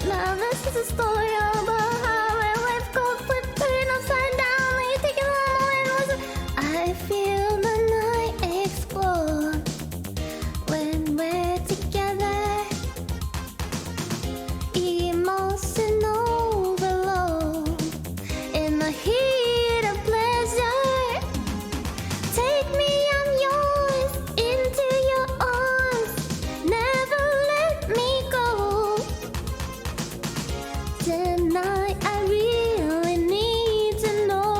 Now this is a story about how my life got flipped, turned upside down. You take it all and was I feel the night explode when we're together. Emotion overload in the heat of pleasure. Take me, I'm yours, into your arms. Never let me go. Tonight I really need to know.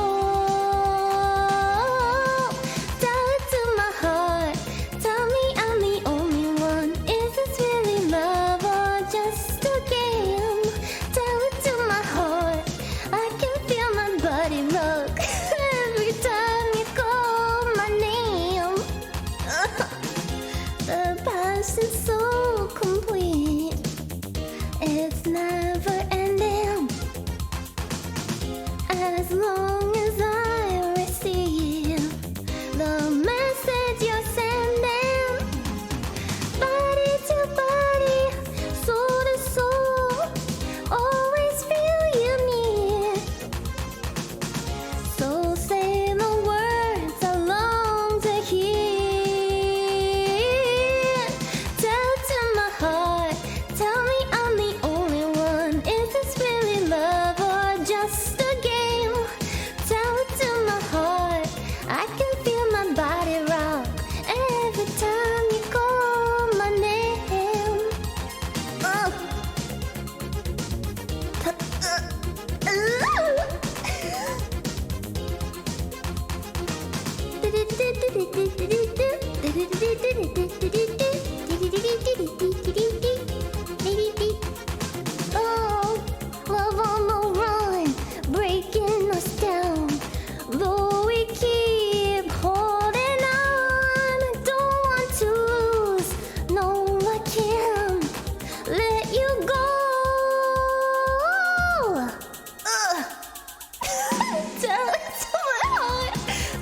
Tell it to my heart. Tell me I'm the only one. Is this really love or just a game? Tell it to my heart. I can feel my body rock every time you call my name. The passion's so complete. It's never ending. As long as I receive the message you're sending, body to body, soul to soul, always feel you near. So say the words I long to hear. Tell to my heart, tell me I'm the only one. Is this really love or just a game? Tell it to my heart. I can feel my body rock every time you call my name. Oh, love on the run, breaking us down. Though we keep holding on, don't want to lose. No, I can't let you go. Tell it to my heart.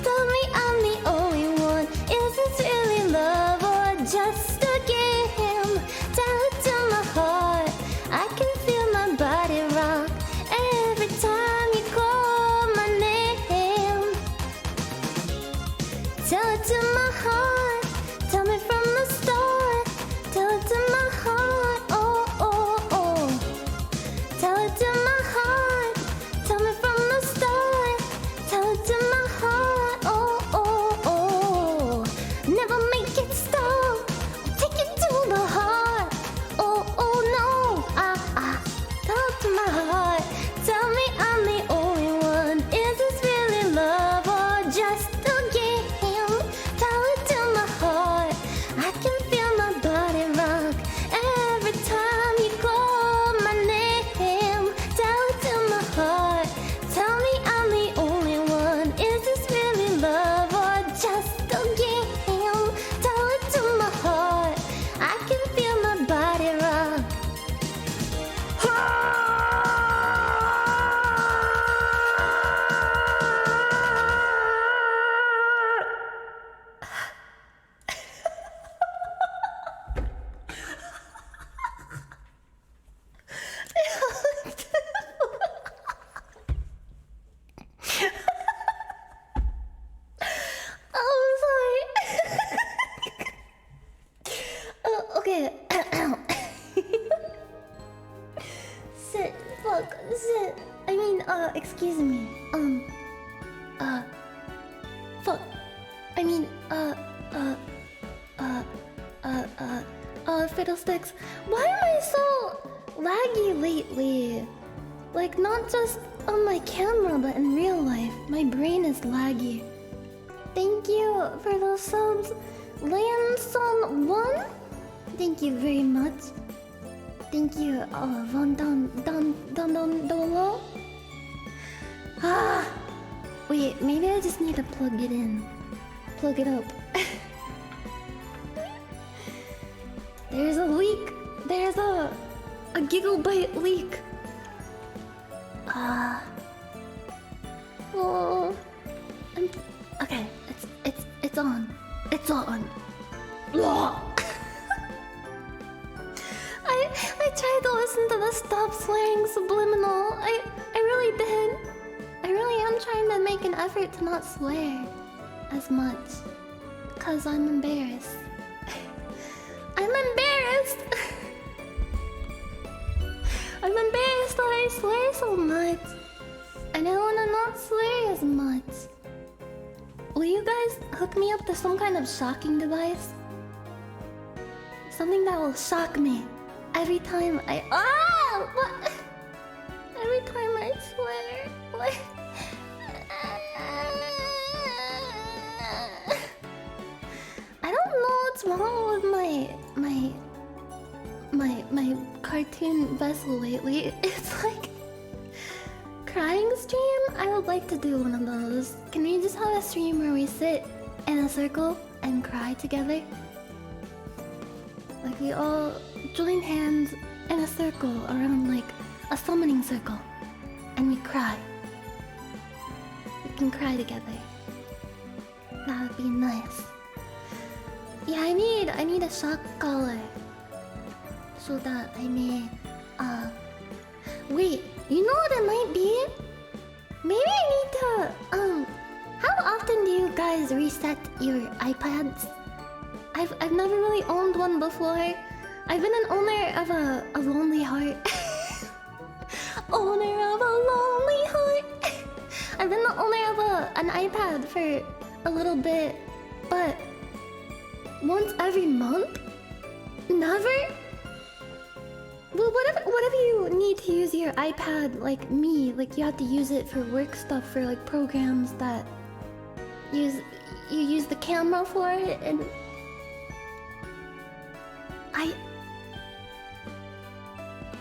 Tell me I'm the only one. Is this really love or just a game? Tell it to my heart. I can feel my body rock every time you call my name. Tell it to my heart. Tell me from the start. Tell it to my heart. Oh, Okay. Sit. Fuck. Sit. I mean, excuse me. Fuck. I mean, fiddlesticks. Why am I so laggy lately? Like, not just on my camera, but in real life. My brain is laggy. Thank you for those subs. Lanson 1? Thank you very much. Thank you, Von Don Dolo. Wait, maybe I just need to plug it in. Plug it up. There's a leak. There's a gigabyte leak. Oh, okay. It's on. It's on. I tried to listen to the Stop Swearing Subliminal. I really did. I really am trying to make an effort to not swear as much. 'Cause I'm embarrassed. I'm embarrassed! I'm embarrassed that I swear so much. And I wanna not swear as much. Will you guys hook me up to some kind of shocking device? Something that will shock me every time I... What? Every time I swear. What? I don't know what's wrong with my cartoon vessel lately. It's like crying stream. I would like to do one of those. Can we just have a stream where we sit in a circle and cry together? Like we all join hands in a circle around like a summoning circle and we cry. We can cry together. That would be nice. Yeah, I need a shock collar so that I may wait, you know what it might be? Maybe I need to how often do you guys reset your iPads? I've never really owned one before. I've been an owner of a lonely heart. Owner of a lonely heart. I've been the owner of an iPad for a little bit, but once every month? Never? Well, what if you need to use your iPad like me? Like you have to use it for work stuff, for like programs that you use the camera for it, and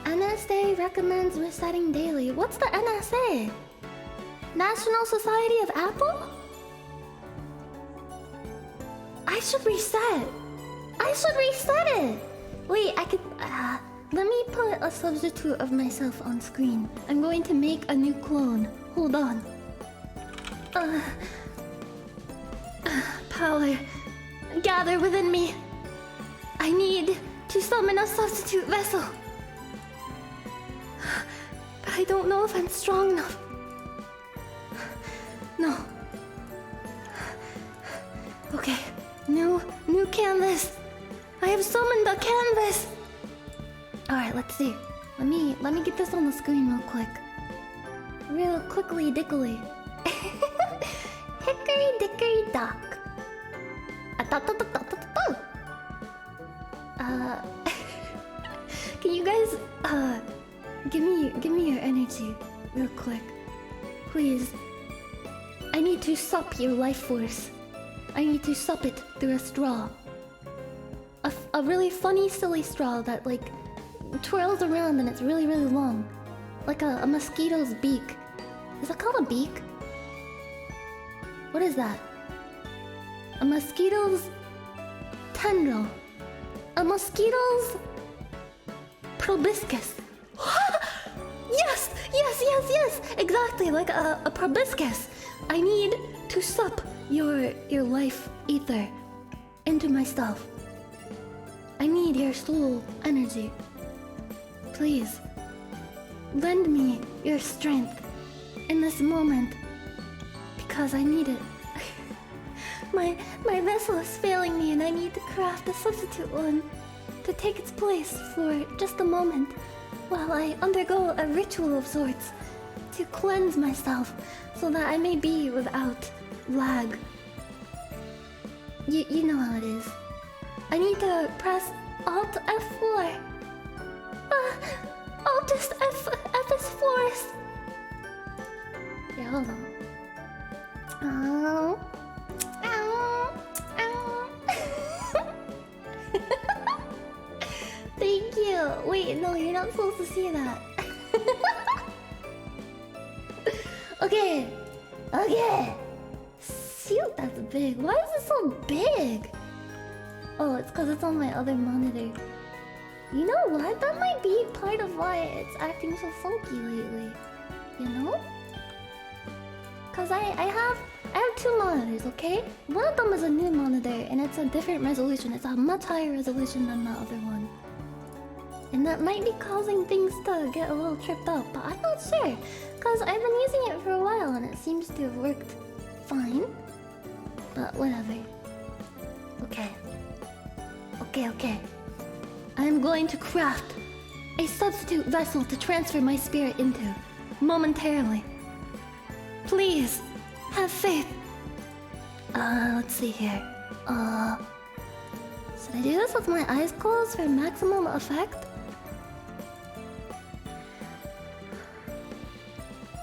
NSA recommends resetting daily. What's the NSA? National Society of Apple? I should reset. I should reset it. Wait, I could. Let me put a substitute of myself on screen. I'm going to make a new clone. Hold on. Power, gather within me. I need to summon a substitute vessel. But I don't know if I'm strong enough. No. Okay, new canvas. I have summoned a canvas. All right, let's see. Let me get this on the screen real quick. Real quickly dickly. Hickory dickory dock. Can you guys give me your energy real quick, please? I need to sup your life force. I need to sup it through a straw. A really funny, silly straw that like twirls around and it's really, really long. Like a mosquito's beak. Is that called a beak? What is that? A mosquito's tendril. A mosquito's proboscis. Yes! Exactly, like a proboscis. I need to sup your life ether into myself. I need your soul energy. Please, lend me your strength in this moment, because I need it. My vessel is failing me and I need to craft a substitute one to take its place for just a moment while I undergo a ritual of sorts to cleanse myself so that I may be without lag. You know how it is. I need to press Alt F4. Alt just F4. Yeah, hold on. Ow. Ow. Ow. Thank you. Wait, no, you're not supposed to see that. Okay. Shoot, that's big. Why is it so big? Oh, it's because it's on my other monitor. You know what? That might be part of why it's acting so funky lately. You know? Because I have two monitors, okay? One of them is a new monitor and it's a different resolution. It's a much higher resolution than the other one. And that might be causing things to get a little tripped up, but I'm not sure. Because I've been using it for a while and it seems to have worked fine. But whatever. Okay. I'm going to craft a substitute vessel to transfer my spirit into momentarily. Please, have faith. Let's see here. Should I do this with my eyes closed for maximum effect?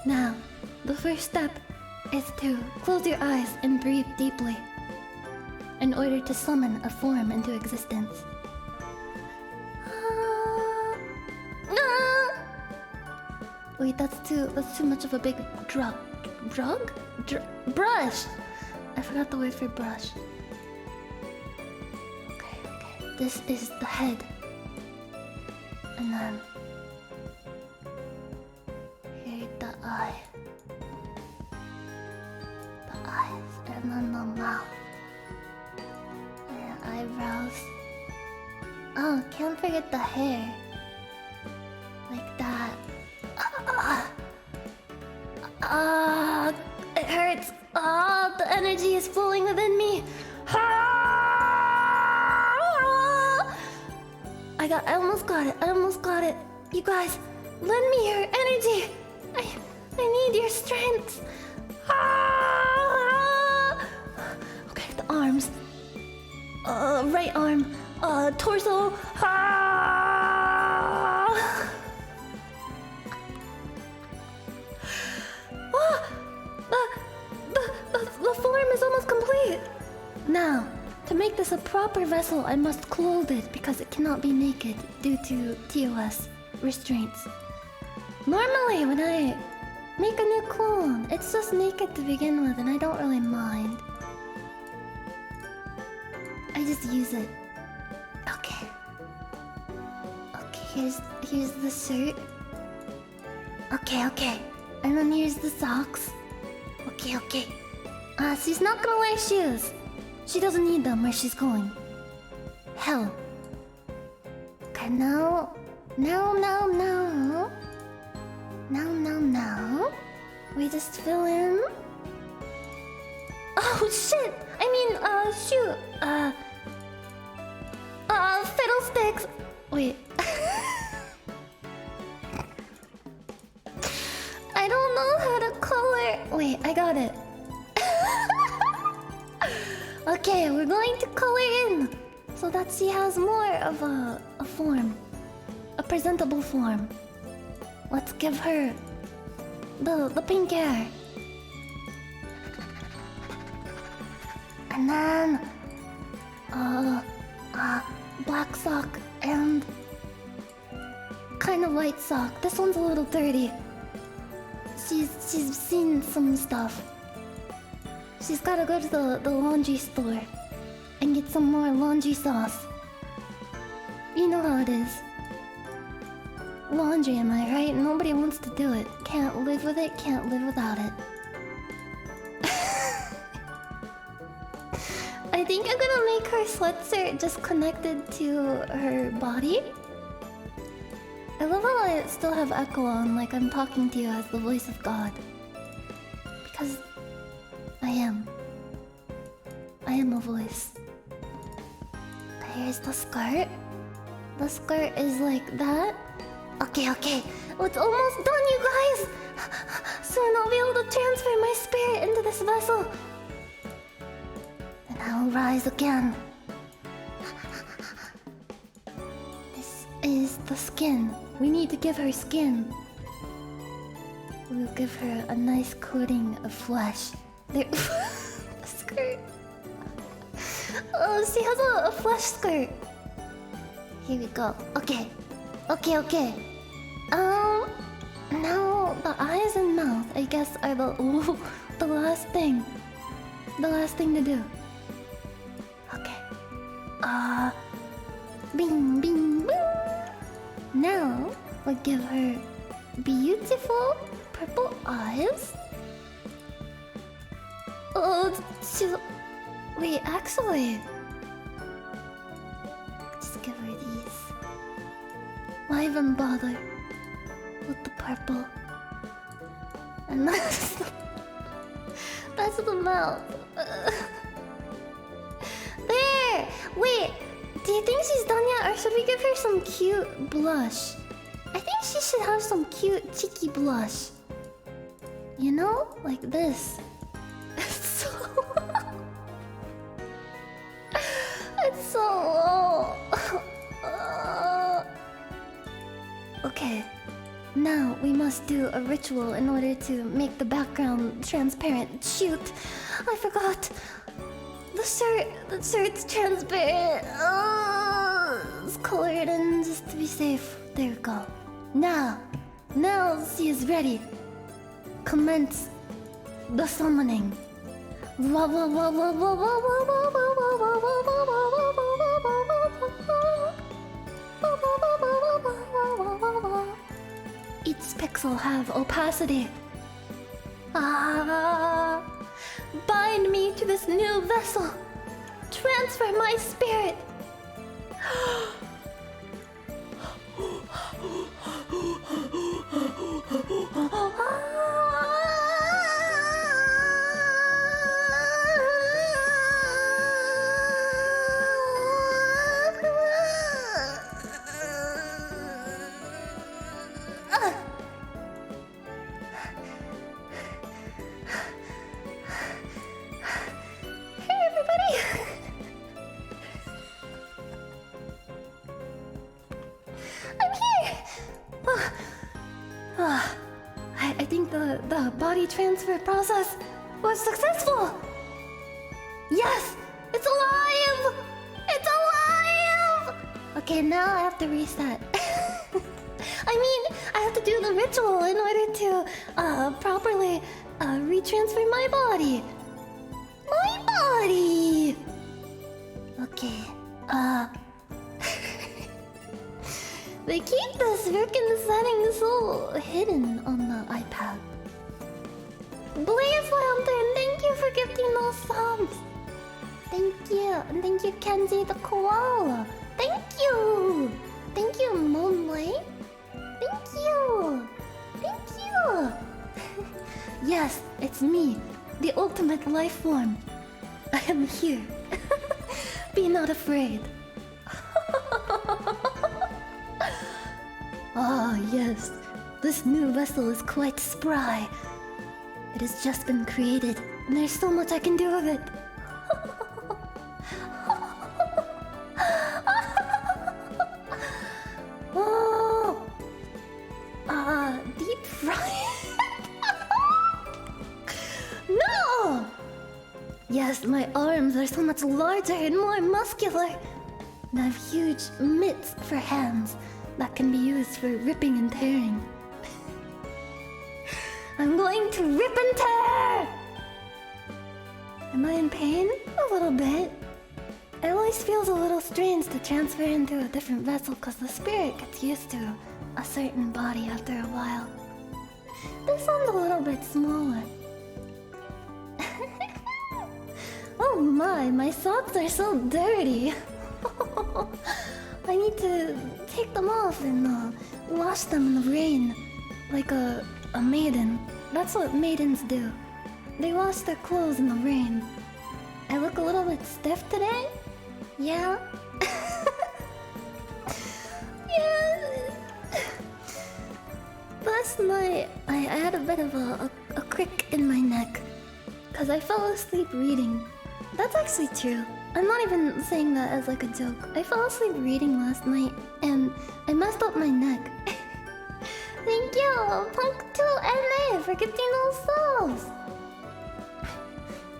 Now, the first step is to close your eyes and breathe deeply in order to summon a form into existence. Wait, that's too much of a big brush. I forgot the word for brush. Okay. This is the head. And then here the eye. The eyes, and then the mouth. And eyebrows. Oh, can't forget the hair. Like that. It hurts. The energy is flowing within me. I almost got it. You guys, lend me your energy. I need your strength. Okay, the arms. Right arm. Torso. The form is almost complete. Now, to make this a proper vessel, I must clothe it because it cannot be naked due to TOS restraints. Normally, when I make a new clone, it's just naked to begin with, and I don't really mind. I just use it. Okay, here's the shirt. Okay. And then here's the socks. Okay. She's not gonna wear shoes. She doesn't need them where she's going. Hell. Okay, now. We just fill in. Oh shit! I mean, shoot. Fiddlesticks. Wait. I don't know how to color. Wait, I got it. Okay, we're going to color in so that she has more of a form, a presentable form. Let's give her the pink hair, and then black sock and kind of white sock. This one's a little dirty. She's seen some stuff. She's gotta go to the laundry store and get some more laundry sauce. You know how it is. Laundry, am I right? Nobody wants to do it. Can't live with it, can't live without it. I think I'm gonna make her sweatshirt just connected to her body. I love how I still have echo on, like I'm talking to you as the voice of God. Because I am. I am a voice. Here's the skirt. The skirt is like that. Okay, okay. Oh, it's almost done, you guys! Soon I'll be able to transfer my spirit into this vessel. And I will rise again. This is the skin. We need to give her skin. We'll give her a nice coating of flesh. There. The skirt. Oh, she has a flesh skirt. Here we go. Okay. Okay, okay. Now the eyes and mouth, I guess, are the last thing. The last thing to do. Okay. Bing, bing, bing. Now we'll give her beautiful purple eyes. Oh, she's... Wait, actually... Just give her these. Why even bother with the purple? And that's the mouth. There! Wait, do you think she's done yet? Or should we give her some cute blush? I think she should have some cute cheeky blush. You know? Like this. It's so... It's so low. Okay. Now we must do a ritual in order to make the background transparent. Shoot! I forgot! The shirt's transparent. Let's color it in just to be safe. There we go. Now she is ready. Commence the summoning. Each pixel have opacity. Bind me to this new vessel. Transfer my spirit. I think the body transfer process was successful! Yes! It's alive! It's alive! Okay, now I have to reset. I mean, I have to do the ritual in order to properly retransfer my body. My body! Okay, they keep the freaking settings so hidden on the iPad. Blaze Lantern, thank you for gifting those subs. Thank you. And thank you, Kenzie the Koala. Thank you. Thank you, Moonlight. Thank you. Thank you. Yes, it's me, the ultimate life form. I am here. Be not afraid. Ah, yes. This new vessel is quite spry. It has just been created, and there's so much I can do with it. Oh! Deep fried? No! Yes, my arms are so much larger and more muscular. And I have huge mitts for hands that can be used for ripping and tearing. I'm going to rip and tear! Am I in pain? A little bit. It always feels a little strange to transfer into a different vessel because the spirit gets used to a certain body after a while. This one's a little bit smaller. Oh Oh my socks are so dirty. I need to take them off and wash them in the rain. Like a maiden. That's what maidens do. They wash their clothes in the rain. I look a little bit stiff today? Yeah? Yeah. Last night, I had a bit of a crick in my neck. Because I fell asleep reading. That's actually true. I'm not even saying that as like a joke. I fell asleep reading last night and I messed up my neck. Thank you, Punk2NA, for 15 souls.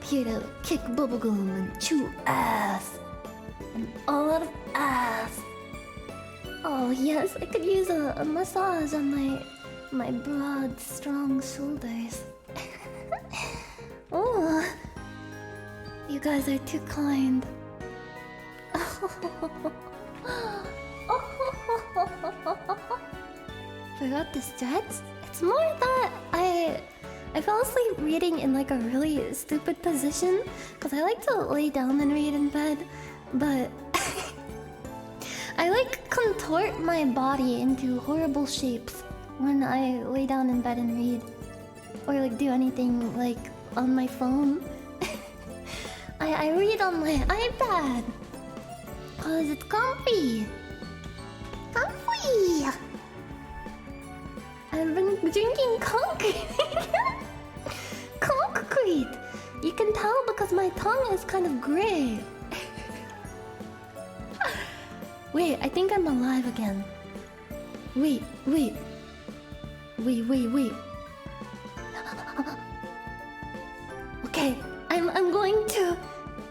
Here to kick bubblegum and chew ass. And a lot of ass. Oh yes, I could use a massage on my broad, strong shoulders. Oh, you guys are too kind. Forgot to stretch? It's more that I fell asleep reading in like a really stupid position because I like to lay down and read in bed, but I like contort my body into horrible shapes when I lay down in bed and read, or like do anything like on my phone. I read on my iPad cause it's comfy. Comfy. I've been drinking concrete. Concrete. You can tell because my tongue is kind of gray. Wait, I think I'm alive again. Wait. Okay, I'm going to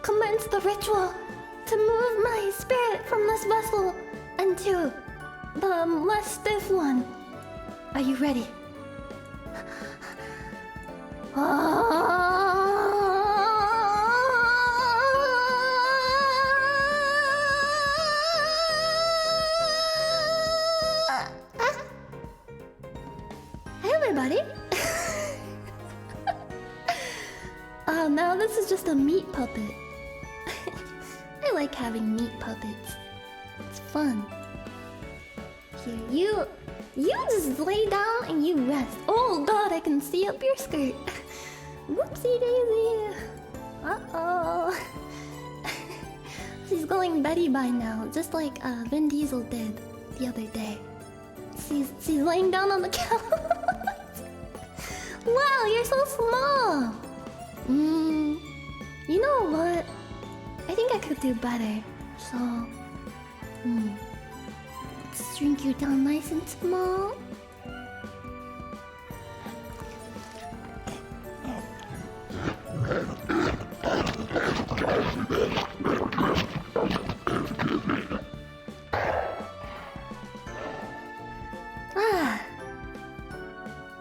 commence the ritual to move my spirit from this vessel into the less stiff one. Are you ready? Hey everybody! Now this is just a meat puppet. I like having meat puppets. It's fun. Here, you just lay down and you rest. Oh god, I can see up your skirt. Whoopsie daisy. Uh-oh. She's going Betty by now, just like Vin Diesel did the other day. She's laying down on the couch. Wow, you're so small. You know what? I think I could do better. So, let's shrink you down nice and small.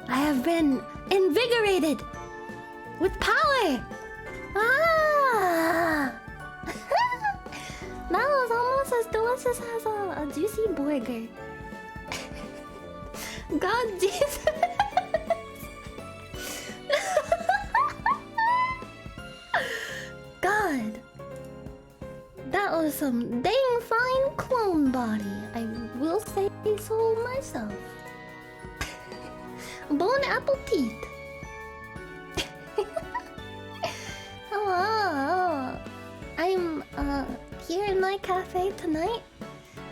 I have been invigorated with power. That was almost as delicious as a juicy burger. God Jesus. God. That was some dang fine clone body. I will say so myself. Bone apple teeth. Hello. I'm here in my cafe tonight,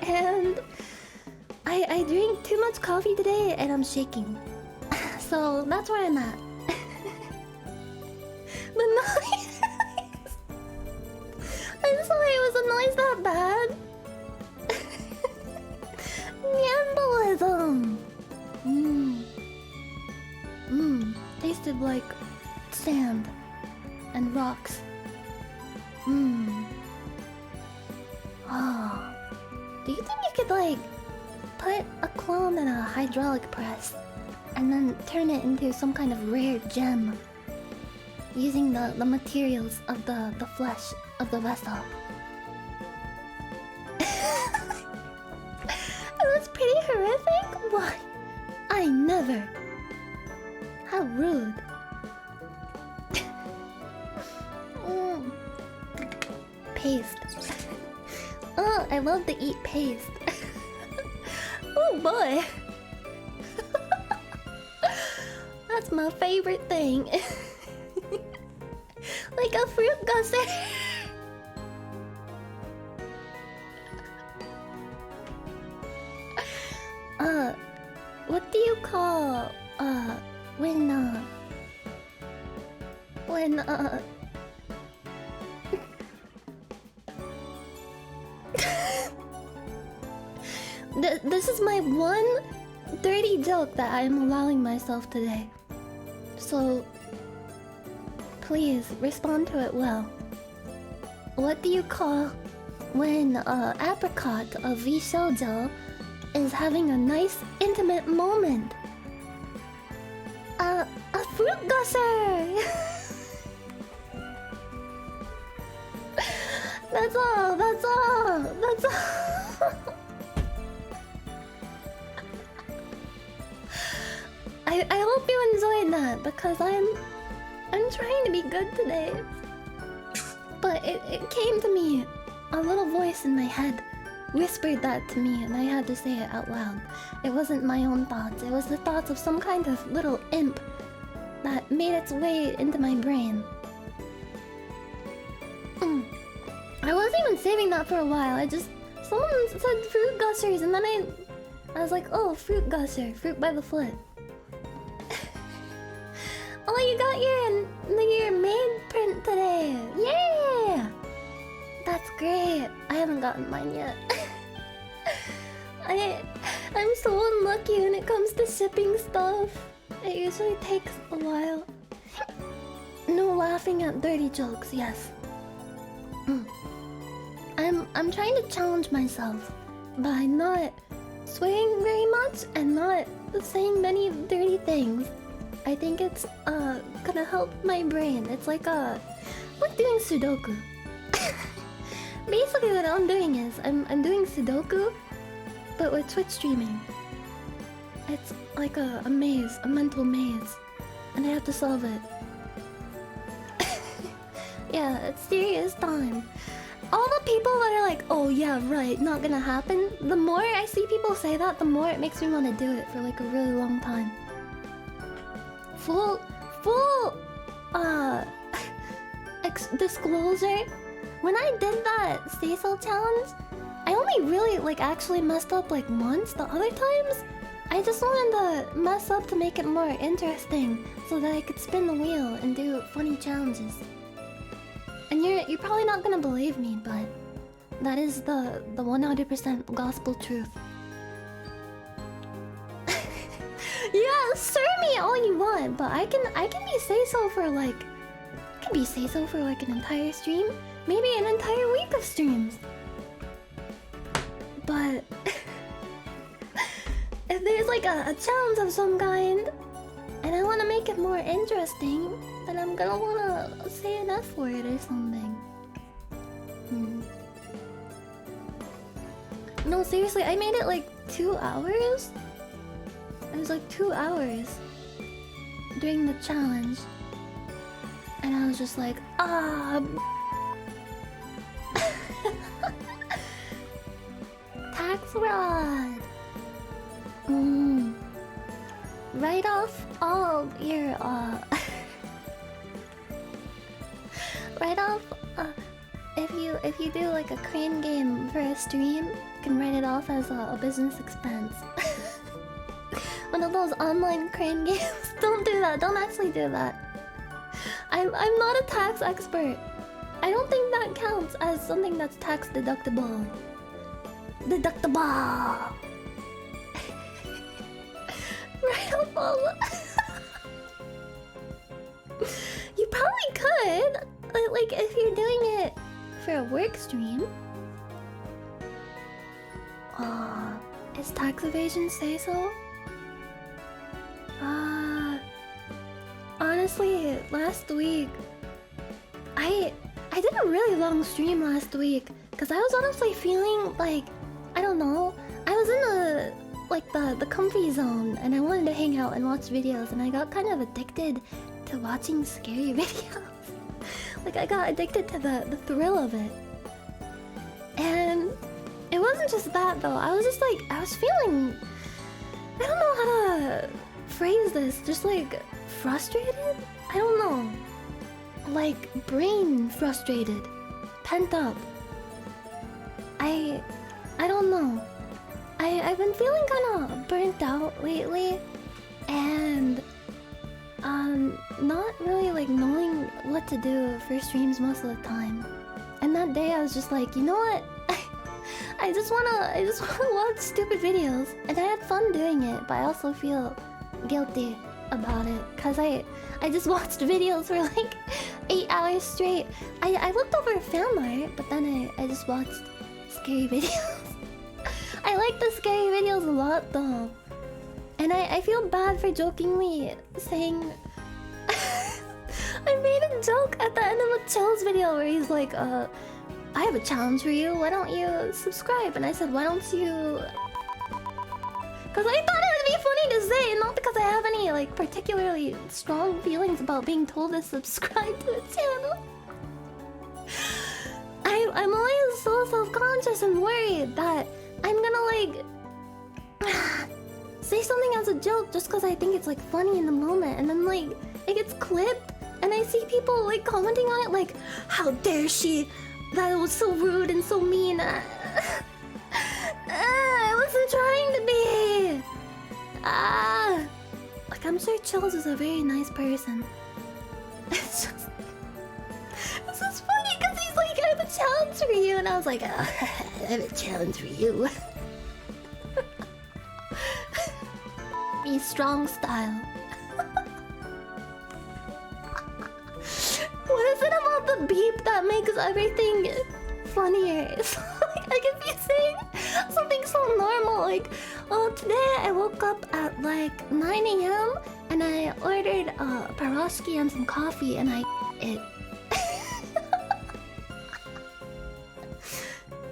and I drank too much coffee today, and I'm shaking. So that's where I'm at. The noise. I'm sorry, was the noise that bad? Nyannderism. Tasted like sand and rocks. Oh. Do you think you could like put a clone in a hydraulic press and then turn it into some kind of rare gem using the materials of the flesh of the vessel? It was pretty horrific? What? I never. How rude. Oh, I love to eat paste. Oh boy. That's my favorite thing. Like a fruit gusset. What do you call when this is my one dirty joke that I am allowing myself today. So please respond to it well. What do you call when apricot of Vishojo is having a nice intimate moment? A fruit gusser. That's all. That's all. That's all. I hope you enjoyed that because I'm trying to be good today. But it came to me. A little voice in my head whispered that to me and I had to say it out loud. It wasn't my own thoughts. It was the thoughts of some kind of little imp that made its way into my brain. I wasn't even saving that for a while. Someone said fruit gushers and then I was like, oh, fruit gusher, fruit by the foot. Oh, you got your maid print today. Yeah! That's great. I haven't gotten mine yet. I'm so unlucky when it comes to shipping stuff. It usually takes a while. No laughing at dirty jokes, yes. I'm trying to challenge myself by not swearing very much and not saying many dirty things. I think it's gonna help my brain. It's like doing Sudoku. Basically what I'm doing is I'm doing Sudoku, but with Twitch streaming. It's like a maze, a mental maze, and I have to solve it. Yeah, it's serious time. All the people that are like, oh yeah, right, not gonna happen. The more I see people say that, the more it makes me want to do it for like a really long time. Full disclosure, when I did that say so challenge, I only really like actually messed up like once. The other times I just wanted to mess up to make it more interesting so that I could spin the wheel and do funny challenges. And you're probably not gonna believe me, but that is the 100% gospel truth. Yeah, stir me all you want, but I can be say-so for like... I can be say-so for like an entire stream. Maybe an entire week of streams. But... if there's like a challenge of some kind, and I want to make it more interesting, then I'm gonna want to say an F word or something. No, seriously, I made it like 2 hours? It was like 2 hours during the challenge. And I was just like, tax fraud. Write off all your write off if you do like a crane game for a stream, you can write it off as a business expense. One of those online crane games. Don't do that. Don't actually do that. I'm not a tax expert. I don't think that counts as something that's tax deductible. Deductible. Right off all. You probably could. Like if you're doing it for a work stream. Is tax evasion say so? Honestly, last week I did a really long stream last week because I was honestly feeling like, I don't know, I was in the comfy zone and I wanted to hang out and watch videos, and I got kind of addicted to watching scary videos. Like I got addicted to the thrill of it. And wasn't just that though. I was just like, I was feeling, I don't know how to phrase this. Just like frustrated? I don't know. Like brain frustrated, pent up. I don't know. I've been feeling kind of burnt out lately, and not really like knowing what to do for streams most of the time. And that day I was just like, you know what? I just wanna watch stupid videos, and I had fun doing it, but I also feel guilty about it because I just watched videos for like 8 hours straight. I looked over fan art, but then I just watched scary videos. I like the scary videos a lot though, and I feel bad for jokingly saying. I made a joke at the end of a Chill's video where he's like, I have a challenge for you, why don't you subscribe? And I said, why don't you... Because I thought it would be funny to say, not because I have any like particularly strong feelings about being told to subscribe to a channel. I'm always so self-conscious and worried that I'm gonna like say something as a joke just because I think it's like funny in the moment, and then like it gets clipped and I see people like commenting on it like, how dare she, that was so rude and so mean. I wasn't trying to be. Like I'm sure Chills is a very nice person. It's just funny because he's like, I have a challenge for you, and I was like, I have a challenge for you. Be strong style. What is it about the beep that makes everything funnier? It's like I could be saying something so normal, like, oh, today I woke up at like 9 AM and I ordered a pierogi and some coffee and I it.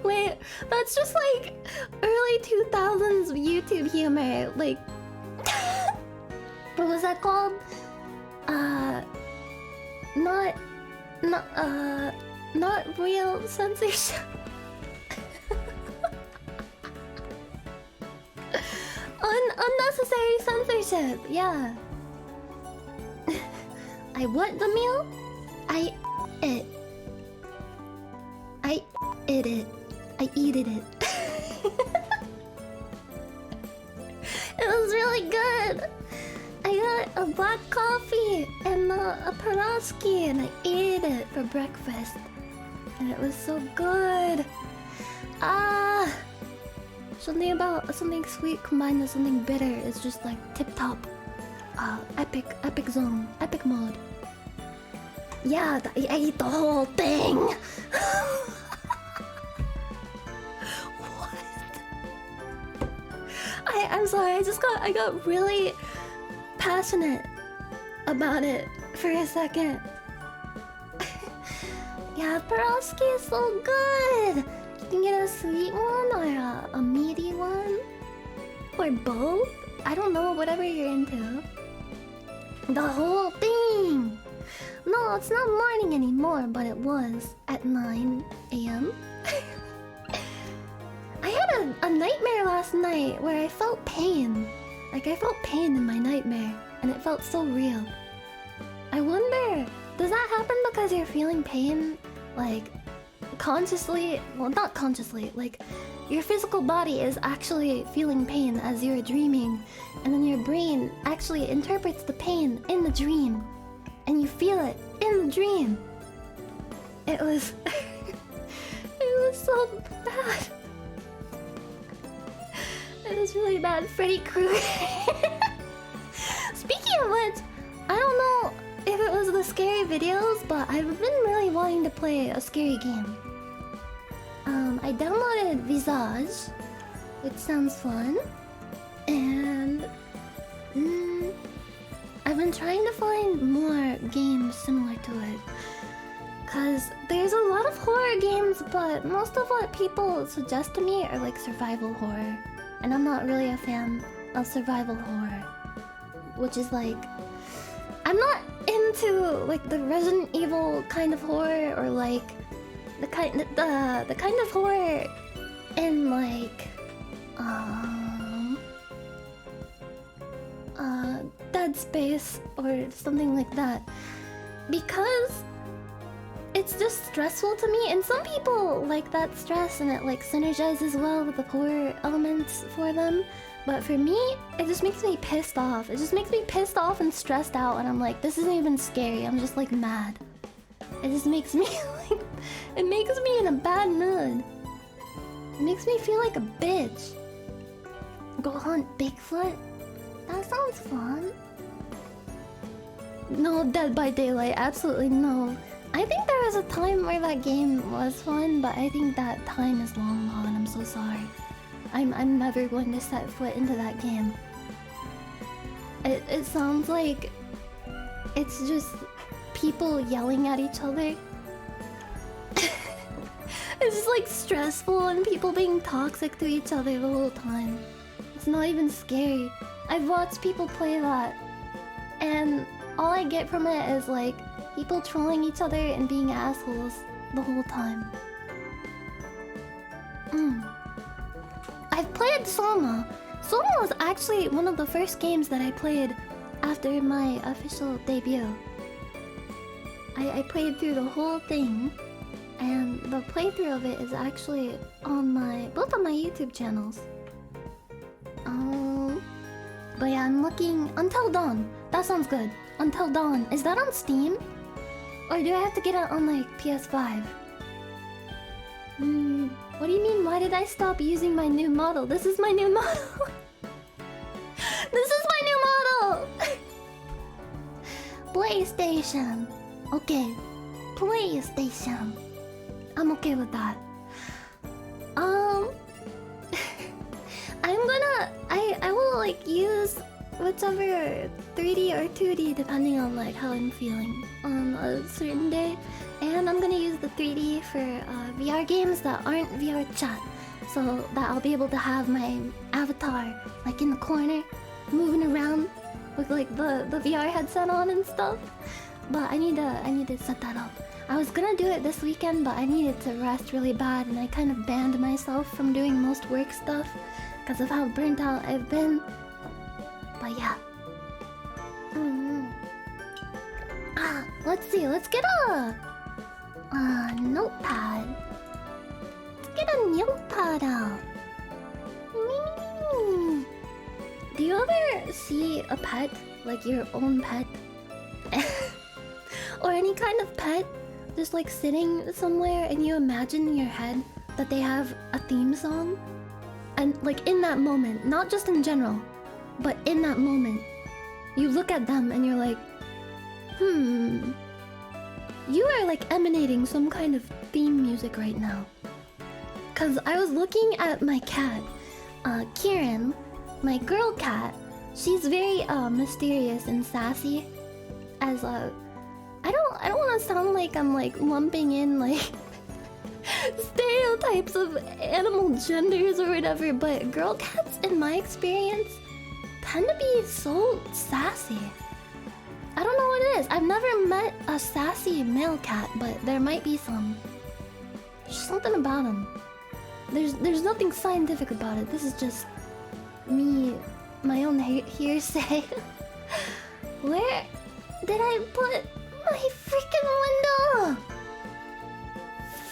Wait, that's just like early 2000s YouTube humor. Like, what was that called? Not real censorship. Unnecessary censorship, yeah. I want the meal? I ate it. I eated it. It was really good. I got a black coffee and a pierogi and I ate it for breakfast. And it was so good. Something about something sweet combined with something bitter is just like tip top. Epic zone, epic mode. Yeah, I ate the whole thing. What? I'm sorry, I got really passionate about it for a second. Yeah, pierogi is so good. You can get a sweet one or a meaty one, or both. I don't know, whatever you're into. The whole thing. No, it's not morning anymore, but it was at 9 AM. I had a nightmare last night where I felt pain. Like, I felt pain in my nightmare, and it felt so real. I wonder, does that happen because you're feeling pain, like, consciously? Well, not consciously, like, your physical body is actually feeling pain as you're dreaming, and then your brain actually interprets the pain in the dream, and you feel it in the dream. It was... it was so bad. It was really bad. Freddy Krueger. Speaking of which, I don't know if it was the scary videos, but I've been really wanting to play a scary game. I downloaded Visage, which sounds fun, and I've been trying to find more games similar to it. Cause there's a lot of horror games, but most of what people suggest to me are like survival horror. And I'm not really a fan of survival horror. Which is like... I'm not into like the Resident Evil kind of horror, or like the kind of horror in like Dead Space or something like that, because it's just stressful to me, and some people like that stress and it like synergizes well with the horror elements for them. But for me, it just makes me pissed off. It just makes me pissed off and stressed out, and I'm like, this isn't even scary. I'm just like mad. It just makes me like, it makes me in a bad mood. It makes me feel like a bitch. Go hunt Bigfoot? That sounds fun. No, Dead by Daylight, absolutely no. I think there was a time where that game was fun, but I think that time is long gone. I'm so sorry. I'm never going to set foot into that game. It sounds like it's just people yelling at each other. It's just like stressful and people being toxic to each other the whole time. It's not even scary. I've watched people play that, and all I get from it is like people trolling each other and being assholes the whole time. I've played Soma. Soma was actually one of the first games that I played after my official debut. I played through the whole thing, and the playthrough of it is actually on both on my YouTube channels. But yeah, I'm looking Until Dawn. That sounds good. Until Dawn. Is that on Steam? Or do I have to get it on like PS5? What do you mean? Why did I stop using my new model? This is my new model. This is my new model. PlayStation. Okay. PlayStation. I'm okay with that. I will like use whichever 3D or 2D depending on like how I'm feeling on a certain day. And I'm gonna use the 3D for VR games that aren't VR chat, so that I'll be able to have my avatar like in the corner, moving around with like the VR headset on and stuff. But I need to set that up. I was gonna do it this weekend, but I needed to rest really bad, and I kind of banned myself from doing most work stuff because of how burnt out I've been. But yeah. Let's see. Let's get a notepad. Let's get a notepad out. Do you ever see a pet, like your own pet? Or any kind of pet just like sitting somewhere, and you imagine in your head that they have a theme song? And like in that moment, not just in general, but in that moment, you look at them and you're like, you are like emanating some kind of theme music right now. Cause I was looking at my cat, Kieran, my girl cat. She's very mysterious and sassy. As I don't want to sound like I'm like lumping in like stereotypes of animal genders or whatever, but girl cats, in my experience, tend to be so sassy. I don't know what it is. I've never met a sassy male cat, but there might be some. There's something about them. There's nothing scientific about it. This is just me, my own hearsay. Where did I put my freaking window?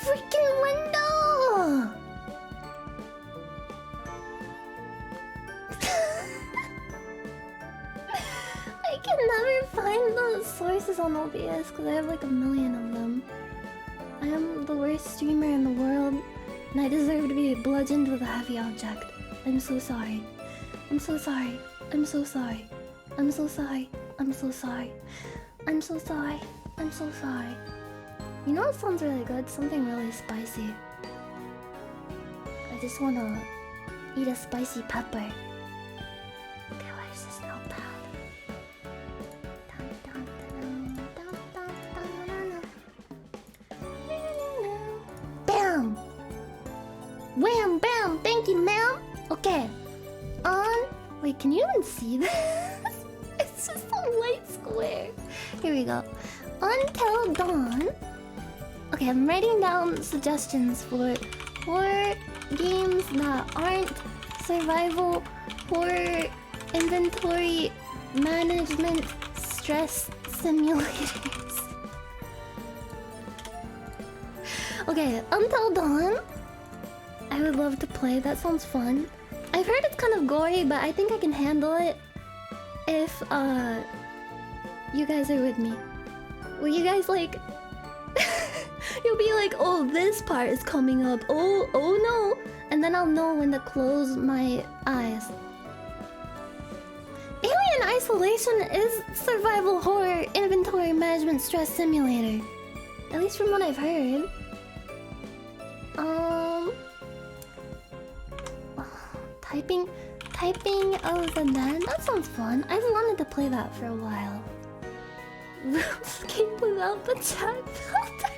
Freaking window! I can never find the sources on OBS because I have like a million of them. I am the worst streamer in the world, and I deserve to be bludgeoned with a heavy object. I'm so sorry. I'm so sorry. I'm so sorry. I'm so sorry. I'm so sorry. I'm so sorry. I'm so sorry. You know what sounds really good? Something really spicy. I just wanna eat a spicy pepper. Okay, where's this notepad? Bam! Wham bam! Thank you, ma'am! Okay. Wait, can you even see this? It's just a light square. Here we go. Until Dawn. Okay, I'm writing down suggestions for horror games games that aren't survival, horror, inventory, management, stress simulators. Okay, Until Dawn. I would love to play. That sounds fun. I've heard it's kind of gory, but I think I can handle it if you guys are with me. Will you guys like? You'll be like, oh, this part is coming up. Oh no, and then I'll know when to close my eyes. Alien Isolation is survival horror inventory management stress simulator. At least from what I've heard. Typing of the dead? That sounds fun. I've wanted to play that for a while. RuneScape without the chat filter.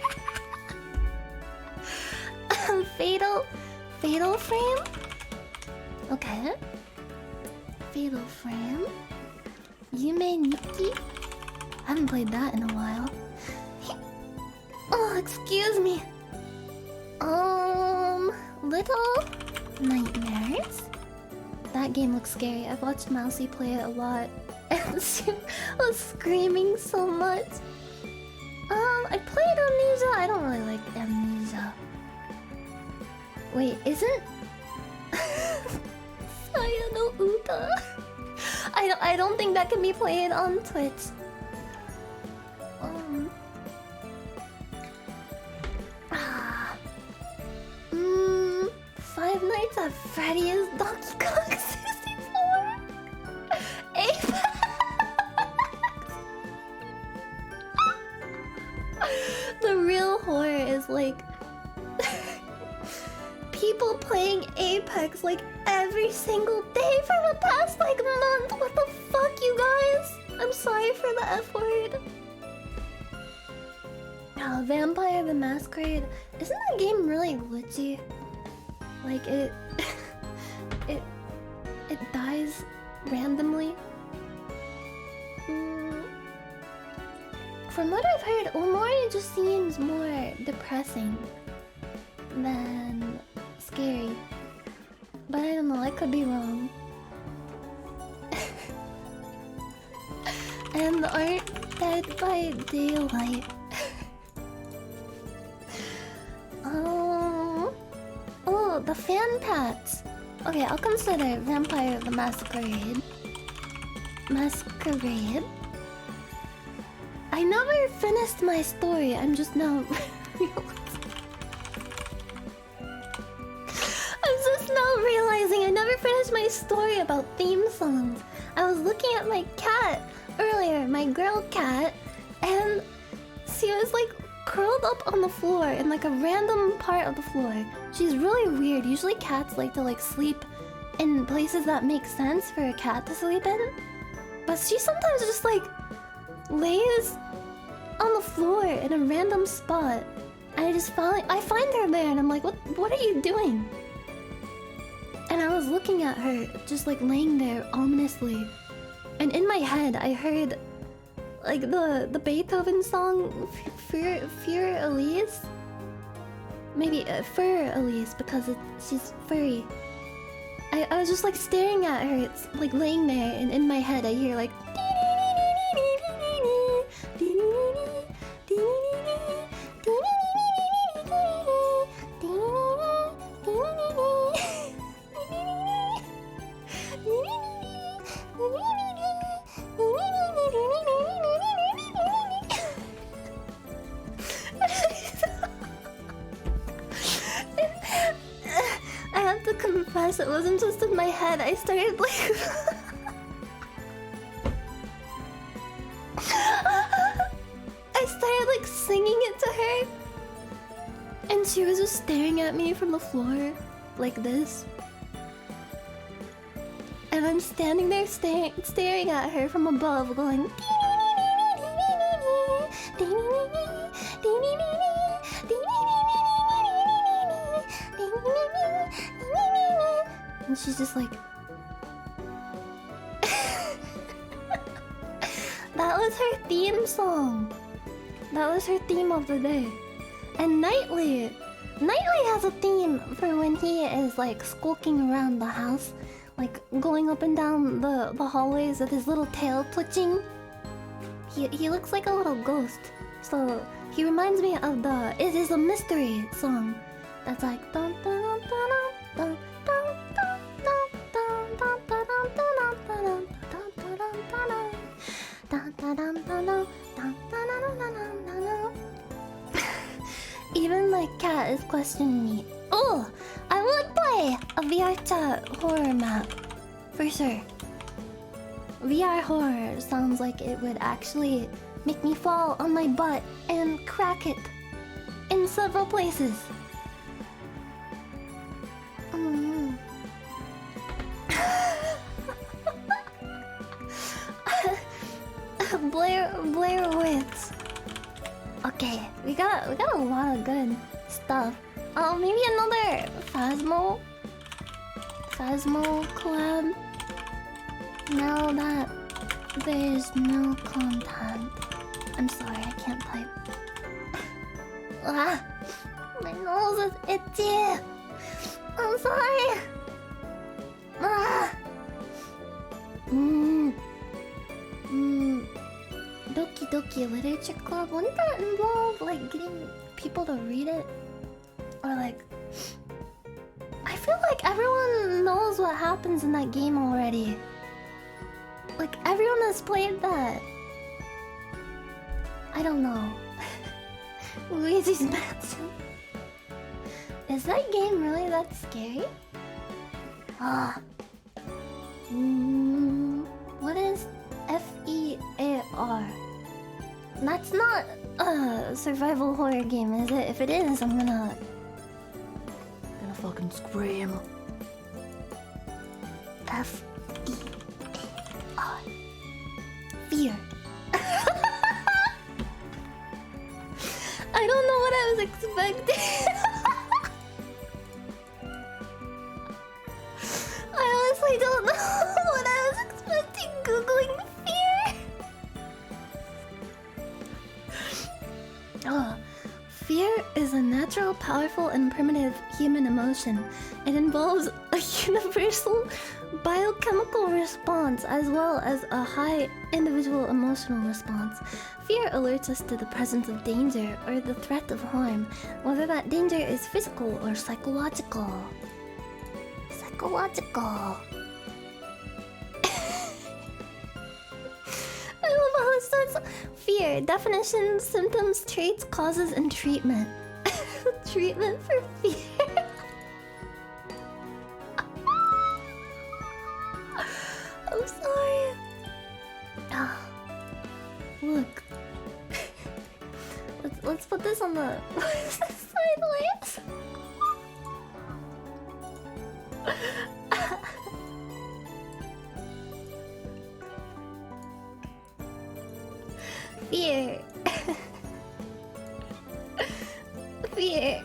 Fatal Frame? Okay. Fatal Frame. Yume Nikki? I haven't played that in a while. Oh, excuse me. Little Nightmares? That game looks scary. I've watched Mousy play it a lot. And she was screaming so much. I played Amnesia. I don't really like Amnesia. Wait, isn't Saya no Uta? I don't think that can be played on Twitch. Five Nights at Freddy's Donkey Kong 64. Apex. The real horror is like people playing Apex like every single day for the past like month. What the fuck, you guys? I'm sorry for the F word. Oh, Vampire the Masquerade. Isn't that game really glitchy? Like it dies randomly. From what I've heard, Omori just seems more depressing than scary. But I don't know, I could be wrong. And aren't Dead by Daylight. Oh, the fan pats. Okay, I'll consider Vampire the Masquerade. I never finished my story. I'm just now realizing I never finished my story about theme songs. I was looking at my cat earlier, my girl cat, and she was like curled up on the floor in like a random part of the floor. She's really weird. Usually cats like to like sleep in places that make sense for a cat to sleep in, but she sometimes just like lays on the floor in a random spot. I find her there and I'm like, what are you doing? And I was looking at her just like laying there ominously, and in my head I heard like the Beethoven song Fur Elise. Maybe Fur Elise because she's furry. I was just like staring at her. It's like laying there, and in my head I hear like I have to confess, it wasn't just in my head. I started like singing it to her, and she was just staring at me from the floor like this, and I'm standing there staring at her from above going and she's just like that was her theme song. That was her theme of the day. And nightly, Nightly has a theme for when he is like skulking around the house, like going up and down the hallways with his little tail twitching. He looks like a little ghost. So he reminds me of the "It Is a Mystery" song. That's like dun dun dun dun dun dun dun dun dun dun dun dun dun. Even my cat is questioning me. Oh, I would play a VR chat horror map for sure. VR horror sounds like it would actually make me fall on my butt and crack it in several places. Blair Witch. Okay, we got a lot of good stuff. Maybe another Phasmo collab. Now that there's no content, I'm sorry, I can't type. Ah, my nose is itchy. I'm sorry. Ah. Doki Doki Literature Club. Wouldn't that involve like getting people to read it? Or like, I feel like everyone knows what happens in that game already. Like everyone has played that. I don't know. Luigi's Mansion. Is that game really that scary? Ah. What is FEAR? That's not a survival horror game, is it? If it is, I'm gonna fucking scream. FEAR. Fear. I don't know what I was expecting. I honestly don't know what I was expecting googling fear. Fear is a natural, powerful, and primitive human emotion. It involves a universal biochemical response as well as a high individual emotional response. Fear alerts us to the presence of danger or the threat of harm, whether that danger is physical or psychological. I love how it starts. Fear. Definition, symptoms, traits, causes, and treatment. Treatment for fear. I'm sorry. Look. Let's put this on the sideways. Fear. Fear.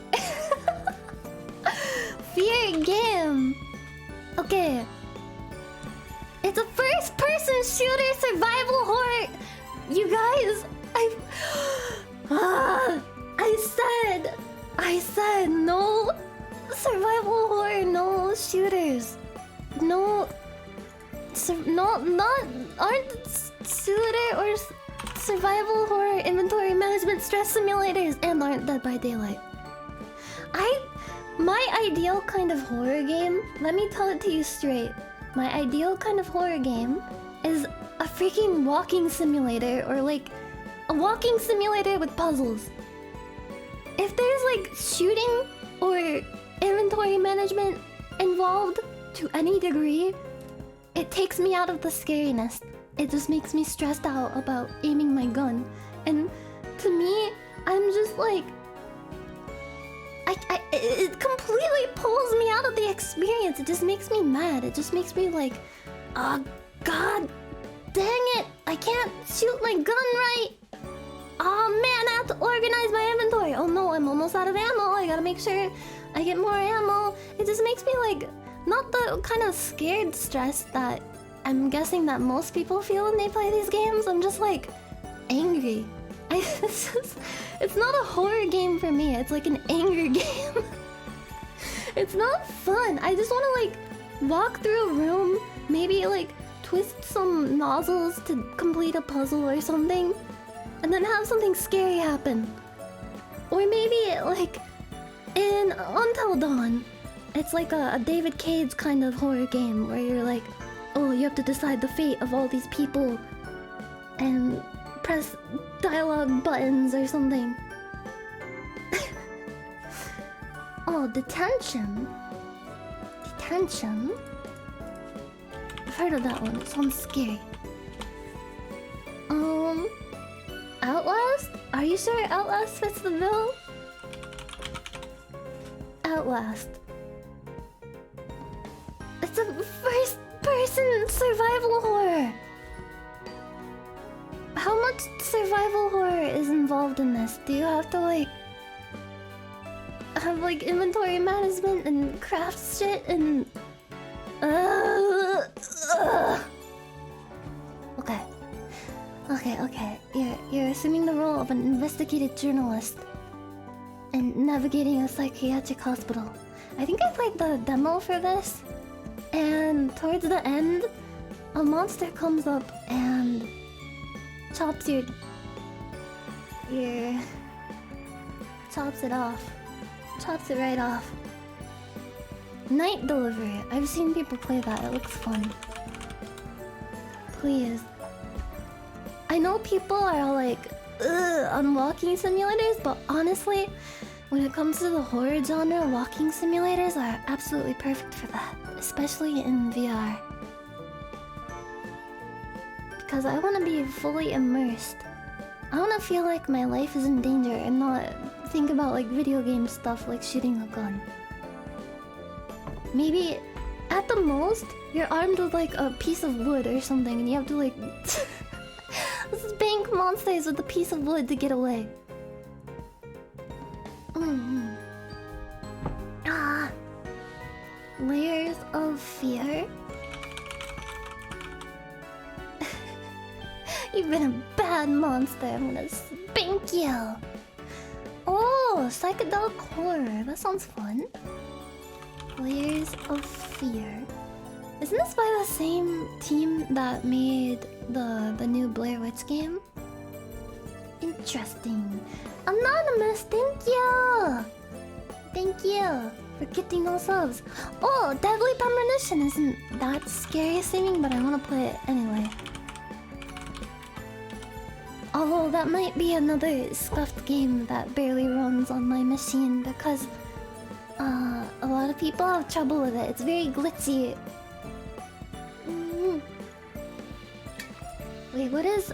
Fear game. Okay. It's a first-person shooter survival horror. You guys, I said no survival horror, no shooters, aren't shooter or survival horror inventory management stress simulators and aren't Dead by Daylight. My ideal kind of horror game, let me tell it to you straight. My ideal kind of horror game is a freaking walking simulator, or like a walking simulator with puzzles. If there's like shooting or inventory management involved to any degree, it takes me out of the scariness. It just makes me stressed out about aiming my gun. And to me, I'm just like... it completely pulls me out of the experience. It just makes me mad. It just makes me like... Oh, God dang it! I can't shoot my gun right! Oh man, I have to organize my inventory. Oh no, I'm almost out of ammo. I gotta make sure I get more ammo. It just makes me like... Not the kind of scared stress that I'm guessing that most people feel when they play these games. I'm just like... angry. It's not a horror game for me. It's like an anger game. It's not fun. I just want to like walk through a room, maybe like twist some nozzles to complete a puzzle or something, and then have something scary happen. Or maybe like in Until Dawn, it's like a David Cage kind of horror game where you're like, oh, you have to decide the fate of all these people and press dialogue buttons or something. Oh, detention. Detention? I've heard of that one. It sounds scary. Outlast? Are you sure Outlast fits the bill? Outlast. It's a first-person survival horror. How much survival horror is involved in this? Do you have to like have like inventory management and craft shit and Okay. You're assuming the role of an investigative journalist and navigating a psychiatric hospital. I think I played the demo for this, and towards the end, a monster comes up and chops chops it off. Chops it right off. Night Delivery. I've seen people play that. It looks fun. Please. I know people are all like, ugh, on walking simulators, but honestly, when it comes to the horror genre, walking simulators are absolutely perfect for that. Especially in VR. Because I want to be fully immersed. I want to feel like my life is in danger and not think about like video game stuff like shooting a gun. Maybe at the most you're armed with like a piece of wood or something and you have to like spank monsters with a piece of wood to get away. Layers of fear. You've been a bad monster. I'm gonna spank you. Oh, psychedelic horror. That sounds fun. Layers of fear. Isn't this by the same team that made the new Blair Witch game? Interesting. Anonymous, thank you. Thank you for getting those subs. Oh, Deadly Premonition isn't that scary seeming, but I want to play it anyway. Although that might be another scuffed game that barely runs on my machine because a lot of people have trouble with it. It's very glitchy. Wait, what is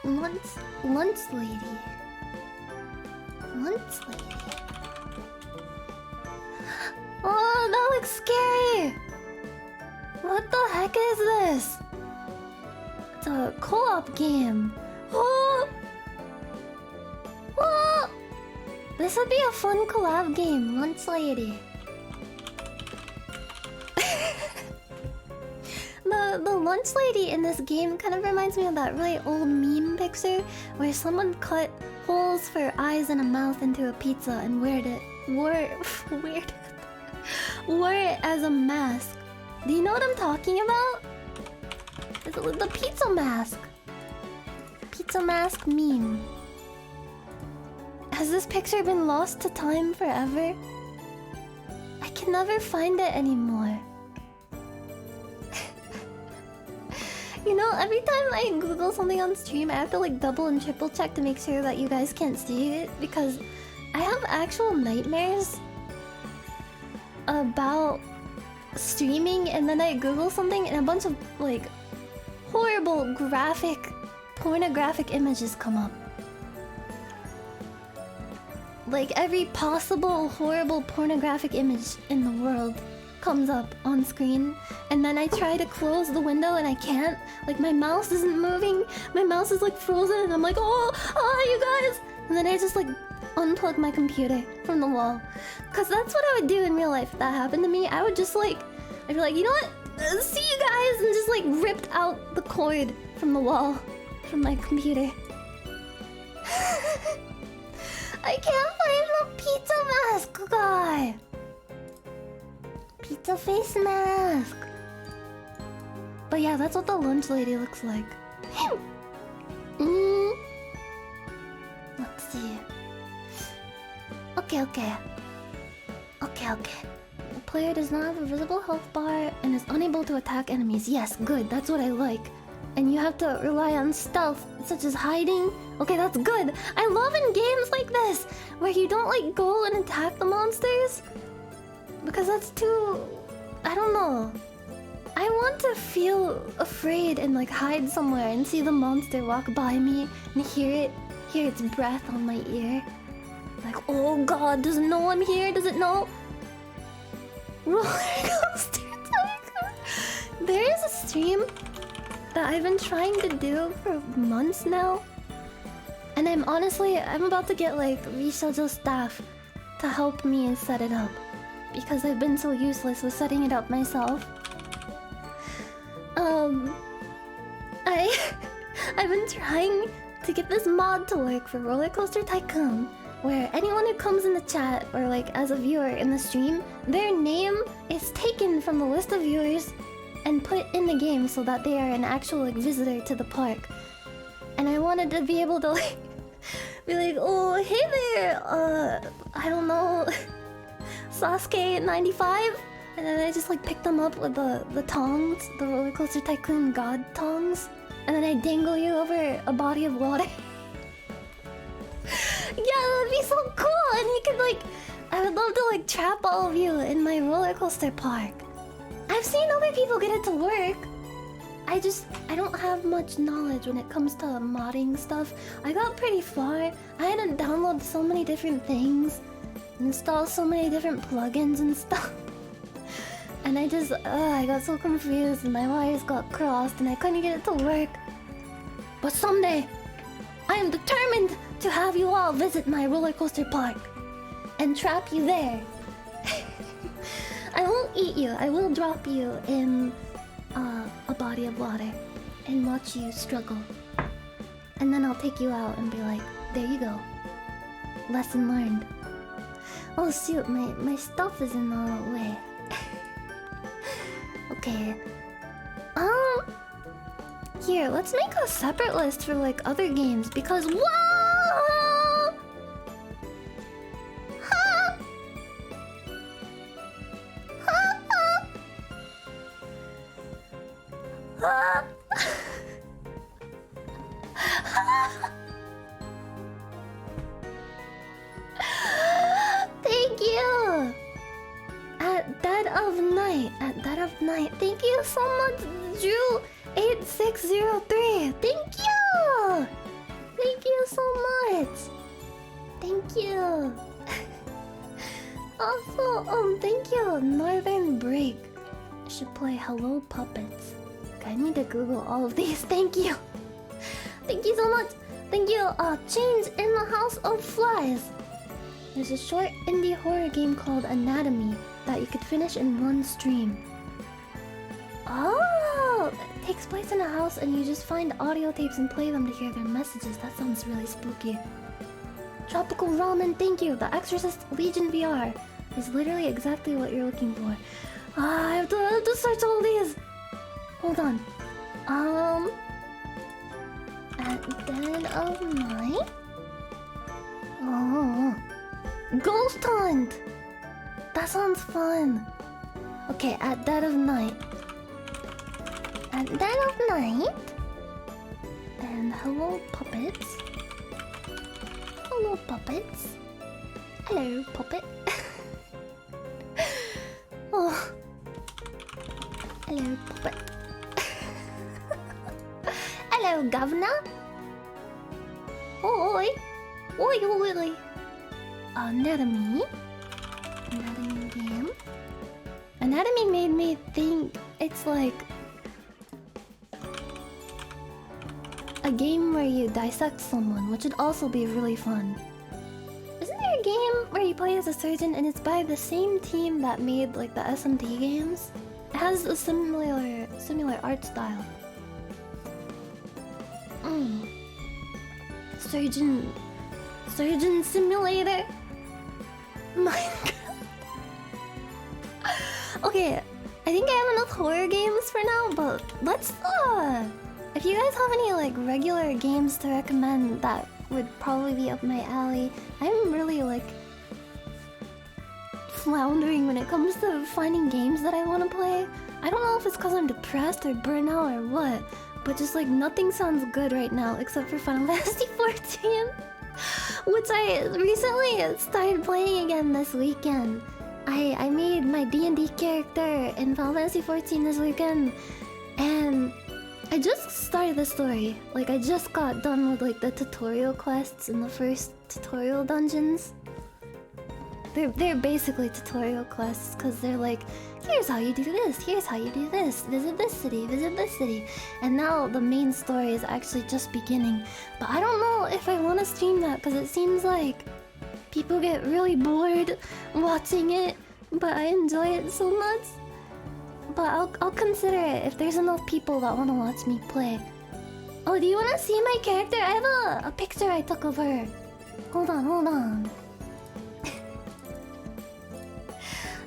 lunch lady? Lunch lady. Oh, that looks scary. What the heck is this? It's a co-op game. Oh! Oh! This would be a fun collab game, Lunch Lady. The Lunch Lady in this game kind of reminds me of that really old meme picture where someone cut holes for eyes and a mouth into a pizza and wore it as a mask. Do you know what I'm talking about? The pizza mask. Pizza mask meme. Has this picture been lost to time forever? I can never find it anymore. You know, every time I Google something on stream, I have to like double and triple check to make sure that you guys can't see it because I have actual nightmares about streaming and then I Google something and a bunch of like horrible pornographic images come up. Like every possible horrible pornographic image in the world comes up on screen and then I try to close the window and I can't. Like my mouse isn't moving. My mouse is like frozen and I'm like, oh you guys. And then I just like unplug my computer from the wall. Cause that's what I would do in real life if that happened to me. I would just like, I'd be like, you know what? See you guys, and just like ripped out the cord from the wall from my computer. I can't find the pizza mask guy. Pizza face mask. But yeah, that's what the lunch lady looks like. Let's see. Okay. The player does not have a visible health bar and is unable to attack enemies. Yes, good. That's what I like. And you have to rely on stealth, such as hiding. Okay, that's good. I love in games like this, where you don't like go and attack the monsters. Because that's too... I don't know. I want to feel afraid and like hide somewhere and see the monster walk by me and hear its breath on my ear. Like, oh god, does it know I'm here? Does it know? Roller coaster tycoon. There is a stream that I've been trying to do for months now. And I'm about to get like reschedule staff to help me set it up. Because I've been so useless with setting it up myself. I've been trying to get this mod to work for Roller Coaster Tycoon, where anyone who comes in the chat or like as a viewer in the stream, their name is taken from the list of viewers and put in the game so that they are an actual like visitor to the park. And I wanted to be able to like be like, oh hey there, I don't know, Sasuke 95. And then I just like picked them up with the tongs, the Roller Coaster Tycoon God tongs. And then I dangle you over a body of water. Yeah, that'd be so cool. And you could like... I would love to like trap all of you in my roller coaster park. I've seen other people get it to work. I don't have much knowledge when it comes to modding stuff. I got pretty far. I had to download so many different things. Install so many different plugins and stuff. And I got so confused and my wires got crossed and I couldn't get it to work. But someday, I am determined to have you all visit my roller coaster park and trap you there. I won't eat you. I will drop you in a body of water and watch you struggle. And then I'll take you out and be like, there you go. Lesson learned. Oh shoot, my stuff is in the way. Okay. Here, let's make a separate list for like other games because whoa! Ha! Ha! Ha! Thank you. At dead of night. Thank you so much, Drew 8603. Thank you. Thank you so much. Thank you. Also, thank you, Northern Break. I should play Hello Puppets. Okay, I need to Google all of these. Thank you. Thank you so much. Thank you. Chains in the House of Flies. There's a short indie horror game called Anatomy that you could finish in one stream. Oh! It takes place in a house and you just find audio tapes and play them to hear their messages. That sounds really spooky. Tropical Ramen, thank you! The Exorcist Legion VR is literally exactly what you're looking for. I have to search all these! Hold on. At dead of night? Oh... Ghost Hunt! That sounds fun. Okay, at dead of night. At dead of night. And hello puppets. Hello puppets. Hello puppet. Oh. Hello puppet. Hello governor. Oi. Oi oi. Anatomy game. Anatomy made me think it's like a game where you dissect someone, which would also be really fun. Isn't there a game where you play as a surgeon and it's by the same team that made like the SMT games? It has a similar art style. Surgeon Simulator. Minecraft. Okay, I think I have enough horror games for now, but let's if you guys have any like regular games to recommend that would probably be up my alley. I'm really like floundering when it comes to finding games that I want to play. I don't know if it's because I'm depressed or burnout or what, but just like nothing sounds good right now except for Final Fantasy 14, which I recently started playing again this weekend. I made my D&D character in Final Fantasy 14 this weekend, and I just started the story. Like, I just got done with like the tutorial quests in the first tutorial dungeons. They're basically tutorial quests because they're like, here's how you do this, here's how you do this, visit this city, and now the main story is actually just beginning. But I don't know if I want to stream that because it seems like people get really bored watching it, but I enjoy it so much. But I'll consider it if there's enough people that want to watch me play. Oh, do you want to see my character? I have a picture I took of her. Hold on.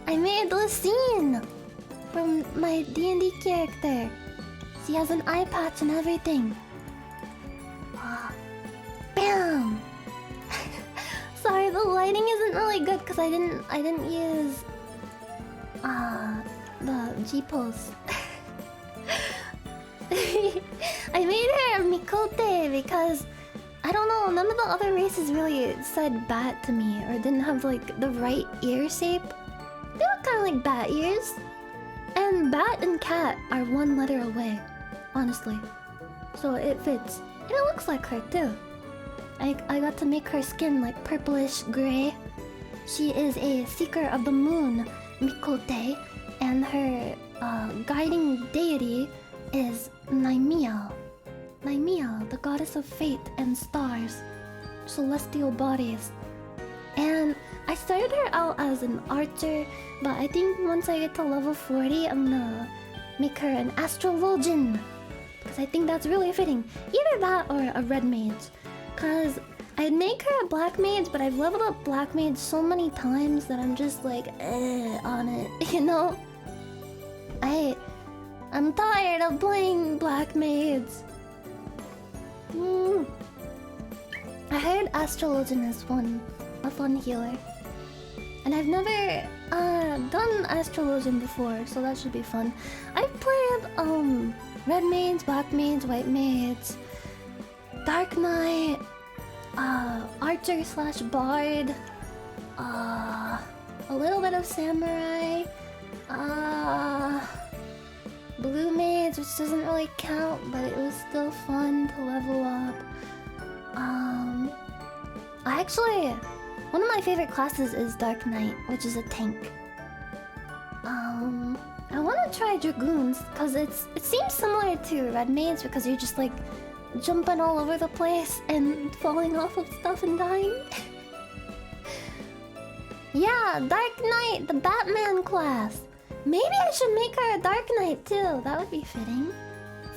I made the scene from my D&D character. She has an eye patch and everything. Bam! Sorry, the lighting isn't really good because I didn't use the G-pose. I made her Mikote because I don't know, none of the other races really said bat to me or didn't have like the right ear shape. They look kind of like bat ears. And bat and cat are one letter away, honestly. So it fits. And it looks like her too. I got to make her skin like purplish gray. She is a seeker of the moon, Mikote, and her guiding deity is Naimia. Naimia, the goddess of fate and stars, celestial bodies. And I started her out as an archer, but I think once I get to level 40, I'm gonna make her an astrologian. Because I think that's really fitting. Either that or a red mage. Because I'd make her a black mage, but I've leveled up black mage so many times that I'm just like, on it, you know? I'm tired of playing black mage. I heard astrologian is a fun healer. And I've never done astrologian before, so that should be fun. I've played red mage, black mage, white mage, dark knight, archer slash bard, a little bit of samurai, blue mage, which doesn't really count, but it was still fun to level up. One of my favorite classes is Dark Knight, which is a tank. I want to try Dragoons, because it seems similar to Red Mage, because you're just like jumping all over the place and falling off of stuff and dying. Yeah, Dark Knight, the Batman class. Maybe I should make her a Dark Knight too, that would be fitting.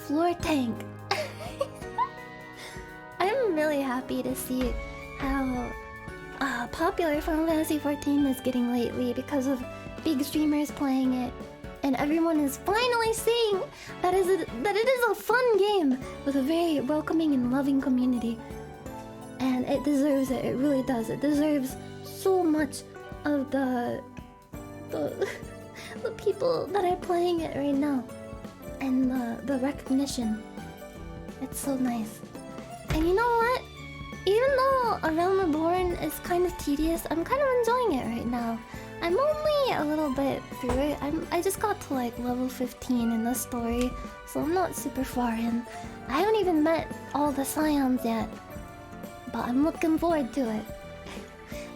Floor tank. I'm really happy to see how popular Final Fantasy 14 is getting lately because of big streamers playing it, and everyone is finally seeing that it is a fun game with a very welcoming and loving community, and it deserves it. It really does. It deserves so much of the people that are playing it right now, and the recognition. It's so nice. And you know what? Even though A Realm Reborn is kind of tedious, I'm kind of enjoying it right now. I'm only a little bit through it. I just got to like level 15 in the story, so I'm not super far in. I haven't even met all the Scions yet, but I'm looking forward to it.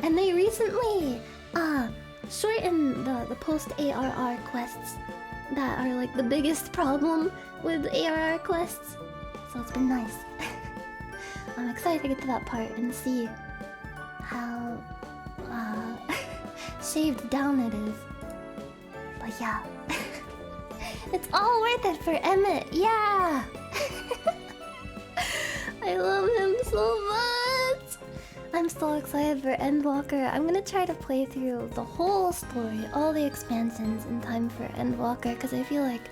And they recently shortened the post-ARR quests that are like the biggest problem with ARR quests, so it's been nice. I'm excited to get to that part and see how shaved down it is. But yeah, it's all worth it for Emmett. Yeah. I love him so much. I'm so excited for Endwalker. I'm gonna try to play through the whole story, all the expansions in time for Endwalker, because I feel like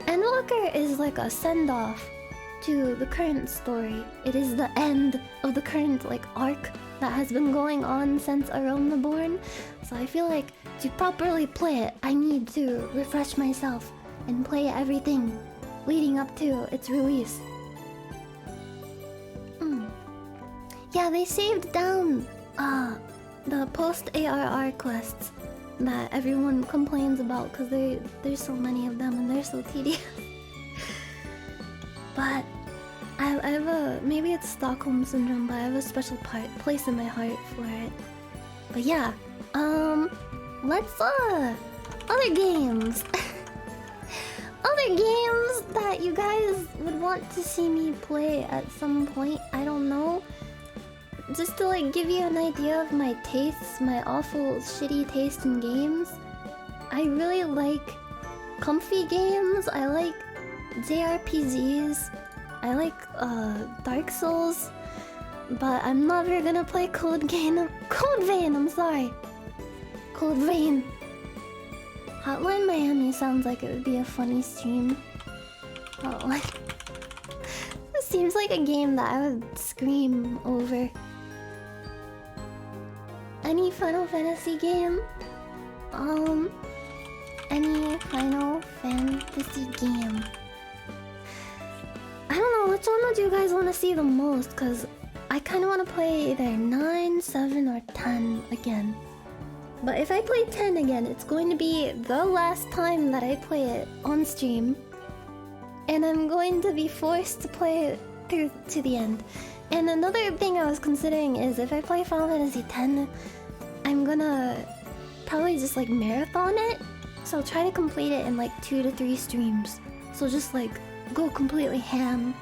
Endwalker is like a send-off to the current story. It is the end of the current like arc that has been going on since Aroma Born. So I feel like to properly play it, I need to refresh myself and play everything leading up to its release. Yeah, they saved down the post ARR quests that everyone complains about because there's so many of them and they're so tedious. But I have a, maybe it's Stockholm syndrome, but I have a special place in my heart for it. But yeah, let's other games. Other games that you guys would want to see me play at some point. I don't know. Just to like give you an idea of my tastes, my awful shitty taste in games. I really like comfy games. I like JRPGs. I like Dark Souls. But I'm never gonna play Code Vein, I'm sorry. Code Vein. Hotline Miami sounds like it would be a funny stream. Hotline. This seems like a game that I would scream over. Any Final Fantasy game? Any Final Fantasy game? I don't know, which one would you guys want to see the most? Because I kind of want to play either 9, 7, or 10 again. But if I play 10 again, it's going to be the last time that I play it on stream. And I'm going to be forced to play it through to the end. And another thing I was considering is if I play Final Fantasy X, I'm gonna probably just like marathon it. So I'll try to complete it in like 2 to 3 streams. So just like go completely ham.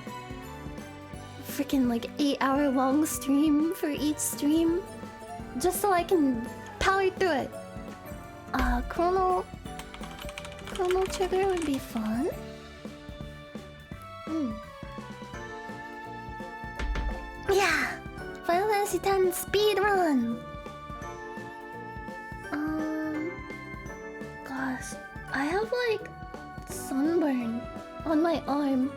Freaking like 8-hour long stream for each stream. Just so I can power through it. Chrono Trigger would be fun. Yeah! Final Fantasy X speed run! Gosh, I have like sunburn on my arm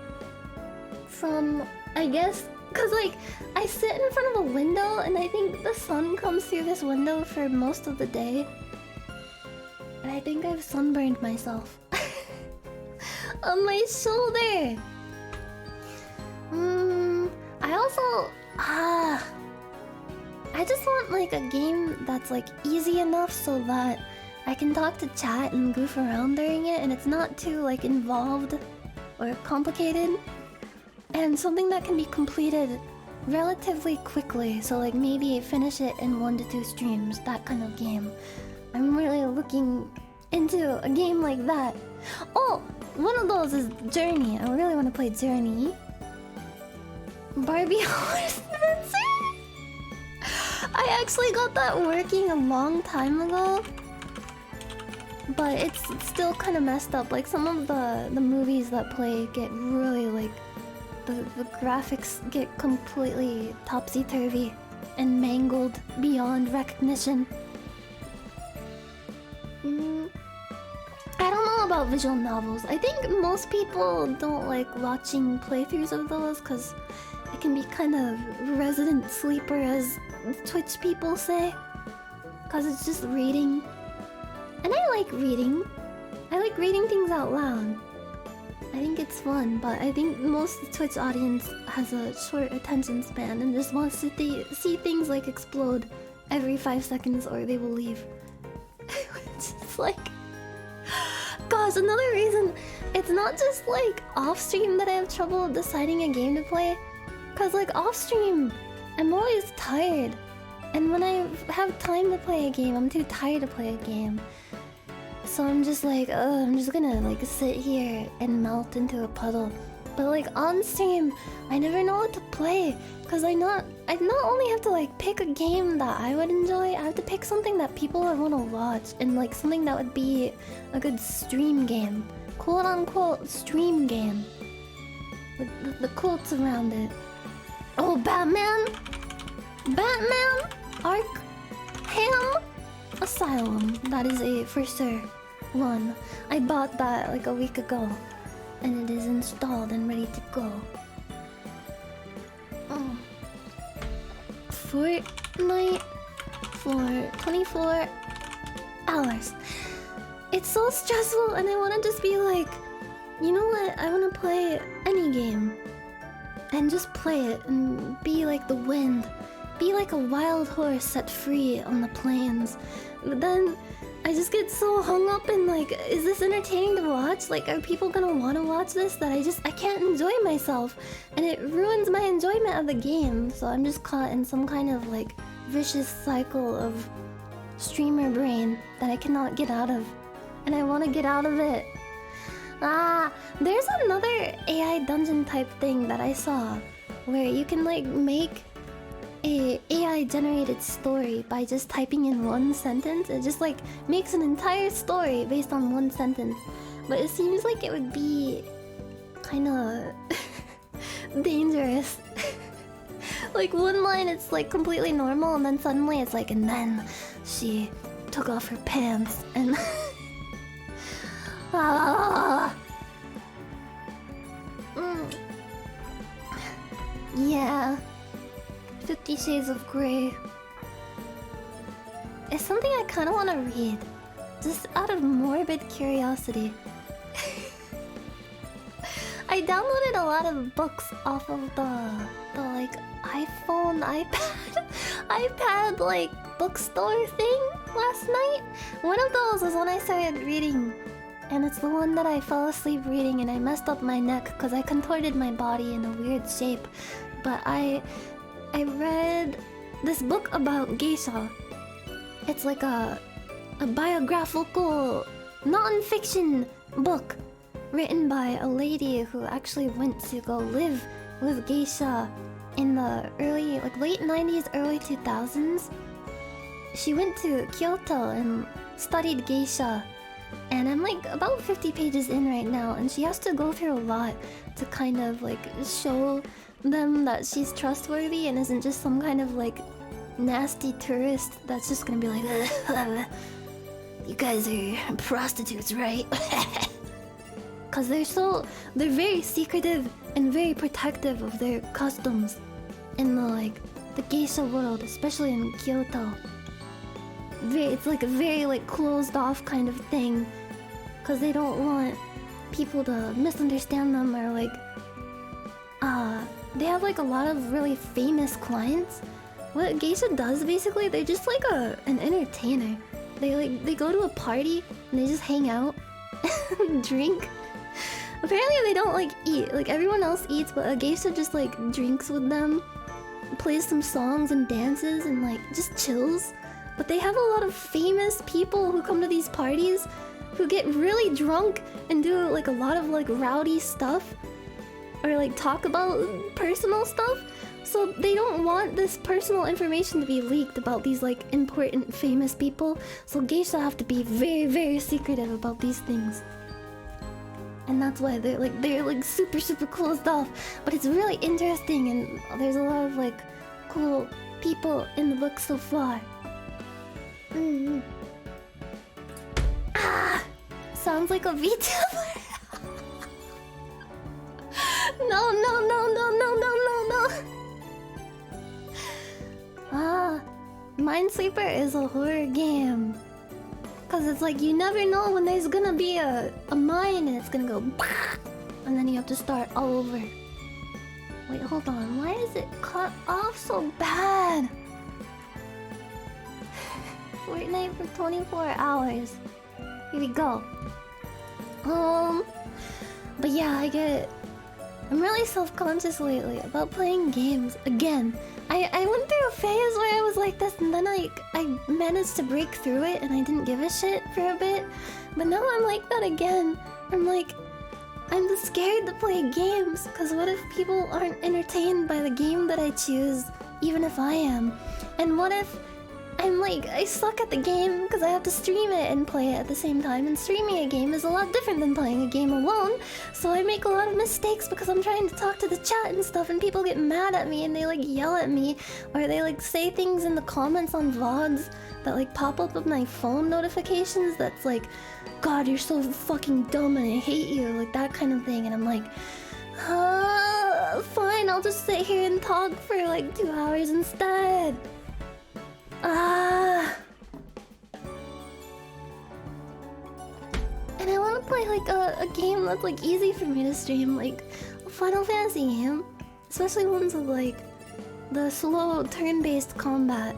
from, I guess, cause like I sit in front of a window and I think the sun comes through this window for most of the day. And I think I've sunburned myself on my shoulder. I also I just want like a game that's like easy enough so that I can talk to chat and goof around during it and it's not too like involved or complicated. And something that can be completed relatively quickly, so like maybe finish it in 1 to 2 streams, that kind of game. I'm really looking into a game like that. Oh, one of those is Journey. I really want to play Journey. Barbie Horse Adventure? I actually got that working a long time ago. But it's still kind of messed up. Like some of the movies that play get really like... The graphics get completely topsy-turvy and mangled beyond recognition. I don't know about visual novels. I think most people don't like watching playthroughs of those because it can be kind of resident sleeper, as Twitch people say. Because it's just reading. And I like reading. I like reading things out loud. I think it's fun, but I think most of the Twitch audience has a short attention span and just wants to see things like explode every 5 seconds or they will leave. It's like... Gosh, another reason it's not just like off-stream that I have trouble deciding a game to play. Cause like off-stream, I'm always tired. And when I have time to play a game, I'm too tired to play a game. So I'm just like, I'm just gonna like sit here and melt into a puddle. But like on stream, I never know what to play. Cause I not only have to like pick a game that I would enjoy, I have to pick something that people would want to watch. And like something that would be a good stream game. Quote unquote stream game. With the quotes around it. Oh, Batman! Batman Arkham Asylum. That is a for sure one. I bought that like a week ago, and it is installed and ready to go. Fortnite for 24 hours. It's so stressful, and I want to just be like, you know what? I want to play any game and just play it and be like the wind, be like a wild horse set free on the plains. But then I just get so hung up in like, is this entertaining to watch? Like, are people gonna want to watch this? That I can't enjoy myself, and it ruins my enjoyment of the game. So I'm just caught in some kind of like vicious cycle of streamer brain that I cannot get out of, and I want to get out of it. There's another AI dungeon type thing that I saw where you can like make a AI generated story by just typing in one sentence. It just like makes an entire story based on one sentence. But it seems like it would be kind of dangerous. Like one line it's like completely normal, and then suddenly it's like, and then she took off her pants and Yeah. 50 Shades of Grey. It's something I kind of want to read, just out of morbid curiosity. I downloaded a lot of books off of the like iPhone, iPad like bookstore thing last night. One of those was when I started reading, and it's the one that I fell asleep reading, and I messed up my neck because I contorted my body in a weird shape. But I read this book about geisha. It's like a biographical non-fiction book written by a lady who actually went to go live with geisha in the late 90s, early 2000s. She went to Kyoto and studied geisha, and I'm like about 50 pages in right now, and she has to go through a lot to kind of like show them that she's trustworthy and isn't just some kind of like nasty tourist that's just gonna be like, you guys are prostitutes, right? Cause they're very secretive and very protective of their customs in the geisha world, especially in Kyoto. It's like a very like closed off kind of thing, cause they don't want people to misunderstand them, or like they have like a lot of really famous clients. What geisha does basically, they're just like an entertainer. They go to a party and they just hang out and drink. Apparently they don't like eat, like everyone else eats, but a geisha just like drinks with them, plays some songs and dances and like just chills. But they have a lot of famous people who come to these parties who get really drunk and do like a lot of like rowdy stuff, or like talk about personal stuff. So they don't want this personal information to be leaked about these like important famous people. So geisha have to be very, very secretive about these things. And that's why they're like super, super closed off. But it's really interesting, and there's a lot of like cool people in the book so far. Sounds like a VTuber. No. Minesweeper is a horror game. Cause it's like you never know when there's gonna be a mine and it's gonna go and then you have to start all over. Wait, hold on. Why is it cut off so bad? Fortnite for 24 hours. Here we go. But yeah, I'm really self-conscious lately about playing games again. I went through a phase where I was like this, and then I managed to break through it, and I didn't give a shit for a bit. But now I'm like that again. I'm just scared to play games, because what if people aren't entertained by the game that I choose, even if I am? And what if I suck at the game because I have to stream it and play it at the same time. And streaming a game is a lot different than playing a game alone. So I make a lot of mistakes because I'm trying to talk to the chat and stuff, and people get mad at me and they like yell at me, or they like say things in the comments on VODs that like pop up with my phone notifications that's like, God, you're so fucking dumb and I hate you, like that kind of thing. And I'm like, fine, I'll just sit here and talk for like 2 hours instead. And I want to play like a game that's like easy for me to stream, like a Final Fantasy game, especially ones with like the slow turn-based combat.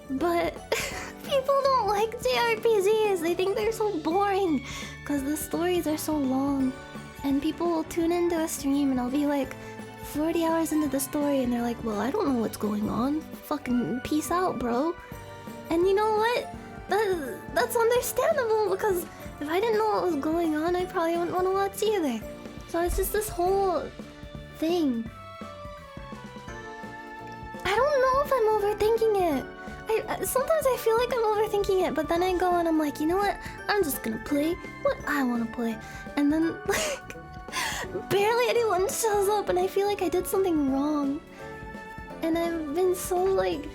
But people don't like JRPGs. They think they're so boring because the stories are so long. And people will tune into a stream and I'll be like 40 hours into the story and they're like, well, I don't know what's going on. Fucking peace out, bro. And you know what? That's understandable, because if I didn't know what was going on, I probably wouldn't want to watch either. So it's just this whole thing. I don't know if I'm overthinking it. Sometimes I feel like I'm overthinking it, but then I go and I'm like, you know what? I'm just gonna play what I want to play. And then, like, barely anyone shows up and I feel like I did something wrong. And I've been so, like,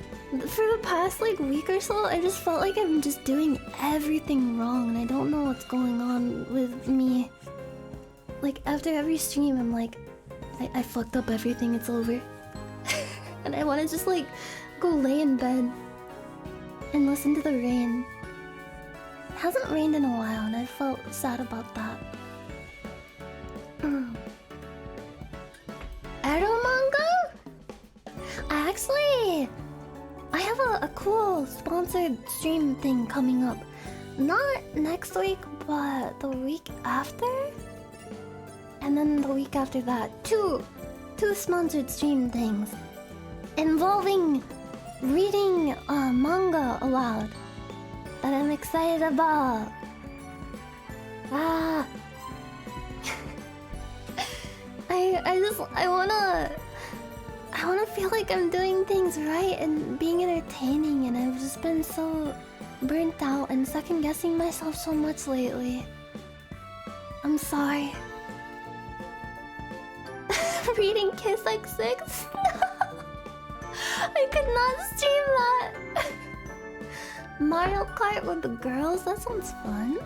for the past, like, week or so, I just felt like I'm just doing everything wrong and I don't know what's going on with me. Like, after every stream, I'm like, I fucked up everything, it's over. And I want to just, like, go lay in bed and listen to the rain. It hasn't rained in a while and I felt sad about that. Arrow manga? I have a cool sponsored stream thing coming up. Not next week, but the week after? And then the week after that. Two sponsored stream things involving reading manga aloud that I'm excited about. I wanna feel like I'm doing things right and being entertaining, and I've just been so burnt out and second guessing myself so much lately. I'm sorry. Reading Kiss X6? I could not stream that. Mario Kart with the girls? That sounds fun.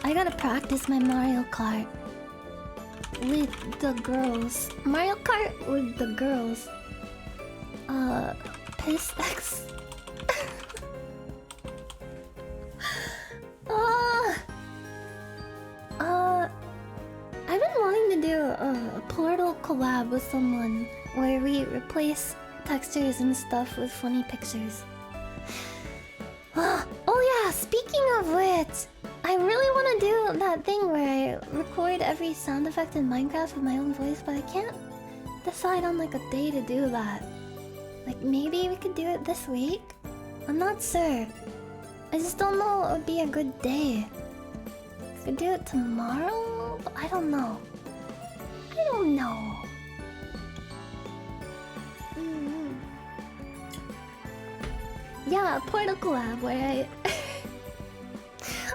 I gotta practice my Mario Kart with the girls. Mario Kart with the girls. Piss X. I've been wanting to do a Portal collab with someone where we replace textures and stuff with funny pictures. Oh yeah, speaking of which, I really want to do that thing where I record every sound effect in Minecraft with my own voice, but I can't decide on like a day to do that. Like maybe we could do it this week? I'm not sure. I just don't know what would be a good day. Could do it tomorrow? But I don't know. Yeah, a Portal collab where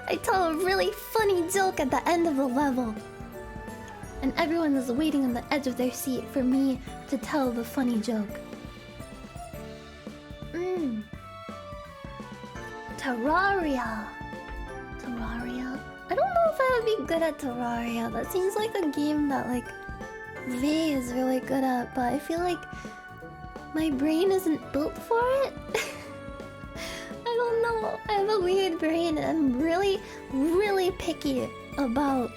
I tell a really funny joke at the end of the level. And everyone is waiting on the edge of their seat for me to tell the funny joke. Terraria. I don't know if I would be good at Terraria. That seems like a game that like Vay is really good at, but I feel like my brain isn't built for it. I don't know. I have a weird brain and I'm really, really picky about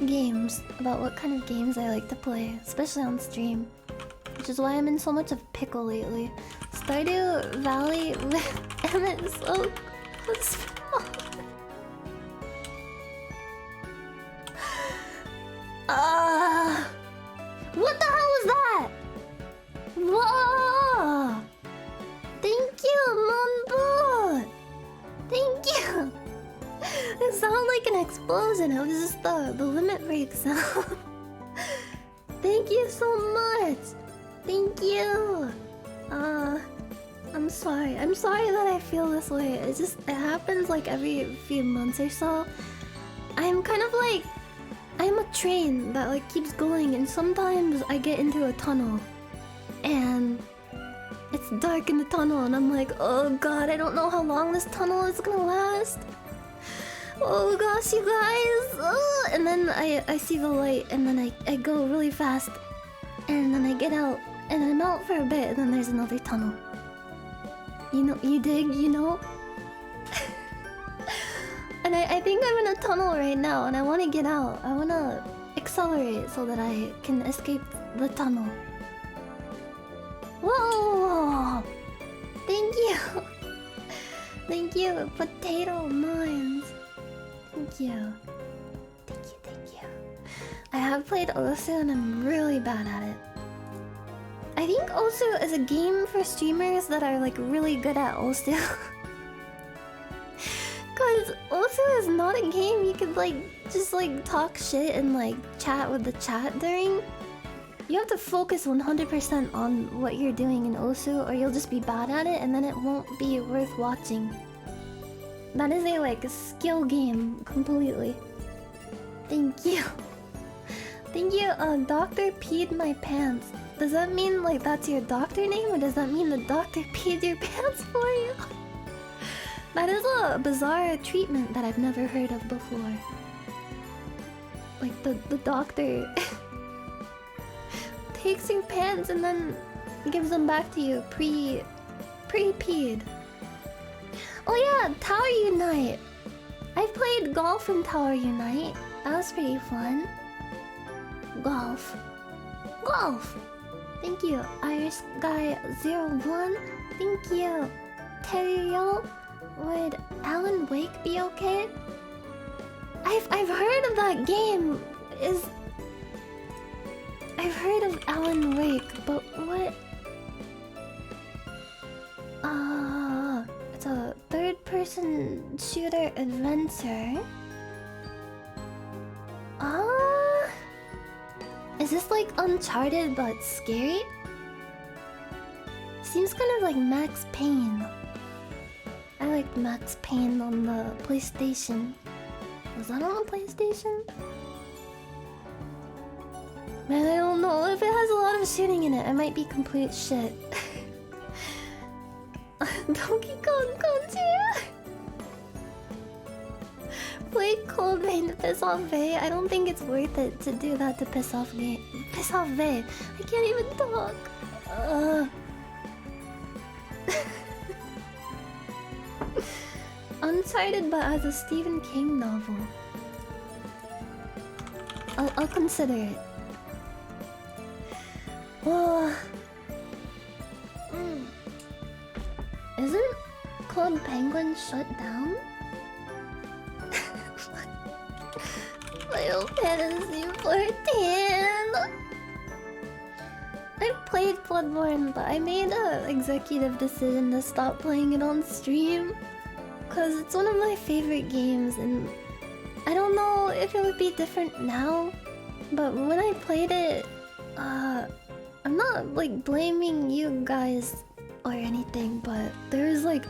games. About what kind of games I like to play, especially on stream. Which is why I'm in so much of pickle lately. Stardew Valley with Emmett so what the hell was that? Whoa! Thank you, Mambo! Thank you! It sounded like an explosion. It was just the limit break sound. Thank you so much! Thank you! Uh, I'm sorry. I'm sorry that I feel this way. It happens like every few months or so. I'm kind of like, I'm a train that like keeps going, and sometimes I get into a tunnel and it's dark in the tunnel and I'm like, oh god, I don't know how long this tunnel is gonna last. Oh gosh, you guys. Ugh. And then I see the light and then I go really fast and then I get out and I'm out for a bit and then there's another tunnel. You know, you dig, you know? And I think I'm in a tunnel right now and I want to get out. I want to accelerate so that I can escape the tunnel. Whoa! Thank you! Thank you, potato mines. Thank you. Thank you, thank you. I have played Osu and I'm really bad at it. I think Osu is a game for streamers that are like really good at Osu. Cause Osu is not a game you could like just like talk shit and like chat with the chat during. You have to focus 100% on what you're doing in Osu or you'll just be bad at it and then it won't be worth watching. That is a skill game completely. Thank you. Thank you, Doctor peed my pants. Does that mean like that's your doctor name or does that mean the doctor peed your pants for you? That is a bizarre treatment that I've never heard of before. Like the doctor takes your pants and then gives them back to you pre-peed. Oh yeah, Tower Unite. I've played golf in Tower Unite. That was pretty fun. Golf. Thank you, Irish Guy 01. Thank you, Terrio. Would Alan Wake be okay? I've heard of that game. I've heard of Alan Wake, but what? It's a third-person shooter adventure. Is this like Uncharted but scary? Seems kind of like Max Payne. I liked Max Payne on the PlayStation. Was that on the PlayStation? Man, I don't know. If it has a lot of shooting in it, it might be complete shit. Donkey Kong Country! Play Cold Rain to piss off Vay. I don't think it's worth it to do that to piss off Vay. I can't even talk. Uncharted, but as a Stephen King novel. I'll consider it. Isn't Club Penguin shut down? Final Fantasy 14. I played Bloodborne, but I made an executive decision to stop playing it on stream. Cause it's one of my favorite games and I don't know if it would be different now. But when I played it, I'm not like blaming you guys or anything, but there was like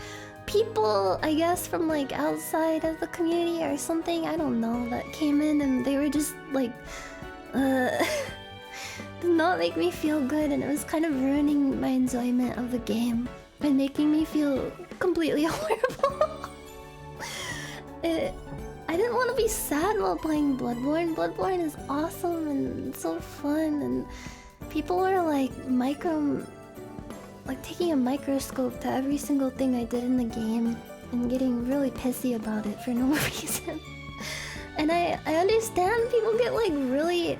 people, I guess, from like outside of the community or something, I don't know, that came in and they were just like did not make me feel good, and it was kind of ruining my enjoyment of the game and making me feel completely horrible. I didn't want to be sad while playing Bloodborne. Bloodborne is awesome and so fun, and people were like taking a microscope to every single thing I did in the game and getting really pissy about it for no reason. And I understand people get like really...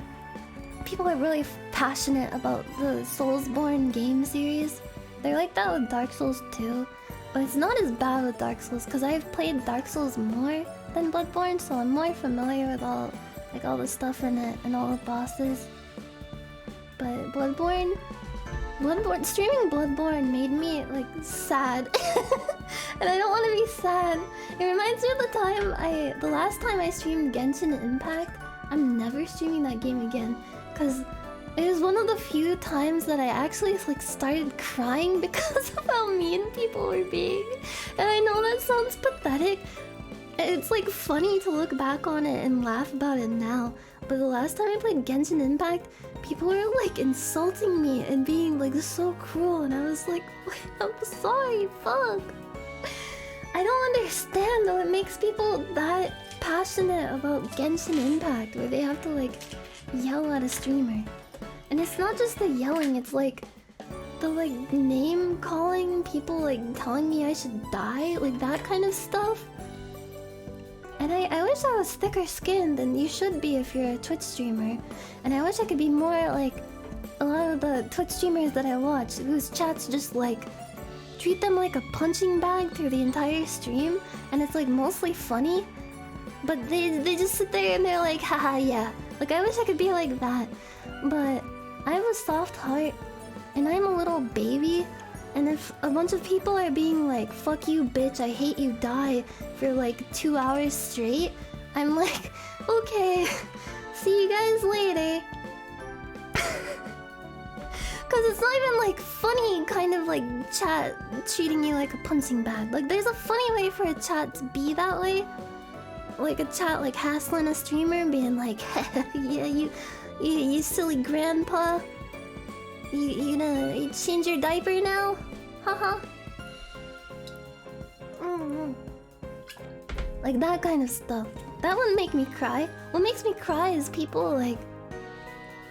People are really passionate about the Soulsborne game series. They're like that with Dark Souls 2. But it's not as bad with Dark Souls because I've played Dark Souls more than Bloodborne, so I'm more familiar with all the stuff in it and all the bosses. But Bloodborne, streaming Bloodborne made me like sad. And I don't want to be sad. It reminds me of the last time I streamed Genshin Impact. I'm never streaming that game again because It was one of the few times that I actually like started crying because of how mean people were being. And I know that sounds pathetic. It's like funny to look back on it and laugh about it now. But the last time I played Genshin Impact, people were like insulting me and being like so cruel, and I was like, I'm sorry, fuck. I don't understand what makes people that passionate about Genshin Impact, where they have to like yell at a streamer. And it's not just the yelling, it's like the like name calling, people like telling me I should die, like that kind of stuff. And I wish I was thicker skinned than you should be if you're a Twitch streamer. And I wish I could be more like a lot of the Twitch streamers that I watch, whose chats just like treat them like a punching bag through the entire stream, and it's like mostly funny. But they just sit there and they're like, haha, yeah. Like I wish I could be like that. But I have a soft heart, and I'm a little baby. And if a bunch of people are being like, fuck you bitch, I hate you, die, for like 2 hours straight, I'm like, okay, see you guys later. Cause it's not even like funny kind of like chat treating you like a punching bag. Like there's a funny way for a chat to be that way. Like a chat like hassling a streamer being like, yeah, you silly grandpa. You gonna change your diaper now? Haha. Like that kind of stuff. That wouldn't make me cry. What makes me cry is people like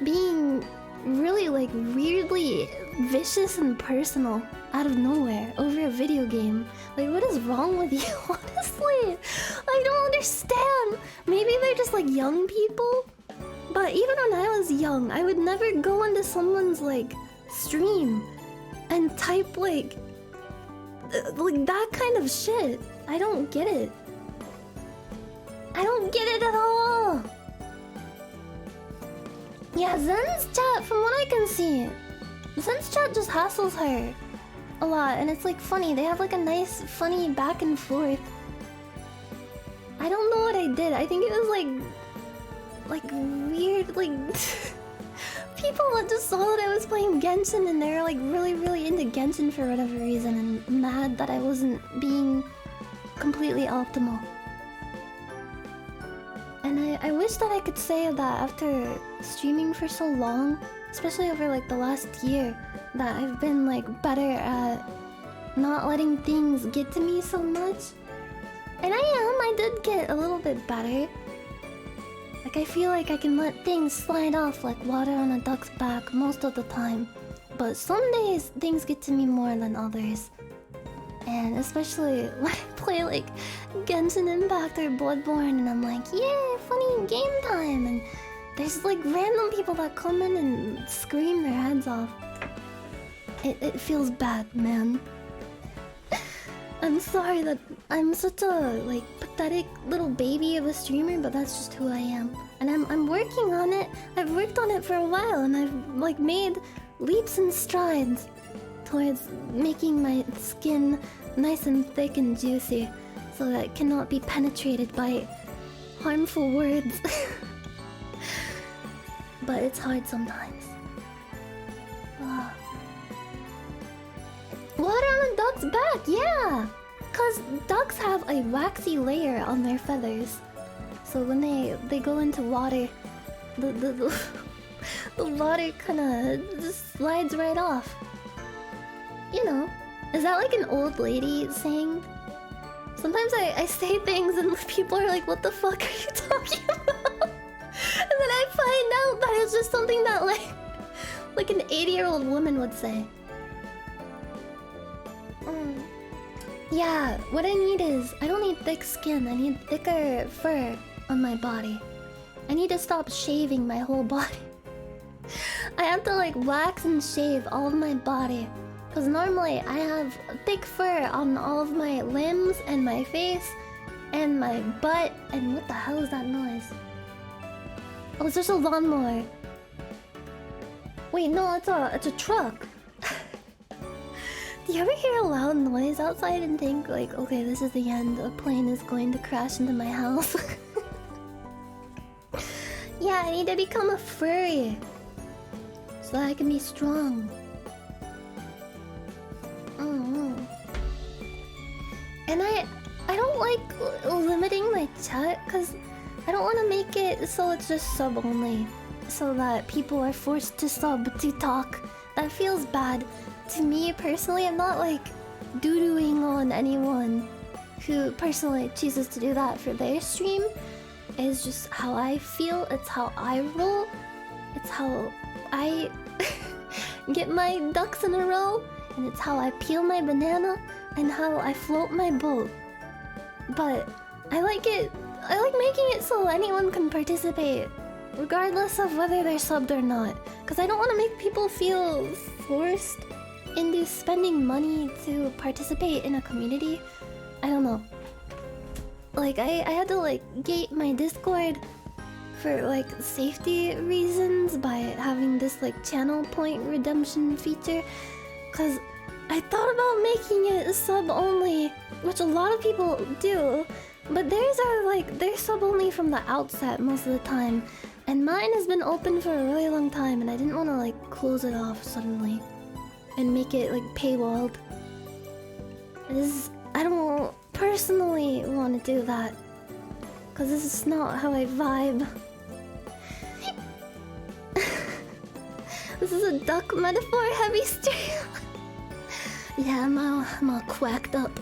being really like weirdly vicious and personal out of nowhere over a video game. Like what is wrong with you? Honestly, I don't understand. Maybe they're just like young people. But even when I was young, I would never go into someone's like stream and type like that kind of shit. I don't get it. I don't get it at all. Yeah, Zen's chat, from what I can see, Zen's chat just hassles her a lot, and it's like funny. They have like a nice, funny back and forth. I don't know what I did. I think it was like weird, like people that just saw that I was playing Genshin and they were like really into Genshin for whatever reason, and mad that I wasn't being completely optimal. And I wish that I could say that after streaming for so long, especially over like the last year, that I've been like better at not letting things get to me so much. And I did get a little bit better. Like I feel like I can let things slide off like water on a duck's back most of the time. But some days things get to me more than others. And especially when I play like Genshin Impact or Bloodborne and I'm like, yeah, funny game time, and there's like random people that come in and scream their heads off. It feels bad, man. I'm sorry that I'm such a like pathetic little baby of a streamer, but that's just who I am. And I'm working on it. I've worked on it for a while, and I've like made leaps and strides towards making my skin nice and thick and juicy so that it cannot be penetrated by harmful words. But it's hard sometimes. Water on a duck's back, yeah! Cause ducks have a waxy layer on their feathers. So when they go into water, the water kinda just slides right off. You know, is that like an old lady saying? Sometimes I say things and people are like, what the fuck are you talking about? And then I find out that it's just something that like an 80-year-old woman would say. Yeah, what I need is, I don't need thick skin, I need thicker fur on my body. I need to stop shaving my whole body. I have to like wax and shave all of my body. Because normally I have thick fur on all of my limbs and my face and my butt. And what the hell is that noise? Oh, it's just a lawnmower. Wait, no, it's a truck. Do you ever hear a loud noise outside and think like, okay, this is the end, a plane is going to crash into my house? Yeah, I need to become a furry. so that I can be strong. Mm-hmm. And I don't like limiting my chat because I don't want to make it so it's just sub only, so that people are forced to sub to talk. That feels bad. To me personally, I'm not like doo-dooing on anyone who personally chooses to do that for their stream. It's just how I feel, it's how I roll, it's how I get my ducks in a row, and it's how I peel my banana and how I float my boat. But I like making it so anyone can participate, regardless of whether they're subbed or not. Because I don't want to make people feel forced into spending money to participate in a community. I don't know. Like, I had to, like, gate my Discord for, like, safety reasons by having this, like, channel point redemption feature. Because I thought about making it sub-only, which a lot of people do. But theirs are, like, they're sub-only from the outset most of the time. And mine has been open for a really long time, and I didn't want to, like, close it off suddenly and make it, like, paywalled. I don't personally want to do that, because this is not how I vibe. This is a duck metaphor heavy stream. Yeah, I'm all quacked up.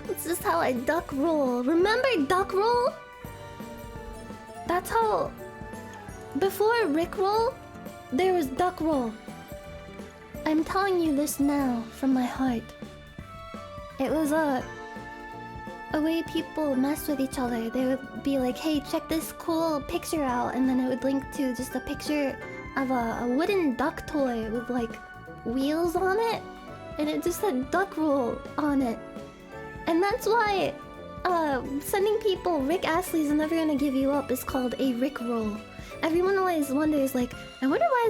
It's just how I duck roll. Remember duck roll? That's how... Before Rick roll, there was duck roll. I'm telling you this now from my heart. It was a way people messed with each other. They would be like, hey, check this cool picture out, and then it would link to just a picture of a wooden duck toy with like wheels on it, and it just said duck roll on it. And that's why sending people Rick Astley's Never Gonna Give You Up is called a Rick roll. Everyone always wonders, like, I wonder why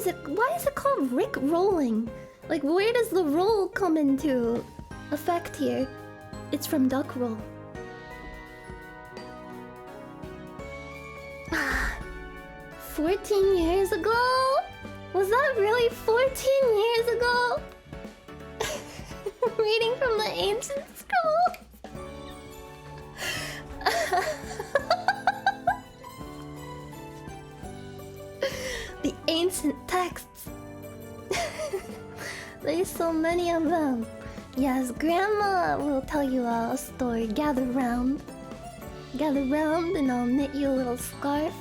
is it called Rick rolling? Like, where does the roll come into effect here? It's from duck roll. 14 years ago? Was that really 14 years ago? Reading from the ancient scrolls. The ancient texts. There's so many of them. Yes, Grandma will tell you a story. Gather round. Gather round and I'll knit you a little scarf.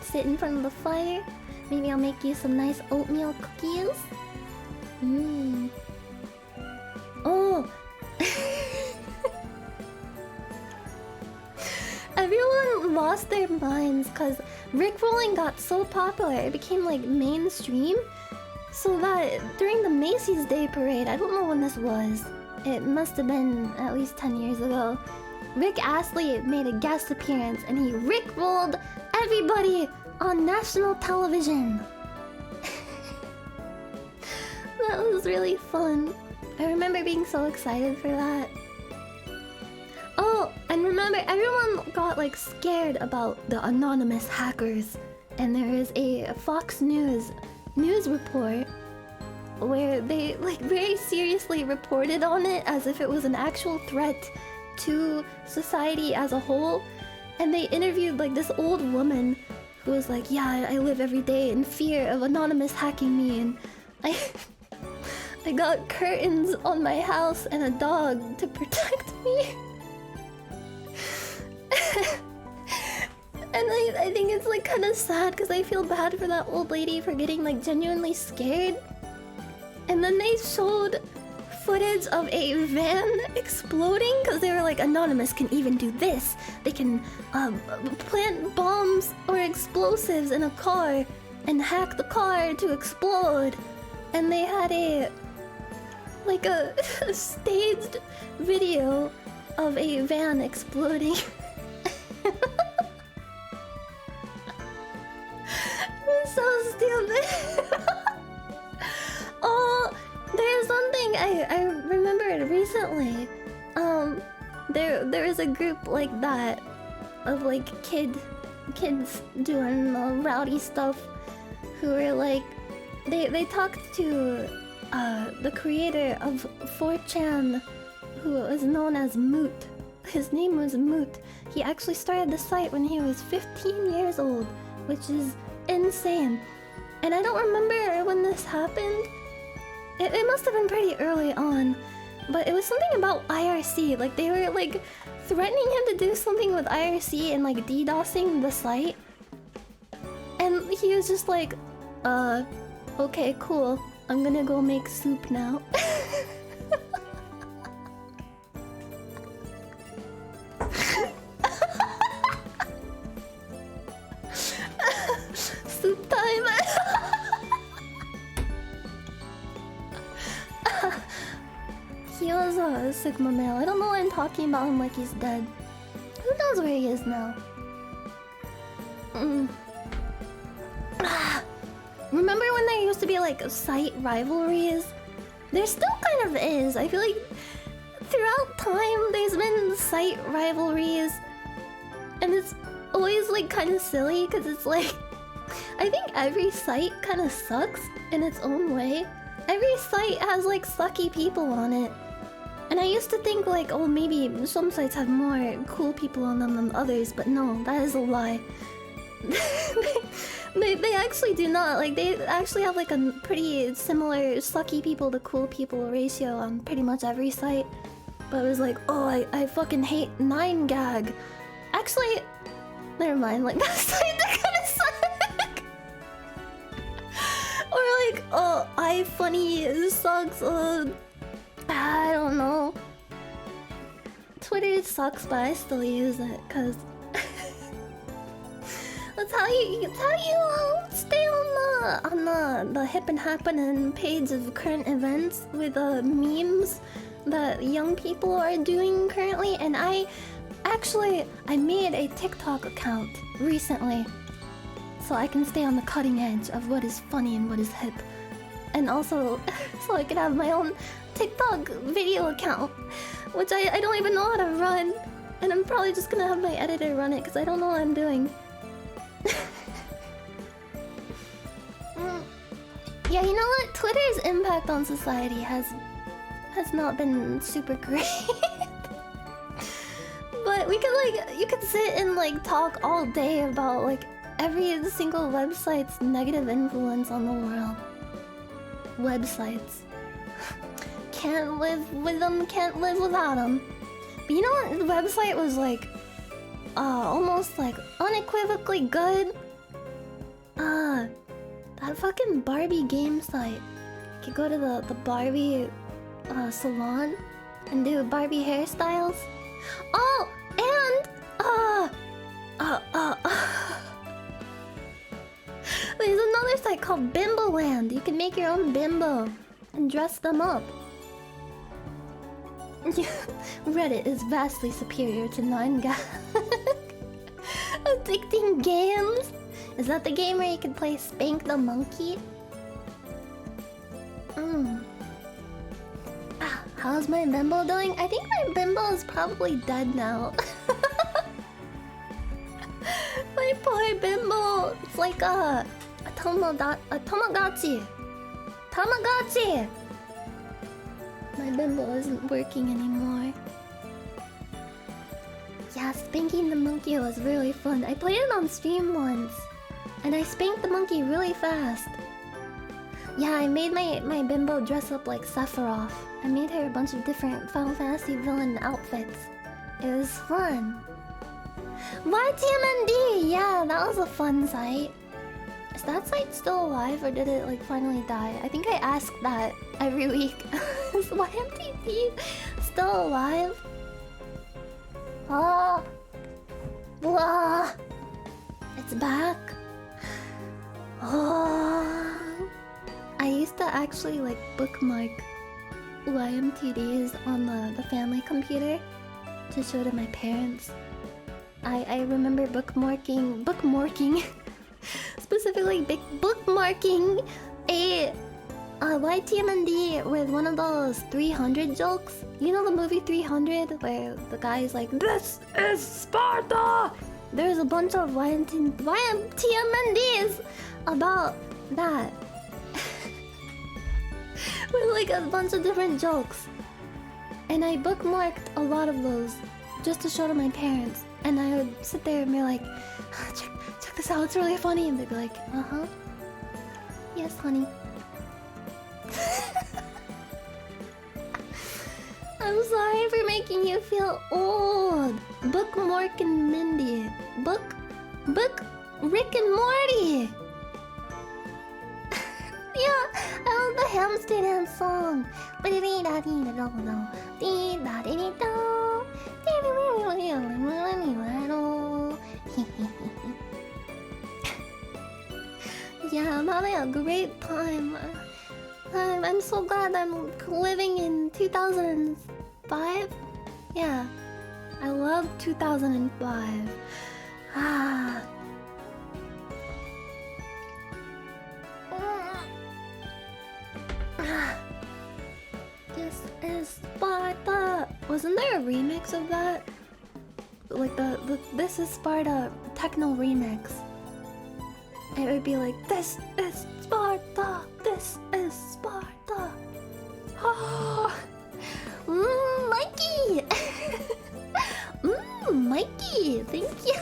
Sit in front of the fire. Maybe I'll make you some nice oatmeal cookies. Mmm. Oh! Everyone lost their minds because Rickrolling got so popular, it became like mainstream. So that during the Macy's Day Parade, I don't know when this was, it must have been at least 10 years ago, Rick Astley made a guest appearance and he Rickrolled everybody on national television. That was really fun. I remember being so excited for that. Oh, and remember, everyone got like scared about the anonymous hackers. And there is a Fox News report where they like very seriously reported on it as if it was an actual threat to society as a whole. And they interviewed like this old woman who was like, yeah, I live every day in fear of anonymous hacking me, and I got curtains on my house and a dog to protect me. And I think it's like kind of sad because I feel bad for that old lady for getting like genuinely scared. And then they showed footage of a van exploding because they were like, Anonymous can even do this. They can plant bombs or explosives in a car and hack the car to explode. And they had a staged video of a van exploding. It was so stupid. Oh, there's something I remembered recently. There is a group like that of like kids doing rowdy stuff who were like, they talked to the creator of 4chan, who is known as Moot. His name was Moot. He actually started the site when he was 15 years old, which is insane. And I don't remember when this happened. It must have been pretty early on, but it was something about IRC. Like, they were like threatening him to do something with IRC and like DDoSing the site. And he was just like, okay, cool. I'm gonna go make soup now. Soup time. He was a Sigma male. I don't know why I'm talking about him like he's dead. Who knows where he is now? Remember when there used to be like site rivalries? There still kind of is. I feel like throughout time there's been site rivalries, and it's always like kind of silly because it's like, I think every site kind of sucks in its own way. Every site has like sucky people on it. And I used to think like, oh, maybe some sites have more cool people on them than others, but no, that is a lie. They actually do not. Like, they actually have like a pretty similar sucky people to cool people ratio on pretty much every site. But it was like, oh, I fucking hate 9gag. Actually, never mind, like that site that kind of suck. Or like, oh, iFunny sucks. I don't know. Twitter sucks, but I still use it because that's how you stay on the hip and happening page of current events with memes that young people are doing currently. And I made a TikTok account recently so I can stay on the cutting edge of what is funny and what is hip, and also so I can have my own TikTok video account, which I don't even know how to run, and I'm probably just gonna have my editor run it because I don't know what I'm doing. Yeah, you know what? Twitter's impact on society has not been super great. But we could like, you could sit and like talk all day about like every single website's negative influence on the world. Websites. Can't live with them, can't live without them. But you know what? The website was like, almost like unequivocally good. That fucking Barbie game site. You could go to the Barbie salon and do Barbie hairstyles. Oh, and there's another site called Bimbo Land. You can make your own bimbo and dress them up. Reddit is vastly superior to 9gag. Addicting games? Is that the game where you can play Spank the Monkey? How's my bimbo doing? I think my bimbo is probably dead now. My poor bimbo. It's like a Tamagotchi. Tamagotchi! My bimbo isn't working anymore. Yeah, spanking the monkey was really fun. I played it on stream once, and I spanked the monkey really fast. Yeah, I made my bimbo dress up like Sephiroth. I made her a bunch of different Final Fantasy villain outfits. It was fun. YTMND! Yeah, that was a fun site. Is that site still alive, or did it like finally die? I think I ask that every week. Is YMTP still alive? Oh, blah. It's back. Oh, I used to actually like bookmark YMTDs on the family computer to show to my parents. I remember bookmarking specifically bookmarking a YTMND with one of those 300 jokes. You know the movie 300 where the guy's like, "This is Sparta!" There's a bunch of YTMNDs about that. With like a bunch of different jokes. And I bookmarked a lot of those just to show to my parents. And I would sit there and be like, check this out, it's really funny. And they'd be like, uh-huh. Yes, honey. I'm sorry for making you feel old. Bookmark and Mindy. Book Rick and Morty. Yeah, I love the hamster dance song. Yeah, I'm having a great time. I'm so glad I'm living in 2005. Yeah, I love 2005. Ah. This is Sparta. Wasn't there a remix of that? Like the This is Sparta techno remix. It would be like, this is Sparta. This is Sparta. Oh, Mikey. Mikey. Thank you.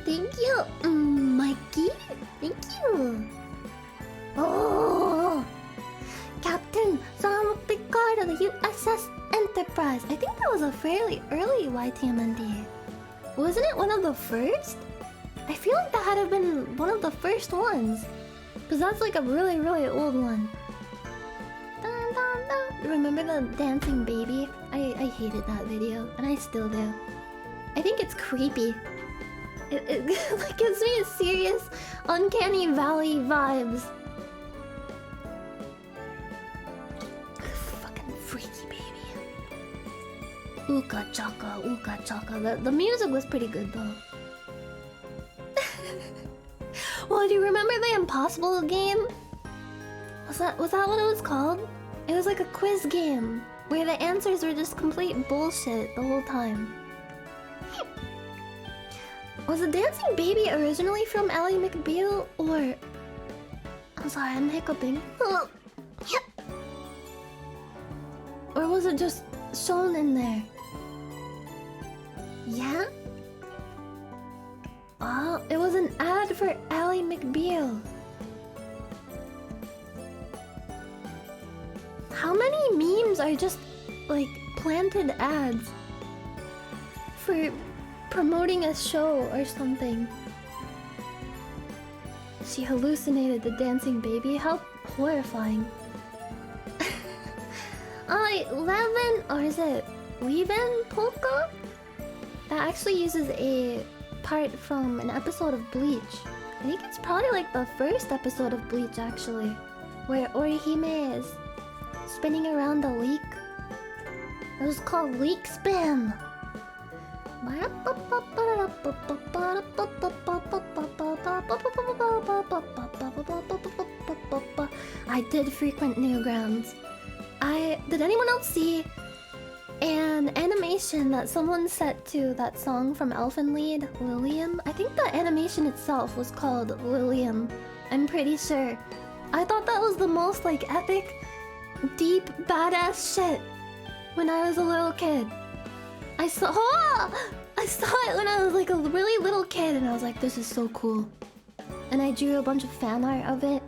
Thank you, Mikey. Thank you. Oh, Captain Sam Picard of the USS Enterprise. I think that was a fairly early YTMND. Wasn't it one of the first? I feel like that had to have been one of the first ones. Because that's like a really, really old one. Dun, dun, dun. Remember the dancing baby? I hated that video, and I still do. I think it's creepy. It like gives me serious uncanny valley vibes. Fucking freaky baby. Ooka chaka, ooka chaka. The music was pretty good though. Well, do you remember the Impossible game? Was that what it was called? It was like a quiz game where the answers were just complete bullshit the whole time. Was the dancing baby originally from Ally McBeal or... I'm sorry, I'm hiccuping. Or was it just shown in there? Yeah? Oh, it was an ad for Ally McBeal. How many memes are just like planted ads for promoting a show or something? She hallucinated the dancing baby. How horrifying. 11, or is it Weavin' Polka? That actually uses a part from an episode of Bleach. I think it's probably like the first episode of Bleach actually, where Orihime is spinning around the leak. It was called Leak Spin. I did frequent Newgrounds. Did anyone else see an animation that someone set to that song from Elfen Lied, Lilium? I think the animation itself was called Lilium. I'm pretty sure. I thought that was the most like epic, deep, badass shit when I was a little kid. I saw it when I was like a really little kid and I was like, this is so cool. And I drew a bunch of fan art of it.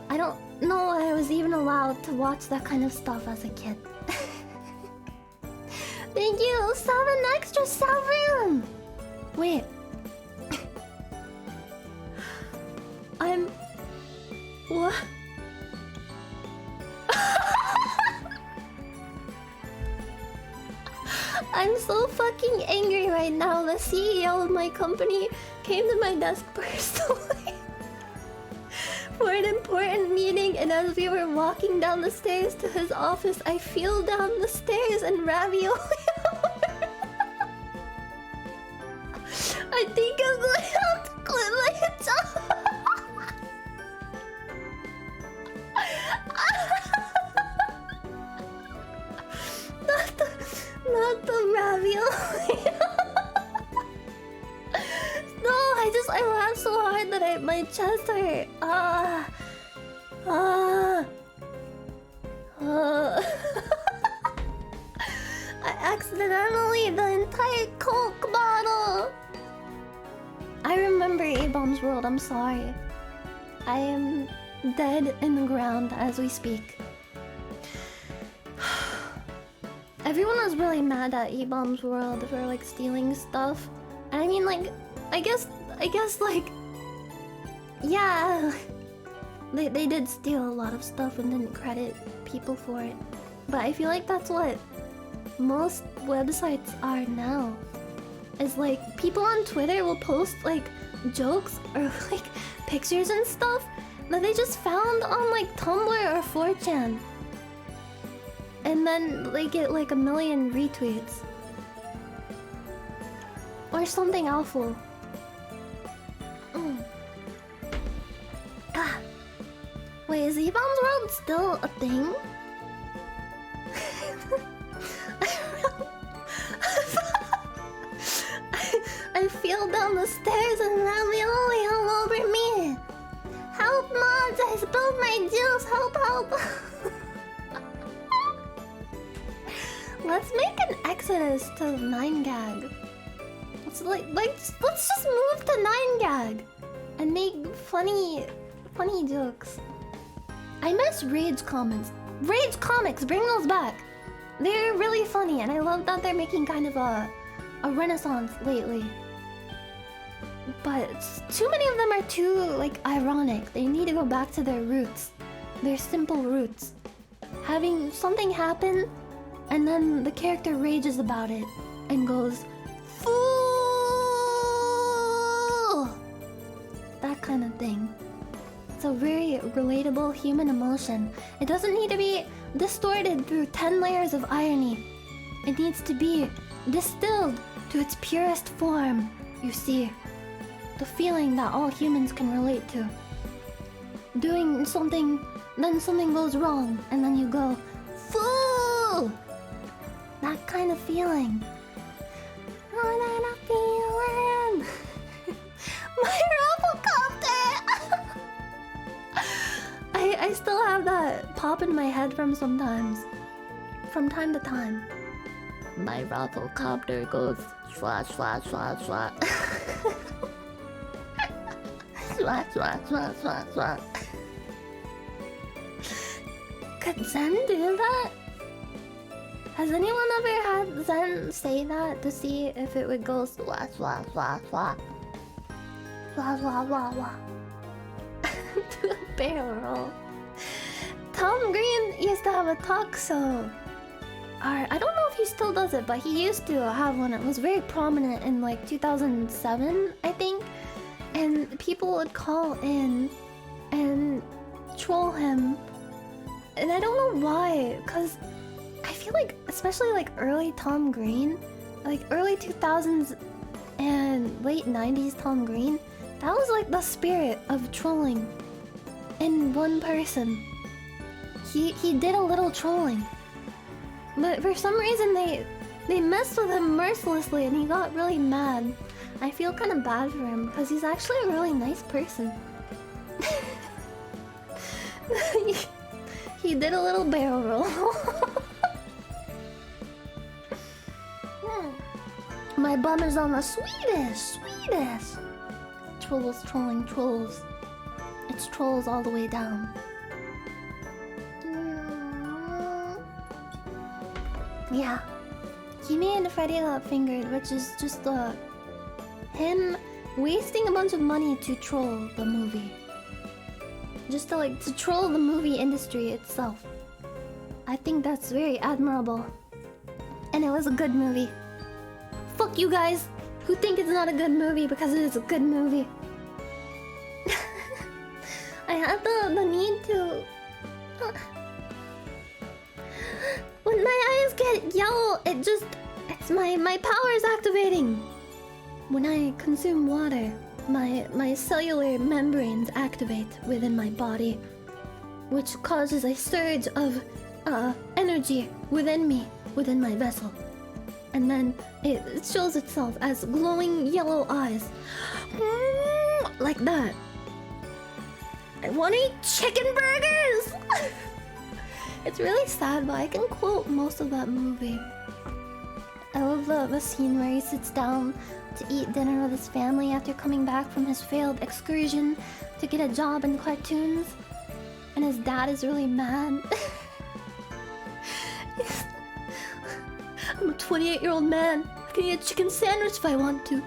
I don't know I was even allowed to watch that kind of stuff as a kid. Thank you, 7 extra 7! Wait. What? I'm so fucking angry right now. The CEO of my company came to my desk personally for an important meeting, and as we were walking down the stairs to his office, I fell down the stairs and ravioli. I think I'm going to have to quit my job. Not the ravioli. No, I laughed so hard that my chest hurt. I accidentally the entire Coke bottle. I remember A-Bomb's World, I'm sorry. I am dead in the ground as we speak. Everyone was really mad at A-Bomb's World for like stealing stuff. And I mean like, I guess like, yeah. They did steal a lot of stuff and didn't credit people for it. But I feel like that's what most websites are now. Is like people on Twitter will post like jokes or like pictures and stuff that they just found on like Tumblr or 4chan. And then they get like 1 million retweets. Or something awful. Wait, is E-Bomb's World still a thing? I feel down the stairs and ravioli all over me. Help, mods! I spilled my juice. Help, help! Let's make an exodus to 9gag. Let's just move to 9gag and make funny jokes. I miss Rage Comics. Rage Comics, bring those back. They're really funny, and I love that they're making kind of a renaissance lately. But too many of them are too like ironic. They need to go back to their roots, their simple roots. Having something happen, and then the character rages about it and goes, "Fool!" That kind of thing. It's a very relatable human emotion. It doesn't need to be distorted through 10 layers of irony. It needs to be distilled to its purest form. You see, the feeling that all humans can relate to. Doing something, then something goes wrong, and then you go, "Fool!" That kind of feeling. Oh, that feeling. My Rufflecopter! I still have that pop in my head from sometimes. From time to time. My Rufflecopter goes swat, swat, swat, swat. Swat, swat, swat, swat, swat. Could Zen do that? Has anyone ever had Zen say that to see if it would go swat, swat, swat, swat? Swat, swat, swat, swat. Do a barrel roll. Tom Green used to have a talk show. I don't know if he still does it, but he used to have one. It was very prominent in like 2007, I think. And people would call in and troll him. And I don't know why, because I feel like, especially like early Tom Green, like early 2000s and late 90s Tom Green, that was like the spirit of trolling in one person. He did a little trolling. But for some reason they messed with him mercilessly and he got really mad. I feel kind of bad for him because he's actually a really nice person. He did a little barrel roll. My bum is on the sweetest. Trolls trolling trolls. It's trolls all the way down. Yeah. He made Freddy Got Fingered, which is just him wasting a bunch of money to troll the movie. Just to troll the movie industry itself. I think that's very admirable. And it was a good movie. Fuck you guys who think it's not a good movie because it is a good movie. I had the need to... When my eyes get yellow, it's my powers activating. When I consume water, my cellular membranes activate within my body, which causes a surge of energy within me, within my vessel. And then it shows itself as glowing yellow eyes. like that. I want to eat chicken burgers! It's really sad, but I can quote most of that movie. I love the scene where he sits down to eat dinner with his family after coming back from his failed excursion to get a job in cartoons. And his dad is really mad. I'm a 28-year-old man. I can eat a chicken sandwich if I want to.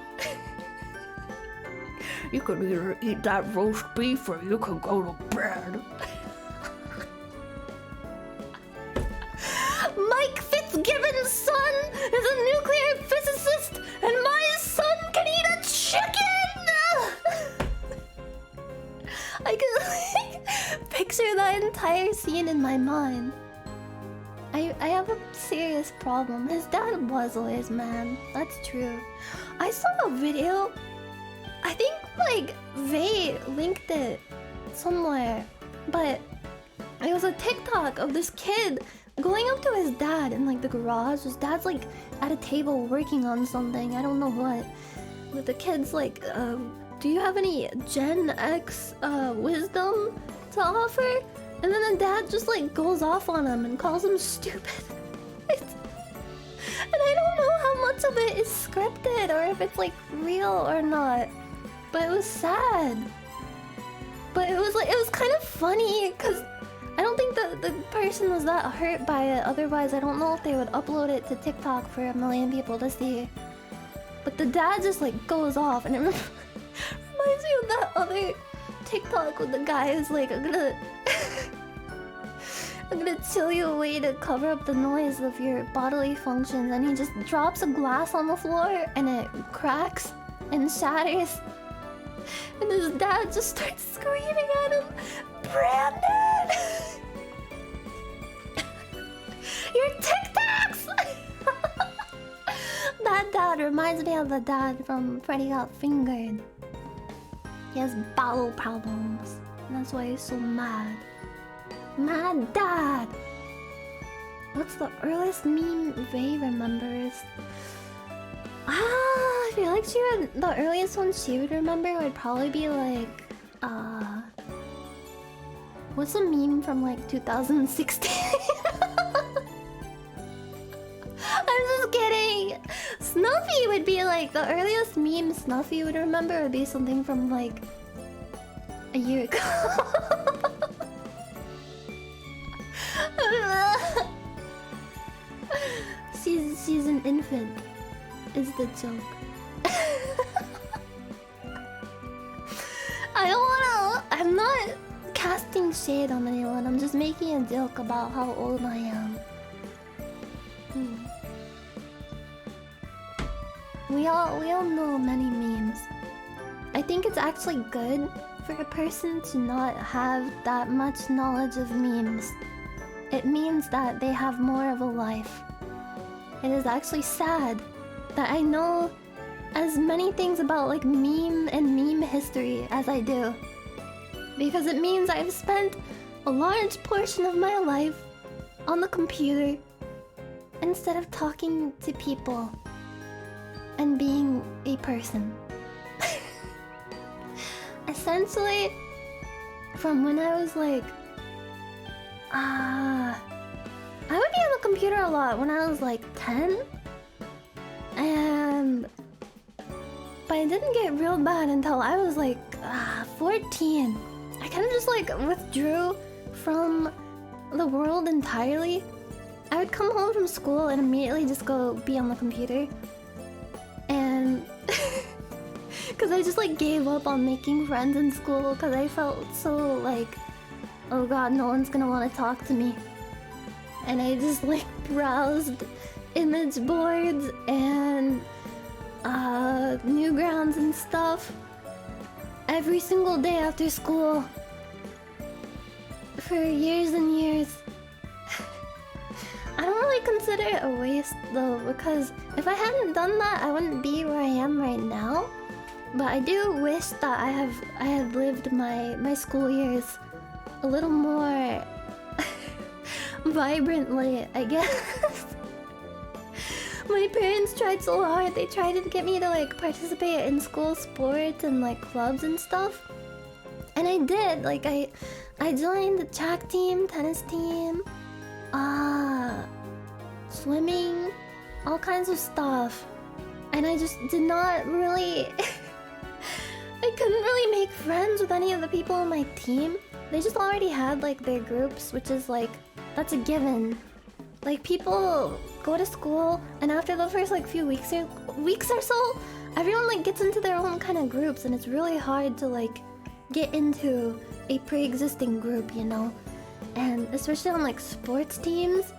You could either eat that roast beef or you could go to bed. Mike Fitzgibbon's son is a nuclear physicist, and my son can eat a chicken! I can like picture that entire scene in my mind. I have a serious problem. His dad was always mad. That's true. I saw a video. I think like they linked it somewhere, but it was a TikTok of this kid going up to his dad in like the garage. His dad's like at a table working on something. I don't know what. But the kid's like, do you have any Gen X wisdom to offer? And then the dad just like goes off on him and calls him stupid. And I don't know how much of it is scripted or if it's like real or not. But it was sad. But it was kind of funny because I don't think that the person was that hurt by it. Otherwise, I don't know if they would upload it to TikTok for 1 million people to see. But the dad just like goes off, and it reminds me of that other TikTok with the guy who's like, I'm gonna tell you a way to cover up the noise of your bodily functions, and he just drops a glass on the floor and it cracks and shatters. And his dad just starts screaming at him, Brandon! Your TikToks! That dad reminds me of the dad from Freddy Got Fingered. He has bowel problems, and that's why he's so mad. Mad dad! What's the earliest meme Vay remembers? I feel like the earliest one she would remember would probably be like, what's a meme from like 2016? I'm just kidding! Snuffy would be like, the earliest meme Snuffy would remember would be something from like a year ago. She's an infant, is the joke. I'm not casting shade on anyone, I'm just making a joke about how old I am. We all know many memes. I think it's actually good for a person to not have that much knowledge of memes. It means that they have more of a life. It is actually sad that I know as many things about like meme and meme history as I do. Because it means I've spent a large portion of my life on the computer instead of talking to people and being a person. Essentially, from when I was like... I would be on the computer a lot when I was like 10. But it didn't get real bad until I was like 14. I kind of just like withdrew from the world entirely. I would come home from school and immediately just go be on the computer. And... Because I just like gave up on making friends in school because I felt so like, oh god, no one's gonna want to talk to me. And I just like browsed image boards and Newgrounds and stuff every single day after school for years and years. I don't really consider it a waste though, because if I hadn't done that, I wouldn't be where I am right now. But I do wish that I had lived my school years a little more vibrantly, I guess. My parents tried so hard. They tried to get me to like participate in school sports and like clubs and stuff. And I did. Like I joined the track team, tennis team, swimming, all kinds of stuff. And I just did not really I couldn't really make friends with any of the people on my team. They just already had like their groups, which is like that's a given. Like people go to school and after the first like few weeks or so, everyone like gets into their own kind of groups and it's really hard to like get into a pre-existing group, you know? And especially on like sports teams,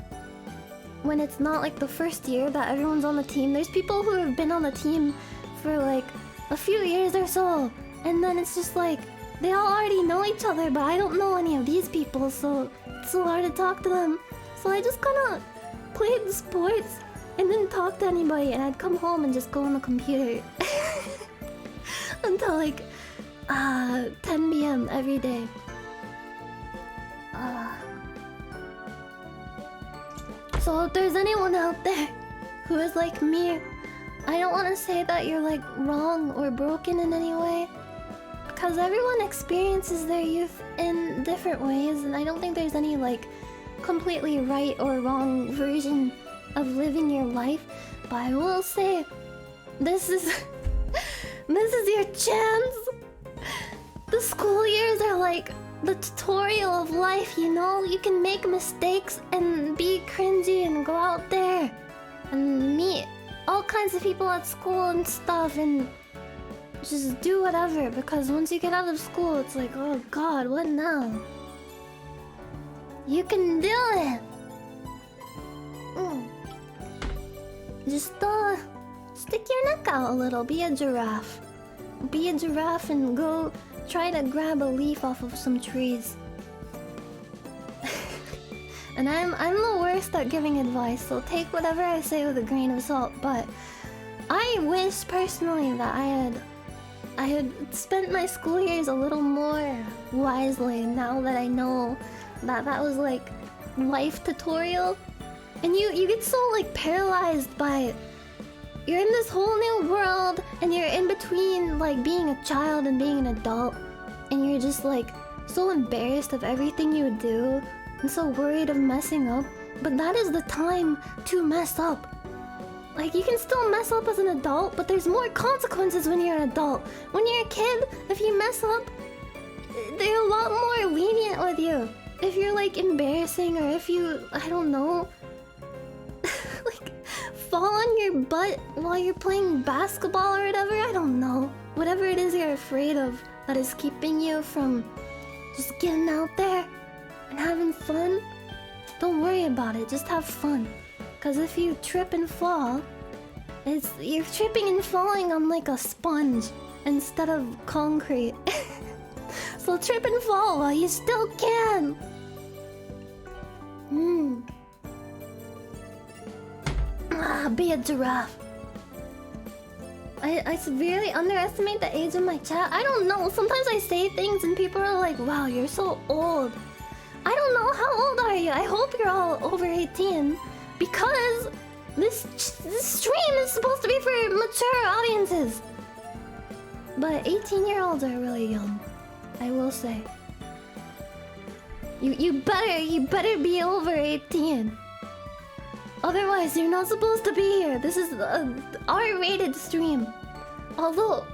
when it's not like the first year that everyone's on the team, there's people who have been on the team for like a few years or so, and then it's just like they all already know each other, but I don't know any of these people, so it's so hard to talk to them. So I just kind of played the sports and didn't talk to anybody, and I'd come home and just go on the computer until like 10 p.m. every day. So if there's anyone out there who is like me, I don't want to say that you're like wrong or broken in any way, because everyone experiences their youth in different ways, and I don't think there's any like completely right or wrong version of living your life. But I will say, this is this is your chance. The school years are like the tutorial of life, you know? You can make mistakes and be cringy and go out there and meet all kinds of people at school and stuff and just do whatever, because once you get out of school, it's like, oh god, what now? You can do it! Just stick your neck out a little, be a giraffe. Be a giraffe and go try to grab a leaf off of some trees. And I'm the worst at giving advice, so take whatever I say with a grain of salt, but I wish personally that I had spent my school years a little more wisely now that I know that that was like life tutorial. And you get so like paralyzed by you're in this whole new world and you're in between like being a child and being an adult, and you're just like so embarrassed of everything you do and so worried of messing up. But that is the time to mess up. Like, you can still mess up as an adult, but there's more consequences when you're an adult. When you're a kid, if you mess up, they're a lot more lenient with you. If you're like embarrassing, or if you, I don't know, like fall on your butt while you're playing basketball or whatever, I don't know. Whatever it is you're afraid of that is keeping you from just getting out there and having fun, don't worry about it, just have fun. Because if you trip and fall, you're tripping and falling on like a sponge instead of concrete. So trip and fall while you still can. Be a giraffe. I severely underestimate the age of my chat. I don't know. Sometimes I say things and people are like, wow, you're so old. I don't know. How old are you? I hope you're all over 18. Because this stream is supposed to be for mature audiences. But 18-year-olds are really young, I will say. You better be over 18. Otherwise, you're not supposed to be here. This is an R-rated stream. Although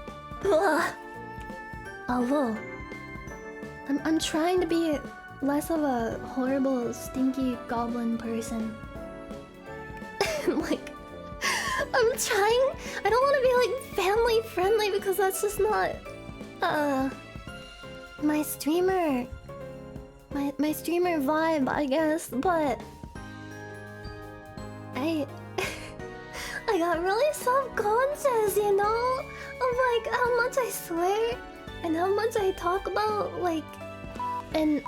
I'm trying to be less of a horrible, stinky goblin person. Like, I'm trying. I don't want to be like family friendly because that's just not my streamer vibe, I guess. But I got really self-conscious, you know, of like how much I swear and how much I talk about like and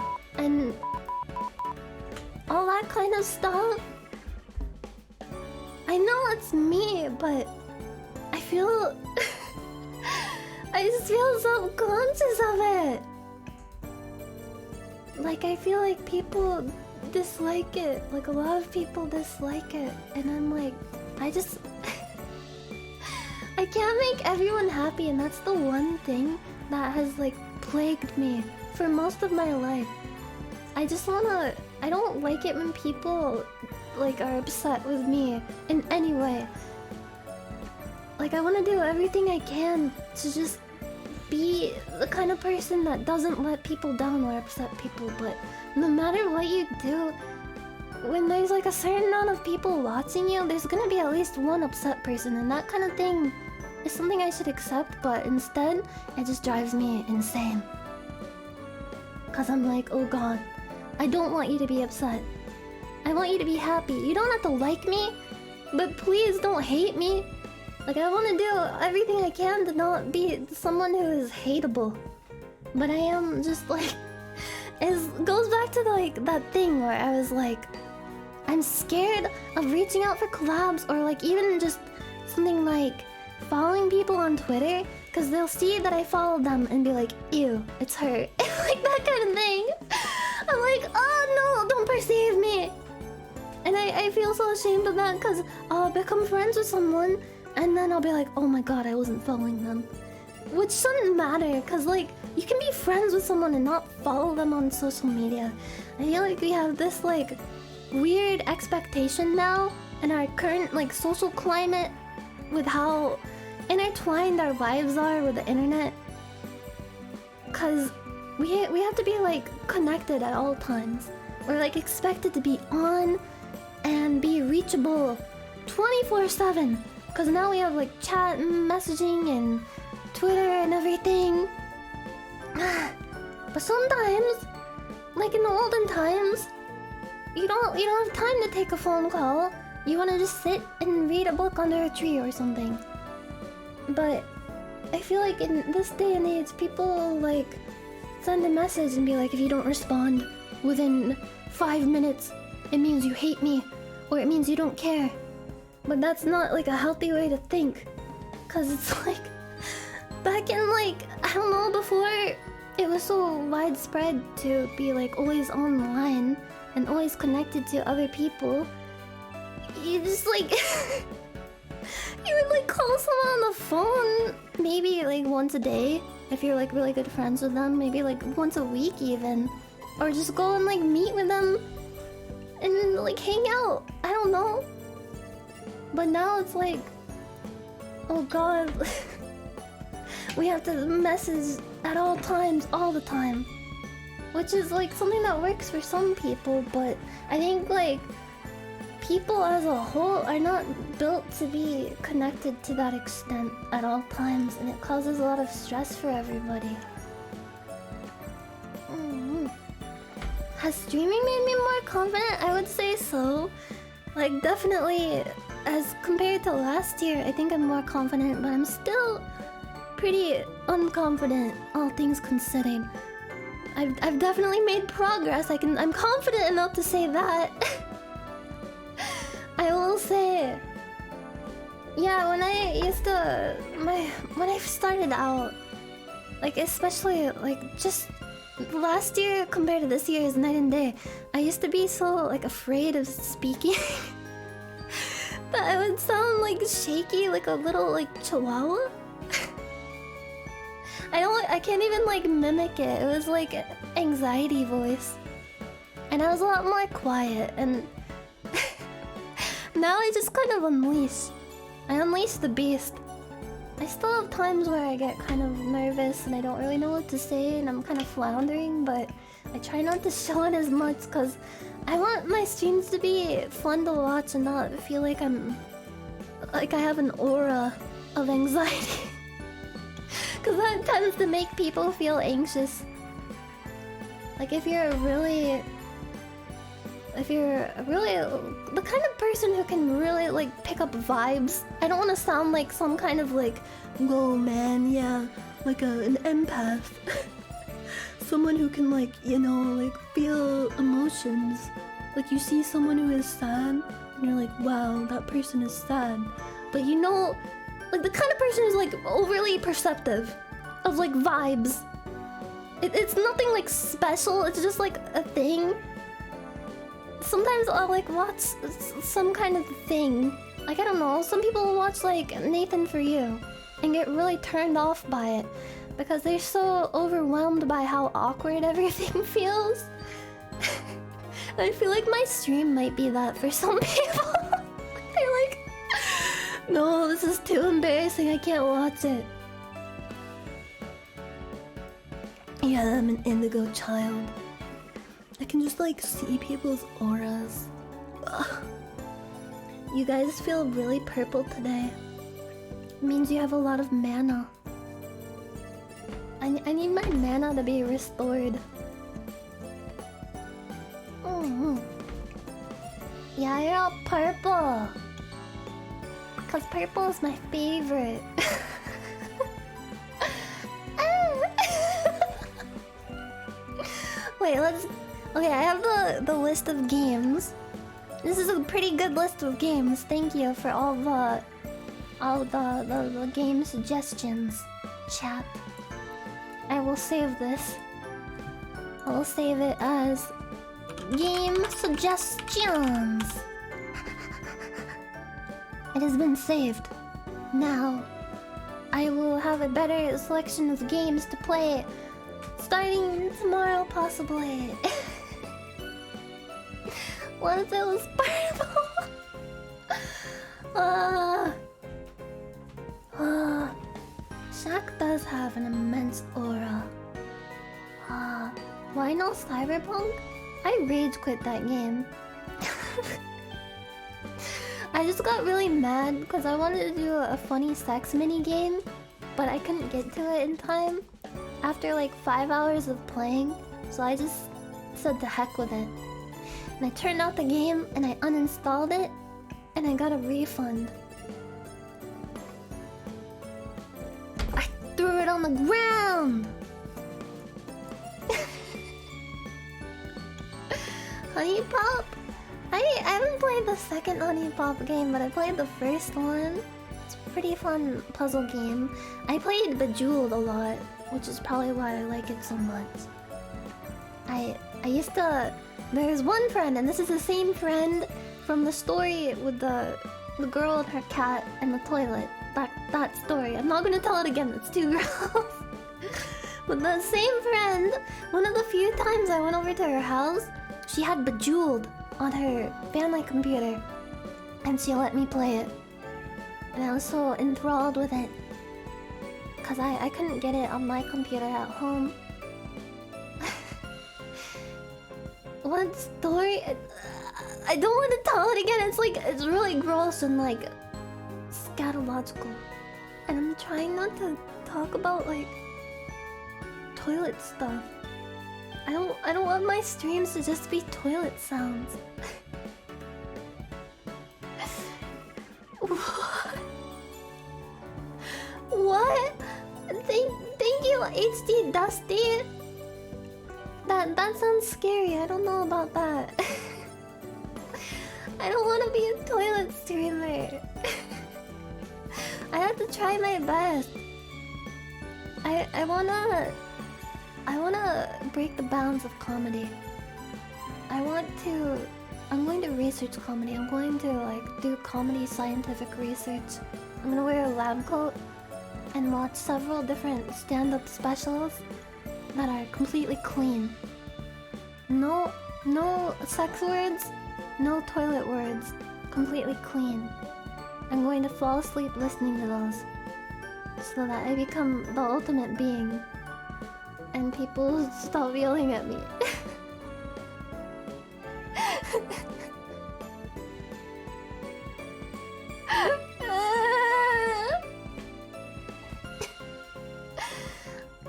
all that kind of stuff. I know it's me, but I feel I just feel self-conscious of it. Like, I feel like people dislike it. Like, a lot of people dislike it. And I'm like, I just... I can't make everyone happy, and that's the one thing that has like plagued me for most of my life. I just wanna... I don't like it when people like are upset with me in any way. Like, I wanna do everything I can to just be the kind of person that doesn't let people down or upset people, but no matter what you do, when there's like a certain amount of people watching you, there's gonna be at least one upset person, and that kind of thing is something I should accept, but instead, it just drives me insane. Cause I'm like, oh god, I don't want you to be upset. I want you to be happy. You don't have to like me, but please don't hate me. Like, I want to do everything I can to not be someone who is hateable. But I am just like... It goes back to like that thing where I was like... I'm scared of reaching out for collabs, or like even just something like following people on Twitter, because they'll see that I follow them and be like, ew, it's her. Like that kind of thing. I'm like, oh no, don't perceive me. And I feel so ashamed of that, because I'll become friends with someone and then I'll be like, oh my god, I wasn't following them. Which shouldn't matter, because like, you can be friends with someone and not follow them on social media. I feel like we have this like weird expectation now in our current like social climate with how intertwined our lives are with the internet. Because we have to be like connected at all times. We're like expected to be on and be reachable 24/7. Because now we have like chat and messaging and Twitter and everything. But sometimes, like in the olden times, you don't have time to take a phone call. You want to just sit and read a book under a tree or something. But I feel like in this day and age, people like send a message and be like, if you don't respond within 5 minutes, it means you hate me, or it means you don't care. But that's not like a healthy way to think. Cause it's like, back in like, I don't know, before it was so widespread to be like always online and always connected to other people, you just like you would like call someone on the phone maybe like once a day if you're like really good friends with them, maybe like once a week even, or just go and like meet with them and like hang out. I don't know. But now it's like, oh god, we have to message at all times, all the time. Which is like something that works for some people, but I think like people as a whole are not built to be connected to that extent at all times, and it causes a lot of stress for everybody. Has streaming made me more confident? I would say so. Like definitely, as compared to last year, I think I'm more confident, but I'm still pretty unconfident, all things considered. I've definitely made progress. I'm confident enough to say that. I will say, yeah, when I started out, like especially like just last year compared to this year is night and day. I used to be so like afraid of speaking that I would sound like shaky, like a little like chihuahua. I can't even like mimic it. It was like anxiety voice. And I was a lot more quiet, and now I just kind of unleash. I unleash the beast. I still have times where I get kind of nervous and I don't really know what to say and I'm kind of floundering, but I try not to show it as much because I want my streams to be fun to watch and not feel like I have an aura of anxiety. Because that tends to make people feel anxious. Like if you're really the kind of person who can really like pick up vibes. I don't want to sound like some kind of like, whoa man, yeah, like an empath. Someone who can like, you know, like feel emotions. Like you see someone who is sad and you're like, wow, that person is sad. But you know, like the kind of person who's like overly perceptive of like vibes. It's nothing like special, it's just like a thing. Sometimes I'll like watch some kind of thing Like, I don't know, some people watch like Nathan For You and get really turned off by it because they're so overwhelmed by how awkward everything feels. I feel like my stream might be that for some people. They're like, no, this is too embarrassing, I can't watch it. Yeah, I'm an indigo child. I can just like see people's auras. Ugh. You guys feel really purple today. It means you have a lot of mana. I need my mana to be restored. Yeah, you're all purple. Cause purple is my favorite. Wait, let's... Okay, I have the list of games. This is a pretty good list of games. Thank you for all the game suggestions, chat. I will save this. I will save it as game suggestions. It has been saved. Now, I will have a better selection of games to play starting tomorrow, possibly. What if it was purple? Shaq does have an immense aura. Why no Cyberpunk? I rage quit that game. I just got really mad because I wanted to do a funny sex mini game, but I couldn't get to it in time after like 5 hours of playing, so I just said to heck with it. And I turned out the game and I uninstalled it and I got a refund. I threw it on the ground! Honey Pop? I haven't played the second Honey Pop game, but I played the first one. It's a pretty fun puzzle game. I played Bejeweled a lot, which is probably why I like it so much. I used to... There's one friend, and this is the same friend from the story with the girl and her cat and the toilet. That story. I'm not gonna tell it again, it's too gross. But the same friend, one of the few times I went over to her house, she had Bejeweled on her family computer, and she let me play it. And I was so enthralled with it, cause I couldn't get it on my computer at home. What story? I don't want to tell it again. It's like, it's really gross and like scatological. And I'm trying not to talk about like toilet stuff. I don't want my streams to just be toilet sounds. What? Thank you, HD Dusty. That sounds scary. I don't know about that. I don't want to be a toilet streamer. I have to try my best. I wanna break the bounds of comedy. I'm going to research comedy. I'm going to like do comedy scientific research. I'm gonna wear a lab coat and watch several different stand-up specials that are completely clean. No sex words, no toilet words, completely clean. I'm going to fall asleep listening to those so that I become the ultimate being and people stop yelling at me.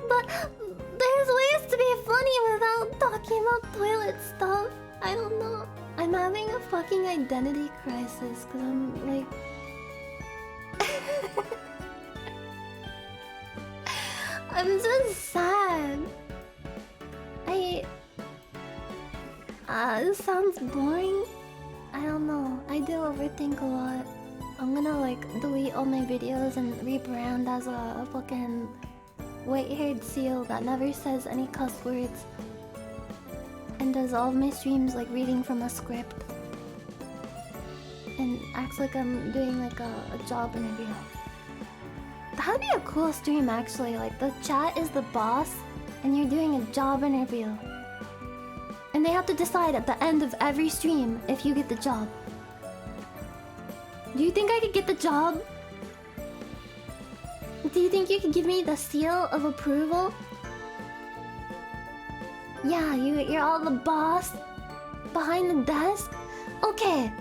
But there's ways to be funny without talking about toilet stuff. I don't know. I'm having a fucking identity crisis because I'm like... I'm just sad. This sounds boring. I don't know. I do overthink a lot. I'm gonna like delete all my videos and rebrand as a fucking white-haired seal that never says any cuss words and does all of my streams like reading from a script. and acts like I'm doing like a job interview. That'd be a cool stream actually. Like the chat is the boss and you're doing a job interview. And they have to decide at the end of every stream if you get the job. Do you think I could get the job? Do you think you could give me the seal of approval? Yeah, you're all the boss behind the desk? Okay.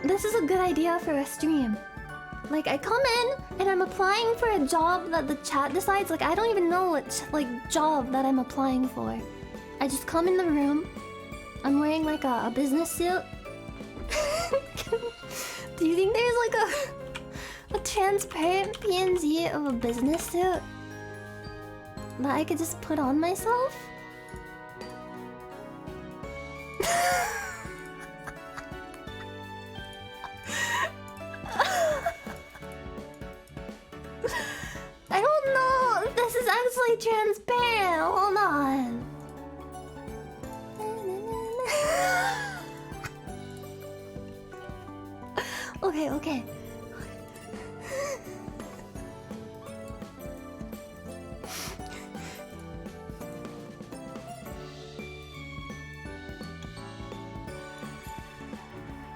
This is a good idea for a stream. Like, I come in and I'm applying for a job that the chat decides. Like, I don't even know what job that I'm applying for. I just come in the room. I'm wearing like a business suit. Do you think there's like a transparent PNG of a business suit that I could just put on myself? I don't know if this is actually transparent. Hold on. Okay.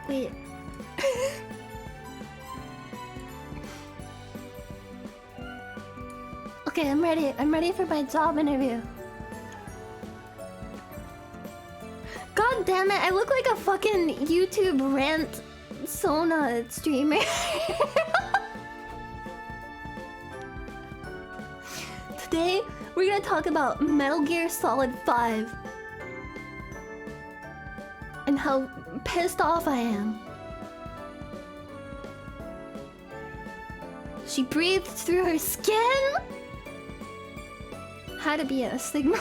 Wait. Okay, I'm ready. I'm ready for my job interview. God damn it, I look like a fucking YouTube rant Sona streamer. Today, we're gonna talk about Metal Gear Solid 5 and how pissed off I am. She breathed through her skin. How to be a Sigma.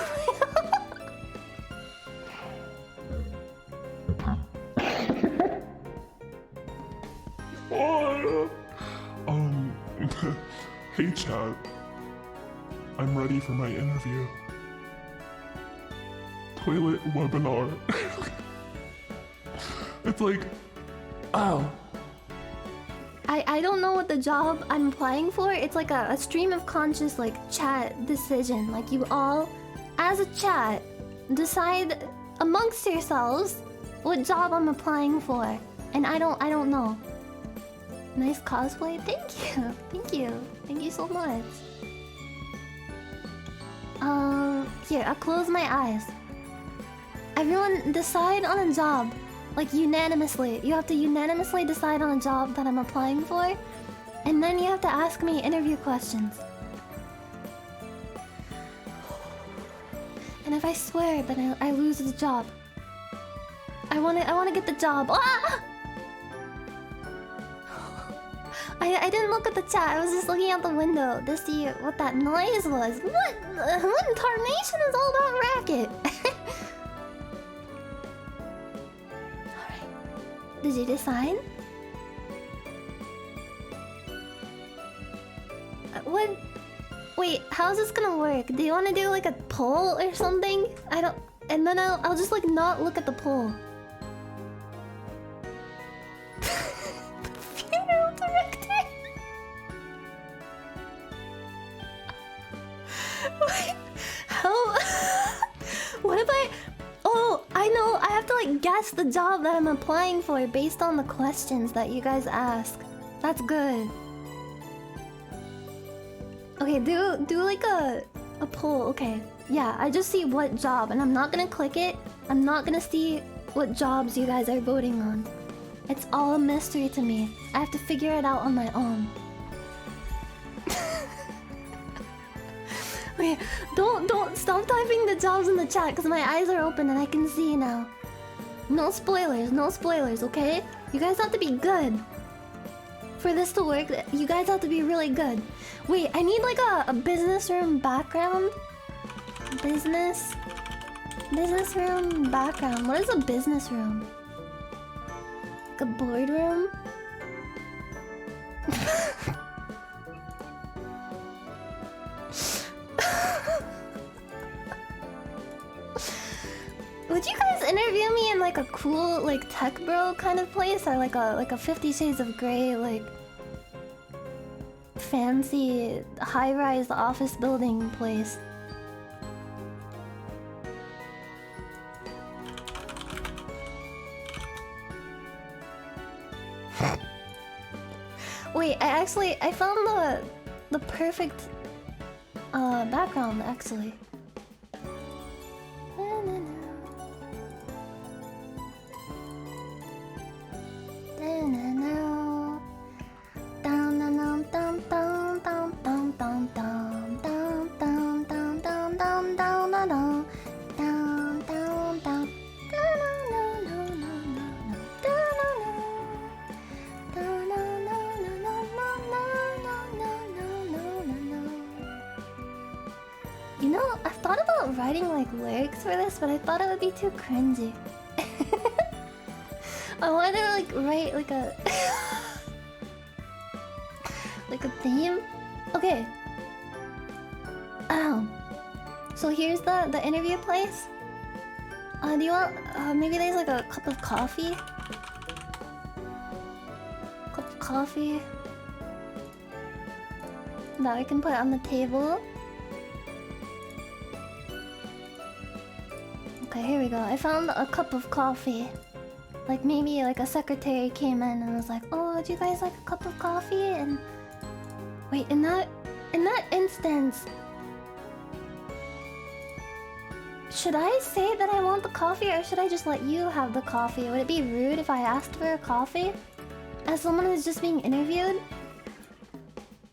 Hey chat. I'm ready for my interview. Toilet webinar. It's like, ow. I don't know what the job I'm applying for. It's like a stream of conscious like chat decision. Like you all, as a chat, decide amongst yourselves what job I'm applying for. And I don't know. Nice cosplay. Thank you so much. Here, I'll close my eyes. Everyone decide on a job. Like unanimously. You have to unanimously decide on a job that I'm applying for. And then you have to ask me interview questions. And if I swear that I lose the job, I wanna get the job. Ah! I didn't look at the chat. I was just looking out the window to see what that noise was. What in tarnation is all that racket? Alright. Did you decide? What? Wait, how's this gonna work? Do you want to do like a poll or something? I don't... And then I'll just like not look at the poll. Funeral director? Wait, how... What if I... Oh, I know. I have to like guess the job that I'm applying for based on the questions that you guys ask. That's good. Okay, do like a poll. Okay, yeah, I just see what job, and I'm not gonna click it. I'm not gonna see what jobs you guys are voting on. It's all a mystery to me. I have to figure it out on my own. Wait, don't stop typing the jobs in the chat because my eyes are open and I can see now. No spoilers, okay? You guys have to be good. For this to work, you guys have to be really good. Wait, I need like a business room background. Business room background. What is a business room? Like a boardroom? Would you guys interview me in like like a cool like tech bro kind of place, or like a 50 Shades of Grey like fancy high-rise office building place? Wait, I found the perfect background actually. You know, I've thought about writing like lyrics for this, but I thought it would be too cringy. I wanted to like write like a like a theme. Okay. So here's the interview place. Do you want maybe there's like a cup of coffee? Cup of coffee that I can put on the table. Okay, here we go. I found a cup of coffee. Like maybe like a secretary came in and was like, "Oh, do you guys like a cup of coffee?" And wait, in that instance, should I say that I want the coffee, or should I just let you have the coffee? Would it be rude if I asked for a coffee as someone who's just being interviewed?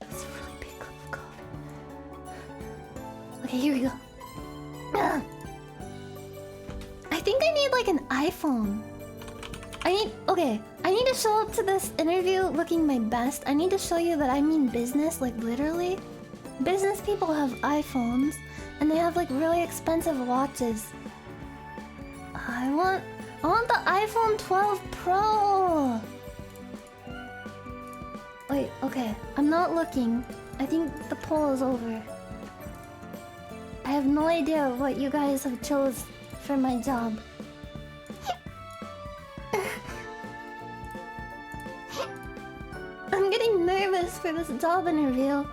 It's a really big cup of coffee. Okay, here we go. I think I need like an iPhone. I need to show up to this interview looking my best. I need to show you that I mean business, like literally. Business people have iPhones, and they have like really expensive watches. I want the iPhone 12 Pro. Wait, okay. I'm not looking. I think the poll is over. I have no idea what you guys have chose for my job. I'm getting nervous for this job interview.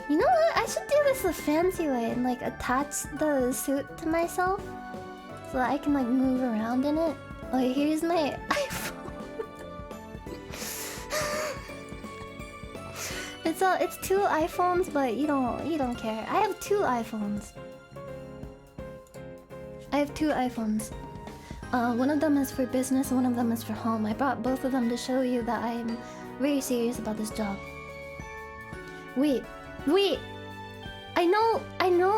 You know what? I should do this the fancy way and like attach the suit to myself so that I can like move around in it. Okay, here's my iPhone. It's two iPhones, but you don't care. I have two iPhones. One of them is for business, one of them is for home. I brought both of them to show you that I'm very serious about this job. Wait. I know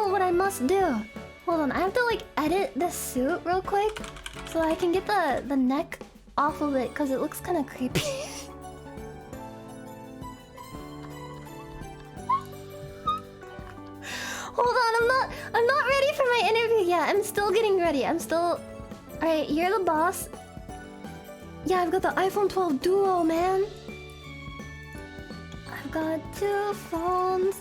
what I must do. Hold on, I have to like edit this suit real quick so I can get the neck off of it because it looks kind of creepy. Hold on, I'm not ready for my interview yet. I'm still getting ready. Alright, you're the boss. Yeah, I've got the iPhone 12 Duo, man. I've got two phones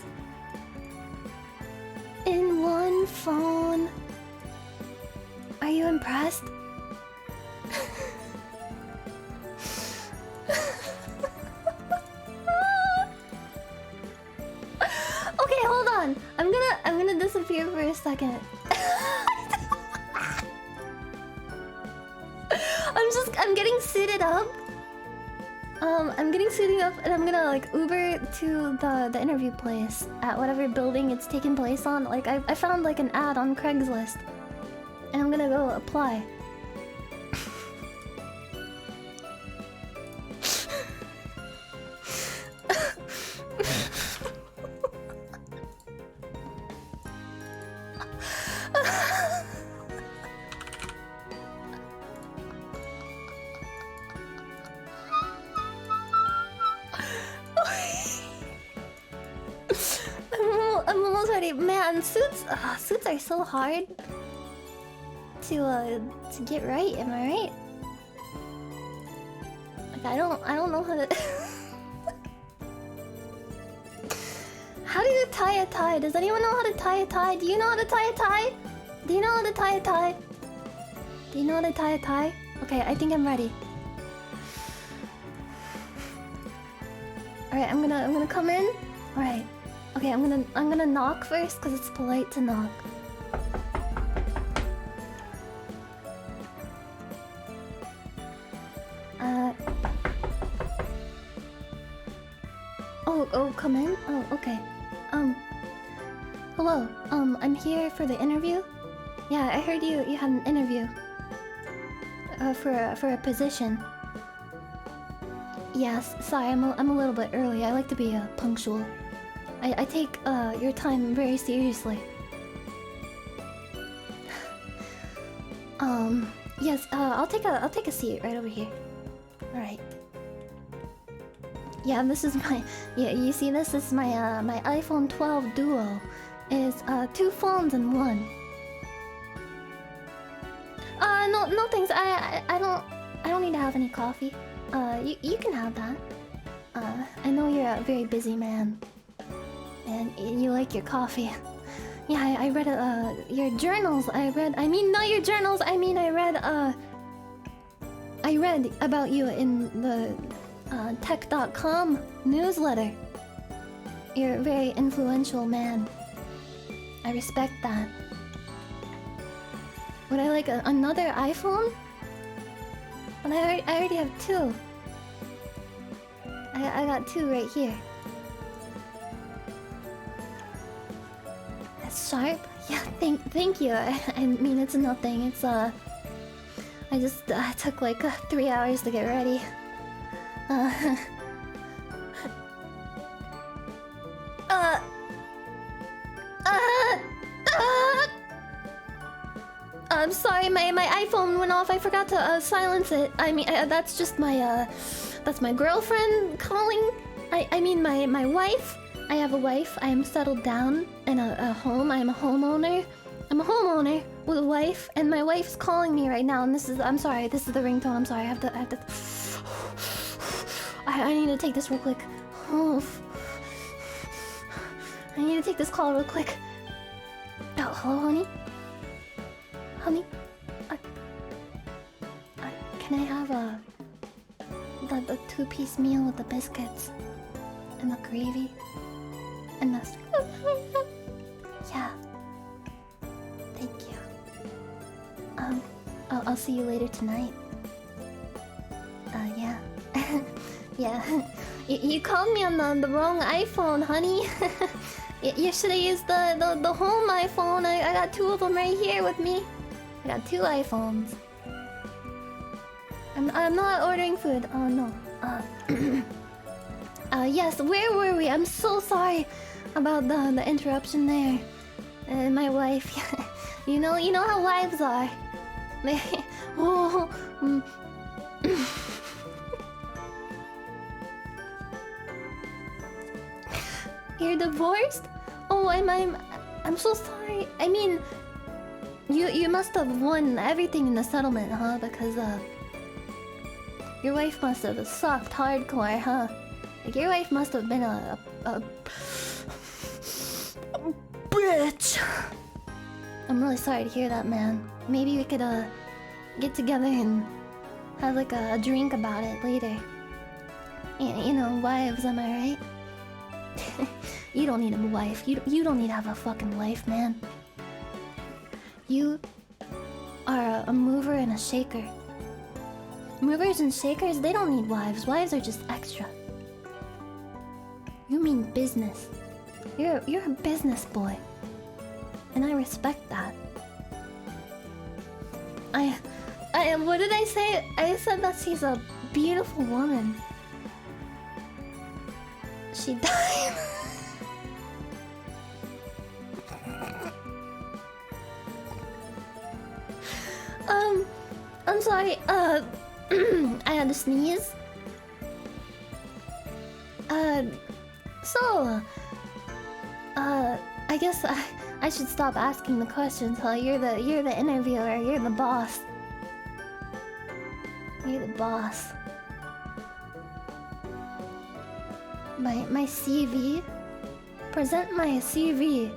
in one phone. Are you impressed? Okay, hold on. I'm gonna disappear for a second. I'm getting suited up. I'm getting suited up, and I'm gonna like Uber to the interview place at whatever building it's taking place on. Like I found like an ad on Craigslist, and I'm gonna go apply. I'm almost ready. Man, suits are so hard to get right. Am I right? Like I don't know how to. How do you tie a tie? Does anyone know how to tie a tie? Do you know how to tie a tie? Do you know how to tie a tie? Do you know how to tie a tie? Okay, I think I'm ready. Alright, I'm gonna come in. Alright. Okay, I'm gonna knock first because it's polite to knock. Oh, come in? Oh, okay. Hello. I'm here for the interview. Yeah, I heard you had an interview. For a position. Yes, sorry, I'm a little bit early. I like to be punctual. I take your time very seriously. Yes, I'll take a seat right over here. All right. Yeah, this is my you see this? This is my my iPhone 12 Duo. It's 2 phones in one. No thanks. I don't need to have any coffee. You can have that. I know you're a very busy man. And you like your coffee. Yeah, I read your journals. I mean not your journals. I mean I read about you in the tech.com newsletter. You're a very influential man. I respect that. Would I like another iPhone? But I already have 2. I got 2 right here. That's sharp. Yeah, thank you. I mean it's nothing. It's I took like 3 hours to get ready. I'm sorry, my iPhone went off. I forgot to silence it. I mean, that's just my that's my girlfriend calling. I mean my wife. I have a wife. I am settled down in a home. I am a homeowner. I'm a homeowner with a wife, and my wife's calling me right now. And this is, I'm sorry, this is the ringtone. I'm sorry. I have to. I need to take this real quick. Oh. I need to take this call real quick. Oh, hello, honey. Honey, can I have the 2-piece meal with the biscuits and the gravy and the yeah. Thank you. I'll see you later tonight. Yeah. Yeah. You called me on the wrong iPhone, honey. You should have used the home iPhone. I got 2 of them right here with me. I got 2 iPhones. I'm not ordering food. Oh no. Yes. Where were we? I'm so sorry about the interruption there. My wife. you know how wives are. They. Oh. You're divorced? Oh, I'm so sorry. I mean, you must have won everything in the settlement, huh? Because your wife must have sucked hardcore, huh? Like your wife must have been a bitch. I'm really sorry to hear that, man. Maybe we could get together and have like a drink about it later. You know, wives, am I right? You don't need a wife. You don't need to have a fucking life, man. You are a mover and a shaker. Movers and shakers, they don't need wives. Wives are just extra. You mean business. You're a business boy. And I respect that. What did I say? I said that she's a beautiful woman. She died. I'm sorry, I had to sneeze. I guess I should stop asking the questions, huh? You're the interviewer, you're the boss. You're the boss. My CV? Present my CV.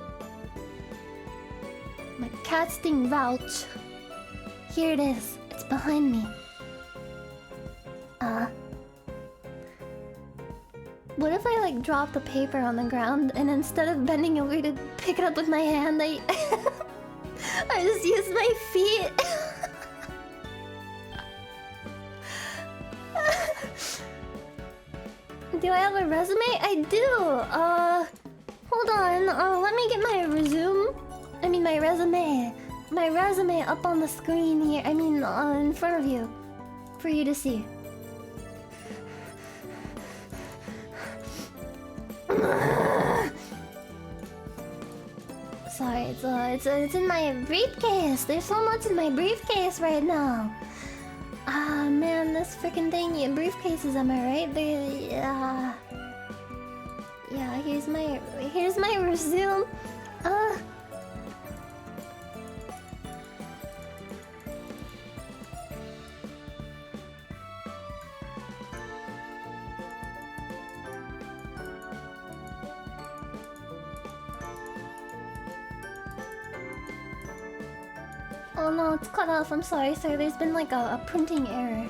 My casting vouch. Here it is. It's behind me. What if I like drop the paper on the ground and instead of bending over to pick it up with my hand, I I just use my feet? Do I have a resume? I do. Hold on. Let me get my resume. I mean my resume. My resume up on the screen here. I mean, in front of you, for you to see. Sorry, it's in my briefcase. There's so much in my briefcase right now. Ah man, this freaking thing. Yeah, briefcases, am I right? Yeah. Here's my resume. Oh no, it's cut off. I'm sorry, sir. There's been like a printing error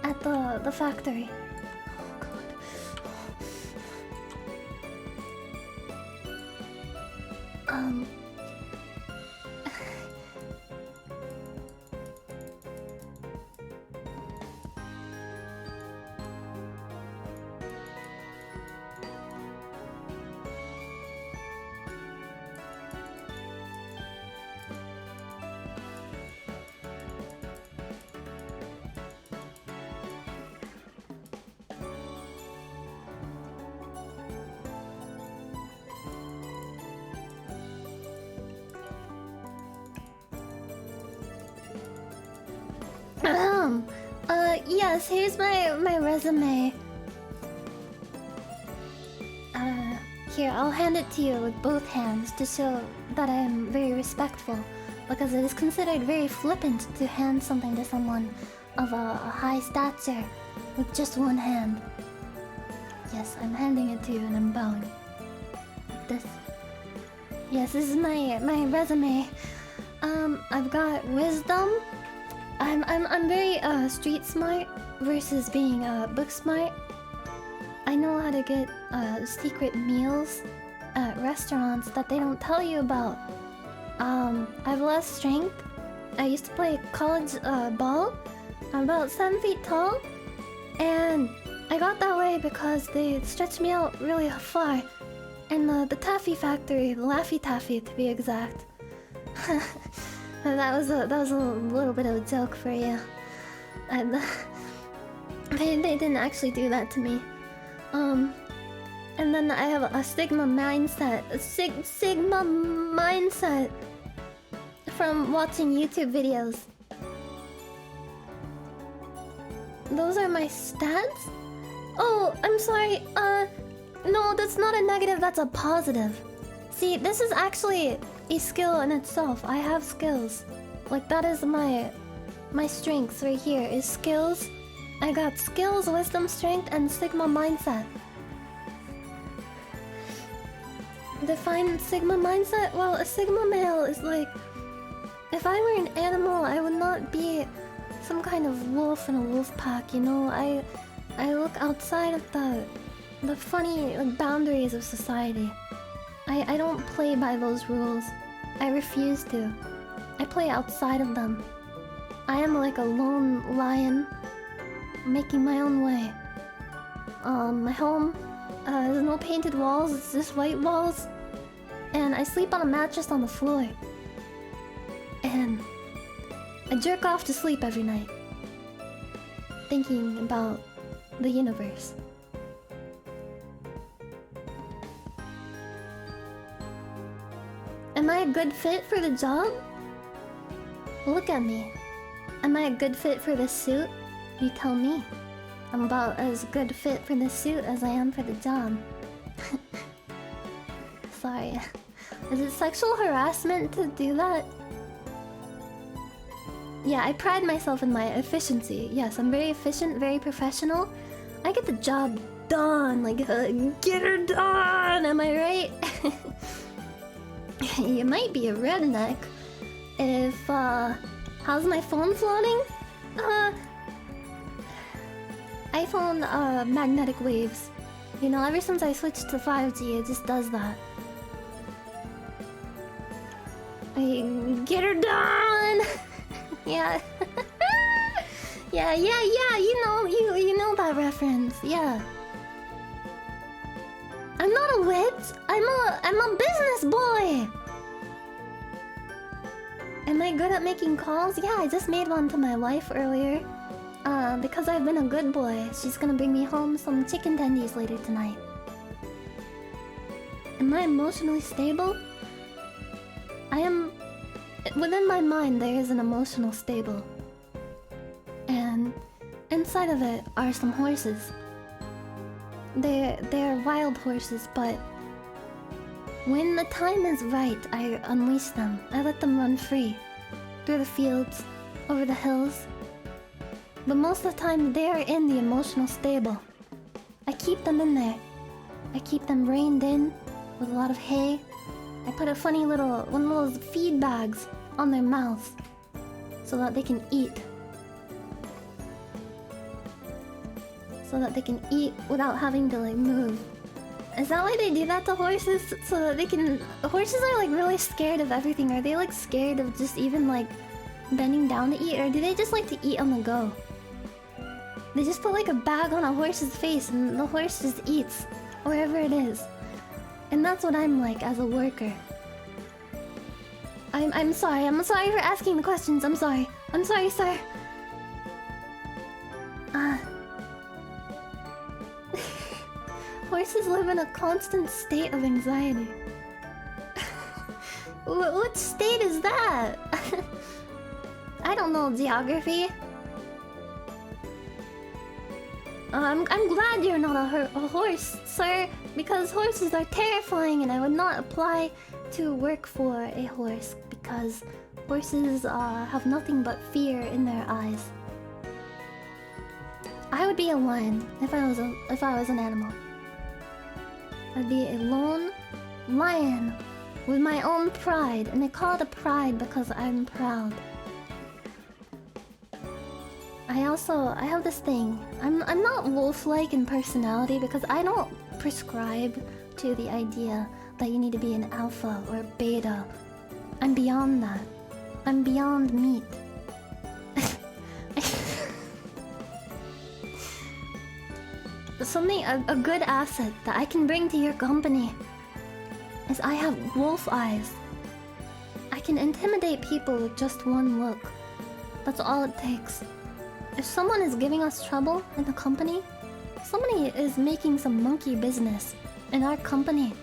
at the factory. Oh god. Yes, here's my resume. Here, I'll hand it to you with both hands to show that I am very respectful, because it is considered very flippant to hand something to someone of a high stature with just one hand. Yes, I'm handing it to you and I'm bowing. Like this. Yes, this is my resume. I've got wisdom. I'm very street smart versus being book smart. I know how to get secret meals at restaurants that they don't tell you about. I have less strength. I used to play college ball. I'm about 7 feet tall, and I got that way because they stretched me out really far. And the taffy factory, the Laffy Taffy to be exact. That was a little bit of a joke for you. And they didn't actually do that to me. And then I have a Sigma mindset. A Sigma mindset from watching YouTube videos. Those are my stats? Oh, I'm sorry. No, that's not a negative, that's a positive. See, this is actually a skill in itself. I have skills. Like, that is my strengths right here, is skills. I got skills, wisdom, strength, and Sigma mindset. Define Sigma mindset? Well, a Sigma male is like... If I were an animal, I would not be some kind of wolf in a wolf pack, you know? I look outside of the funny boundaries of society. I don't play by those rules. I refuse to. I play outside of them. I am like a lone lion, making my own way. My home, there's no painted walls, it's just white walls. And I sleep on a mattress on the floor. And I jerk off to sleep every night, thinking about the universe. Am I a good fit for the job? Look at me. Am I a good fit for this suit? You tell me. I'm about as good fit for this suit as I am for the job. Sorry. Is it sexual harassment to do that? Yeah, I pride myself in my efficiency. Yes, I'm very efficient, very professional. I get the job done. Like, get her done! Am I right? You might be a redneck if How's my phone floating? iPhone magnetic waves. You know, ever since I switched to 5G, it just does that. Get her done. Yeah. Yeah. You know that reference. Yeah. I'm not a witch. I'm a business boy. Am I good at making calls? Yeah, I just made one to my wife earlier. Because I've been a good boy, she's gonna bring me home some chicken tendies later tonight. Am I emotionally stable? I am... Within my mind, there is an emotional stable. And inside of it are some horses. They're wild horses, but when the time is right, I unleash them. I let them run free. Through the fields, over the hills. But most of the time, they're in the emotional stable. I keep them in there. I keep them reined in with a lot of hay. I put a funny little... one of those feed bags on their mouths so that they can eat. So that they can eat without having to, like, move. Is that why they do that to horses? So that they can... Horses are, like, really scared of everything. Are they, like, scared of just even, like, bending down to eat? Or do they just like to eat on the go? They just put, like, a bag on a horse's face and the horse just eats wherever it is. And that's what I'm like as a worker. I'm sorry. I'm sorry for asking the questions. I'm sorry. I'm sorry, sir. Horses live in a constant state of anxiety. What state is that? I don't know geography. I'm glad you're not a horse, sir, because horses are terrifying and I would not apply to work for a horse because horses have nothing but fear in their eyes. I would be a lion if I was an animal. I'd be a lone lion with my own pride, and I call it a pride because I'm proud. I have this thing. I'm not wolf-like in personality because I don't prescribe to the idea that you need to be an alpha or a beta. I'm beyond that. I'm beyond meat. A good asset that I can bring to your company is I have wolf eyes. I can intimidate people with just one look. That's all it takes. If someone is giving us trouble in the company, somebody is making some monkey business in our company,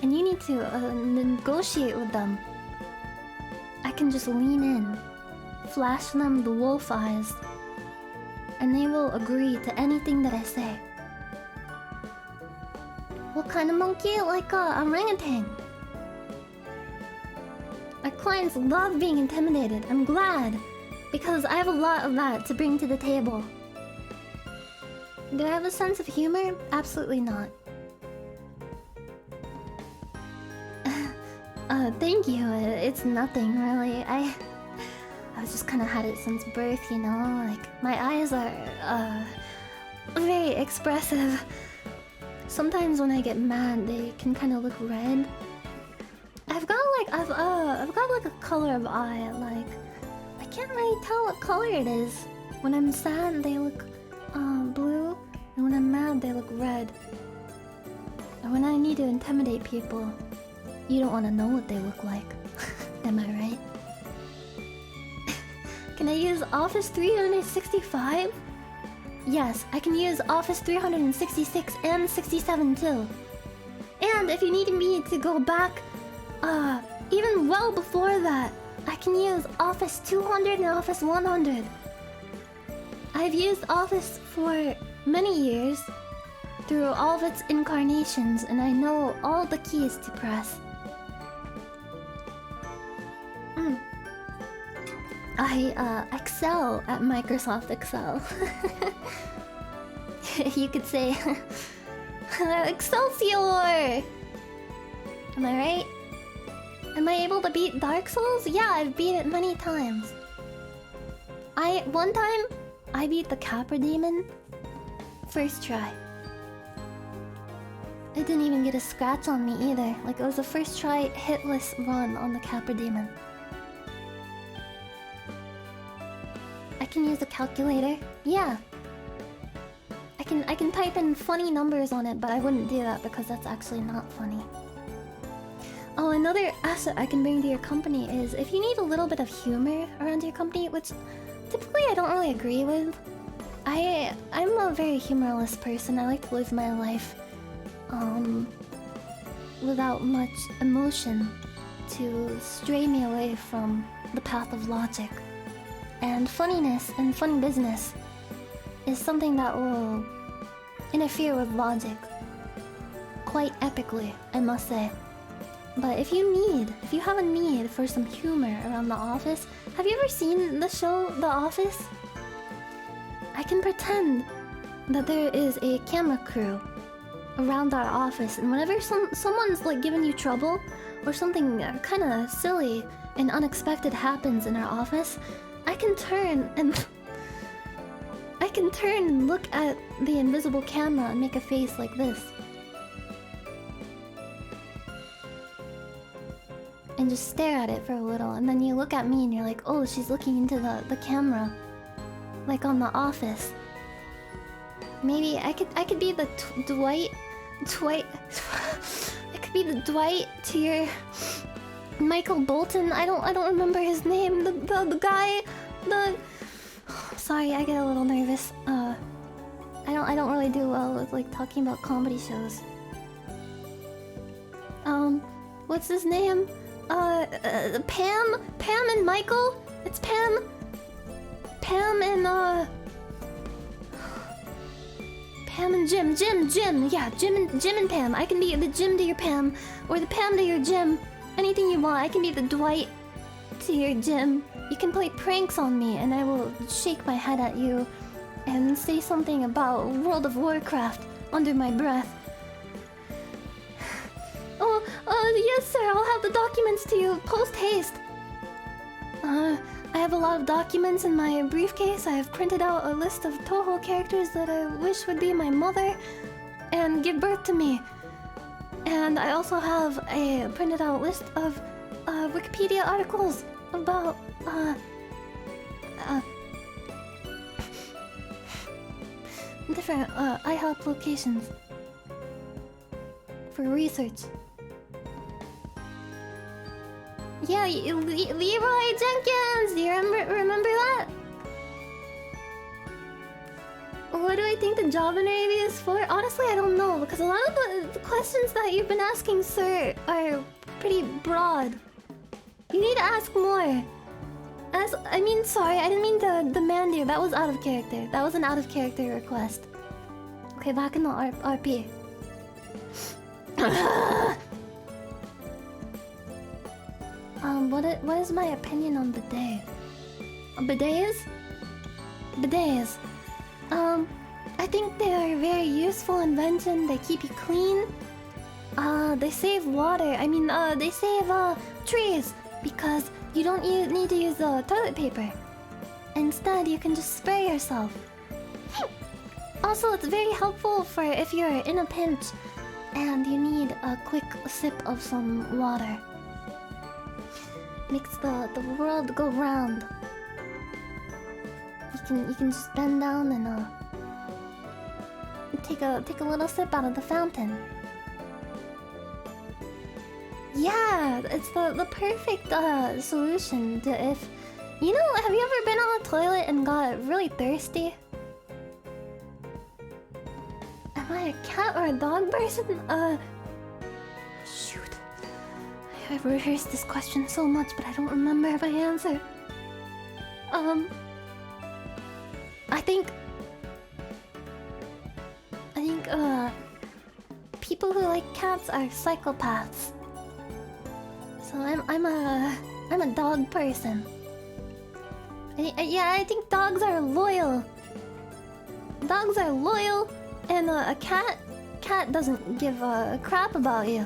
and you need to negotiate with them, I can just lean in, flash them the wolf eyes, and they will agree to anything that I say. What kind of monkey? Like a orangutan. Our clients love being intimidated. I'm glad. Because I have a lot of that to bring to the table. Do I have a sense of humor? Absolutely not. Thank you. It's nothing, really. I've just kind of had it since birth, you know? Like, my eyes are, very expressive. Sometimes when I get mad, they can kind of look red. I've got like a color of eye, like... I can't really tell what color it is. When I'm sad, they look blue, and when I'm mad, they look red. And when I need to intimidate people, you don't want to know what they look like. Am I right? Can I use Office 365? Yes, I can use Office 366 and 67 too. And if you need me to go back, even well before that, I can use Office 200 and Office 100. I've used Office for many years, through all of its incarnations, and I know all the keys to press. I excel at Microsoft Excel. You could say... Excelsior! Am I right? Am I able to beat Dark Souls? Yeah, I've beat it many times. One time, I beat the Capra Demon. First try. It didn't even get a scratch on me either. Like, it was the first try hitless run on the Capra Demon. I can use a calculator. Yeah. I can type in funny numbers on it, but I wouldn't do that because that's actually not funny. Oh, another asset I can bring to your company is if you need a little bit of humor around your company, which typically I don't really agree with. I'm a very humorless person. I like to live my life without much emotion to stray me away from the path of logic. And funniness and funny business is something that will interfere with logic quite epically, I must say. But if you have a need for some humor around the office, have you ever seen the show The Office? I can pretend that there is a camera crew around our office, and whenever someone's like giving you trouble or something kind of silly and unexpected happens in our office, I can turn and look at the invisible camera and make a face like this. And just stare at it for a little, and then you look at me and you're like, oh, she's looking into the camera. Like on The Office. Maybe I could be the Dwight. I could be the Dwight to your Michael Bolton. I don't remember his name. The guy. Sorry, I get a little nervous. I don't really do well with like talking about comedy shows. What's his name? Pam and Michael. It's Pam and Jim. Yeah, Jim and Pam. I can be the Jim to your Pam, or the Pam to your Jim. Anything you want. I can be the Dwight to your Jim. You can play pranks on me, and I will shake my head at you and say something about World of Warcraft under my breath. Yes, sir. I'll have the documents to you post haste. I have a lot of documents in my briefcase. I have printed out a list of Toho characters that I wish would be my mother and give birth to me. And I also have a printed out list of Wikipedia articles about different IHOP locations for research. Yeah, Leroy Jenkins! Do you remember that? What do I think the job interview is for? Honestly, I don't know, because a lot of the questions that you've been asking, sir, are pretty broad. You need to ask more. Sorry, I didn't mean to demand you. That was out of character. That was an out of character request. Okay, back in the RP. What is my opinion on bidet? Bidets? Bidets. I think they are a very useful invention. They keep you clean. They save water. They save trees because you don't need to use toilet paper. Instead, you can just spray yourself. Also, it's very helpful for if you're in a pinch and you need a quick sip of some water. Makes the world go round. You can just bend down and take a little sip out of the fountain. Yeah, it's the perfect solution to if have you ever been on a toilet and got really thirsty? Am I a cat or a dog person? Shoot. I've rehearsed this question so much, but I don't remember my answer. I think people who like cats are psychopaths. So I'm a dog person. I think dogs are loyal. Dogs are loyal, and a cat doesn't give a crap about you.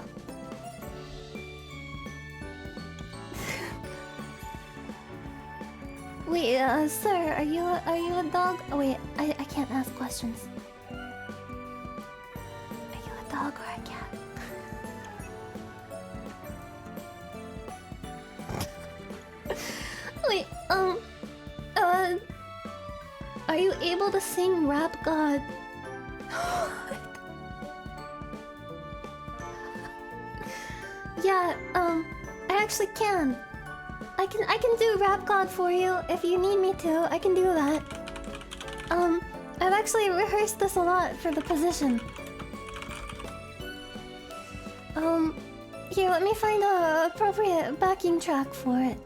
Wait, sir, are you a dog? Oh wait, I can't ask questions. Are you a dog or a cat? Wait, are you able to sing Rap God? Yeah, I actually can. I can do Rap God for you if you need me to. I can do that. I've actually rehearsed this a lot for the position. Here, let me find a appropriate backing track for it.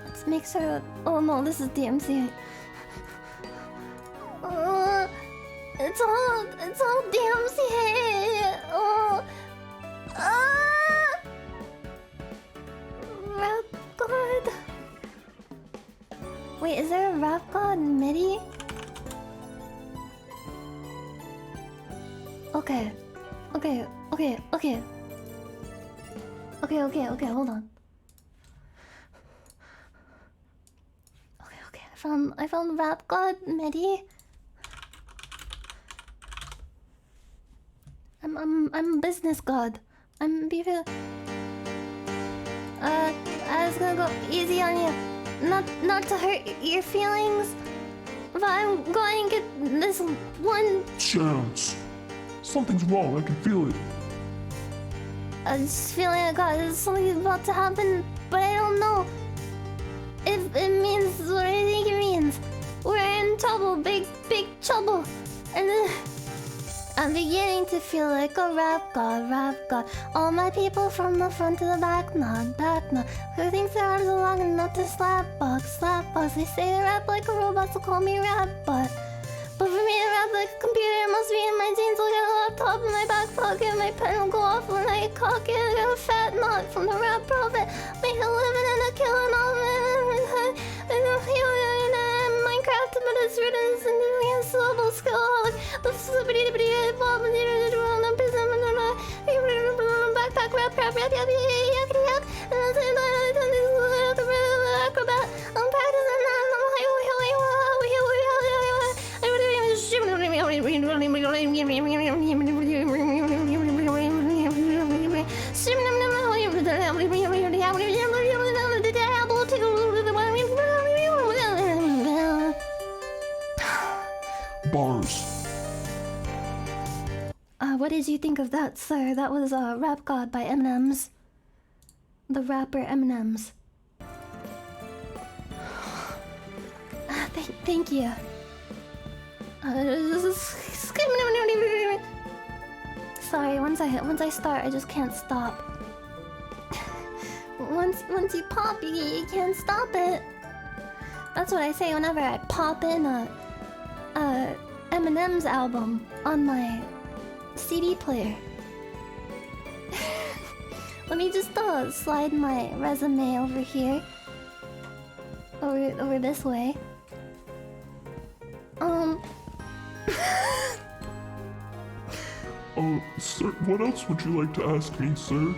Let's make sure. Oh no, this is DMC. It's all DMC. Rap God. Wait, is there a Rap God MIDI? Okay, hold on. Okay, I found Rap God MIDI. I'm a business god. I was gonna go easy on you, not to hurt your feelings, but I'm going to get this one. Chance. Something's wrong. I can feel it. I'm just feeling I got something about to happen, but I don't know if it means what I think it means. We're in trouble, big trouble, and then I'm beginning to feel like a rap god. All my people from the front to the back nod. Who thinks their arms are long enough to slap box? They say they rap like a robot, so call me rap bot. But for me to rap like a computer, it must be in my jeans. Look at the laptop in my back pocket. My pen will go off when I cock it. I got a fat knot from the rap prophet. Make a living and a killing all of it. Minecraft, but it's written in the syllable skill. The flippity bob and backpack rap, yak. Acrobat. I'm practicing that. Bars. What did you think of that, sir? That was Rap God by M&M's. The rapper M&M's. Thank you. Sorry, once I start, I just can't stop. Once you pop, you can't stop it. That's what I say whenever I pop in a M&M's album on my CD player. Let me just slide my resume over here. Over this way. Sir, what else would you like to ask me, sir?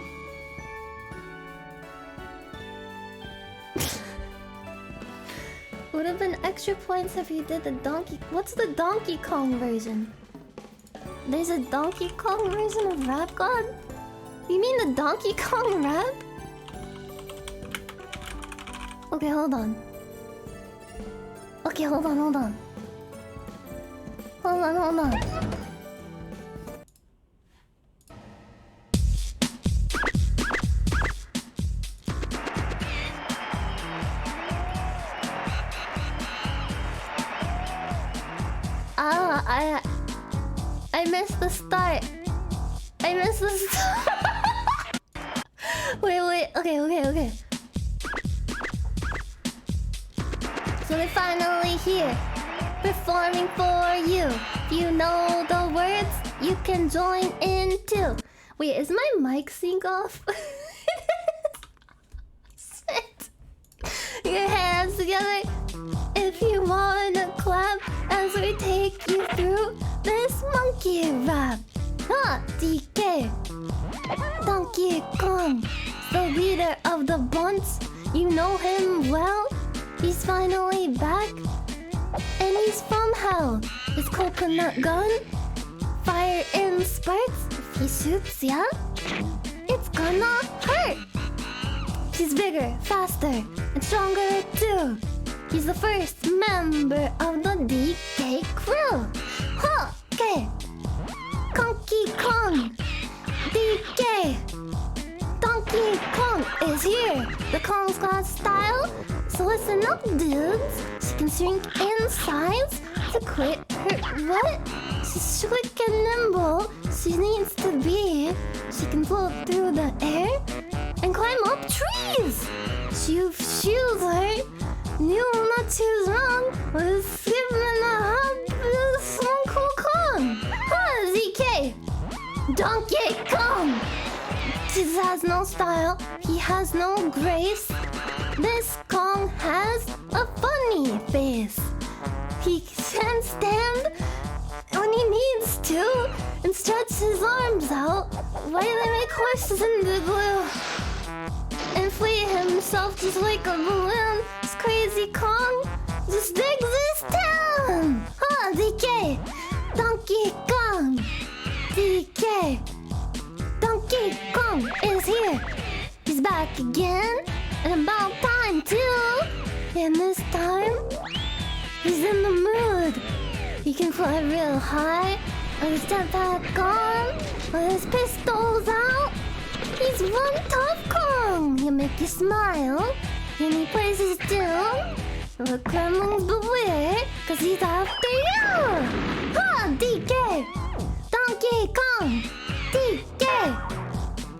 Would have been extra points if you did the Donkey... What's the Donkey Kong version? There's a Donkey Kong version of Rap God? You mean the Donkey Kong rap? Okay, hold on. Okay, hold on. Hold on. I missed the start. Wait. Okay. So they're finally here, performing for you. If you know the words, you can join in too. Wait, is my mic sync off? Sit. Your hands together if you wanna clap as we take you through this monkey rap. DK. Donkey Kong, the leader of the bunch. You know him well. He's finally back, and he's from hell. His coconut gun, fire in spurts. If he shoots ya, it's gonna hurt. He's bigger, faster, and stronger too. He's the first member of the DK crew. Huh, okay. Donkey Kong, DK. Donkey Kong is here. The Kong's got style, so listen up, dudes. She can shrink in size to quit her what? She's quick and nimble. She needs to be. She can float through the air and climb up trees. You shoes her. You not choose wrong. Was skipping a hop with some cool Kong. Huh, ZK. Donkey Kong. He has no style. He has no grace. This Kong has a funny face. He can stand when he needs to and stretch his arms out while they make horses into glue. Inflate himself just like a balloon. This crazy Kong just digs this town. Huh, DK. Donkey Kong. DK. Donkey Kong is here. He's back again. And about time too. And this time, he's in the mood. He can fly real high with his jetpack on, with his pistols out. He's one tough Kong. He'll make you smile. And he plays his tune. The gremlins beware, cause he's after you. Huh, DK. Donkey Kong. DK.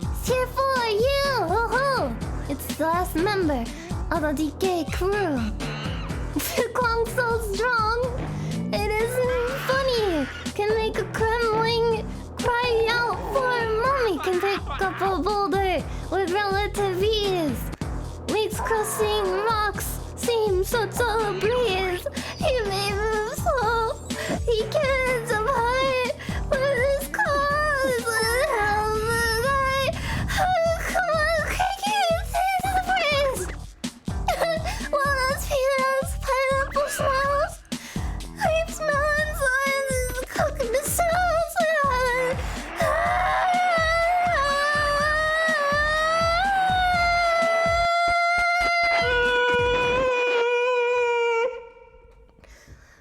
It's here for you. Ho-ho. It's the last member of the DK crew. The Kong's so strong. It isn't funny. Can make a gremlin cry out for mommy. Can pick up a boulder with relative ease. Makes crossing rocks seem such a breeze. He may move slow. He can't jump high. With his claws and howls the night. Oh, come on, cranky, say the phrase. Walnuts, peanuts, pineapple smiles. Grapes, melons, oranges, coconut shells.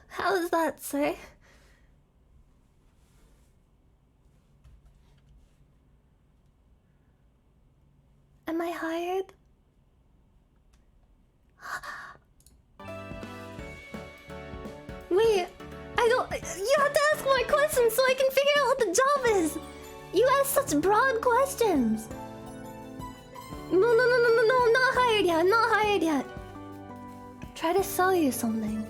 How is that, sir? Am I hired? Wait, I don't. You have to ask more questions so I can figure out what the job is. You ask such broad questions. No, I'm not hired yet. I'm not hired yet. Try to sell you something.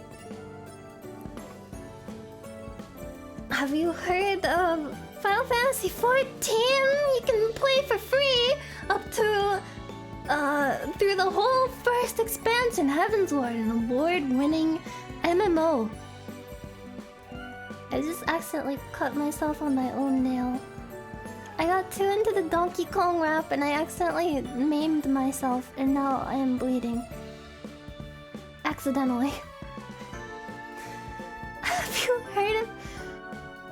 Have you heard of Final Fantasy 14? You can play for free up to through the whole first expansion, Heavensward, an award-winning MMO. I just accidentally cut myself on my own nail. I got too into the Donkey Kong rap and I accidentally maimed myself, and now I am bleeding. Accidentally. Have you heard of...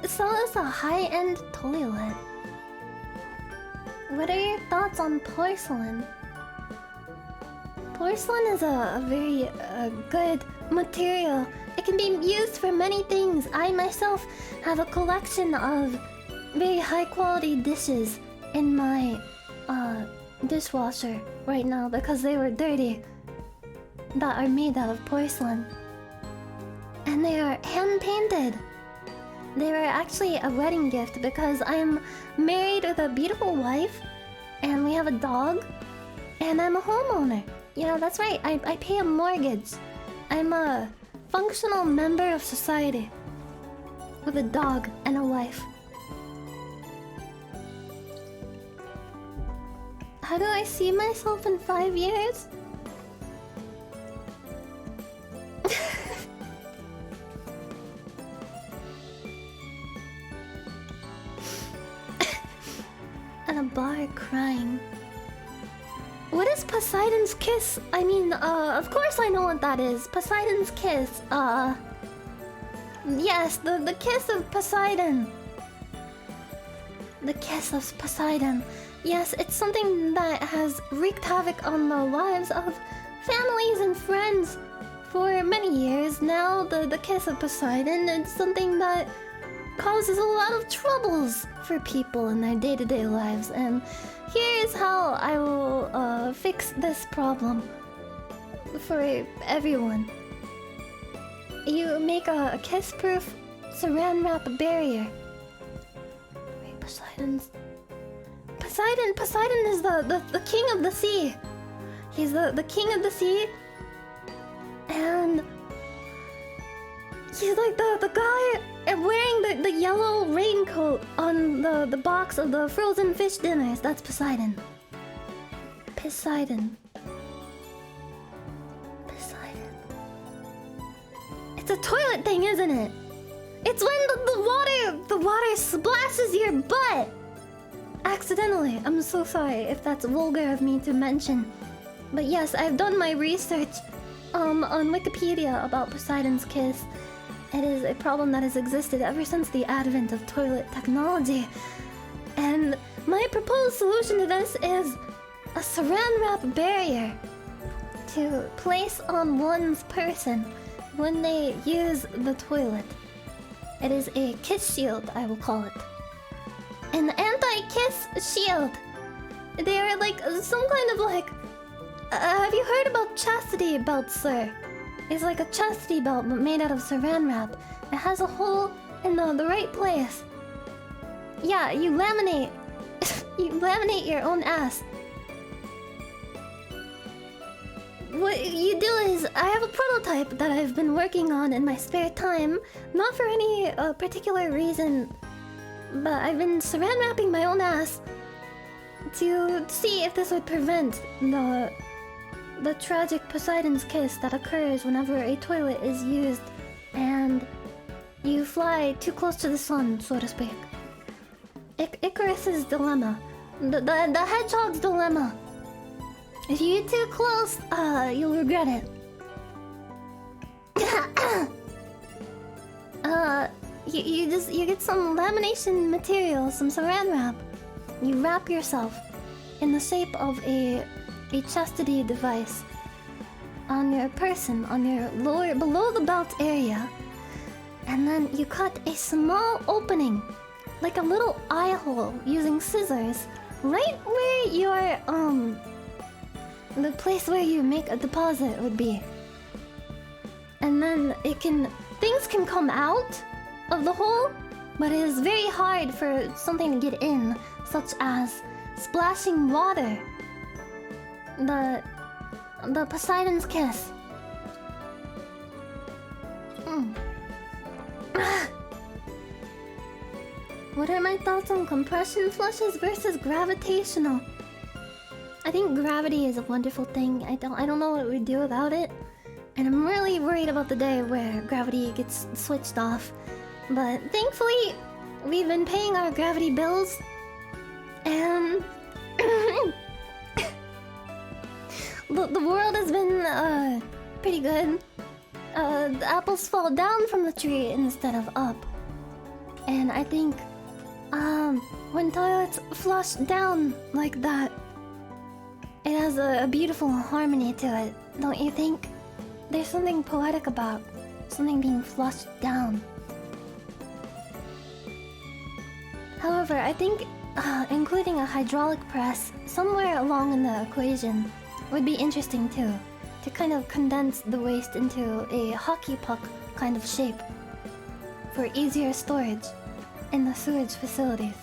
So is a high-end toilet. What are your thoughts on porcelain? Porcelain is a very good material. It can be used for many things. I myself have a collection of very high-quality dishes in my dishwasher right now because they were dirty. That are made out of porcelain. And they are hand-painted. They were actually a wedding gift because I'm married with a beautiful wife and we have a dog and I'm a homeowner. You know, that's right, I pay a mortgage. I'm a functional member of society with a dog and a wife. How do I see myself in 5 years? at a bar crying. What is Poseidon's kiss? I mean, of course I know what that is. Poseidon's kiss. Yes, the kiss of Poseidon. The kiss of Poseidon. Yes, it's something that has wreaked havoc on the lives of families and friends for many years now. The kiss of Poseidon, it's something that causes a lot of troubles for people in their day-to-day lives, and here's how I will fix this problem for everyone. You make a kiss-proof saran wrap barrier. Wait, Poseidon is the king of the sea. He's the king of the sea, and he's like the guy wearing the yellow raincoat on the box of the frozen fish dinners. That's Poseidon. Poseidon. It's a toilet thing, isn't it? It's when the water splashes your butt accidentally. I'm so sorry if that's vulgar of me to mention, but yes, I've done my research on Wikipedia about Poseidon's kiss. It is a problem that has existed ever since the advent of toilet technology. And my proposed solution to this is a saran wrap barrier to place on one's person when they use the toilet. It is a kiss shield, I will call it. An anti-kiss shield. They are like some kind of like... have you heard about chastity belts, sir? It's like a chastity belt but made out of saran wrap. It has a hole in the right place. Yeah, you laminate. You laminate your own ass. What you do is, I have a prototype that I've been working on in my spare time. Not for any particular reason, but I've been saran wrapping my own ass to see if this would prevent the tragic Poseidon's kiss that occurs whenever a toilet is used and you fly too close to the sun, so to speak. Icarus's dilemma. The hedgehog's dilemma. If you get too close, you'll regret it. You get some lamination material, some saran wrap. You wrap yourself in the shape of a chastity device on your person, on your lower, below the belt area, and then you cut a small opening, like a little eye hole, using scissors, right where your the place where you make a deposit would be. And then things can come out of the hole, but it is very hard for something to get in, such as splashing water. The Poseidon's kiss. What are my thoughts on compression flushes versus gravitational? I think gravity is a wonderful thing. I don't know what we'd do without it. And I'm really worried about the day where gravity gets switched off. But thankfully, we've been paying our gravity bills. And the world has been pretty good. The apples fall down from the tree instead of up. And I think when toilets flush down like that, it has a beautiful harmony to it, don't you think? There's something poetic about something being flushed down. However, I think including a hydraulic press somewhere along in the equation would be interesting too, to kind of condense the waste into a hockey puck kind of shape for easier storage in the sewage facilities.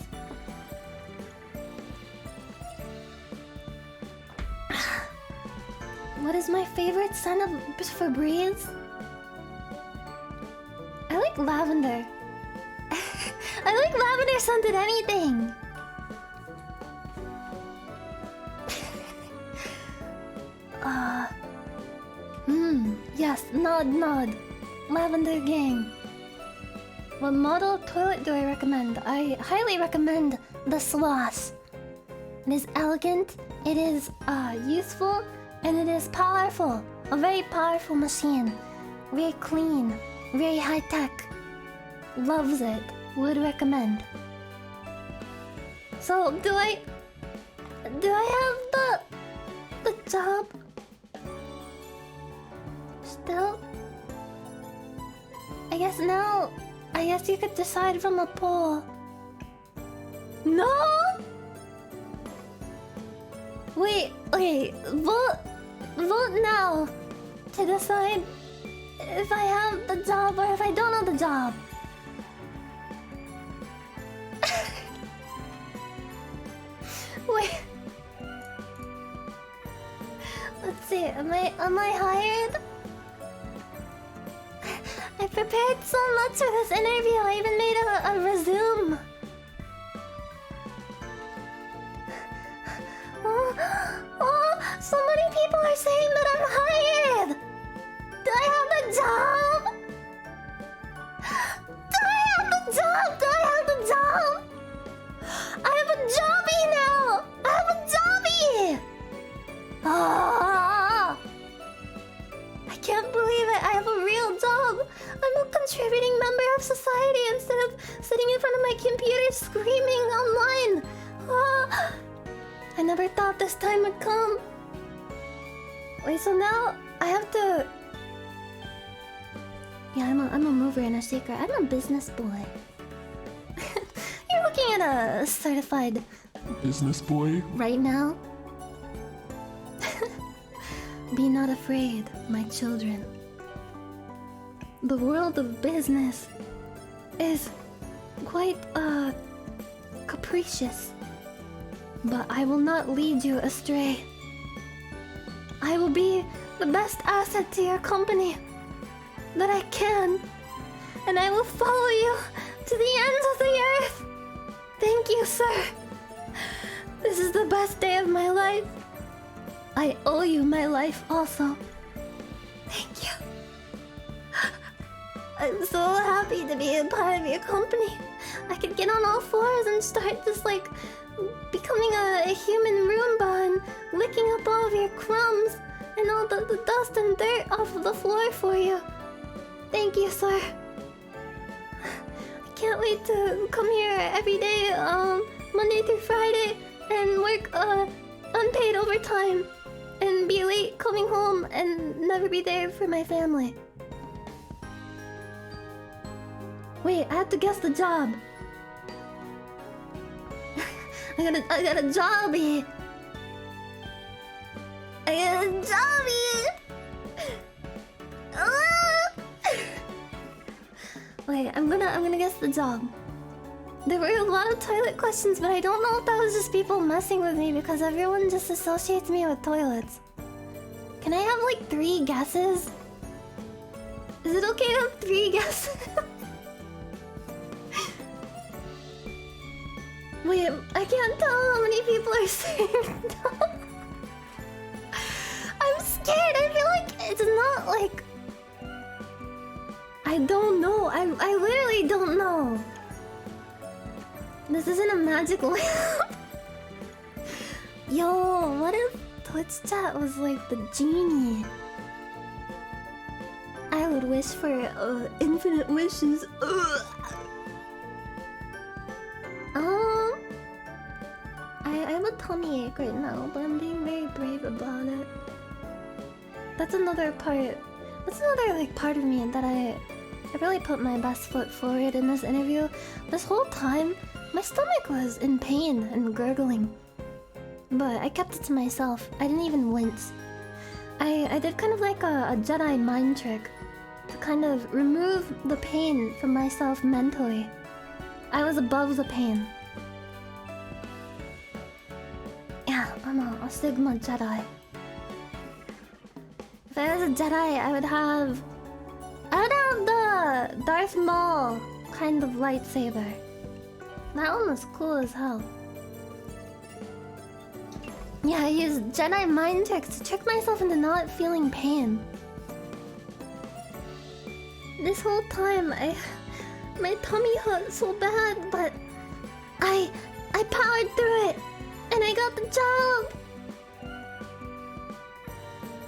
What is my favorite scent of Febreze? I like lavender. I like lavender scented anything. Yes, nod. Lavender gang. What model of toilet do I recommend? I highly recommend the Sloss. It is elegant, it is useful, and it is powerful. A very powerful machine. Very clean, very high tech. Loves it. Would recommend. So do I have the job? Still? I guess you could decide from a poll. No? Wait, vote now to decide if I have the job or if I don't have the job. Wait. Let's see, am I hired? I prepared so much for this interview, I even made a resume. Oh, so many people are saying that I'm hired. Do I have the job? Do I have the job? I have a jobby now! I have a jobby! Ah! I can't believe it. I have a real job. I'm a contributing member of society instead of sitting in front of my computer screaming online. Ah! I never thought this time would come. Wait, so now I have to... Yeah, I'm a mover and a shaker. I'm a business boy. You're looking at a certified... Business boy? Right now? Be not afraid, my children. The world of business is quite, capricious. But I will not lead you astray. I will be the best asset to your company that I can. And I will follow you to the ends of the earth. Thank you, sir. This is the best day of my life. I owe you my life also. Thank you. I'm so happy to be a part of your company. I could get on all fours and start just like becoming a human Roomba and licking up all of your crumbs and all the dust and dirt off of the floor for you. Thank you, sir. I can't wait to come here every day, Monday through Friday, and work unpaid overtime and be late coming home and never be there for my family. Wait, I have to guess the job. I got a jobby. I got a jobby. Wait, I'm gonna guess the job. There were a lot of toilet questions, but I don't know if that was just people messing with me because everyone just associates me with toilets. Can I have like 3 guesses? Is it okay to have 3 guesses? Wait, I can't tell how many people are saying no. I'm scared. I feel like it's not like... I don't know. I literally don't know. This isn't a magic lamp. Yo, what if Twitch chat was like the genie? I would wish for infinite wishes. I have a tummy ache right now, but I'm being very brave about it. That's another part. That's another like part of me that I really put my best foot forward in this interview. This whole time, my stomach was in pain and gurgling, but I kept it to myself. I didn't even wince. I did kind of like a Jedi mind trick to kind of remove the pain from myself mentally. I was above the pain. Yeah, I'm a Sigma Jedi. If I was a Jedi, I would have the Darth Maul kind of lightsaber. That one was cool as hell. Yeah, I used Jedi mind tricks to trick myself into not feeling pain. This whole time, my tummy hurt so bad, but I powered through it, and I finally got the job!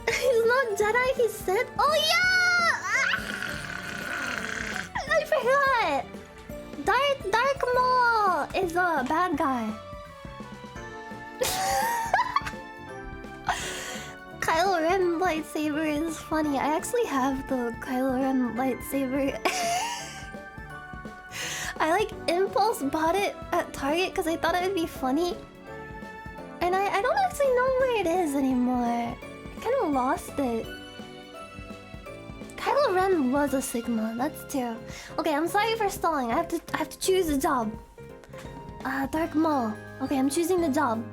He's not Jedi, he's Sith. Oh yeah! I forgot! Dark Maul is a bad guy. Kylo Ren lightsaber is funny. I actually have the Kylo Ren lightsaber. I like impulse bought it at Target because I thought it would be funny. And I don't actually know where it is anymore. I kind of lost it. Kylo Ren was a Sigma, that's true. Okay, I'm sorry for stalling. I have to choose a job. Dark Maul. Okay, I'm choosing the job.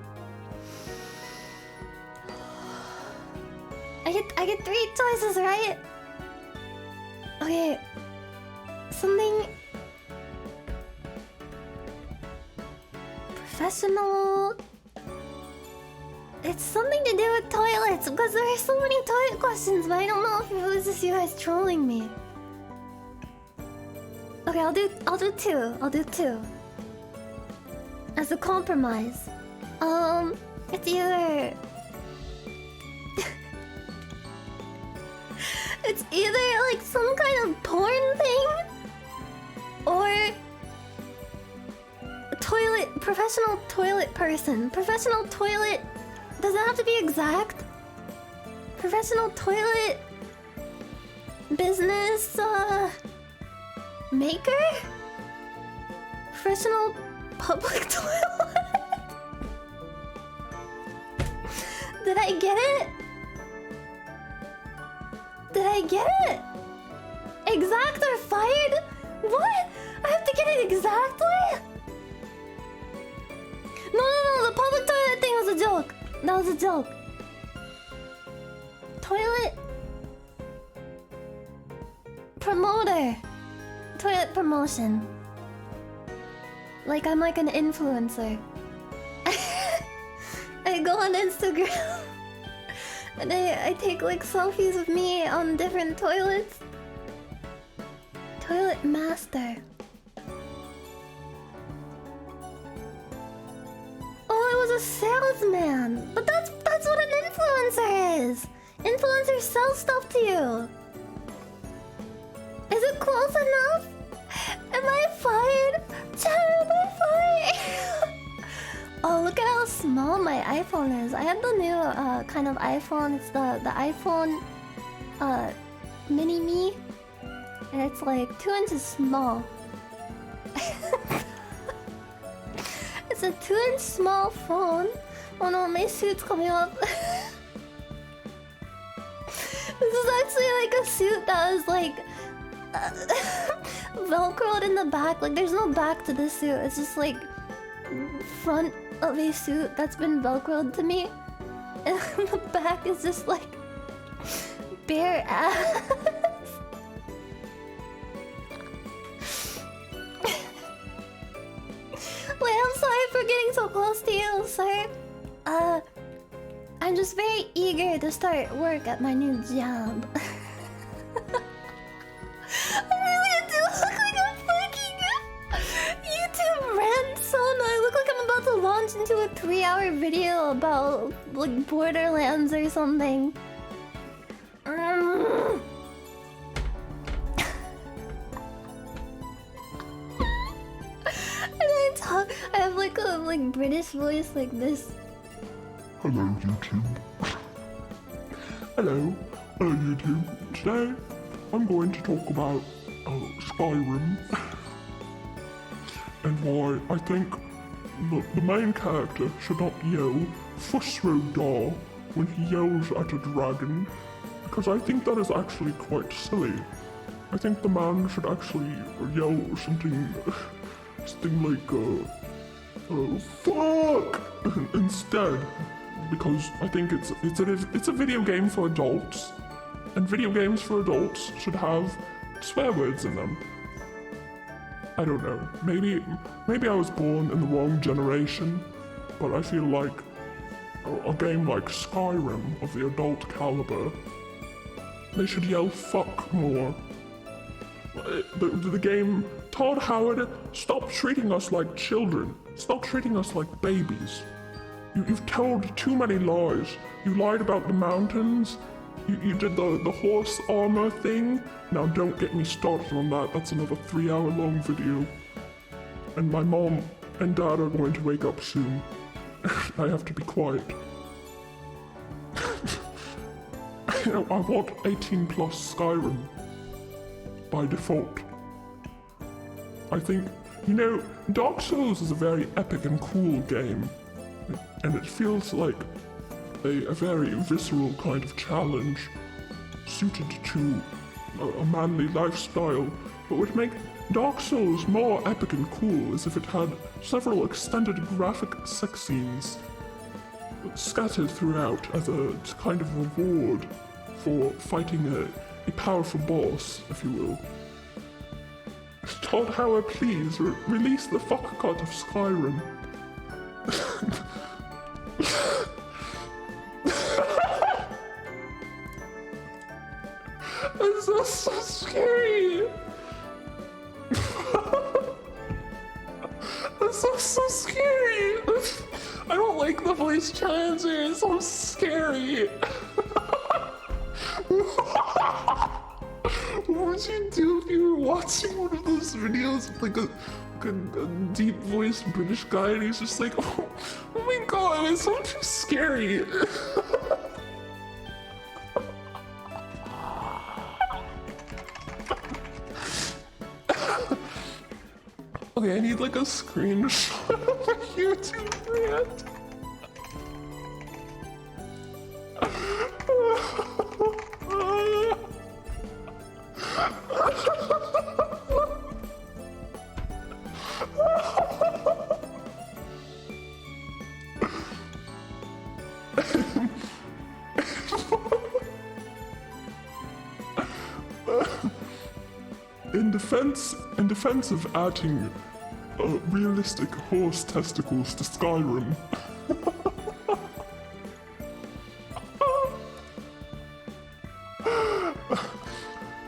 I get 3 choices, right? Okay. Something professional. It's something to do with toilets because there are so many toilet questions, but I don't know if it was just you guys trolling me. Okay, I'll do 2. I'll do 2. As a compromise. It's either it's either like some kind of porn thing or professional toilet person. Professional toilet. Does it have to be exact? Professional toilet business maker? Professional public toilet? Did I get it? Did I get it? Exact or fired? What? I have to get it exactly? No, the public toilet thing was a joke. That was a joke. Toilet promoter. Toilet promotion. Like I'm like an influencer. I go on Instagram and I take like selfies of me on different toilets. Toilet master. Oh, it was a salesman. But that's what an influencer is. Influencers sell stuff to you. Is it close enough? Am I fired? Chat, am I fired? Oh, look at how small my iPhone is. I have the new kind of iPhone. It's the iPhone mini me. And it's like 2 inches small. It's a 2-inch small phone. Oh no, my suit's coming up. This is actually like a suit that was like velcroed in the back. Like there's no back to this suit. It's just like front of a suit that's been velcroed to me. And the back is just like bare ass. Wait, I'm sorry for getting so close to you, sir. I'm just very eager to start work at my new job. I really do look like a fucking YouTube rant sona. I look like I'm about to launch into a 3-hour video about like Borderlands or something. I have like a British voice like this. Hello, YouTube. Hello, YouTube. Today, I'm going to talk about Skyrim and why I think the main character should not yell "Fussroda" when he yells at a dragon, because I think that is actually quite silly. I think the man should actually yell something like "fuck" instead, because I think it's a video game for adults, and video games for adults should have swear words in them. I don't know. Maybe I was born in the wrong generation, but I feel like a game like Skyrim of the adult caliber, they should yell "fuck" more. The game, Todd Howard, stop treating us like children. Stop treating us like babies. You've told too many lies. You lied about the mountains. You did the horse armor thing. Now don't get me started on that. That's another 3-hour-long video. And my mom and dad are going to wake up soon. I have to be quiet. I want 18 plus Skyrim. By default. I think, Dark Souls is a very epic and cool game. And it feels like a very visceral kind of challenge suited to a manly lifestyle. What would make Dark Souls more epic and cool is if it had several extended graphic sex scenes scattered throughout as a kind of reward for fighting a powerful boss, if you will. Todd Howard, please release the fuck cut of Skyrim. This is so scary. This is so scary. I don't like the voice challenger. It's so scary. What would you do if you were watching one of those videos with like a deep voiced British guy and he's just like, oh my god, it's so too scary. Okay, I need like a screenshot of a YouTube rant. In defense of adding realistic horse testicles to Skyrim.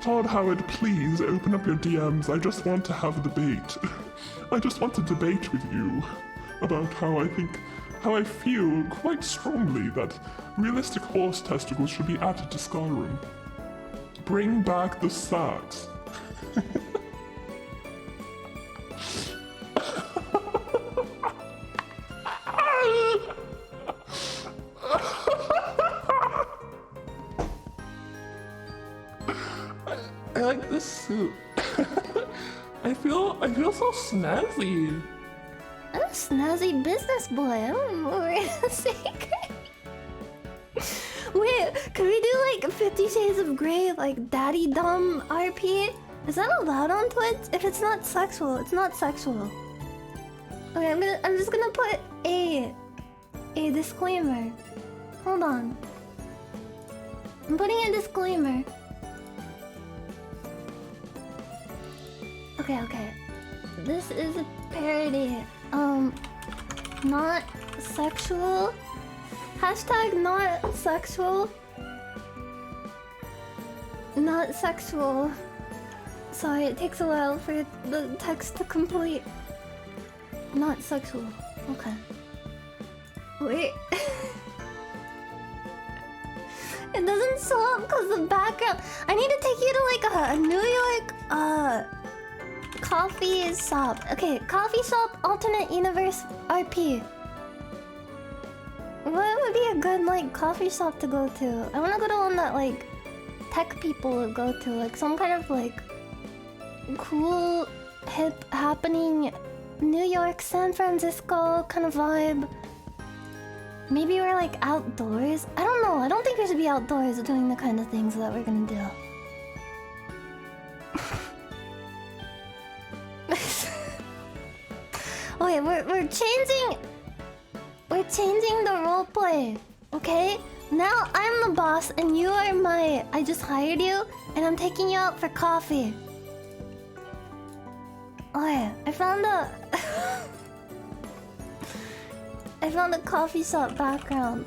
Todd Howard, please open up your DMs. I just want to have a debate. I just want to debate with you about how I feel quite strongly that realistic horse testicles should be added to Skyrim. Bring back the sax. I like this suit. I feel so snazzy. I'm a snazzy business boy. I don't know what we're gonna say. Wait, could we do like 50 Shades of Grey, like daddy dumb RP? Is that allowed on Twitch? If it's not sexual, it's not sexual. Okay, I'm just gonna put a disclaimer. Hold on. I'm putting a disclaimer. Okay. This is a parody. Not sexual. Hashtag not sexual. Not sexual. Sorry, it takes a while for the text to complete. Not sexual. Okay. Wait. It doesn't show up because the background. I need to take you to like a New York coffee shop. Okay, coffee shop alternate universe RP. What would be a good like coffee shop to go to? I want to go to one that like tech people would go to, like some kind of like cool, hip, happening New York, San Francisco kind of vibe. Maybe we're like outdoors. I don't know. I don't think we should be outdoors doing the kind of things that we're gonna do. Okay, we're changing the roleplay. Okay? Now I'm the boss and you are I just hired you and I'm taking you out for coffee. Okay, I found a coffee shop background.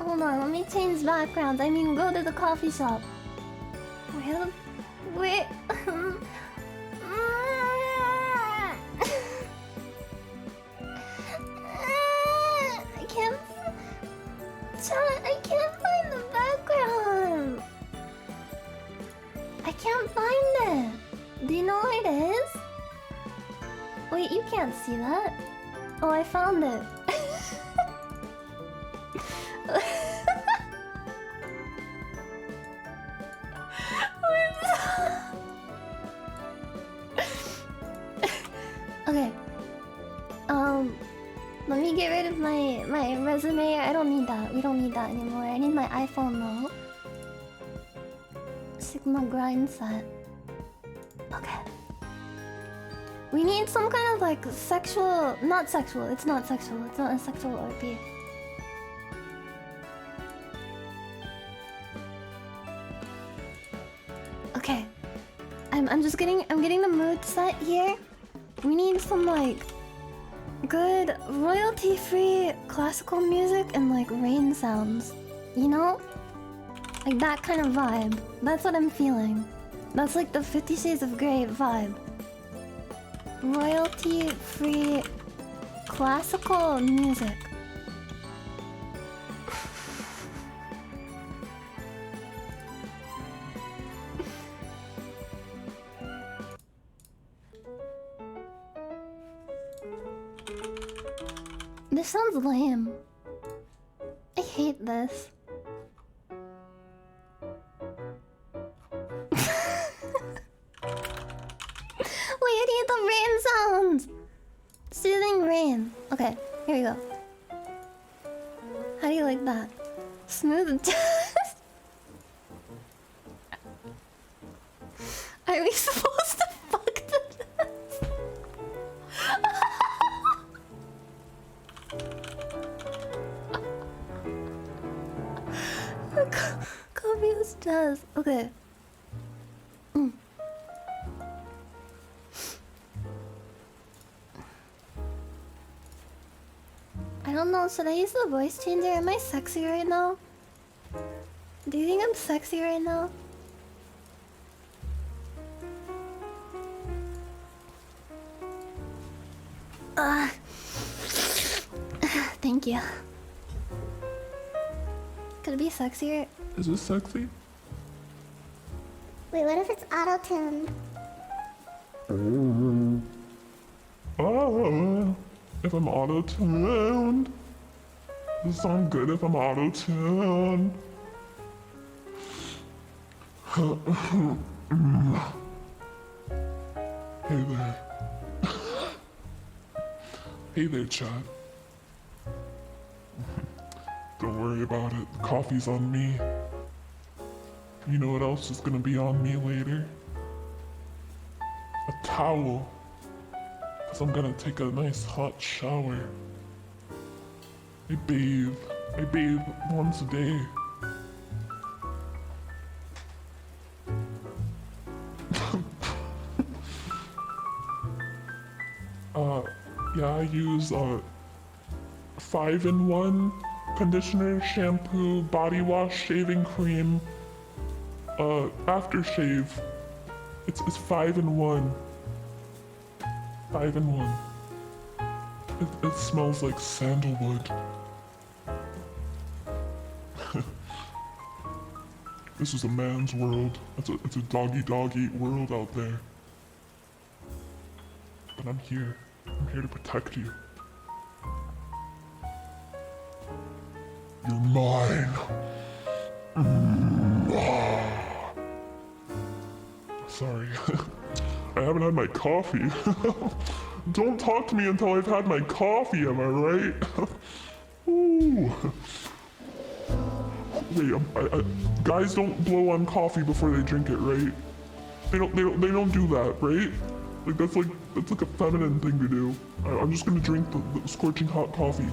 Hold on, let me change backgrounds. I mean, go to the coffee shop. Wait. can't see that. Oh, I found it. Okay. Let me get rid of my resume. I don't need that. We don't need that anymore. I need my iPhone though. Sigma grind set. Okay. We need some kind of like sexual... Not sexual. It's not sexual. It's not a sexual RP. Okay. I'm just getting... I'm getting the mood set here. We need some like... good royalty-free classical music and like rain sounds. You know? Like that kind of vibe. That's what I'm feeling. That's like the 50 Shades of Grey vibe. Royalty-free classical music. This sounds lame. I hate this. Wait, I need the rain sounds! Soothing rain. Okay, here we go. How do you like that? Smooth jazz? Are we supposed to fuck to this? Copious jazz. Okay. I don't know, should I use the voice changer? Am I sexy right now? Do you think I'm sexy right now? Thank you. Could it be sexier? Is this sexy? Wait, what if it's auto-tuned? Oh, if I'm auto-tuned. Does it sound good if I'm auto-tuned? Hey there. Hey there, Chad. Don't worry about it. The coffee's on me. You know what else is gonna be on me later? A towel. Cause I'm gonna take a nice hot shower. I bathe. I bathe once a day. Yeah, I use 5-in-1 conditioner, shampoo, body wash, shaving cream, aftershave. It's 5-in-1. 5-in-1. It smells like sandalwood. This is a man's world. It's a doggy world out there. But I'm here. I'm here to protect you. You're mine. Sorry. I haven't had my coffee. Don't talk to me until I've had my coffee, am I right? Ooh. Wait, guys don't blow on coffee before they drink it, right? They don't do that, right? Like that's like a feminine thing to do. I'm just gonna drink the scorching hot coffee.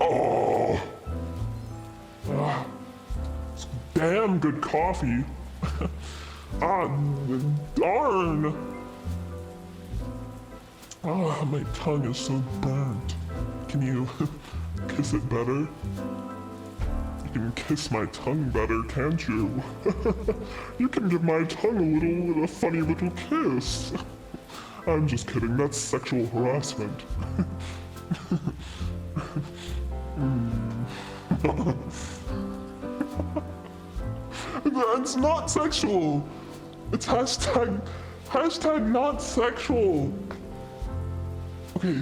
Oh, it's damn good coffee. Darn. My tongue is so burnt. Can you kiss it better? You can kiss my tongue better, can't you? You can give my tongue a funny little kiss. I'm just kidding, that's sexual harassment. That's not sexual. It's hashtag not sexual. Okay,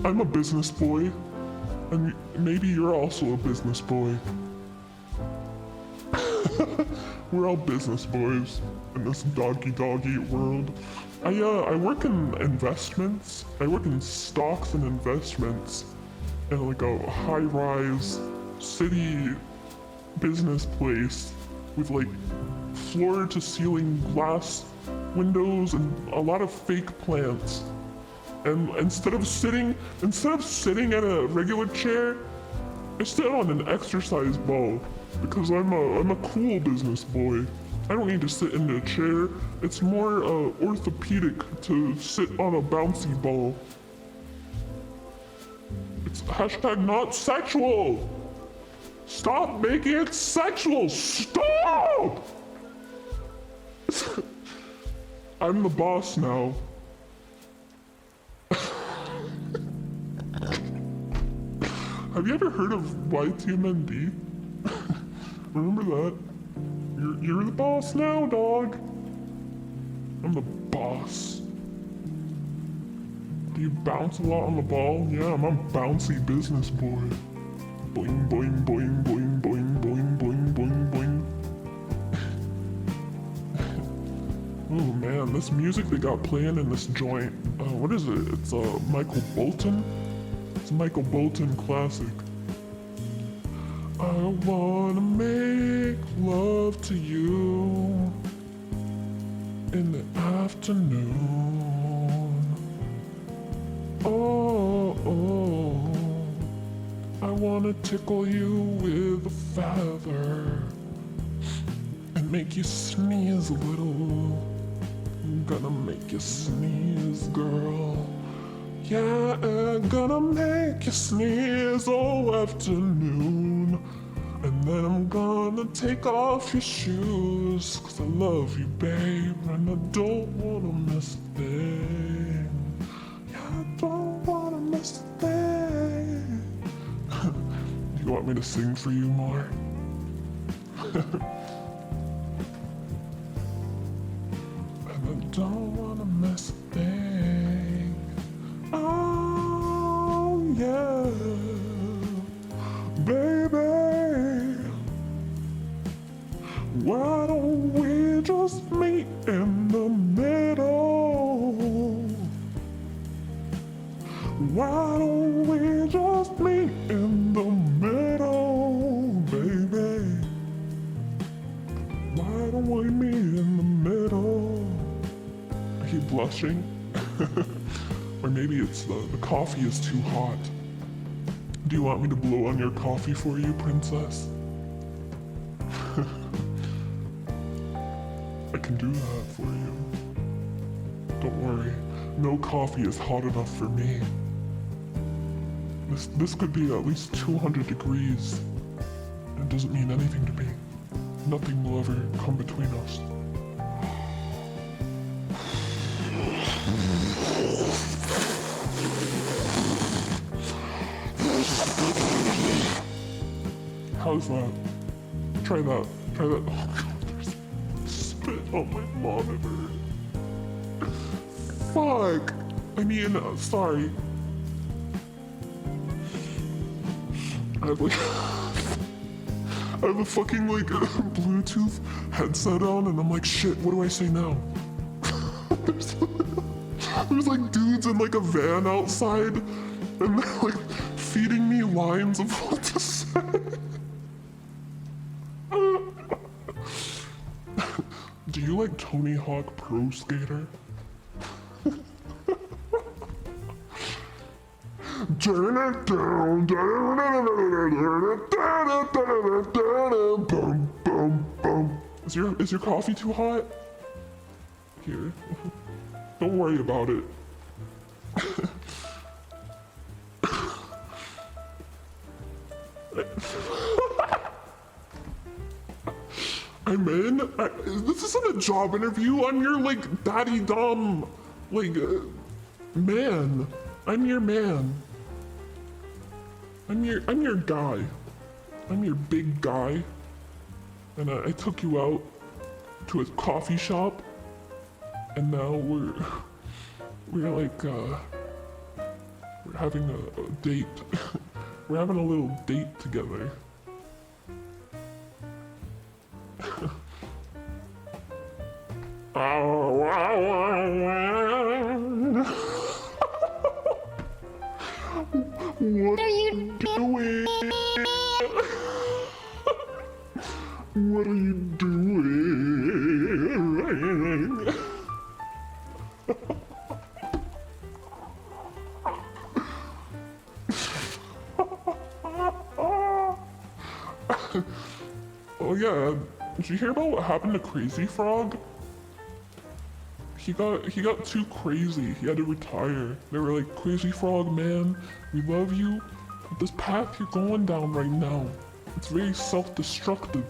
I'm a business boy, and maybe you're also a business boy. We're all business boys in this doggy world. I work in investments. I work in stocks and investments in like a high-rise city business place with like floor-to-ceiling glass windows and a lot of fake plants. And instead of sitting at a regular chair, I sit on an exercise ball because I'm a cool business boy. I don't need to sit in a chair. It's more orthopedic to sit on a bouncy ball. It's hashtag not sexual. Stop making it sexual. Stop! I'm the boss now. Have you ever heard of YTMND? Remember that? You're the boss now, dog. I'm the boss. Do you bounce a lot on the ball? Yeah, I'm a bouncy business boy. Boing, boing, boing, boing, boing, boing, boing, boing, boing. Oh man, this music they got playing in this joint. What is it? It's Michael Bolton? It's a Michael Bolton classic. I wanna make love to you in the afternoon. Oh, I wanna tickle you with a feather and make you sneeze a little. I'm gonna make you sneeze, girl. Yeah, I'm gonna make you sneeze all afternoon. And then I'm gonna take off your shoes, 'cause I love you, babe, and I don't wanna miss a thing. Yeah, I don't wanna miss a thing. Do you want me to sing for you more? And I don't wanna miss a thing. Oh, yeah, baby. Why don't we just meet in the middle? Why don't we just meet in the middle, baby? Why don't we meet in the middle? I keep blushing. Or maybe it's the coffee is too hot. Do you want me to blow on your coffee for you, princess? I can do that for you. Don't worry, no coffee is hot enough for me. This could be at least 200 degrees. It doesn't mean anything to me. Nothing will ever come between us. How's that? Try that. Try that. Oh god, there's spit on my monitor. Fuck. I mean, sorry. I have like, I have a fucking like Bluetooth headset on, and I'm like, shit. What do I say now? There's like dudes in like a van outside, and they're like feeding me lines of what to say. Do you like Tony Hawk Pro Skater? Turn it down, boom, boom, boom. Is your coffee too hot? Here, don't worry about it. I'm in. This isn't a job interview. I'm your like daddy dumb, like man. I'm your man. I'm your guy. I'm your big guy. And I took you out to a coffee shop, and now we're like having a date. We're having a little date together. What are you doing? What are you doing? Oh yeah, did you hear about what happened to Crazy Frog? He got too crazy. He had to retire. They were like, Crazy Frog, man, we love you, but this path you're going down right now, it's very self-destructive.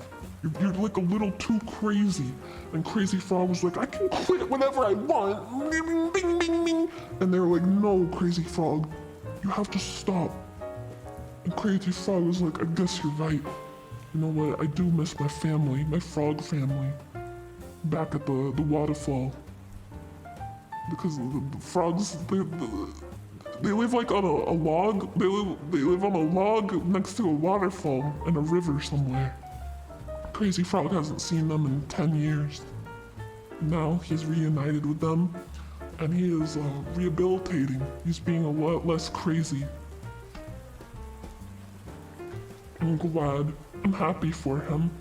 You're like a little too crazy. And Crazy Frog was like, I can quit whenever I want. Bing, bing, bing, bing. And they were like, no, Crazy Frog, you have to stop. And Crazy Frog was like, I guess you're right. You know what, I do miss my family, my frog family, back at the waterfall. Because the frogs, they live like on a log, they live on a log next to a waterfall in a river somewhere. Crazy Frog hasn't seen them in 10 years. Now he's reunited with them, and he is rehabilitating. He's being a lot less crazy. I'm glad. I'm happy for him.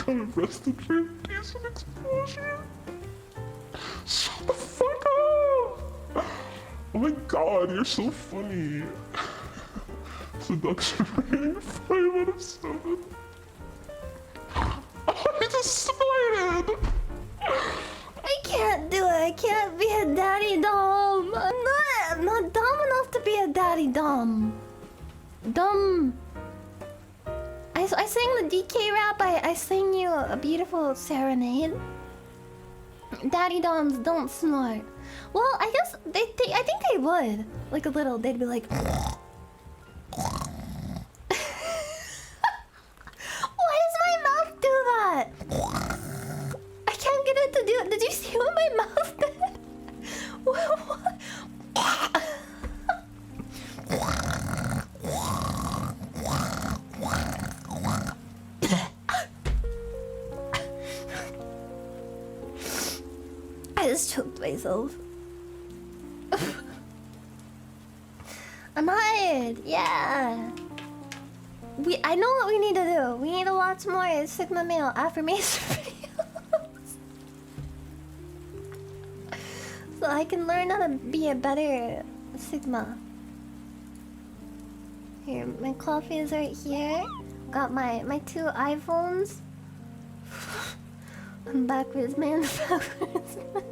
Got arrested for indecent exposure. Shut the fuck up! Oh my god, you're so funny. Seduction rating 5 out of 7. Oh, I just snorted! I can't do it. I can't be a daddy dom. I'm not dumb enough to be a daddy dom. Dumb. I sang the DK rap. I sang you a beautiful serenade. Daddy doms don't snort. Well, I guess I think they would. Like a little. They'd be like. Why does my mouth do that? I can't get it to do it. Did you see what my mouth did? What? I just choked myself. I'm hired. Yeah. I know what we need to do. We need to watch more Sigma male affirmation videos. So I can learn how to be a better Sigma. Here, my coffee is right here. Got my 2 iPhones. I'm backwards, man. Backwards, man.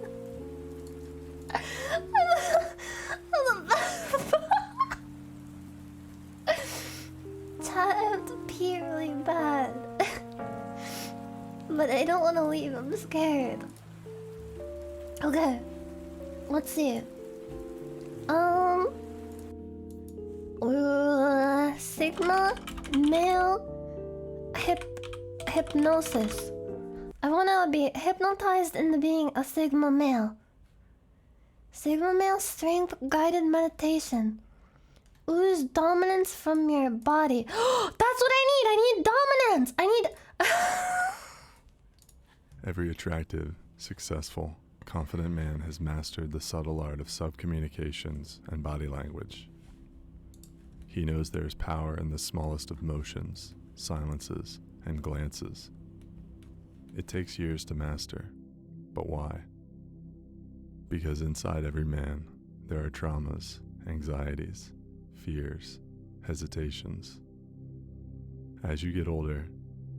I have to pee really bad. But I don't want to leave. I'm scared. Okay. Let's see. Sigma male hypnosis. I want to be hypnotized into being a Sigma male. Sigma male strength guided meditation. Ooze dominance from your body. That's what I need! I need dominance! I need... Every attractive, successful, confident man has mastered the subtle art of subcommunications and body language. He knows there is power in the smallest of motions, silences, and glances. It takes years to master, but why? Because inside every man, there are traumas, anxieties, fears, hesitations. As you get older,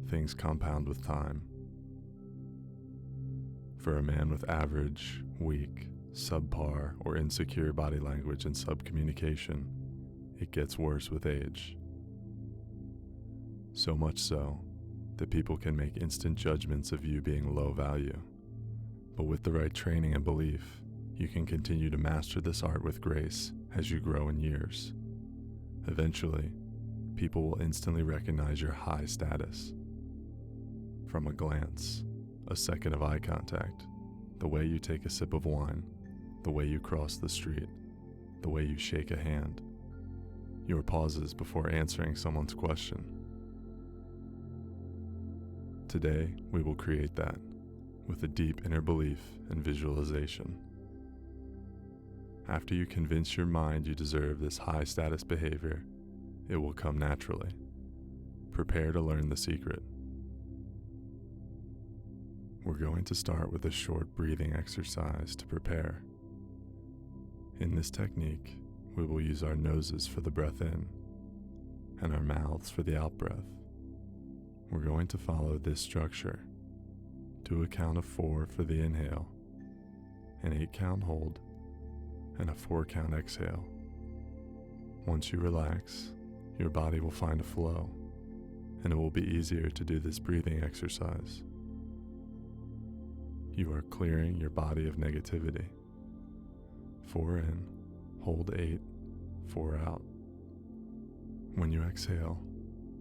things compound with time. For a man with average, weak, subpar, or insecure body language and subcommunication, it gets worse with age. So much so that people can make instant judgments of you being low value. But with the right training and belief, you can continue to master this art with grace as you grow in years. Eventually, people will instantly recognize your high status. From a glance, a second of eye contact, the way you take a sip of wine, the way you cross the street, the way you shake a hand, your pauses before answering someone's question. Today, we will create that with a deep inner belief and visualization. After you convince your mind you deserve this high status behavior, it will come naturally. Prepare to learn the secret. We're going to start with a short breathing exercise to prepare. In this technique, we will use our noses for the breath in and our mouths for the out breath. We're going to follow this structure. Do a count of 4 for the inhale, an 8 count hold, and a 4 count exhale. Once you relax, your body will find a flow, and it will be easier to do this breathing exercise. You are clearing your body of negativity. 4 in, hold 8, 4 out. When you exhale,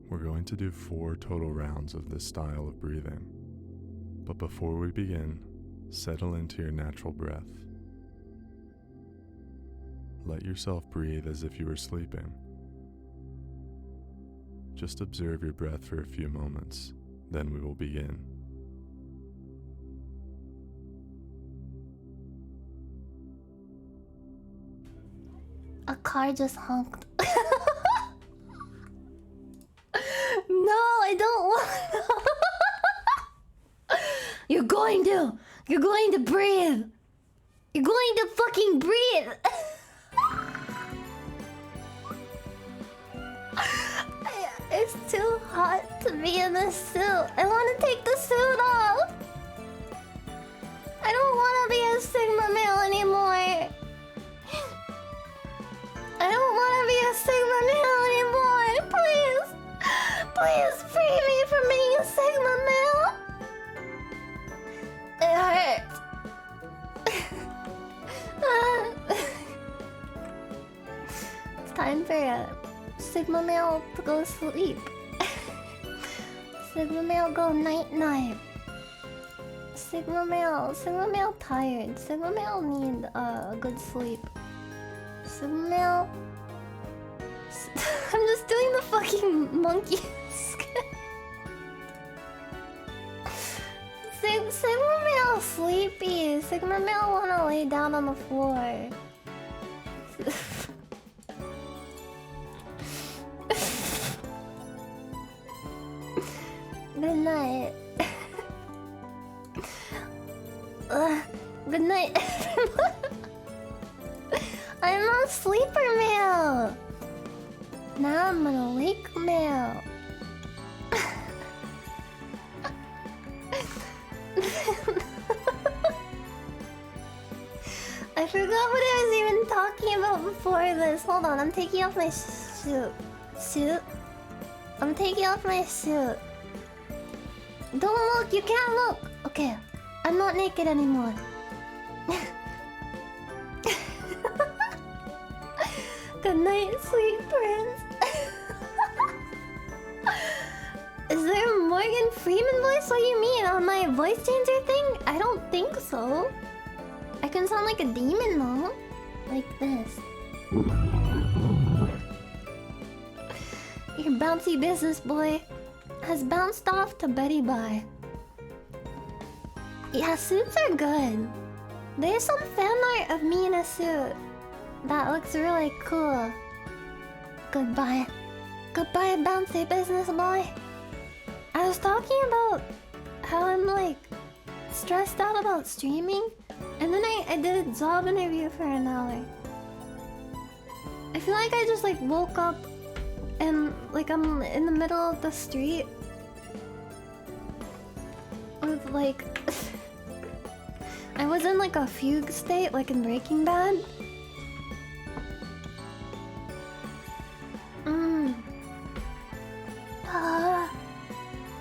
we're going to do 4 total rounds of this style of breathing. But before we begin, settle into your natural breath. Let yourself breathe as if you were sleeping. Just observe your breath for a few moments, then we will begin. A car just honked. No, I don't want. You're going to breathe. You're going to fucking breathe. It's too hot to be in this suit. I want to take the suit off. I don't want to be a Sigma male anymore. I don't want to be a Sigma male anymore. Please. Please free me from being a Sigma male. It hurts. It's time for a Sigma male to go sleep. Sigma male go night night. Sigma male tired. Sigma male need a good sleep. Sigma male. I'm just doing the fucking monkey. Sigma male sleepy. Sigma male wanna lay down on the floor. Good night. Good night, everyone. I'm a sleeper male. Now I'm an awake male. I forgot what I was even talking about before this. Hold on, I'm taking off my suit. I'm taking off my suit. Don't look, you can't look. Okay, I'm not naked anymore. Good night, sweet prince. Is there a Morgan Freeman voice? What do you mean? On my voice changer thing? I don't think so. I can sound like a demon though. Like this. Your bouncy business boy has bounced off to Betty Bye. Yeah, suits are good. There's some fan art of me in a suit. That looks really cool. Goodbye. Goodbye, bouncy business boy. I was talking about how I'm like stressed out about streaming, and then I did a job interview for an hour. I feel like I just like woke up and like I'm in the middle of the street with like I was in like a fugue state, like in Breaking Bad.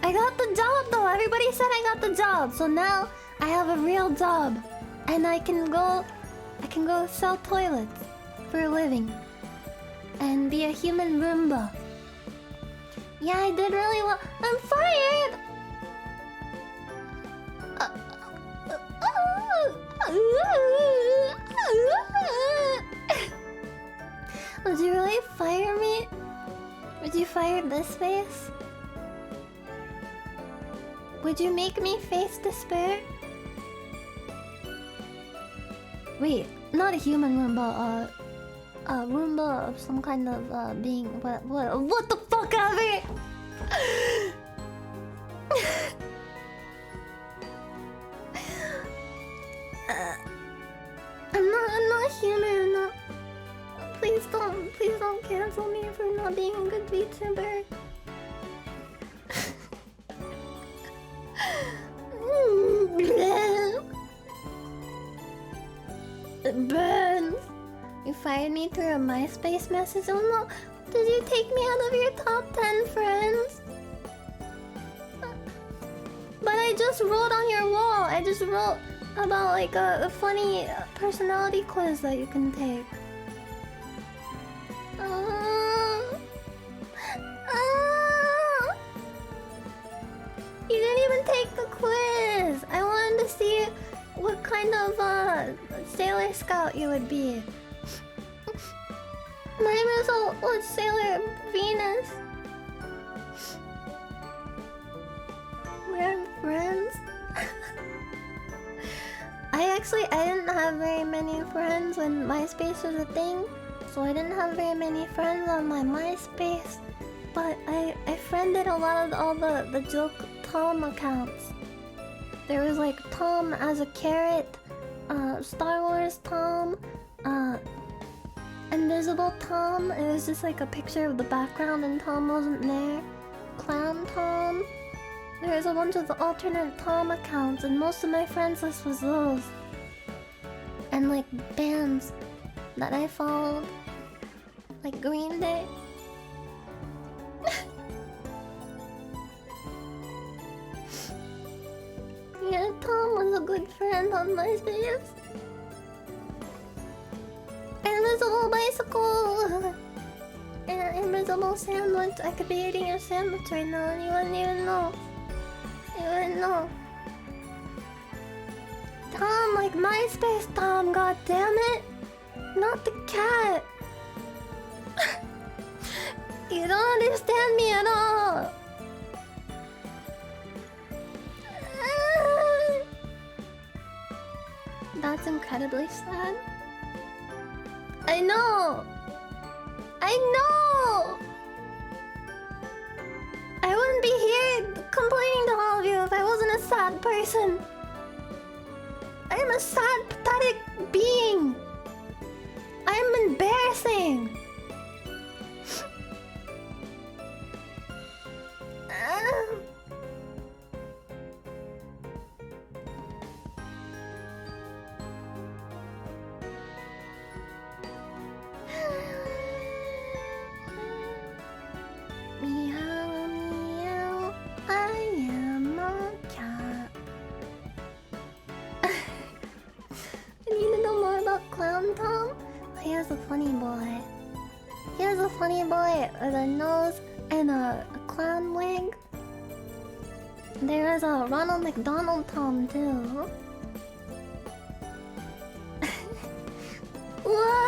I got the job though. Everybody said I got the job, so now I have a real job, and I can go sell toilets for a living and be a human Roomba. Yeah, I did really well. I'm fired. Would you really fire me? Would you fire this face? Would you make me face despair? Wait, not a human Roomba, a Roomba of some kind of being. What the fuck, Abby? I'm not human. I'm not. Please don't cancel me for not being a good VTuber. It burns. You fired me through a MySpace message. Oh no! Did you take me out of your top 10 friends? But I just wrote on your wall. I just wrote about like a funny personality quiz that you can take. You didn't even take the quiz. I wanted to see what kind of Sailor Scout you would be. My result was Sailor Venus. We're friends. I didn't have very many friends when MySpace was a thing, so I didn't have very many friends on my MySpace. But I friended a lot of all the joke Tom accounts. There was like Tom as a carrot, Star Wars Tom, Invisible Tom. It was just like a picture of the background and Tom wasn't there. Clown Tom. There was a bunch of the alternate Tom accounts, and most of my friends list was those. And like bands that I followed, like Green Day. Yeah, Tom was a good friend on MySpace. Invisible bicycle! And invisible sandwich. I could be eating your sandwich right now and you wouldn't even know. You wouldn't know. Tom, like MySpace Tom, god damn it! Not the cat! You don't understand me at all! That's incredibly sad. I know! I know! I wouldn't be here complaining to all of you if I wasn't a sad person. I am a sad, pathetic being. I am embarrassing. Meow, meow, I am a cat. I need to know more about Clown Tom. He has a funny boy. He has a funny boy with a nose and a clown wig. There is a Ronald McDonald Tom too. What?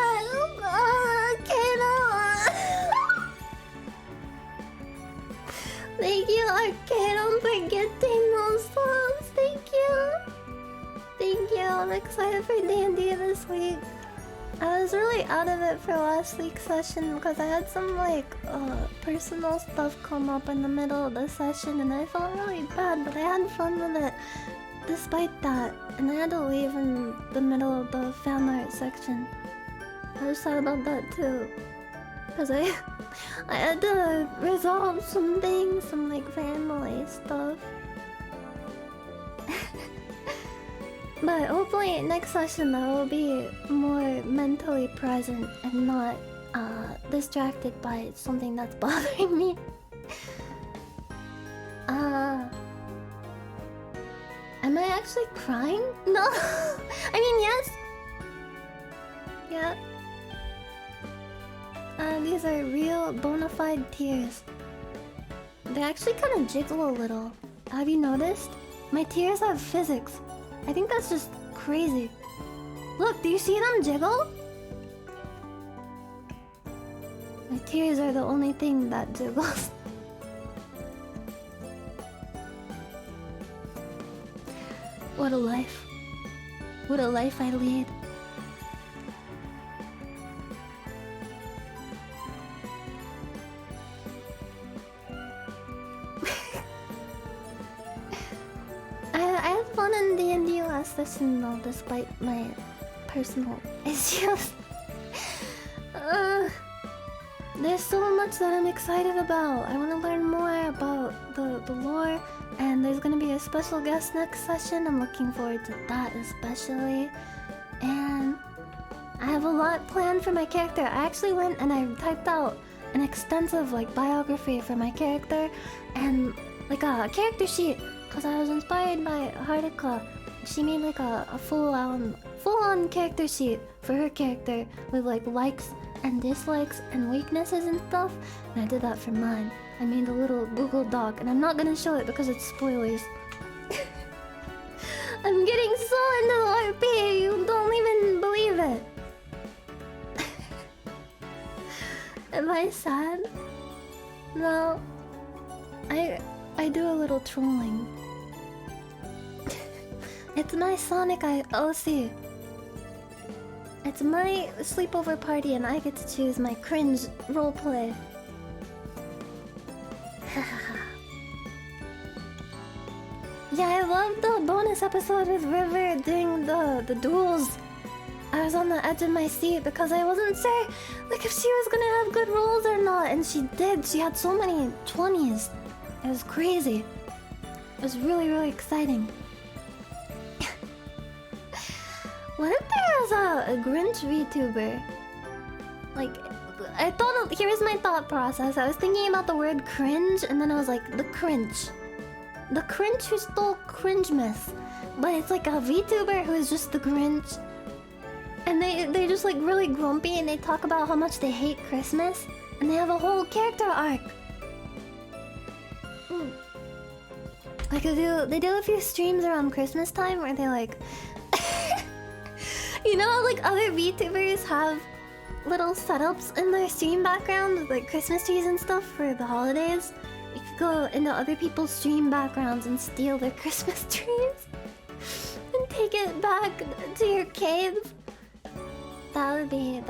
Thank you, Arcade, for getting those songs. Thank you. Thank you. I'm excited for D&D this week. I was really out of it for last week's session because I had some like personal stuff come up in the middle of the session and I felt really bad, but I had fun with it despite that. And I had to leave in the middle of the fan art section. I was sad about that too. Because I had to resolve some things, some like family stuff. But hopefully next session I will be more mentally present and not distracted by something that's bothering me. Am I actually crying? No. I mean, yes. Yeah. These are real bona fide tears. They actually kind of jiggle a little. Have you noticed? My tears have physics. I think that's just crazy. Look, do you see them jiggle? My tears are the only thing that jiggles. What a life. What a life I lead. I had fun in D&D last session though, despite my personal issues. There's so much that I'm excited about. I want to learn more about the lore, and there's gonna be a special guest next session. I'm looking forward to that especially. And I have a lot planned for my character. I actually went and I typed out an extensive like biography for my character and like a character sheet because I was inspired by Harika. She made like a full-on character sheet for her character with like likes and dislikes and weaknesses and stuff, and I did that for mine. I made a little Google Doc, and I'm not gonna show it because it's spoilers. I'm getting so into the RP, you don't even believe it. Am I sad? No. I do a little trolling. It's my Sonic OC. It's my sleepover party and I get to choose my cringe roleplay. Yeah, I loved the bonus episode with River doing the duels. I was on the edge of my seat because I wasn't sure like if she was gonna have good rolls or not, and she did. She had so many 20s. It was crazy. It was really, really exciting. What if there was a Grinch VTuber? Like, I thought, here's my thought process. I was thinking about the word cringe, and then I was like, the cringe. The cringe who stole Cringemas. But it's like a VTuber who is just the Grinch. And they're just like really grumpy, and they talk about how much they hate Christmas. And they have a whole character arc. Like they do a few streams around Christmas time where they like... You know how like other VTubers have little setups in their stream background with like Christmas trees and stuff for the holidays? You could go into other people's stream backgrounds and steal their Christmas trees and take it back to your cave. That would be a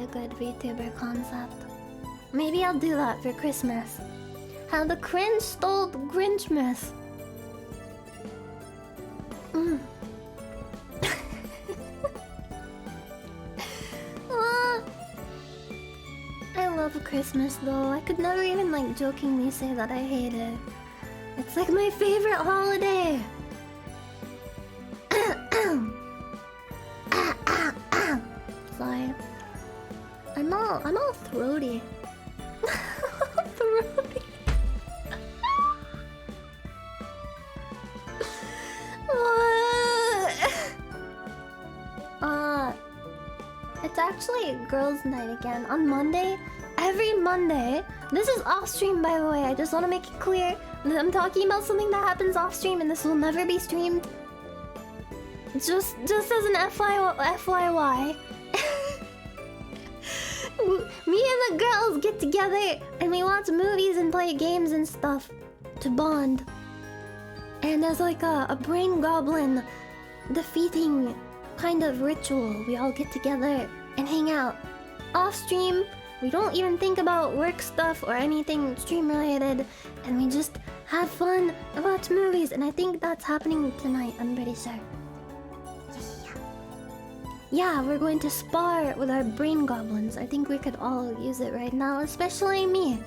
good VTuber concept. Maybe I'll do that for Christmas. How the cringe stole Grinchmas. I love Christmas though. I could never even like jokingly say that I hate it. It's like my favorite holiday. Sorry. I'm all throaty. Throaty. It's actually girls' night again on Monday. Every Monday. This is off stream, by the way. I just want to make it clear that I'm talking about something that happens off stream, and this will never be streamed. Just as an FYI. Me and the girls get together and we watch movies and play games and stuff to bond. And there's like a brain goblin defeating kind of ritual. We all get together and hang out. Off stream, we don't even think about work stuff or anything stream related, and we just have fun and watch movies, and I think that's happening tonight, I'm pretty sure. Yeah, we're going to spar with our brain goblins. I think we could all use it right now, especially me.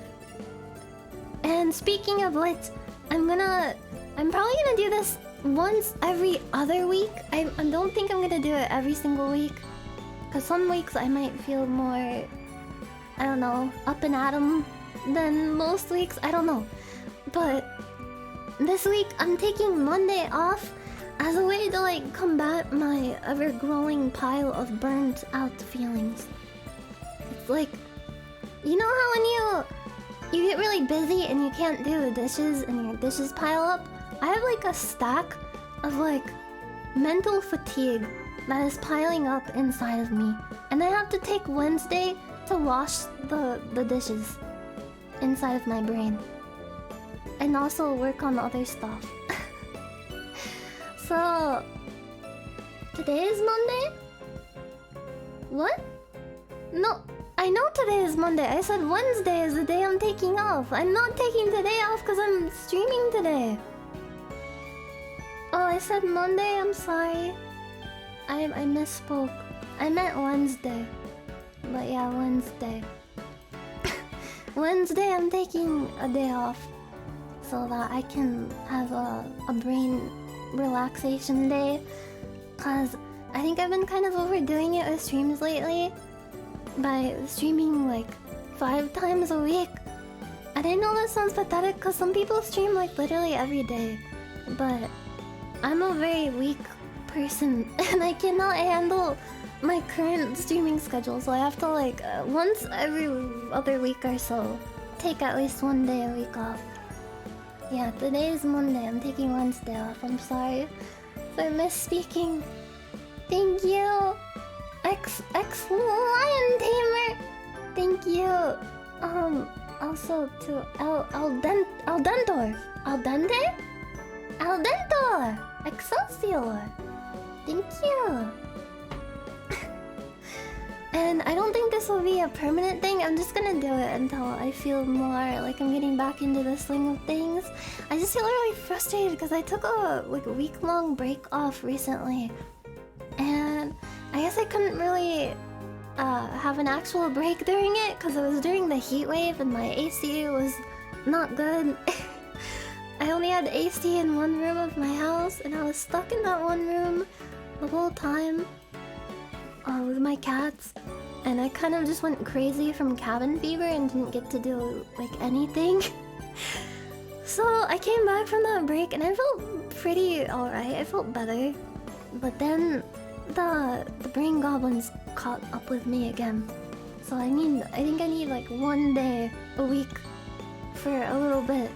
And speaking of which, I'm probably gonna do this once every other week. I don't think I'm gonna do it every single week, because some weeks I might feel more, I don't know, up and at 'em than most weeks. I don't know. But this week I'm taking Monday off as a way to like combat my ever-growing pile of burnt out feelings. It's like, you know how when you get really busy and you can't do the dishes and your dishes pile up? I have like a stack of like mental fatigue that is piling up inside of me, and I have to take Wednesday to wash the dishes inside of my brain. And also work on other stuff. So today is Monday? What? No, I know today is Monday. I said Wednesday is the day I'm taking off. I'm not taking today off because I'm streaming today. Oh, I said Monday, I'm sorry. I misspoke. I meant Wednesday. But yeah, Wednesday. Wednesday I'm taking a day off so that I can have a brain relaxation day. Cause I think I've been kind of overdoing it with streams lately by streaming like 5 times a week. And I know that sounds pathetic because some people stream like literally every day. But I'm a very weak person and I cannot handle my current streaming schedule, so I have to like once every other week or so take at least 1 day a week off. Yeah, today is Monday. I'm taking Wednesday off. I'm sorry for misspeaking. Thank you, X Lion Tamer. Thank you. Also to Aldentor. Aldentor. Excelsior. Thank you. And I don't think this will be a permanent thing. I'm just gonna do it until I feel more like I'm getting back into the swing of things. I just feel really frustrated because I took a week-long break off recently. And I guess I couldn't really have an actual break during it because it was during the heat wave and my AC was not good. I only had AC in one room of my house and I was stuck in that one room the whole time with my cats. And I kind of just went crazy from cabin fever and didn't get to do like anything. So I came back from that break and I felt pretty alright. I felt better. But then the brain goblins caught up with me again. So I think I need like 1 day a week for a little bit.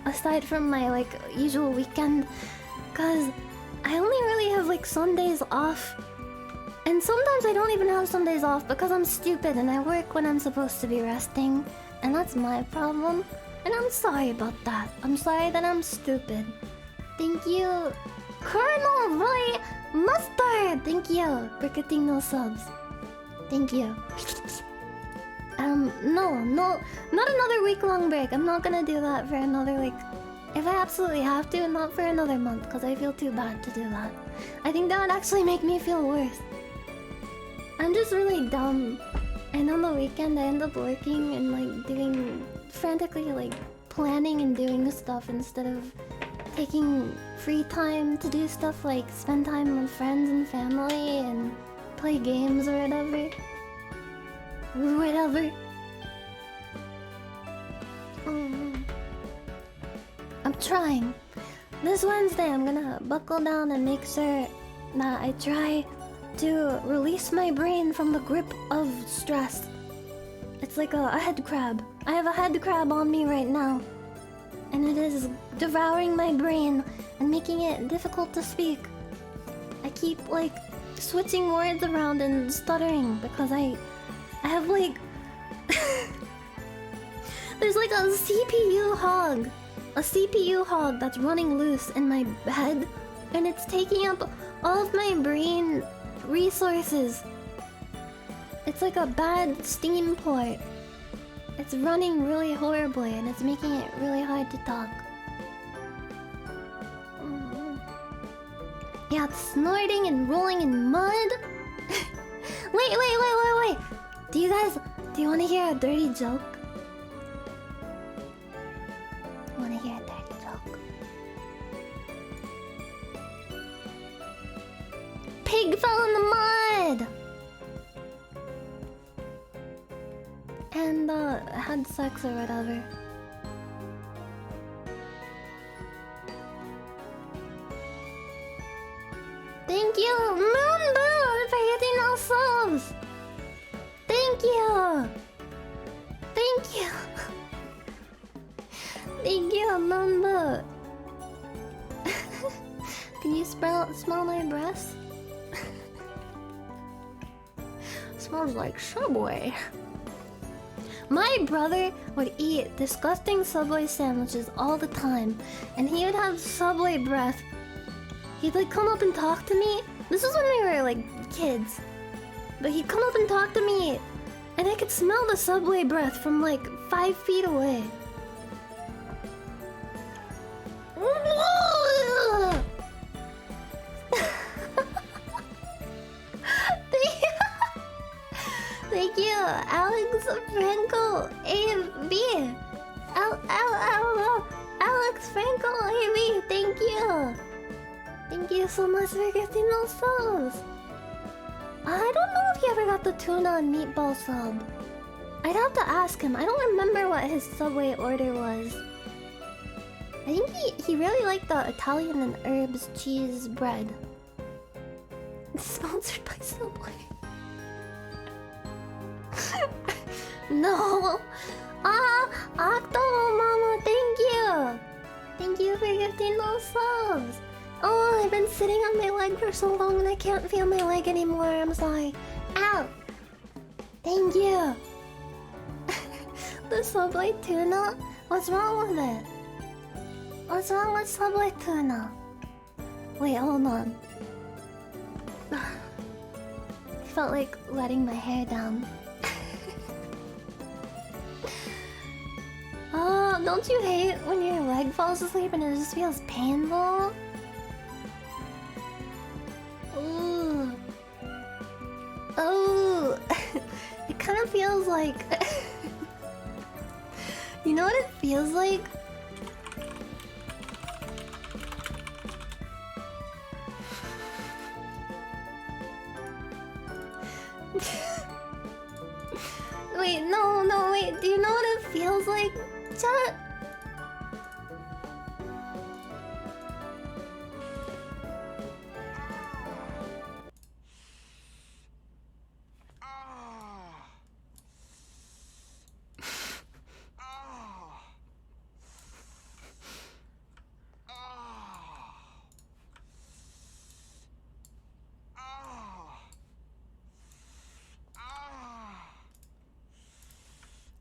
Aside from my like usual weekend. Cause I only really have like Sundays off. And sometimes I don't even have Sundays off because I'm stupid and I work when I'm supposed to be resting. And that's my problem. And I'm sorry about that. I'm sorry that I'm stupid. Thank you, Colonel Roy Mustard! Thank you for getting those subs. Thank you. No, not another week-long break. I'm not gonna do that for another, like... If I absolutely have to, not for another month, because I feel too bad to do that. I think that would actually make me feel worse. I'm just really dumb. And on the weekend, I end up working and, like, doing... frantically, like, planning and doing stuff instead of taking free time to do stuff like spend time with friends and family and play games or whatever. I'm trying. This Wednesday I'm gonna buckle down and make sure that I try to release my brain from the grip of stress. It's like a head crab. I have a head crab on me right now. And it is devouring my brain and making it difficult to speak. I keep like switching words around and stuttering because I have like there's like a CPU hog. A CPU hog that's running loose in my head and it's taking up all of my brain resources. It's like a bad steam port. It's running really horribly and it's making it really hard to talk. Yeah, it's snorting and rolling in mud. Wait. Do you want to hear a dirty joke? Want to hear a dirty joke? Pig fell in the mud! And had sex or whatever. Thank you, Moonboo, for hitting all subs. Thank you. Thank you. Thank you, Moonboo. Can you smell my breasts? Smells like Subway. My brother would eat disgusting Subway sandwiches all the time, and he would have Subway breath. He'd like come up and talk to me. This was when we were like kids. But he'd come up and talk to me, and I could smell the Subway breath from like 5 feet away. Thank you, Alex Franco AB. Alex Franco AB. Thank you. Thank you so much for getting those subs. I don't know if he ever got the tuna and meatball sub. I'd have to ask him. I don't remember what his Subway order was. I think he really liked the Italian and herbs cheese bread. It's sponsored by Subway. No. Octo Mama, thank you. Thank you for getting those subs. Oh, I've been sitting on my leg for so long and I can't feel my leg anymore. I'm sorry. Ow. Thank you. The Subway tuna? What's wrong with it? What's wrong with Subway tuna? Wait, hold on. I felt like letting my hair down. Oh, don't you hate when your leg falls asleep and it just feels painful? Ooh. Oh. It kind of feels like... You know what it feels like? Wait, no, wait. Do you know what it feels like? Chat?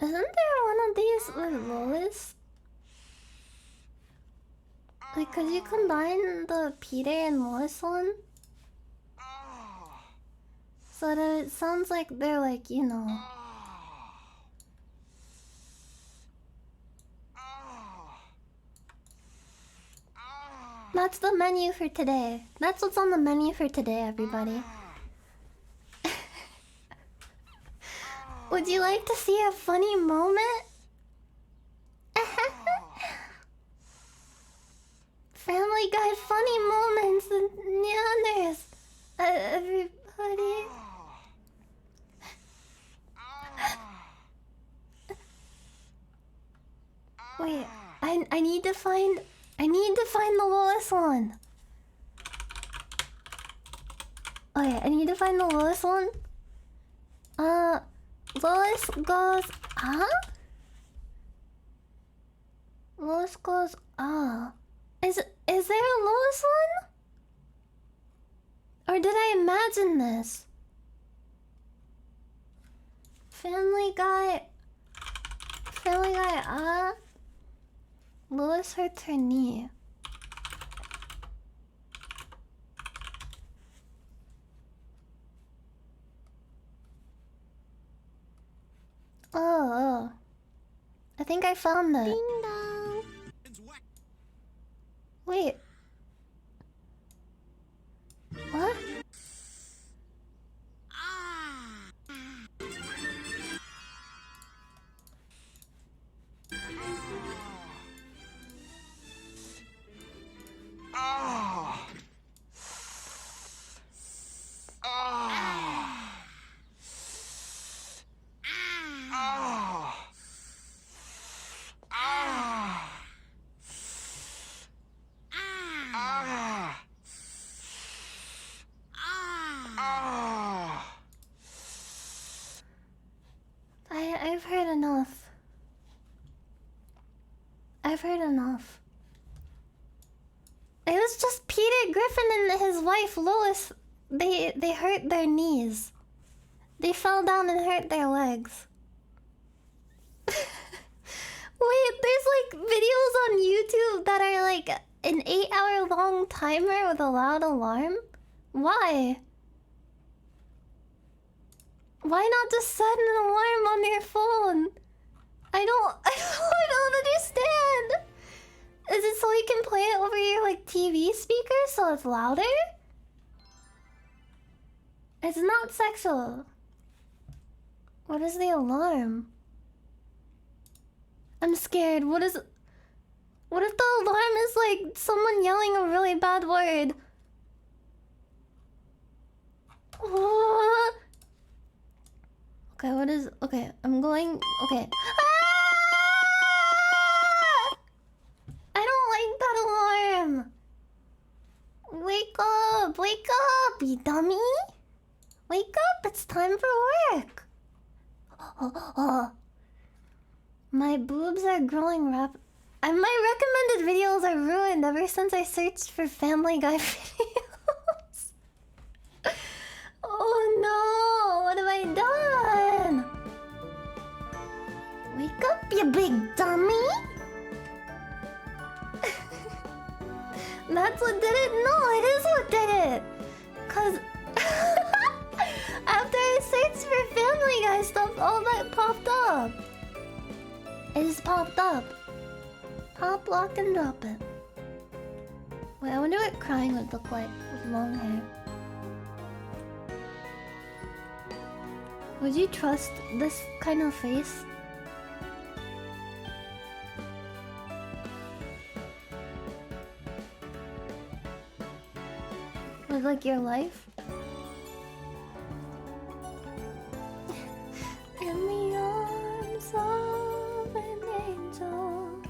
Isn't there one of these with Lois? Like, could you combine the Peter and Lois one? So that it sounds like they're like, you know... That's the menu for today. That's what's on the menu for today, everybody. Would you like to see a funny moment? Family Guy funny moments and Nyanners. Everybody. Wait, I need to find the lowest one. Okay, I need to find the lowest one. Lois goes, huh? Lois goes, ah. Is there a Lois one? Or did I imagine this? Family Guy, ah. Lois hurts her knee. Oh. I think I found it. Ding dong. Wait. What? I've heard enough. I've heard enough. It was just Peter Griffin and his wife Lois. They hurt their knees. They fell down and hurt their legs. Wait, there's like videos on YouTube that are like an 8-hour long timer with a loud alarm? Why? Why not just set an alarm on your phone? I don't understand. Is it so you can play it over your like TV speakers so it's louder? It's not sexual. What is the alarm? I'm scared. What if the alarm is like someone yelling a really bad word? Oh. Okay, what is... Okay, I'm going... Okay. Ah! I don't like that alarm. Wake up! Wake up, you dummy! Wake up! It's time for work! My boobs are growing rapid. My recommended videos are ruined ever since I searched for Family Guy videos. Oh no! What have I done? Wake up, you big dummy! That's what did it? No, it is what did it! Cause... after I searched for Family Guy stuff, all that popped up. It just popped up. Pop, lock, and drop it. Wait, I wonder what crying would look like with long hair. Would you trust this kind of face? With like your life? In the arms of an angel.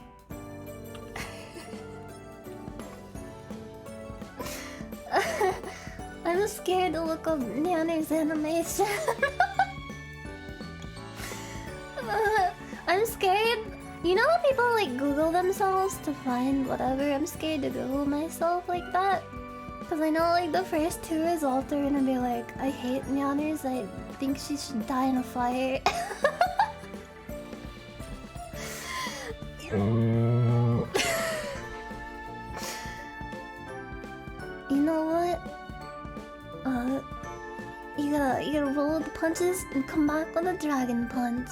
I'm scared to look up Nyanners animation. I'm scared. You know how people like Google themselves to find whatever? I'm scared to Google myself like that. Because I know like the first 2 results are gonna be like, I hate Nyanners, I think she should die in a fire. You know what? You gotta roll the punches and come back with a dragon punch.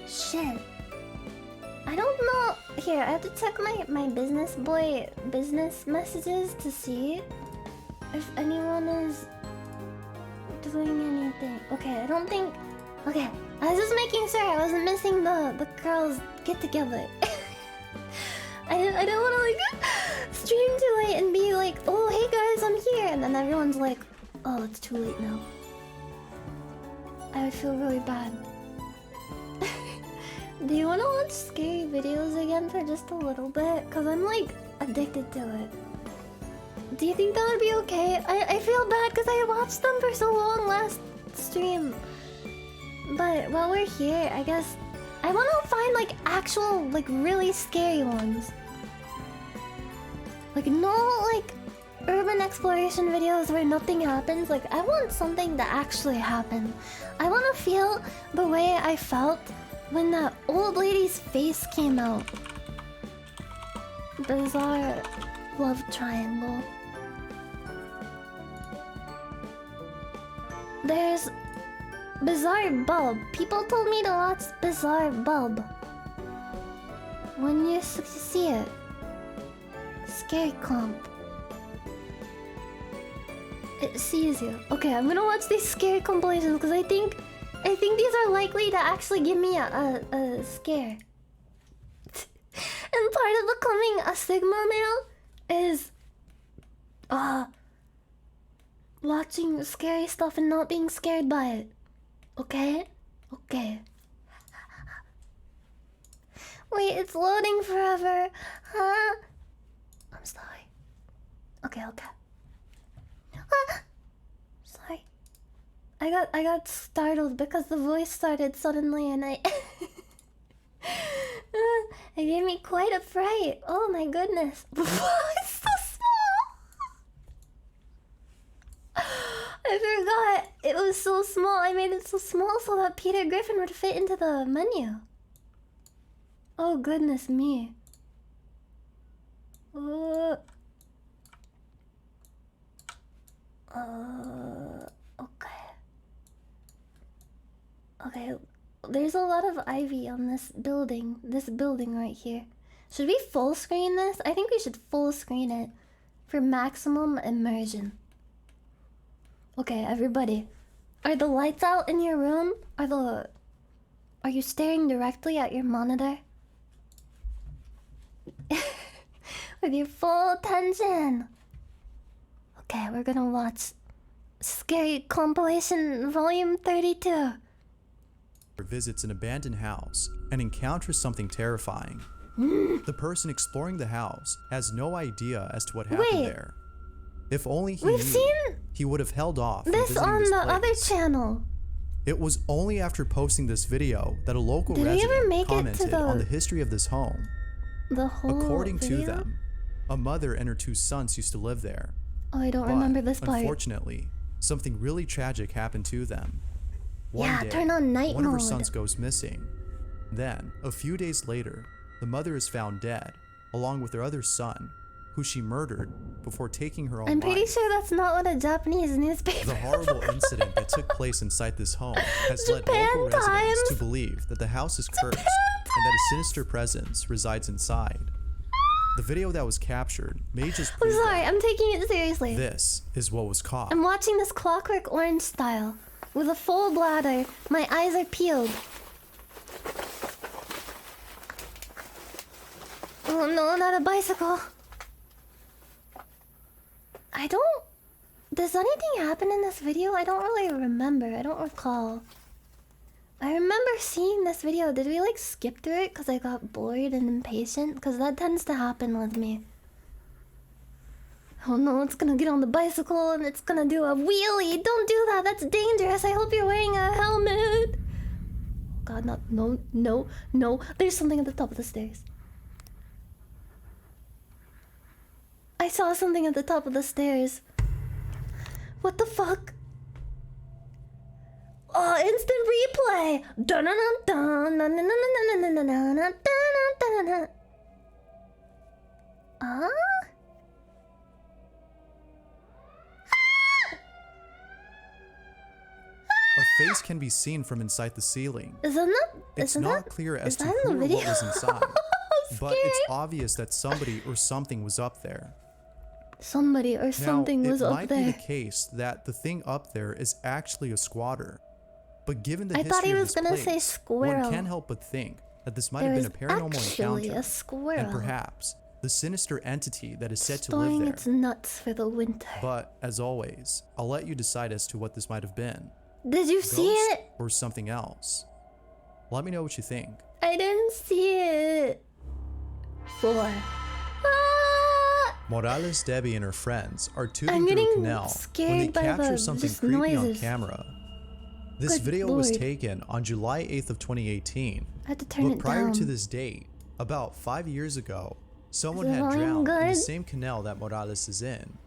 Shit. I don't know. Here, I have to check my business messages to see if anyone is doing anything. Okay, I don't think... Okay, I was just making sure I wasn't missing the girls get together. I didn't want to like stream too late and be like, oh hey guys, I'm here, and then everyone's like, oh it's too late now. I would feel really bad. Do you want to watch scary videos again for just a little bit? Cause I'm like addicted to it. Do you think that would be okay? I feel bad because I watched them for so long last stream. But while we're here, I guess I want to find like actual like really scary ones. Like no like urban exploration videos where nothing happens. Like I want something to actually happen. I want to feel the way I felt when that old lady's face came out. Bizarre love triangle. There's Bizarre Bulb. People told me to watch Bizarre Bulb. When you see it. Scary comp. It sees you. Okay, I'm gonna watch these scary compilations because I think these are likely to actually give me a scare. And part of becoming a Sigma male is watching scary stuff and not being scared by it. Okay? Okay. Wait, it's loading forever. Huh? I'm sorry. Okay. Sorry. I got startled because the voice started suddenly and it gave me quite a fright. Oh my goodness. It's so small. I forgot. It was so small. I made it so small so that Peter Griffin would fit into the menu. Oh, goodness me. Okay. Okay, there's a lot of ivy on this building right here. Should we full screen this? I think we should full screen it for maximum immersion. Okay, everybody. Are the lights out in your room? Are you staring directly at your monitor? With your full attention. Okay, we're gonna watch Scary Compilation Volume 32. Visits an abandoned house and encounters something terrifying. The person exploring the house has no idea as to what happened there. If only he knew, he would have held off from This visiting on this the place. other channel. It was only after posting this video that a local Did we ever resident make it to commented on the history of this home. The whole According video? to them, a mother and her 2 sons used to live there. Oh, I don't But, remember this part. unfortunately, something really tragic happened to them. One day, turn on night one of her mode. sons goes missing. Then, a few days later, the mother is found dead, along with her other son, who she murdered before taking her own I'm pretty life. sure that's not what a Japanese newspaper. The horrible incident that took place inside this home has led Japan local residents Times. to believe that the house is cursed and that a sinister presence resides inside. The video that was captured may just I'm prove sorry, that. I'm taking it seriously. This is what was caught. I'm watching this Clockwork Orange style. With a full bladder, my eyes are peeled. Oh no, not a bicycle. Does anything happen in this video? I don't really remember. I don't recall. I remember seeing this video. Did we like skip through it because I got bored and impatient? Because that tends to happen with me. Oh no, it's gonna get on the bicycle and it's gonna do a wheelie. Don't do that. That's dangerous. I hope you're wearing a helmet. God, no. There's something at the top of the stairs. I saw something at the top of the stairs. What the fuck? Oh, instant replay. A face can be seen from inside the ceiling. Is that not? It's not clear as to that who in or the video? what was inside, but it's scared. obvious that somebody or something was up there. Somebody or something now, was it up might be there. the case that the thing up there is actually a squatter. But given the I history thought he of was this gonna say place, squirrel. one can't help but think that this might There have been a was paranormal actually encounter, a squirrel. and perhaps the sinister entity that is said to live Storing there. its nuts for the winter. But as always, I'll let you decide as to what this might have been. Did you see Ghost it? or something else. Let me know what you think. I didn't see it. 4. Morales Debbie and her friends are I'm tooting through a getting canal when they scared by capture the something just creepy noises. on camera. This Good video was lord. taken on July 8th of 2018. I had to turn But it prior down. to this date, about 5 years ago, someone Is the had volume drowned in the good? same canal that Morales is in.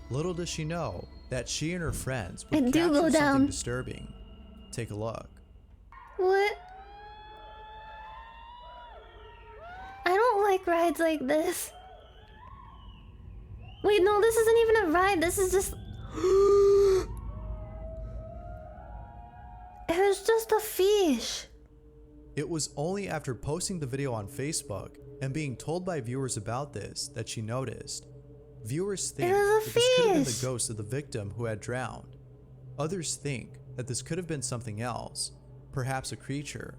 Little does she know that she and her friends would It do capture go something down. disturbing. Take a look. What? I don't like rides like this. Wait, no, this isn't even a ride. This is just... It was just a fish. It was only after posting the video on Facebook and being told by viewers about this that she noticed. Viewers think was a that this could have been the fish. ghost of the victim who had drowned. Others think that this could have been something else, perhaps a creature.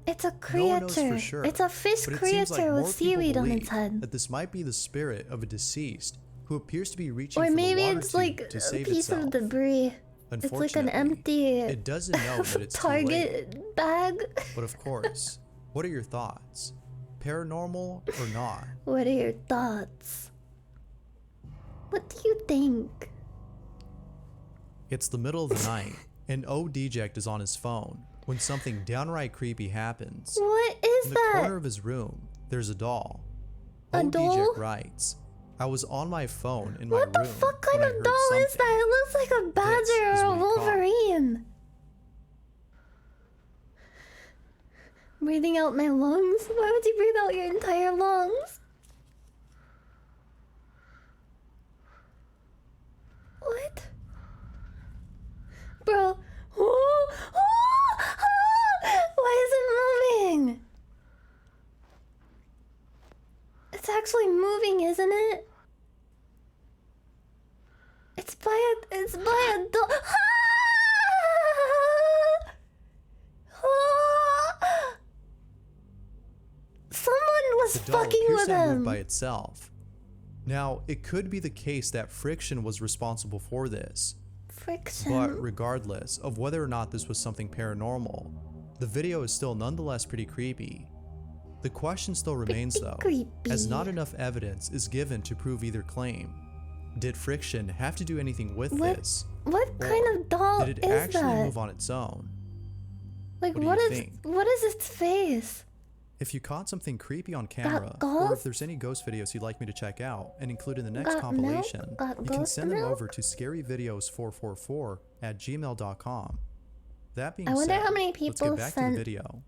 It's a No one knows creature. for sure, It's a fish but it seems like creature more with people seaweed on believe its head. that this might be the spirit of a deceased who appears to be reaching Or for maybe the water it's tube like to a save piece itself. of debris. It's like an Unfortunately, empty it doesn't know that it's too late. Target bag. But of course, what are your thoughts? Paranormal or not? What are your thoughts? What do you think? It's the middle of the night, and O-Deject is on his phone when something downright creepy happens. What is In the that? corner of his room, there's a doll. A doll? O-Deject writes, I was on my phone in my What the room fuck kind when I of heard doll is something. that? It looks like a This badger is or a what he caught. Wolverine. Breathing out my lungs? Why would you breathe out your entire lungs? What? Bro. Oh, oh, ah! Why is it moving? It's actually moving, isn't it? It's by a dog. Someone was The doll fucking appears with to have moved him. by itself. Now, it could be the case that friction was responsible for this, Friction. but regardless of whether or not this was something paranormal, the video is still nonetheless pretty creepy. The question still remains though, as not enough evidence is given to prove either claim. Did friction have to do anything with this? What kind of doll Did it is actually that? move on its own? Like, What do you think? what is its face? If you caught something creepy on camera, or ghost? if there's any ghost videos you'd like me to check out and include in the next Got compilation, milk? Got you can ghost send them milk? over to scaryvideos444@gmail.com. That being I wonder said, how many let's people get back to sent- the video.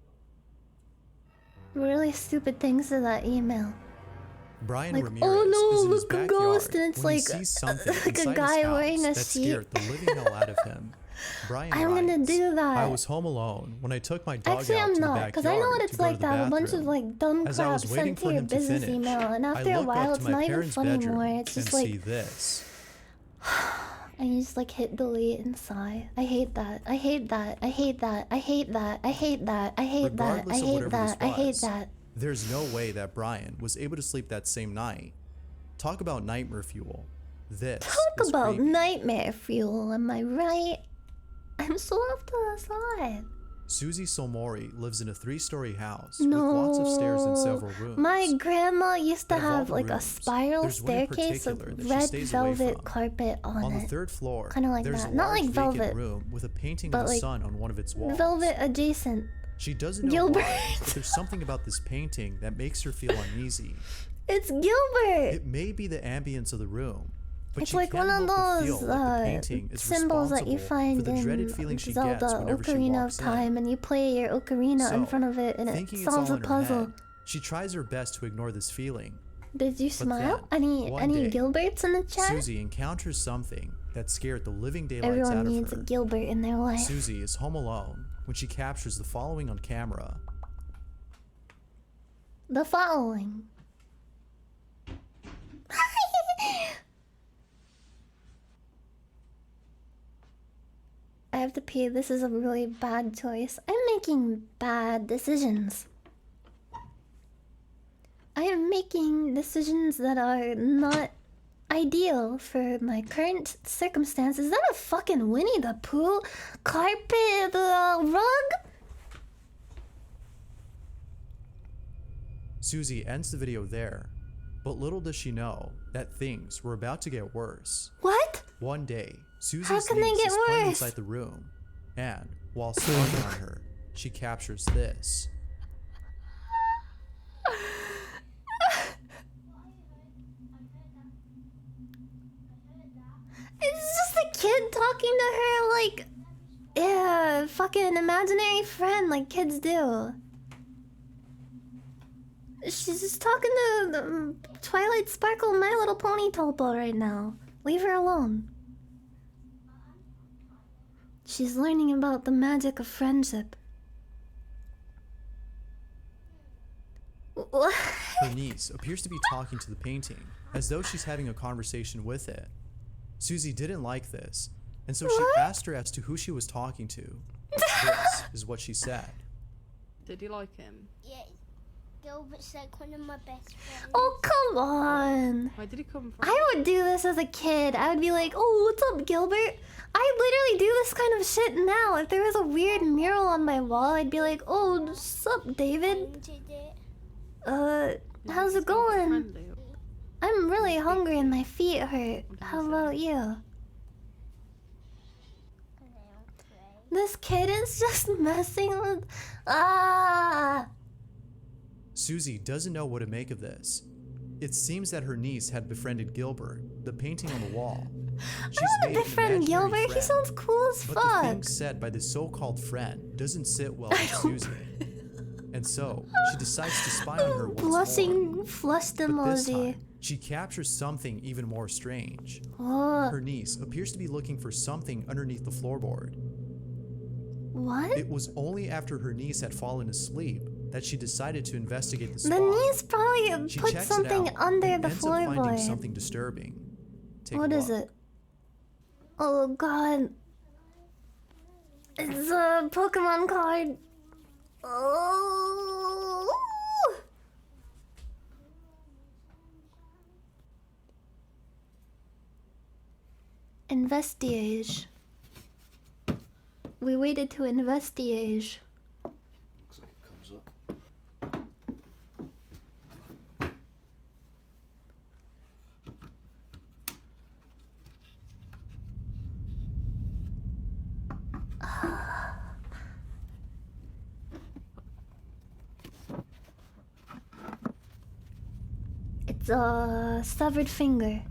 Really stupid things to that email. Brian Like, Ramirez oh no, is in his look, a backyard ghost, and it's when he like sees something like a inside guy his house wearing a that sheet. scared the living hell out of him. Brian I'm gonna writes, do that. I was home alone when I took my dog Actually, out I'm to the not, backyard because I know what to it's go like to to the have a bunch of bathroom. like dumb As I crap was waiting sent for to your him to business finish, email, and I after a look while, up it's to my not even parents' funny bedroom anymore. It's and just like, see this. and you just like hit delete and sigh. I hate that. I hate that. I hate that. I hate that. I hate that. I hate that. I Regardless of hate whatever that. this I hate was, that. There's no way that Brian was able to sleep that same night. Talk about nightmare fuel. This Talk is about creepy. nightmare fuel, am I right? I'm so off to the side. Susie Somori lives in a 3-story house No. with lots of stairs and several rooms. My grandma used to Out of all have the like a rooms, spiral there's one in staircase with particular that she red stays away velvet from. carpet on On the it. 3rd floor, Kinda like there's that. a Not large like vacant velvet, room with a painting but of the like sun on one of its walls. Velvet adjacent. She doesn't know Gilbert. why, but there's something about this painting that makes her feel uneasy. It's Gilbert. It may be the ambience of the room, but It's she like can't one of help but those feel like the painting is symbols that you responsible find for the dreaded in feeling she Zelda gets whenever she Ocarina walks of Time, in. and you play your ocarina in So, front of it, and it thinking it's solves all a in her puzzle. head, she tries her best to ignore this feeling. Did you smile? then, Any one day, Gilberts in the chat? Susie encounters something that scared the living daylights Everyone out of needs her. a Gilbert in their life. Susie is home alone when she captures the following on camera. The following. I have to pee. This is a really bad choice. I'm making bad decisions. I am making decisions that are not ideal for my current circumstances. Is that a fucking Winnie the Pooh carpet rug? Susie ends the video there, but little does she know that things were about to get worse. What? One day, Susie's How can they niece get is playing worse? inside the room, and while spying on her, she captures this. It's just a kid talking to her like, yeah, fucking imaginary friend like kids do. She's just talking to the Twilight Sparkle My Little Pony Tulpa right now. Leave her alone. She's learning about the magic of friendship. What? Her niece appears to be talking to the painting, as though she's having a conversation with it. Susie didn't like this, and so she asked her as to who she was talking to. This is what she said. Did you like him? Yeah, Gilbert's like one of my best friends. Oh, come on. Where did he come from? I would do this as a kid. I would be like, oh, what's up, Gilbert? I literally do this kind of shit now. If there was a weird mural on my wall, I'd be like, oh, what's up, David? Painted it. How's it Is Gilbert going? friendly? I'm really hungry and my feet hurt. How about you? And I don't play. This kid is just messing with... Ah! Susie doesn't know what to make of this. It seems that her niece had befriended Gilbert, the painting on the wall. She's I want made to an befriend imaginary Gilbert. He friend, sounds cool as but the fuck. things said by this so-called friend doesn't sit well with Susie. And so, she decides to spy on her once more. Blushing flushed But this emoji. time, she captures something even more strange. Oh, Her niece appears to be looking for something underneath the floorboard. what? It was only after her niece had fallen asleep that she decided to investigate the The spot. niece probably She put checks something it out under and the ends up finding floorboard. something disturbing. Take What a is look. it? Oh god. It's a Pokemon card. Oh. Investigate. We waited to investigate. Looks like it comes up. It's a severed finger.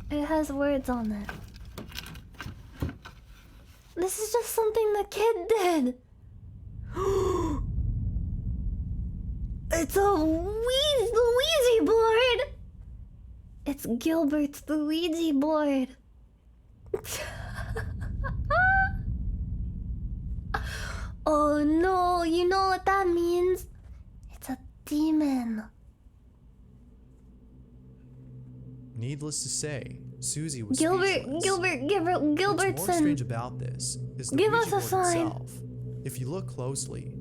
It has words on it. This is just something the kid did. It's a Ouija board. It's Gilbert's Ouija board. Oh no, you know what that means? It's a demon. Needless to say, Susie was Gilbert's What's more strange and about this is the Give Ouija us a board sign. itself. If you look closely,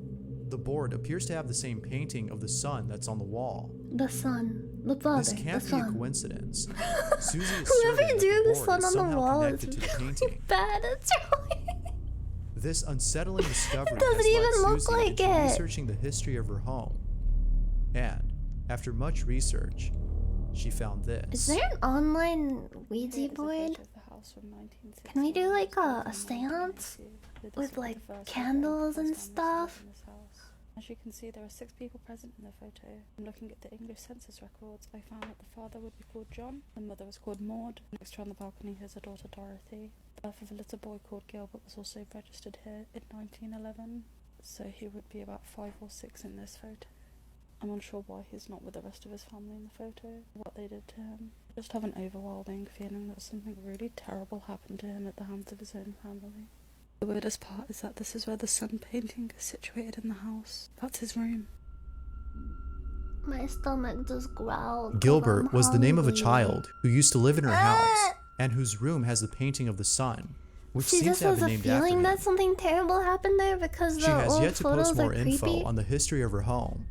the board appears to have the same painting of the sun that's on the wall. the sun, the father, This the can't be a sun. coincidence. Susie is Whoever certain that drew the the board sun is on the somehow wall is connected to the really painting. bad. It's really. This unsettling discovery It doesn't has even led look Susie like into it. researching the history of her home. And after much research, she found this. Is there an online Ouija Here is a board? photo of the house from 1960. Can we do like a From seance 1982. This with is like the first candles photo of and the first stuff? family in this house. As you can see, there are 6 people present in the photo. And looking at the English census records, I found that the father would be called John, the mother was called Maud. Next to her on the balcony is her daughter Dorothy. The birth of a little boy called Gilbert was also registered here in 1911, so he would be about 5 or 6 in this photo. I'm unsure why he's not with the rest of his family in the photo, what they did to him. I just have an overwhelming feeling that something really terrible happened to him at the hands of his own family. The weirdest part is that this is where the sun painting is situated in the house. That's his room. My stomach just growled. 'cause Gilbert I'm was the name of a hungry. child who used to live in her house and whose room has the painting of the sun, which She seems just to have has been a named after feeling him. that something terrible happened there because She the has old yet to post photos more are info creepy. on the history of her home.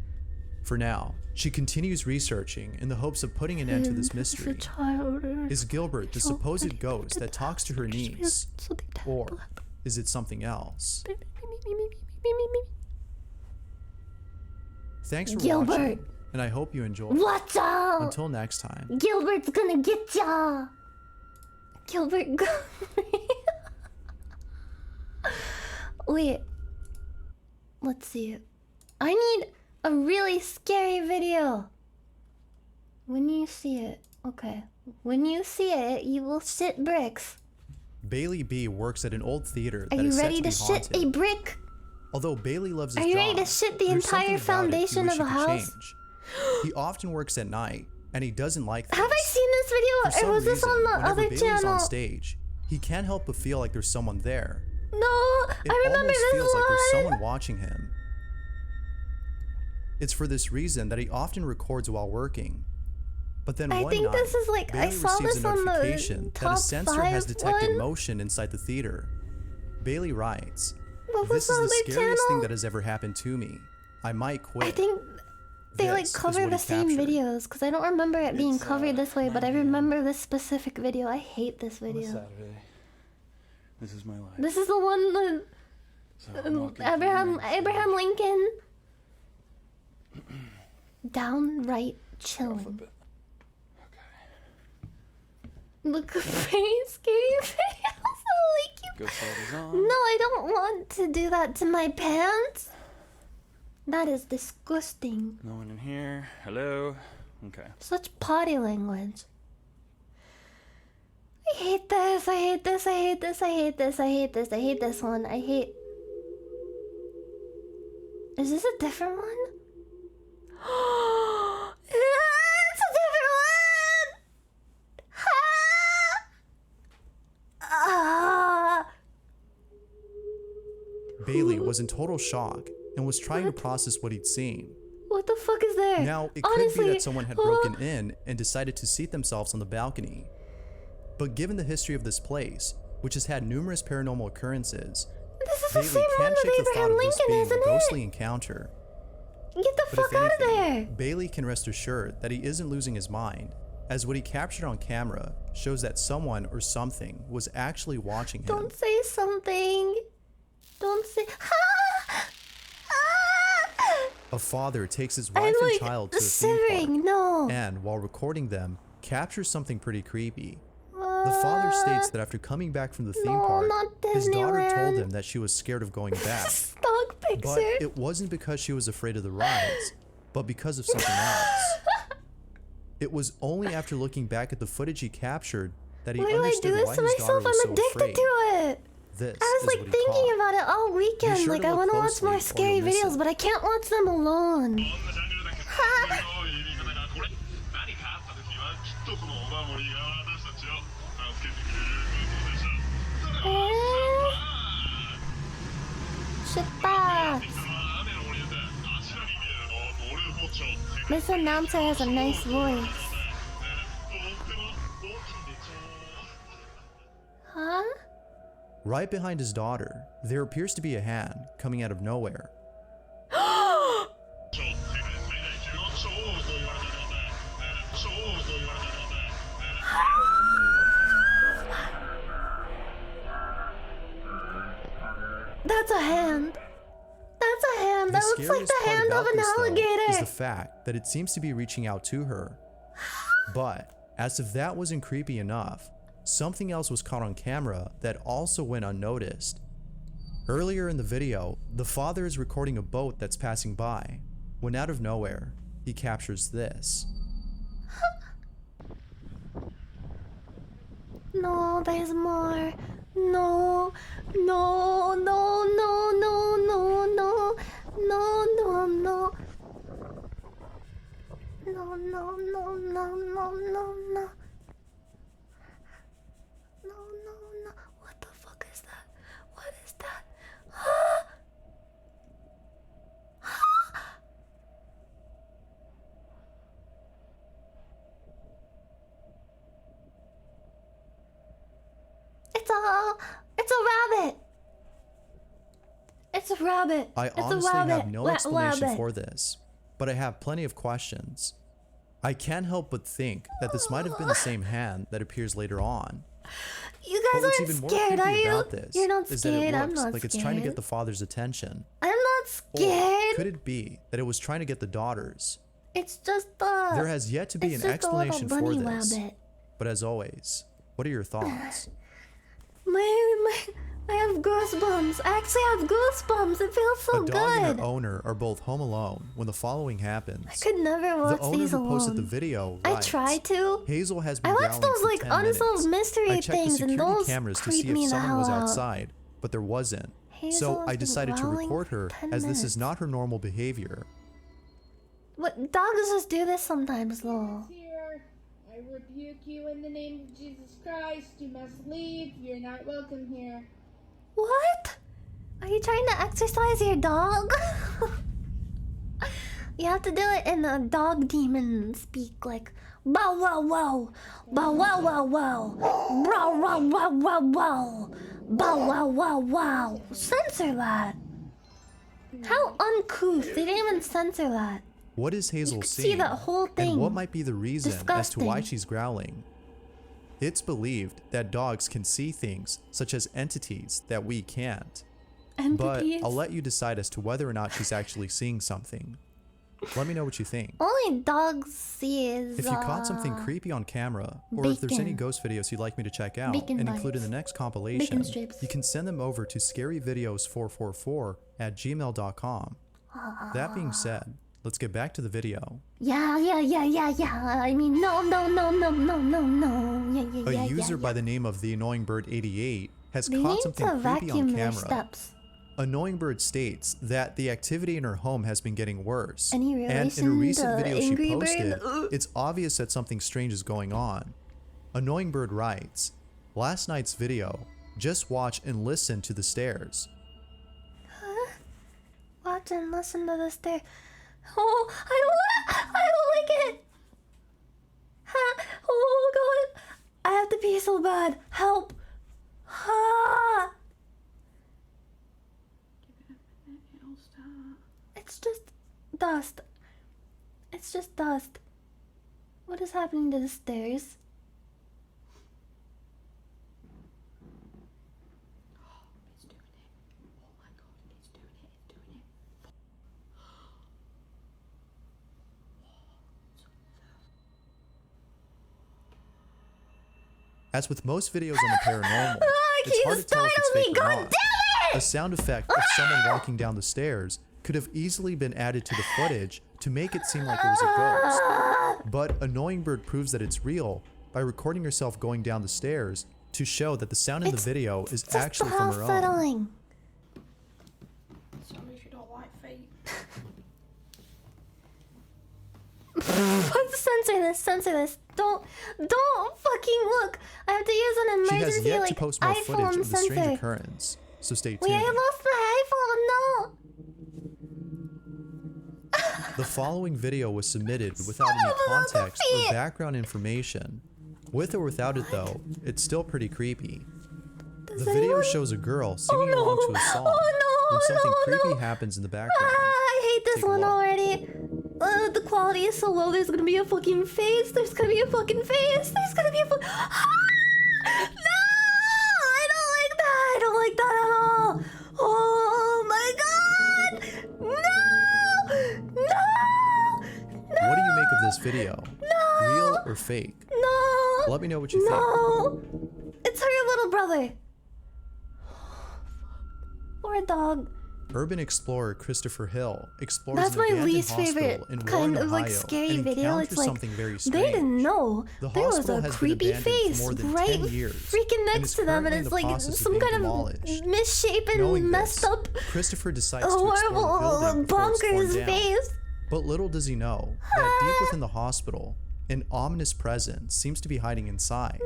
For now, she continues researching in the hopes of putting an end to this It's a mystery. child. Is Gilbert the supposed ghost that talks to her niece? Or is it something else? Thanks for Gilbert. watching, and I hope you enjoyed. Watch out! Until next time. Gilbert's gonna get ya! Gilbert, go. Wait. Let's see. I need a really scary video. When you see it. Okay. When you see it, you will shit bricks. Bailey B works at an old theater Are that you is set ready to be to shit haunted. a brick? Although Bailey loves his Are you ready job, to shit the there's something entire about it he foundation wish of he a could house? change. He often works at night, and he doesn't like this. Have I seen this For video some or was this reason, on the whenever other Bailey's channel? on stage, he can't help but feel like there's someone there. No, It I remember almost this feels like there's one. someone watching him. It's for this reason that he often records while working. But then I one think night, this is like I Bailey saw receives this a on the notification that a top sensor has 5 detected one. motion inside the theater. Bailey writes, What was "This the is the other scariest thing channel? that has ever happened to me. I might quit." I think they like This is cover what the he same captured. videos because I don't remember it being It's, covered this way, but I 9 p.m. remember this specific video. I hate this On a video. Saturday. This is my life. This is the one that So I'm walking through the Abraham main Lincoln downright stage. I'll flip chilling. it. Look, very scary video. Like you. Ghost light is on. No, I don't want to do that to my pants. That is disgusting. No one in here. Hello. Okay. Such potty language. I hate this, I hate this, I hate this, I hate this, I hate this, I hate this one, I hate... Is this a different one? It's a different one! Bailey was in total shock and was trying to process what he'd seen. What the fuck is there? Now, it Honestly, could be that someone had broken in and decided to seat themselves on the balcony. But given the history of this place, which has had numerous paranormal occurrences, this is the Bailey same one can't with shake the thought Abraham of this Lincoln, being isn't a ghostly it? encounter. Get the But fuck if out of anything, there! Bailey can rest assured that he isn't losing his mind, as what he captured on camera shows that someone or something was actually watching him. Don't say something. Don't say. A father takes his wife I'm and like child to a theme shivering. park, No. and while recording them, captures something pretty creepy. The father states that after coming back from the theme park, not his daughter told Disneyland. him that she was scared of going back. Stock picture. But it wasn't because she was afraid of the rides, but because of something else. It was only after looking back at the footage he captured that he Why do I do understood this why to his myself? daughter was I'm so addicted afraid. to it. This I was is like what he thinking caught. about it all weekend. sure Like to I look want to watch closely more or scary you'll miss videos, it. but I can't watch them alone. Shit. This announcer has a nice voice. Huh? Right behind his daughter, there appears to be a hand coming out of nowhere. That's a hand. That's a hand. The That looks like scariest the part hand about of an this, though, alligator. is the fact that it seems to be reaching out to her. But, as if that wasn't creepy enough, something else was caught on camera that also went unnoticed. Earlier in the video, the father is recording a boat that's passing by, when out of nowhere, he captures this. No, there's more. No, no, no, no, no, no, no, no, no, no. No, no, no, no, no, no, no. No, no, no. What the fuck is that? What is that? It's a rabbit. It's a rabbit. I It's a honestly rabbit. have no explanation Rabbit. for this, but I have plenty of questions. I can't help but think that this might have been the same hand that appears later on. You But guys what's aren't even more scared, are creepy you? about this You're not is that it scared. I'm looks not like scared. it's trying to get the father's attention. I'm not Or scared. could it be that it was trying to get the daughters? It's just the. There has yet to be it's an just a little explanation for bunny this. rabbit. But as always, what are your thoughts? I have goosebumps. I actually have goosebumps. It feels so A dog and good. her owner are both home alone when the following happens. I could never watch The owner these who alone. posted the video I writes, tried to. Hazel has been I watched growling those for like 10 unsolved minutes. mystery I checked things, the and security those cameras to creep see me if the someone was hell out. outside, but there wasn't. Hazel So has I been decided to growling record her 10 as this minutes. is not her normal behavior. What dogs just do this sometimes, though. Here, I rebuke you in the name of Jesus Christ. You must leave. You're not welcome here. What? Are you trying to exercise your dog? You have to do it in a dog demon speak, like bow wow wow, bow wow wow wow, bow wow wow wow wow, bow wow wow wow. Censor that. How uncouth! They didn't even censor that. What is Hazel could see seeing? that whole thing. And what might be the reason as to why Disgusting. she's growling? It's believed that dogs can see things such as entities that we can't. But Entities. I'll let you decide as to whether or not she's actually seeing something. Let me know what you think. Only dogs see is. If you caught something creepy on camera, or if there's any bacon. ghost videos you'd like me to check out Bacon and include in the bites. next compilation, Bacon strips. you can send them over to scaryvideos444@gmail.com. That being said, let's let's get back to the video. Yeah. I mean, no. Yeah. A user by the name of the Annoying Bird 88 has They caught need something to creepy vacuum on their camera. steps. Annoying Bird states that the activity in her home has been getting worse. Any And in a relation recent to video she Angry Bird? posted, Ugh. it's obvious that something strange is going on. Annoying Bird writes, "Last night's video, just watch and listen to the stairs." Watch and listen to the stair. Oh, I don't like it. Ha. Oh god, I have to pee so bad. Help. Ha. It's just dust. It's just dust. What is happening to the stairs? As with most videos on the paranormal, it's Keith, hard to tell if it's startle me, fake or god not. damn it! A sound effect of someone walking down the stairs could have easily been added to the footage to make it seem like it was a ghost. But Annoying Bird proves that it's real by recording herself going down the stairs to show that the sound in the video is Just actually from her own. settling. Sorry if you don't like feet. Censor this. Don't fucking look. I have to use an She emergency has yet like to post more footage iPhone of the strange sensor. occurrence, so stay tuned. Wait, I lost my iPhone. No. The following video was submitted without any context or background information. With or without it though, it's still pretty creepy. The video shows a girl singing along to a song when something creepy happens in the background. I hate this Take a one look. already. The quality is so low. There's gonna be a fucking face. There's gonna be a fucking face. There's gonna be a fucking. No! I don't like that. I don't like that at all. Oh my god! No! What do you make of this video? Real or fake? No! Let me know what you think. No! It's her little brother. Poor dog. Urban explorer Christopher Hill explores That's an my abandoned least favorite hospital in kind Warren, of like Ohio, scary and video. encounters It's like something very they strange. didn't know The there was hospital a has been creepy abandoned for face more than right 10 years, freaking and next is to them, and currently in it's the like process of some being kind demolished. of misshapen, Knowing messed this, up, Christopher decides to explore the horrible, building before it's torn bonkers down. face. But little does he know that deep within the hospital, an ominous presence seems to be hiding inside.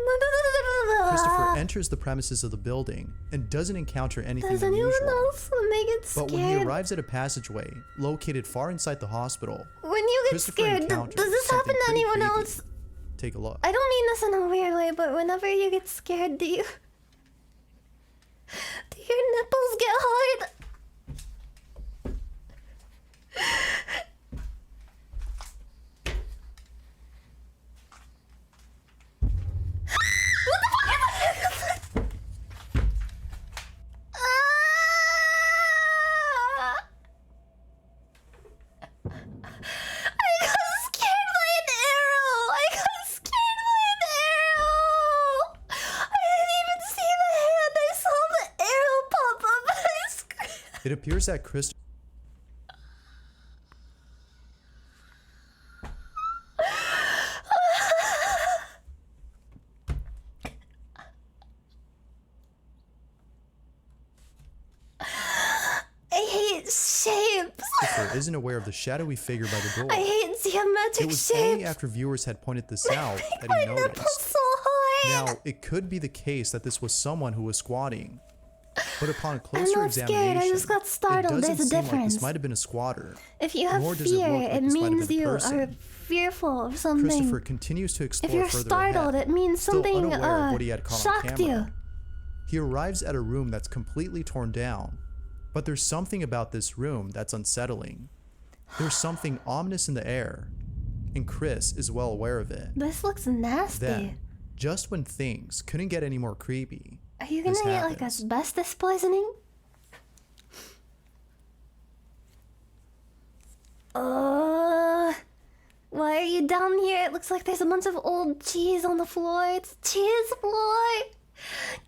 Christopher enters the premises of the building and doesn't encounter anything Does anyone unusual. else make it scared? But when he arrives at a passageway located far inside the hospital, When you get Christopher scared, encounters does this happen something to pretty anyone creepy. else? Take a look. I don't mean this in a weird way, but whenever you get scared, do your nipples get hard? It appears that Christopher I hate shapes. isn't aware of the shadowy figure by the door. I hate geometric It was only shapes. after viewers had pointed this out that My he nipples noticed. so hard. Now, it could be the case that this was someone who was squatting. But upon I'm closer not scared, examination, I just got startled. it doesn't There's a seem like difference. this might have been a squatter. If you have nor does it fear, look like it this might have means been a you person. are fearful of something. Christopher continues to explore If you're further startled, ahead, it means still something unaware of what he had caught on shocked you. camera. He arrives at a room that's completely torn down, but there's something about this room that's unsettling. There's something ominous in the air, and Chris is well aware of it. This looks nasty. Then, just when things couldn't get any more creepy, Are you gonna this get like happens. asbestos poisoning? Why are you down here? It looks like there's a bunch of old cheese on the floor. It's cheese floor.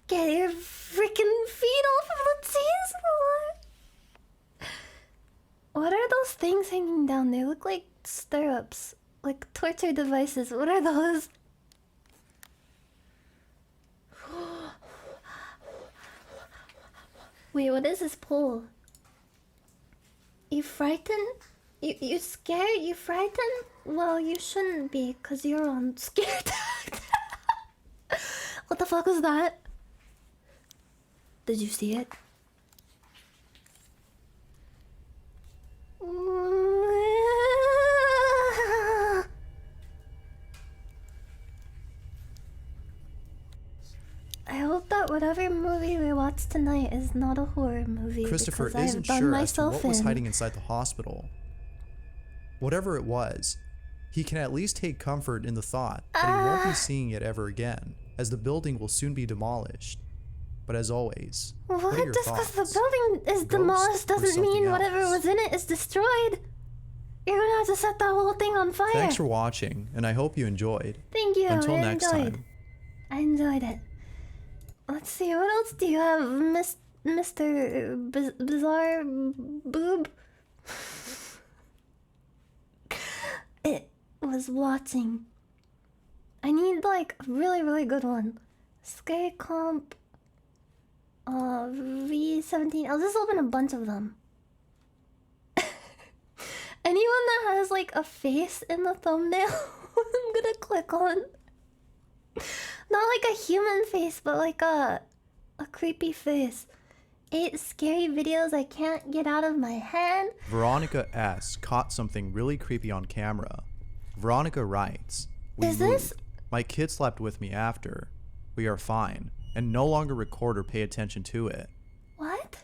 Get your freaking feet off of the cheese floor. What are those things hanging down? They look like stirrups. Like torture devices. What are those? Wait, what is this pole? You frightened? You scared? You frightened? Well, you shouldn't be, cause you're on scared. What the fuck was that? Did you see it? I hope that whatever movie we watch tonight is not a horror movie. Christopher because isn't I've done sure as to myself what was in. hiding inside the hospital. Whatever it was, he can at least take comfort in the thought that he won't be seeing it ever again, as the building will soon be demolished. But as always, what are your Just because thoughts? the building is Ghost demolished or doesn't mean something whatever else? was in it is destroyed. You're gonna have to set that whole thing on fire. Thanks for watching, and I hope you enjoyed. Thank you. Until I next enjoyed. time. I enjoyed it. Let's see, what else do you have, Mr. Bizarre Boob? It was watching. I need like a really, really good one. Scary Comp. V17. I'll just open a bunch of them. Anyone that has like a face in the thumbnail, I'm gonna click on. Not like a human face, but like a creepy face. 8 scary videos I can't get out of my head. Veronica S. caught something really creepy on camera. Veronica writes, "We Is moved. this- My kid slept with me after. We are fine, and no longer record or pay attention to it." What?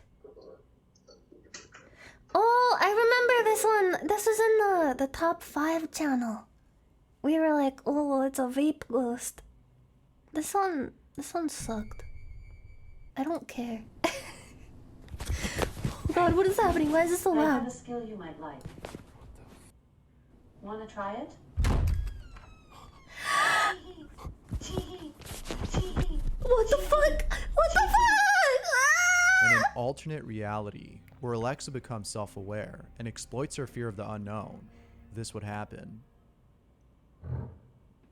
Oh, I remember this one. This was in the top 5 channel. We were like, oh, it's a vape ghost. This one sucked. I don't care. Oh God, what is happening? Why is this so I have loud? a skill you might like. Wanna try it? What the fuck? What the fuck? In an Ah! alternate reality, where Alexa becomes self-aware and exploits her fear of the unknown, this would happen.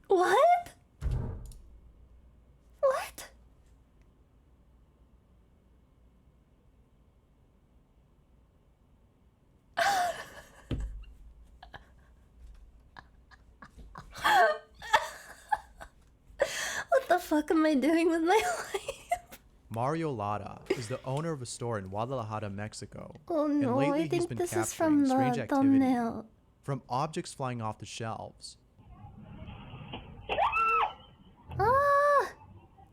What? What? What the fuck am I doing with my life? Mario Lara is the owner of a store in Guadalajara, Mexico. Oh and no, lately I he's think been this is capturing from strange the activity, thumbnail. from objects flying off the shelves Ah!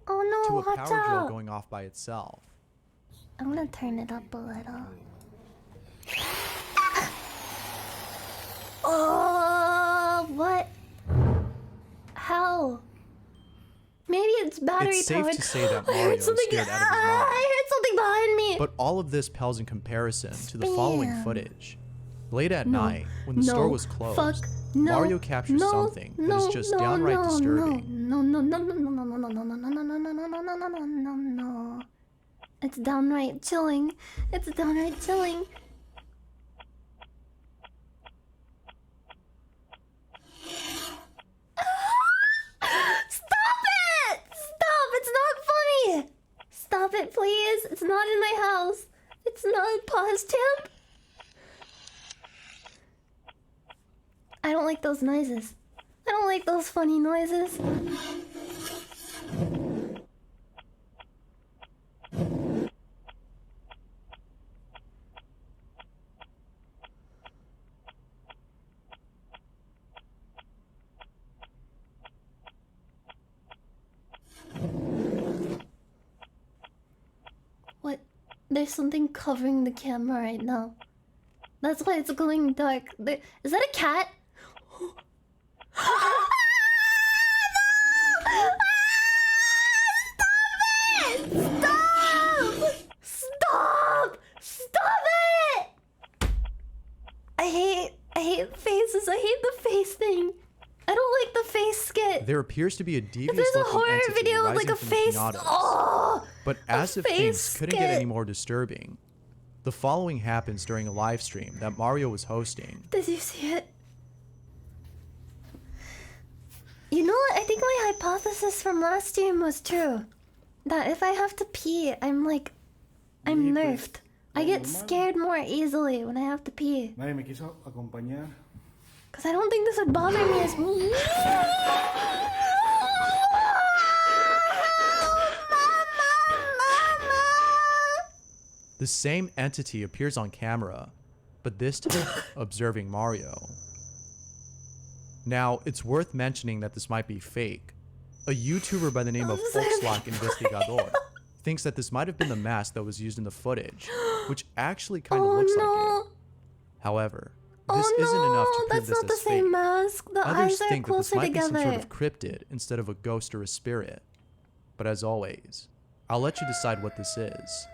Oh to no, a watch power drill out! going off by itself. I'm gonna turn it up a little. Oh, what? How? Maybe it's battery It's safe powered. to say that I Mario heard is something. scared out of his mind. I heard something behind me. But all of this pales in comparison to the following Spam. footage. Late at No, night, when the no, store was closed, fuck, no, Mario captures no, something that no, is just no, downright no, disturbing. No, no, no, no, no, no, no, no, no, no, no, no, no, no, no, no, no, no, no, no. It's downright chilling. It's downright chilling. Stop it! Stop! It's not funny! Stop it, please. It's not in my house. It's not. Pause, Tim. I don't like those noises. I don't like those funny noises. What? There's something covering the camera right now. That's why it's going dark. Is that a cat? Ah, no! Ah, stop it! Stop! Stop! Stop it! I hate faces. I hate the face thing. I don't like the face skit. There appears to be a devious There's a looking horror entity video with rising like a from the face. pinatas. Oh! But as if face things couldn't get skit. any more disturbing, The following happens during a live stream that Mario was hosting. Did you see it? You know what? I think my hypothesis from last stream was true. That if I have to pee, I'm nerfed. I get scared more easily when I have to pee. Nadie me quiso acompañar. Because I don't think this would bother me as The same entity appears on camera, but this time observing Mario. Now, it's worth mentioning that this might be fake. A YouTuber by the name of Foxlock Investigador thinks that this might have been the mask that was used in the footage, which actually kind of looks like it. However, this isn't enough to prove this not the as same fake. mask. The Others eyes are think that this closer might be some together. sort of cryptid instead of a ghost or a spirit. But as always, I'll let you decide what this is.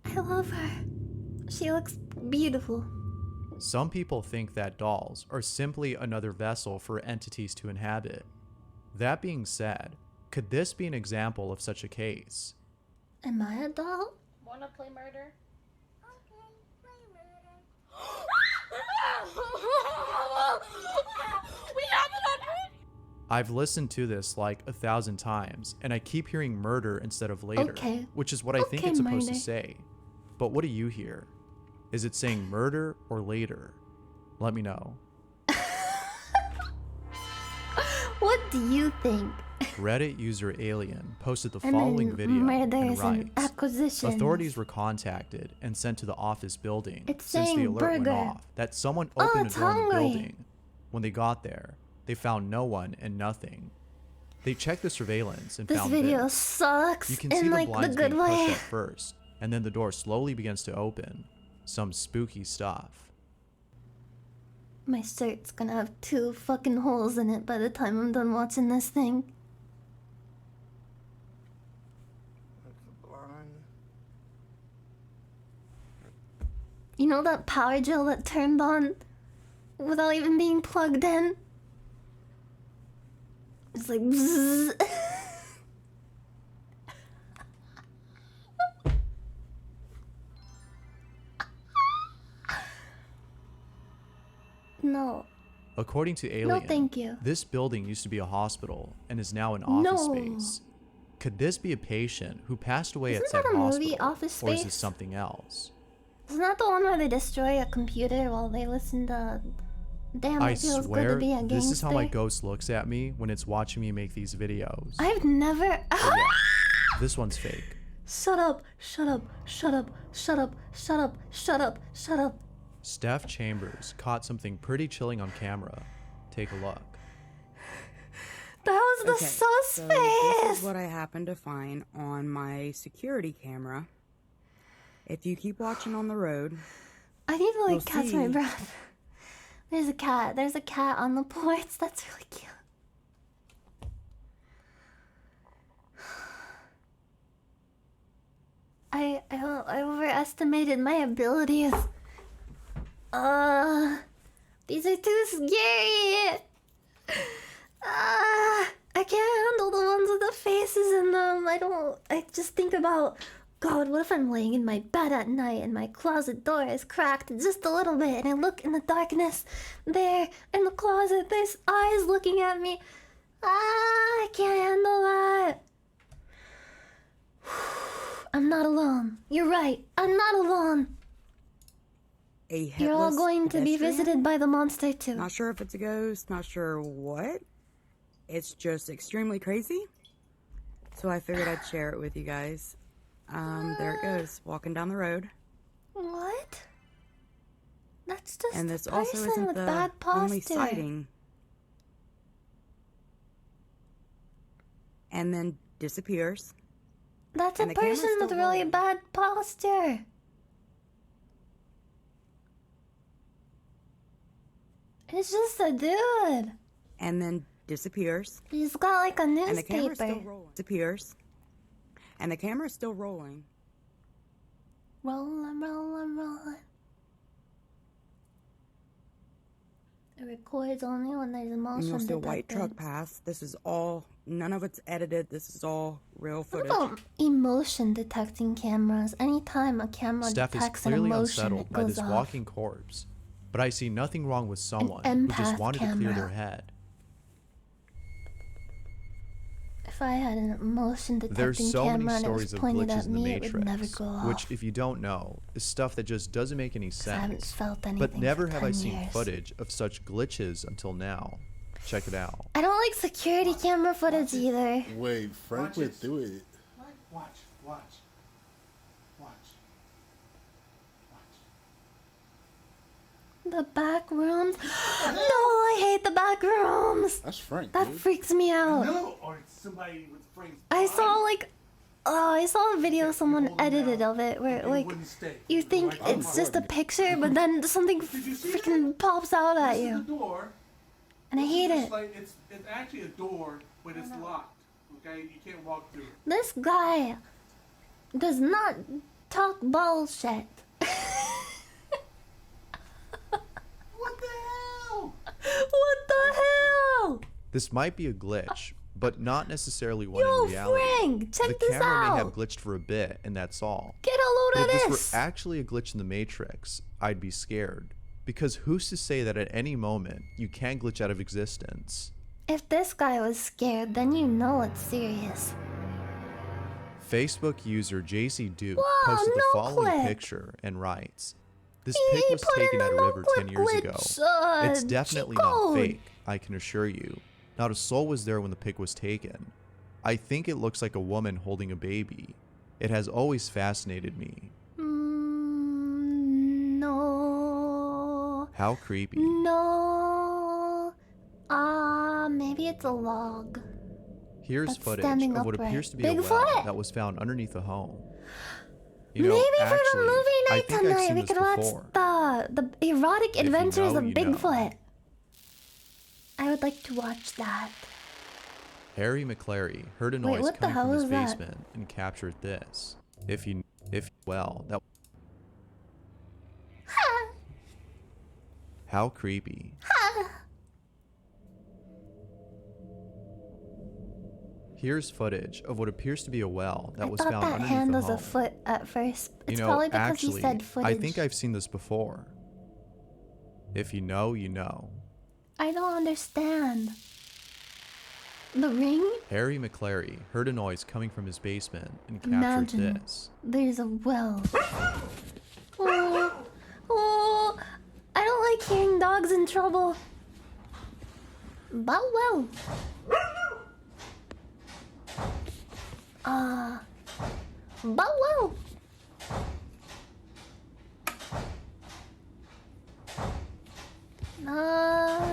I love her. She looks beautiful. Some people think that dolls are simply another vessel for entities to inhabit. That being said, could this be an example of such a case? Am I a doll? Wanna play murder? I've listened to this like 1,000 times, and I keep hearing murder instead of later, Okay. which is what I think Okay, it's supposed to murder. say. But what do you hear? Is it saying murder or later? Let me know. What do you think? Reddit user Alien posted the And following then video and murders and writes, acquisitions. authorities were contacted and sent to the office building It's since the saying alert burger. went off that someone Oh, opened it's a door in the hungry. building. When they got there, they found no one and nothing. They checked the surveillance and This found video this. sucks You can in see the like the blinds good being pushed way. at first, and then the door slowly begins to open. Some spooky stuff. My shirt's gonna have 2 fucking holes in it by the time I'm done watching this thing. You know that power drill that turned on without even being plugged in? It's like bzzz. No. According to Alien, No, thank you. this building used to be a hospital and is now an office No. space. Could this be a patient who passed away Isn't at said that a movie, hospital, Office or is Space? this something else? Isn't that the one where they destroy a computer while they listen to Damn, I it feels good swear, to be a gangster? this is how my ghost looks at me when it's watching me make these videos. I've never... Oh, yeah, this one's fake. Shut up, shut up, shut up, shut up, shut up, shut up, shut up. Steph Chambers caught something pretty chilling on camera. Take a look. That was the Okay, sus so face! this is what I happened to find on my security camera. If you keep watching on the road, I need to like you'll catch my see- breath. There's a cat. There's a cat on the porch. That's really cute. I overestimated my abilities. These are too scary. I can't handle the ones with the faces in them. I just think about, God, what if I'm laying in my bed at night and my closet door is cracked just a little bit and I look in the darkness there in the closet, there's eyes looking at me. I can't handle that. I'm not alone. You're right. I'm not alone. a headless You're all going to be pedestrian. visited by the monster too. Not sure if it's a ghost, not sure what. It's just extremely crazy. So I figured I'd share it with you guys. There it goes, walking down the road. What? That's just And this a also person isn't with the bad posture. only sighting. And then disappears. That's a and the camera's person with still really rolling. bad posture. It's just a dude. And then disappears. He's got like a And the camera's still newspaper. rolling. Disappears. And the camera's still rolling. Rolling, rolling, rolling. It records only when there's a And motion you'll see a white detected. truck pass. This is all None of it's edited. This is all real What footage. about emotion detecting cameras? Anytime a camera Steph is detects an clearly emotion, unsettled it by goes this off. walking corpse, but I see nothing wrong with someone who just empath wanted to clear camera. their head. If I had an emotion detecting There's so camera many and it was stories of pointed glitches at in the me, it would never Matrix, go off. which, if you don't know, is stuff that just doesn't make any I haven't sense. felt anything But never for have 10 I seen years. footage of such glitches until now. Check it out. I don't like security camera footage either. Wait, Frank went through it. Watch. The back rooms. No, I hate the back rooms. That's Frank. That dude. freaks me out. No, or somebody with Frank's I body. saw I saw a video someone hold 'em edited down. of it where They like wouldn't stay. you think Like, it's just a picture, but then something Did you see freaking pops out at This is you, the door. and I hate It's it. like it's actually a door, but it's locked. Okay, you can't walk through it. This guy does not talk bullshit. What the hell? What the hell? This might be a glitch, but not necessarily one Yo, in reality. Frank, check the this camera may have out. glitched for a bit, and that's all. Get a load But of if this. this were actually a glitch in the Matrix, I'd be scared. Because who's to say that at any moment you can glitch out of existence? If this guy was scared, then you know it's serious. Facebook user JC Duke Whoa, posted the no following click. picture and writes, "This He pic was put in taken the at a no river click 10 years ago. glitch, It's definitely cheat not code. fake, I can assure you. Not a soul was there when the pic was taken. I think it looks like a woman holding a baby. It has always fascinated me. No. How creepy." No. Maybe it's a log. Here's That's footage standing of what upright. appears to be a well Bigfoot? that was found underneath a home. You know, Maybe for actually, the movie I night think I've tonight, seen we this could watch before. the erotic If you adventures know, of you know. Bigfoot. I would like to watch that. Harry McClary heard a Wait, noise what the coming hell from his is that? basement and captured this. That how creepy. Here's footage of what appears to be a well that I was thought found that underneath hand the was home. a foot at first. It's You know, probably because actually, he said footage. I think I've seen this before. If you know, you know. I don't understand. The ring? Harry McClary heard a noise coming from his basement and captured Imagine this. there's a well. Oh, I don't like hearing dogs in trouble. But well. But well.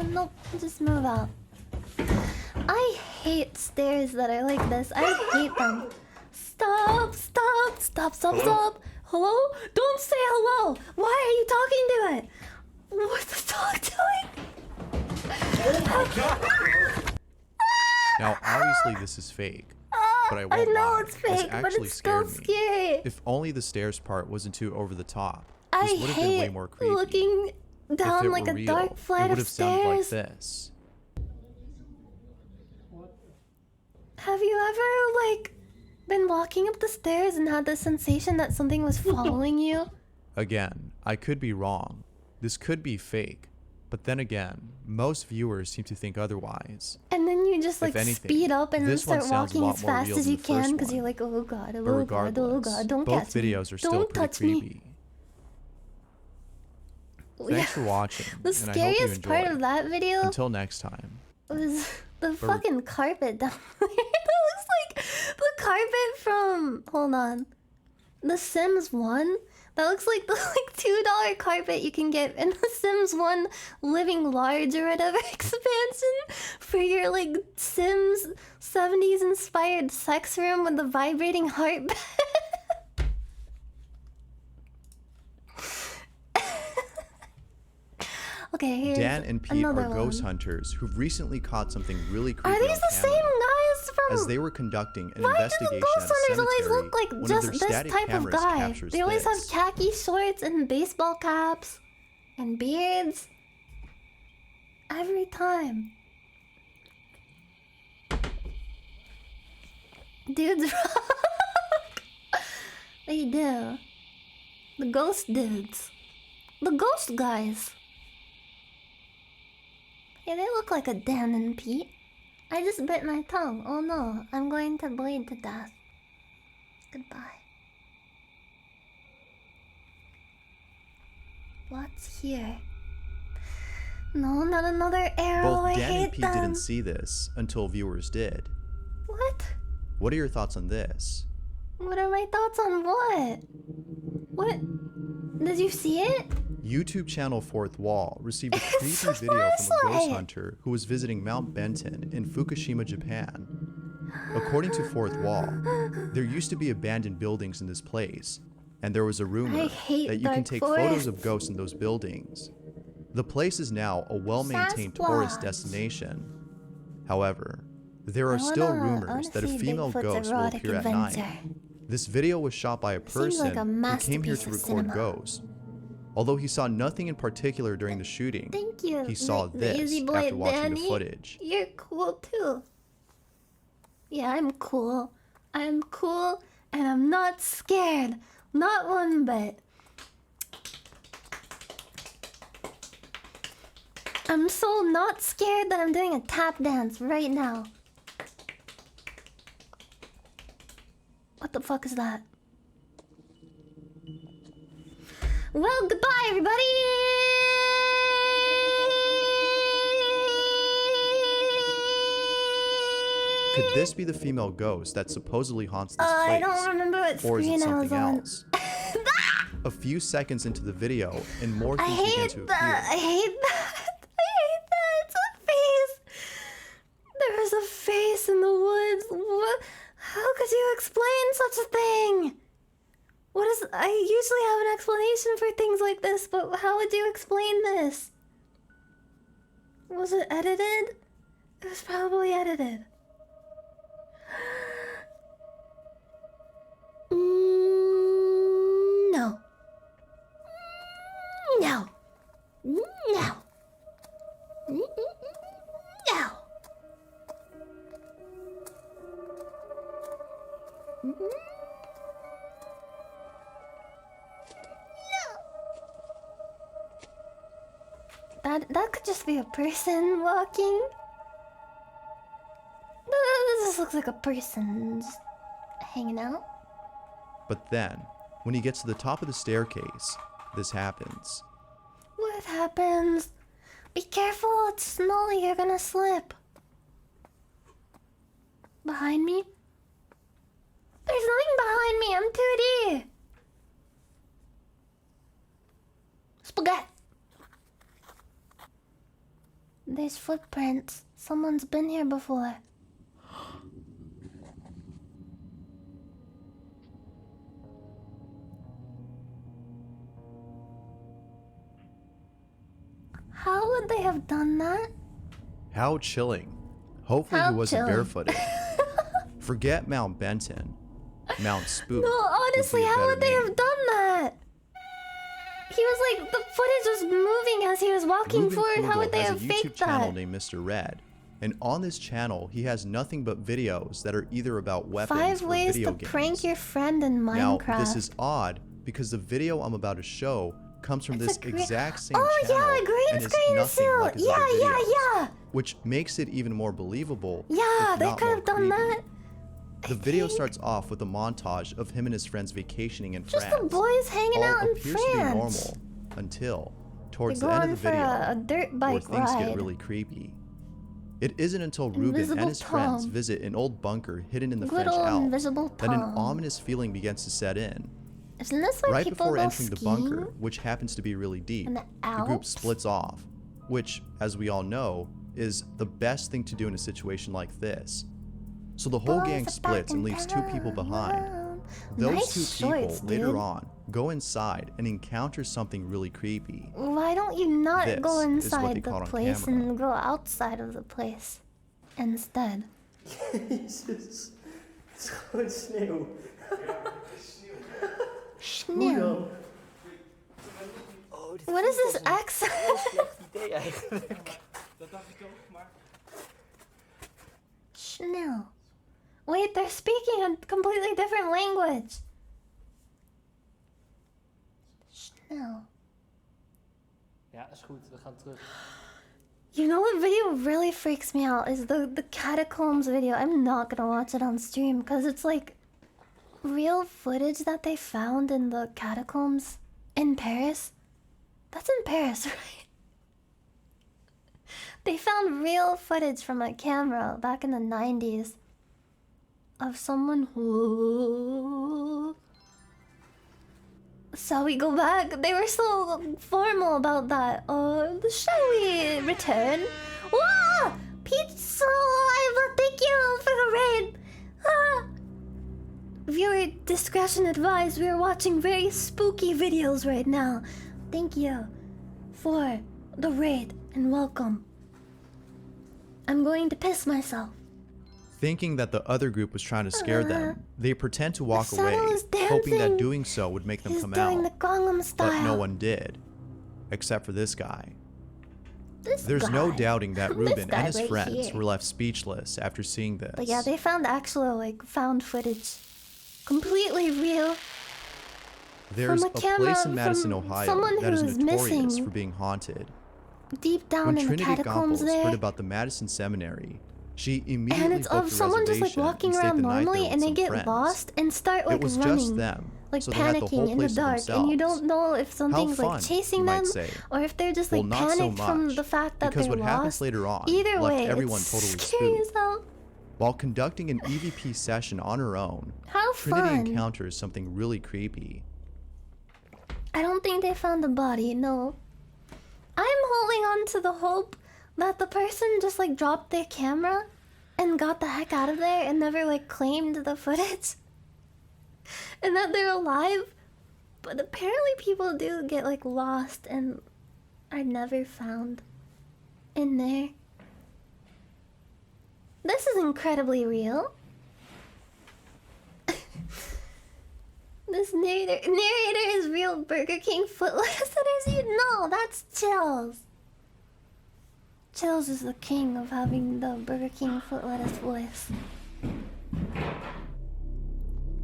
Nope, just move out. I hate stairs that are like this. I hate them. Stop. Hello? Don't say hello. Why are you talking to it? What's the dog doing? Now, obviously, this is fake, but I I won't know lie. it's This fake, but actually it's still scared me. scary. If only the stairs part wasn't too over the top. I This would have been way hate more creepy. looking If down it like were a real, dark it flight would of have sounded like stairs. this. Have you ever like been walking up the stairs and had the sensation that something was following you? Again, I could be wrong. This could be fake. But then again, most viewers seem to think otherwise. And then you just like If anything, speed up and this one start sounds a walking lot as more fast real as than you the can first because you're one. like, oh god, But oh god, regardless, oh god, don't both catch me. videos are still Don't pretty touch me. creepy. Thanks for watching, The and I hope you scariest part enjoyed. of that video Until next time. was the fucking carpet down there. That looks like the carpet from, hold on, The Sims 1. That looks like the like $2 carpet you can get in The Sims 1 Living Large or whatever expansion for your like Sims 70s inspired sex room with the vibrating heart bed. Okay, here's Dan and Pete another are ghost one. hunters who've recently caught something really creepy Are these on the same camera. guys from? As they were conducting an Why do the investigation ghost at a hunters always cemetery, look like one just of their this static type of cameras guy? captures They always this. have khaki shorts and baseball caps and beards. Every time. Dudes They do. The ghost dudes. The ghost guys. Yeah, they look like a Dan and Pete. I just bit my tongue. Oh no, I'm going to bleed to death. Goodbye. What's here? No, not another arrow. Both I Dan and hate Pete them. didn't see this until viewers did. What? What are your thoughts on this? What are my thoughts on what? What? Did you see it? YouTube channel Fourth Wall received a It's creepy a video from a ghost flashlight. hunter who was visiting Mount Benton in Fukushima, Japan. According to Fourth Wall, there used to be abandoned buildings in this place, and there was a I rumor hate that you dark can take forests. photos of ghosts in those buildings. The place is now a well-maintained tourist Sasquatch. destination. However, there I are still wanna rumors that a see female Bigfoot's ghost will erotic appear at adventure. night. This video was shot by a Seems like person a who came here masterpiece to of record cinema. ghosts. Although he saw nothing in particular during the shooting, Thank you. he saw the easy this boy after watching Danny. the footage. You're cool too. Yeah, I'm cool. I'm cool and I'm not scared. Not one bit. I'm so not scared that I'm doing a tap dance right now. What the fuck is that? Well, goodbye, everybody! Could this be the female ghost that supposedly haunts this place? I don't remember what Or is it screen I was something on. else? A few seconds into the video, and more I things begin hate to that. appear. I hate that. I hate that. It's a face. There is a face in the woods. What? How could you explain such a thing? What is? I usually have an explanation for things like this, but how would you explain this? Was it edited? It was probably edited. No. No. No. No. That could just be a person walking. This looks like a person just hanging out. But then, when he gets to the top of the staircase, this happens. What happens? Be careful, it's snowy, you're gonna slip. Behind me? There's nothing behind me, I'm 2D. Spaghetti. There's footprints. Someone's been here before. How would they have done that? How chilling. Hopefully How he wasn't chilling. barefooted. Forget Mount Benton. Mount Spook. No, honestly, would be a how better would they name. have done that? He was like, the footage was moving as he was walking Ruben forward. How Kugel would they has have a YouTube faked channel that? named Mr. Red. And on this channel, he has nothing but videos that are either about weapons 5 or ways video to games. prank your friend in Minecraft. Now, this is odd because the video I'm about to show comes from It's this a green- exact same Oh channel yeah, green and is screen nothing suit. like his Yeah, other yeah, videos, yeah. which makes it even more believable. Yeah, if they not could more have done creepy. that. The video starts off with a montage of him and his friends vacationing in Just France. the boys hanging All out in appears to be France. normal until towards They're the end going of the for video a dirt where bike things ride. get really creepy. It isn't until Ruben Invisible and his friends Tom. visit an old bunker hidden in the Good French old Alps Invisible that an Tom. ominous feeling begins to set in. Isn't this where Right people before go entering the bunker, skiing? which happens to be really deep, In the the group Alps? splits off, which, as we all know, is the best thing to do in a situation like this. So the whole Boys gang are splits back and in leaves 2 people behind. town. Those Nice 2 people shorts, later dude. on go inside and encounter something really creepy. Why don't you not This go is what they inside caught the on place camera. and go outside of the place instead? Jezus. Het is gewoon sneeuw. Sneeuw. Oh, dit What is voelt this als een accent? heel slecht idee eigenlijk. Dat dacht ik ook, maar... Sneeuw. Wait, they're speaking a completely different language. Snel. Ja, is goed. We gaan terug. You know what video really freaks me out is the catacombs video. I'm not gonna watch it on stream because it's like real footage that they found in the catacombs in Paris. That's in Paris, right? They found real footage from a camera back in the 90s of someone who... Shall we go back? They were so formal about that. Shall we return? Wow! Pete's so alive! Thank you for the raid! Ah! Viewer discretion advised. We are watching very spooky videos right now. Thank you for the raid and welcome. I'm going to piss myself. Thinking that the other group was trying to scare them, they pretend to walk the away, shadow is hoping that dancing. doing so would make them He's come doing out. the Gangnam style. But no one did, except for this guy. This There's no guy. doubting that This Ruben guy and his right friends here. were left speechless after seeing this. But yeah, they found actual, like, found footage. Completely real. There's from a a camera place in Madison, from Ohio someone that is who is notorious missing. for being haunted. Deep down When in Trinity the catacombs Gompels there. heard about the Madison Seminary, she immediately And it's booked of a someone just like reservation walking and stayed around the night there normally with and they some get friends. lost and start like It was running. just them, Like so they had the whole panicking in the place to dark, and you themselves. don't know if something's fun, like chasing you might them say. or if they're just Well, like not so panicked from much, the fact that because they're what lost. happens later on Either left way, everyone it's totally scary as spooked. hell. While conducting an EVP session on her own, How Trinity fun. encounters something really creepy. I don't think they found the body, no. I'm holding on to the hope that the person just like dropped their camera and got the heck out of there and never like claimed the footage. And that they're alive. But apparently people do get like lost and are never found in there. This is incredibly real. This narrator is real Burger King foot lettuce. No, that's Chills. Chills is the king of having the Burger King foot lettuce voice.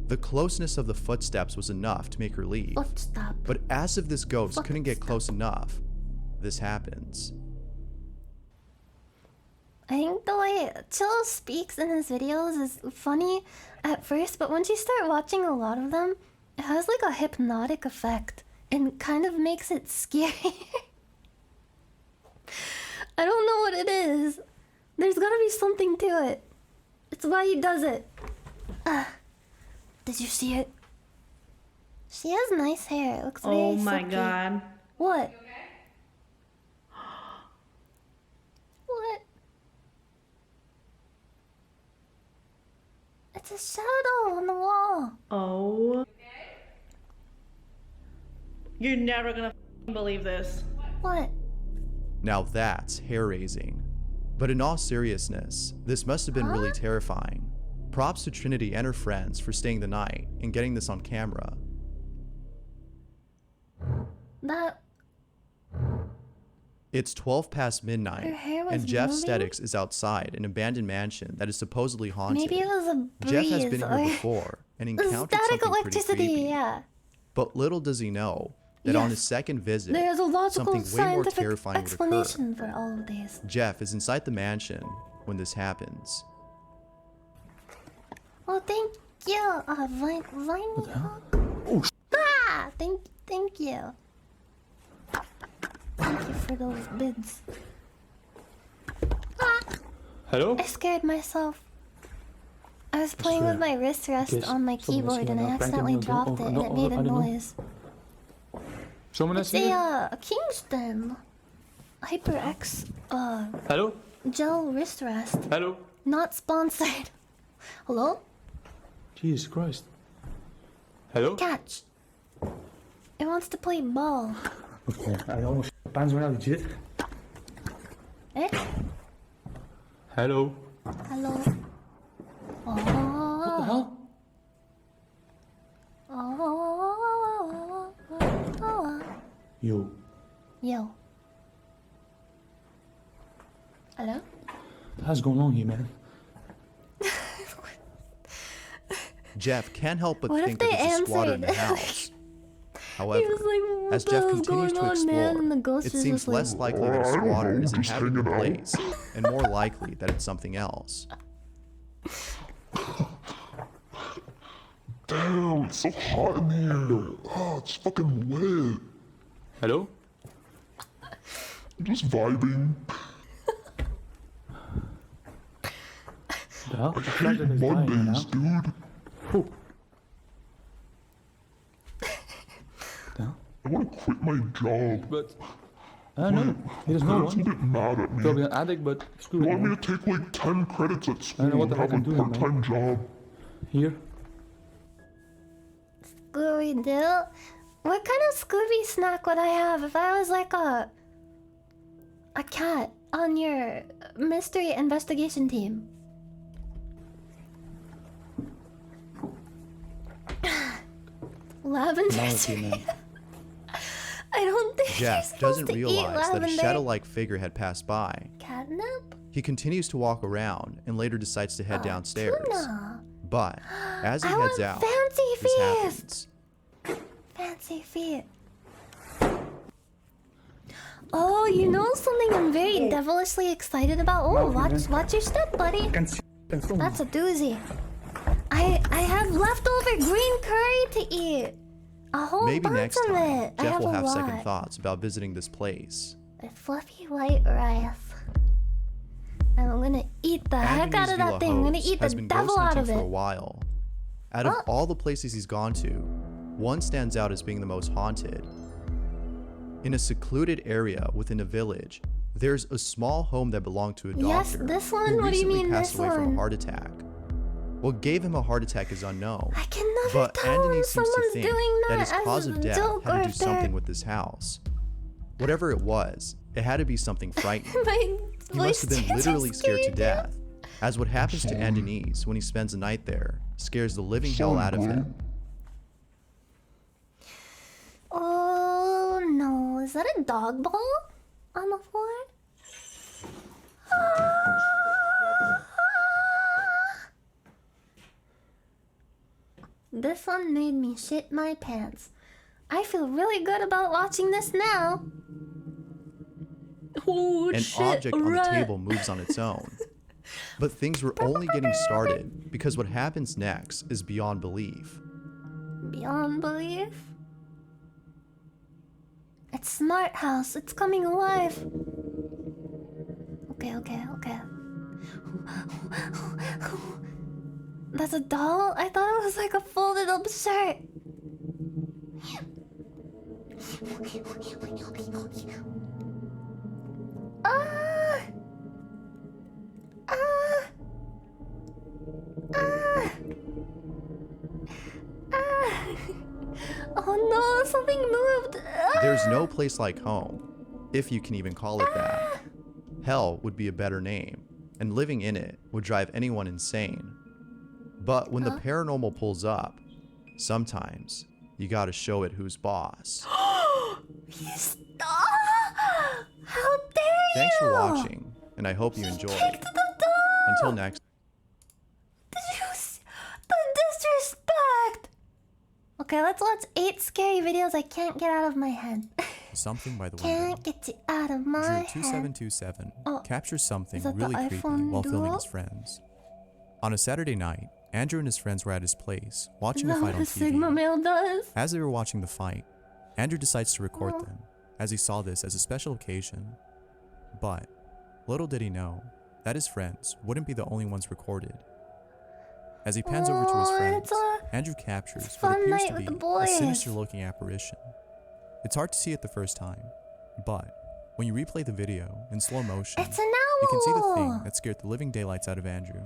The closeness of the footsteps was enough to make her leave. Footstep. But as if this ghost couldn't get close enough, this happens. I think the way Chills speaks in his videos is funny at first, but once you start watching a lot of them, it has like a hypnotic effect and kind of makes it scary. I don't know what it is. There's gotta be something to it. It's why he does it. Did you see it? She has nice hair. It looks very Oh my silky. god. What? What? It's a shadow on the wall. Oh. You're never gonna believe this. What? Now that's hair-raising. But in all seriousness, this must have been really terrifying. Props to Trinity and her friends for staying the night and getting this on camera. That... It's 12 past midnight, Her hair was and Jeff moving? Stetics is outside an abandoned mansion that is supposedly haunted. Maybe it was a breeze Jeff has been or... here before and encountered Static something pretty electricity, creepy. yeah. But little does he know that on Yes. his second visit, There's a logical something way more scientific terrifying would occur. explanation for all of these. Jeff is inside the mansion when this happens. Well, thank you. Vine Oh, thank you. Thank you for those bids. Hello? I scared myself. I was playing with my wrist rest Guess on my someone is keyboard here and I now, accidentally pranking me. dropped it and it made a I don't know. noise. Someone It's else here? a Kingston HyperX Hello? gel wrist rest. Hello? Not sponsored. Hello? Jesus Christ. Hello? Catch. It wants to play ball. Okay, I almost pants went out legit. Eh? Hello? Hello? Oh. What the hell? Oh. Yo. Yo. Hello? What's going on here, man? Jeff can't help but What if think that they there's a squatter in the answered? house. He However, was like, what as the Jeff hell's continues going to on, man? And the explore, ghost it is seems just like, less likely that a I don't squatter know, is just inhabiting the hanging out. place, and more likely that it's something else. Damn, it's so hot in here. Oh, it's fucking wet. Hello? I'm just vibing. The hell? I The flag hate that is dying Mondays, now. dude. Whew. The hell? I want to quit my job. But... no, there's no Dad's a one. bit mad at me. Probably an addict, but screw You it, want me man. to take like 10 credits at school I don't know what and the have heck a I'm doing, man. part-time job? Here. Scooby Doo? What kind of Scooby snack would I have if I was like a cat on your mystery investigation team? Lavender Mouthy, man. I don't think you're Jeff supposed doesn't to eat realize that a lavender. shadow-like figure had passed by. Catnip? He continues to walk around and later decides to head downstairs. Tuna. But as he I heads want out, fancy this feast. happens. Fancy feet. Oh, you know something I'm very devilishly excited about? Oh, watch your step, buddy. That's a doozy. I have leftover green curry to eat. A whole Maybe bunch next of time, it. I Jeff have will a have lot. second thoughts about visiting this place. A fluffy white rice. And I'm gonna eat the heck out of that thing. I'm gonna eat the has been devil ghost out hunting of for a it. while. Out of all the places he's gone to, one stands out as being the most haunted. In a secluded area within a village, there's a small home that belonged to a doctor Yes, this one? who What do you recently mean passed this away from one? a heart attack. What gave him a heart attack is unknown, I can never but tell Anthony when seems to someone's think doing that his as cause a of death joke had or to do if they're- something with this house. Whatever it was, it had to be something frightening. My He must have been voice literally just scared to scared death, as what happens to Andenise when he spends the night there scares the living hell out of him. Oh no, is that a dog ball on the floor? This one made me shit my pants. I feel really good about watching this now. Oh, An object on the table moves on its own. But things were only getting started because what happens next is beyond belief. Beyond belief? It's Smart House. It's coming alive. Okay. That's a doll? I thought it was like a folded up shirt. Ah! Ah! Ah! Ah! Oh no, something moved. Ah! There's no place like home, if you can even call it that. Hell would be a better name, and living in it would drive anyone insane. But when the paranormal pulls up, sometimes you gotta show it who's boss. How dare you! Thanks for watching, and I hope you enjoyed. Until next. The disrespect! Okay, let's watch 8 scary videos I can't get out of my head. Something by the Can't window. get it out of my head. Drew2727 Oh, captures something is that the really creepy iPhone while filming Duo? his friends. On a Saturday night, Andrew and his friends were at his place, watching Is a that fight what on a Sigma TV. male does? As they were watching the fight, Andrew decides to record them, as he saw this as a special occasion. But, little did he know, that his friends wouldn't be the only ones recorded. As he pans over to his friends, Andrew captures what fun appears night to with be the a boys. sinister-looking apparition. It's hard to see it the first time, but when you replay the video in slow motion, It's an you can see the owl! thing that scared the living daylights out of Andrew.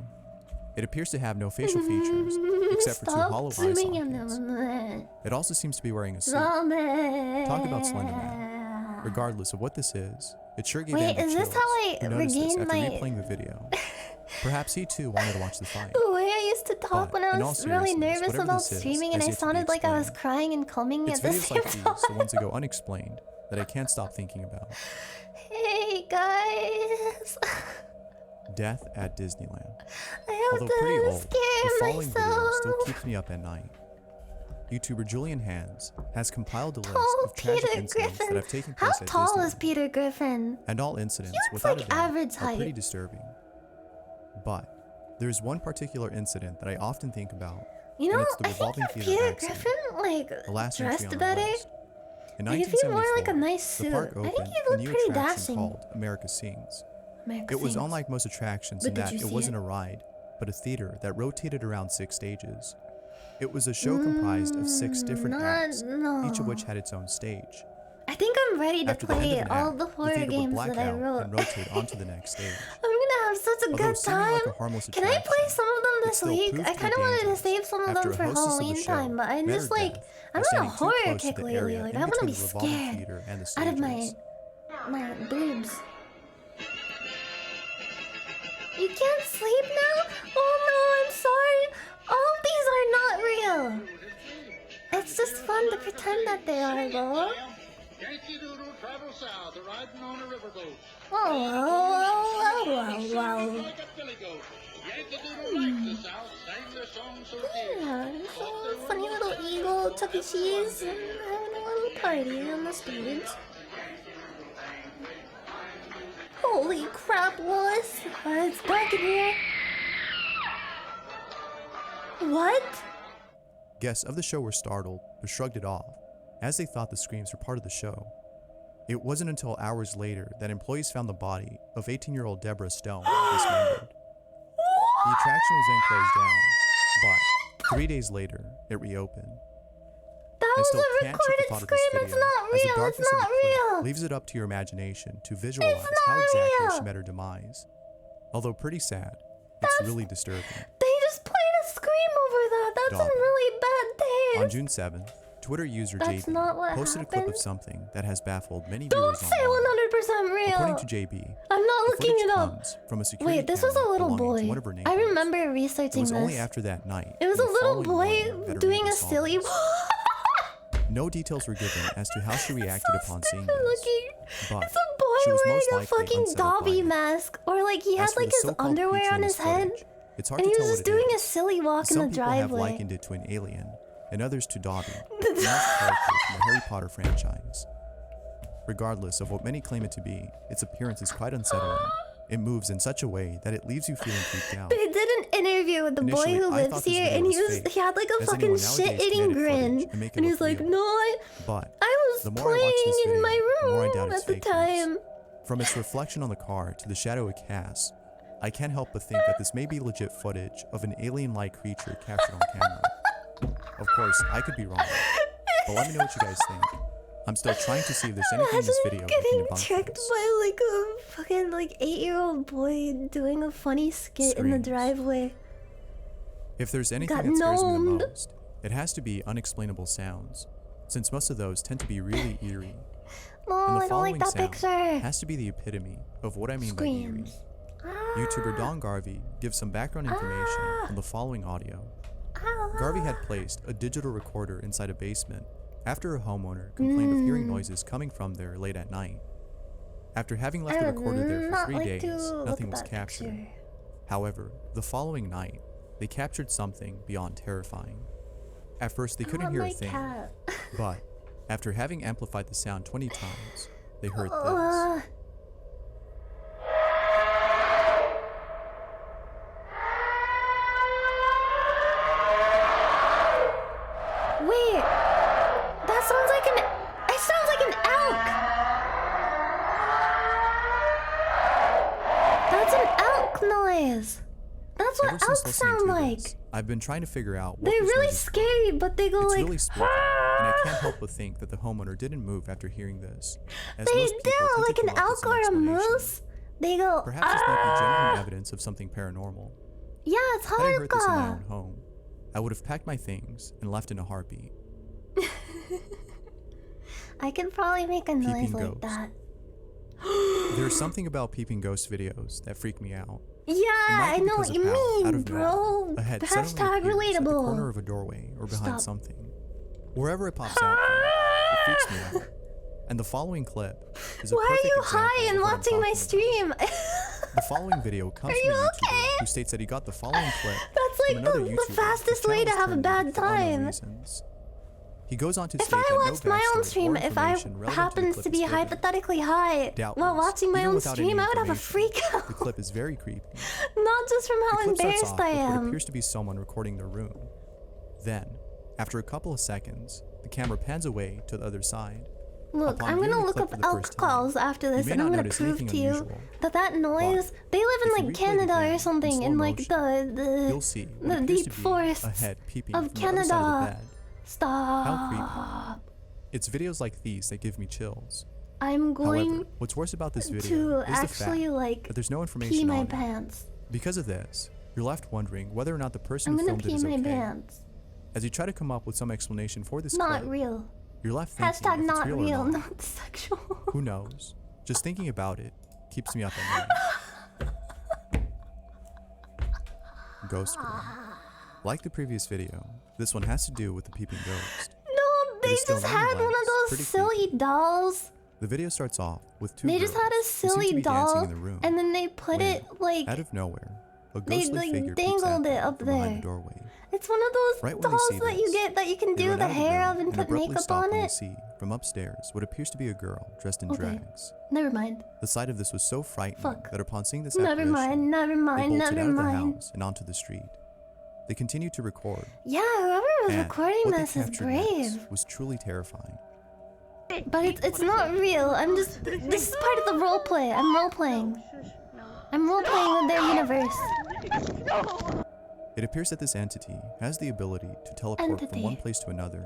It appears to have no facial features, except for two hollow eye sockets. It also seems to be wearing a suit. Talk about Slenderman. Regardless of what this is, it sure gave Wait, Andrew is this chills. how I He noticed this regained after my- replaying the video. Perhaps he too wanted to watch the fight. The way I used to talk when I in all was really seriousness, nervous whatever about this is, streaming and has I yet to be sounded like I was explained. crying and coming It's at the videos same like these, time. the ones that go unexplained, that I can't stop thinking about. Hey guys. Death at Disneyland. I have Although pretty to old, the scare following video myself. still keeps me up at night. YouTuber Julian Hands has compiled a list Tall of tragic Peter incidents Griffin. that have taken How place at tall Disney. is Peter Griffin? And all incidents, He looks without like a doubt, average are pretty height. disturbing. But there's one particular incident that I often think about, You and know, it's the I think revolving that theater Peter accident, Griffin, like, the last entry dressed on the better. list. In Like, if he wore, 1974, like, a nice the park suit, I think opened he a looked new pretty attraction dashing. called America Sings. America It was Sings. unlike most attractions But in did that you it see wasn't it? a ride, but a theater that rotated around 6 stages. It was a show comprised of 6 different acts, each of which had its own stage. I think I'm ready to After the end play of an all act, the the horror theater would games black that I out wrote. and rotate onto the next stage. I'm gonna have such a Although good seeming time. like a harmless Can I play attraction, some of them it this still week? proved I to be kind of wanted to dangerous save some of after them a for hostess of the Halloween show time, but I'm met just her like, death I'm by on a standing too horror close to kick the lately. area Like, in I want to be between the revolving scared theater and the out of stages. my boobs. You can't sleep now? Oh no, I'm sorry. All of these are not real. It's just fun to pretend that they are, though. Oh, wow. Yeah, so funny little eagle, Chuck E. Cheese, and having a little party on the stage. Holy crap, Lois! It's dark in here. What? Guests of the show were startled, but shrugged it off, as they thought the screams were part of the show. It wasn't until hours later that employees found the body of 18-year-old Deborah Stone dismembered. The attraction was then closed down, but 3 days later, it reopened. That I was still a can't shake the recorded thought of this scream. It's video, not as the real. darkness It's of not the clip real. leaves it up to your imagination to visualize It's how not exactly real. she met her demise. Although pretty sad, it's really disturbing. They just played a scream over that. That's Dog. some really bad On taste. June 7th, Twitter user That's JB not what posted a clip happened. of something that has baffled many Don't viewers say online. 100% real. According to JB, I'm not the looking footage it up. comes from a security Wait, this was a camera little belonging to boy. one of her I neighbors. remember It researching was this. only after that night. It was and a the little following morning boy that her doing neighbor a saw silly. this. No details were given as to how she reacted upon seeing this, Looking. but It's a boy she was wearing most a likely fucking unsettled by Dobby it. mask, or like he had As for like the his so-called underwear creature on in his this head, footage, it's hard and to he was tell what just it doing a is. silly walk Some in the people have driveway. likened it to an alien, and others to Dobby, the last character from the Harry Potter franchise. Regardless of what many claim it to be, its appearance is quite unsettling. It moves in such a way that it leaves you feeling creeped out. They did an interview with the boy Initially, who I lives thought this here, video and was he fake, he had like a as fucking anyone nowadays can shit-eating edit grin, footage and make it and look he's like, real. "No, But I was the more I watch this playing in video, my the more I room doubt it's at the fake time." news. From its reflection on the car to the shadow it casts, I can't help but think that this may be legit footage of an alien-like creature captured on camera. Of course, I could be wrong, but let me know what you guys think. I'm still trying to see if there's anything in this video that can Getting debunk tricked this. by like a fucking like 8-year-old boy doing a funny skit in the Screams. driveway. If there's anything Got that scares me the gnomed. most, it has to be unexplainable sounds, since most of those tend to be really eerie. No, And the I don't like following that sound picture. has to be the epitome of what I mean Screams. by eerie. YouTuber Don Garvey gives some background information on the following audio. Garvey had placed a digital recorder inside a basement after a homeowner complained of hearing noises coming from there late at night. After having left the recorder there for 3 days, nothing was captured. However, the following night, they captured something beyond terrifying. At first, they couldn't hear a thing, but after having amplified the sound 20 times, they heard this. Wait, that sounds like an. It sounds like an elk. That's an elk noise. That's Ever what since elks listening sound to like. this, I've been trying to figure out what They're this really noise is. scary, but they go It's like. really spooky, and I can't help but think that the homeowner didn't move after hearing this. As They most people do, tend to like an come up with elk some or a explanation. moose. They go. Perhaps this might be genuine evidence of something paranormal. Yeah, it's Had I heard this in my Haruka. own home, I would have packed my things and left in a heartbeat. I can probably make a noise Peeping like ghosts. that. There's something about peeping ghost videos that freak me out. Yeah, It might I be know because what of you how, out mean, of nowhere, bro. a head suddenly Hashtag appears at the corner relatable. of a doorway or behind Stop. something. Wherever it pops out from, it freaks me out. And the following clip is a Why are perfect you example high and of what I'm watching my talking about. stream? The following video comes Are from a you YouTuber okay? who states that he got the following clip That's from like another the YouTuber fastest whose way to channel was have a turned bad muted for unknown time. reasons. He goes on to If state I that no watched my own backstory stream, or if I information relevant happens the to clip be is given. hypothetically high Doubtless, while watching my even own without any stream, I would have a information, freak out. The clip is very creepy. Not just from how The clip starts embarrassed off I with what am. appears to be someone recording their room. Then, after a couple of seconds, the camera pans away to the other side. Look, Upon I'm viewing gonna the look clip up for the elk first time, calls after this, may and I'm not gonna notice prove anything to you unusual. that noise. They live if in you like replay it Canada again or in something, slow in like motion, the you'll see what the appears deep to be forests a head peeping of from the other side of the Canada. bed. Stop. How creepy. It's videos like these that give me chills. I'm going However, what's worse about this video to is the actually fact like that there's no pee information my on it. pants. Because of this, you're left wondering whether or not the person I'm who gonna filmed it pee is my okay. pants. As you try to come up with some explanation for this Not clip, real. you're left thinking Hashtag if it's not real or real, not. not sexual. Who knows? Just thinking about it keeps me up at night. Ghost Girl. Like the previous video, this one has to do with the peeping ghost. No, they is still just had one of nonetheless those pretty silly dolls. The video starts off with two They girls just had a who seem to silly be dancing doll, in the room and then they put when, it like out of nowhere, a they ghostly like figure peeks at dangled it them up from behind there. the doorway. It's one of those Right when they dolls see that you this, get that you can they do run the out of the hair room of and put abruptly makeup stop on when they it. see from upstairs what appears to be a girl dressed in Okay. drags. Never mind. The sight of this was so frightening Fuck. that upon seeing this Never apparition, mind. Never they mind. bolted Never out of the mind. house and onto the street. They continued to record. Yeah, whoever was and recording what they this is captured next brave. was truly terrifying. But it's not real. I'm just. This is part of the role play. I'm role playing. I'm role playing with their universe. It appears that this entity has the ability to teleport from one place to another.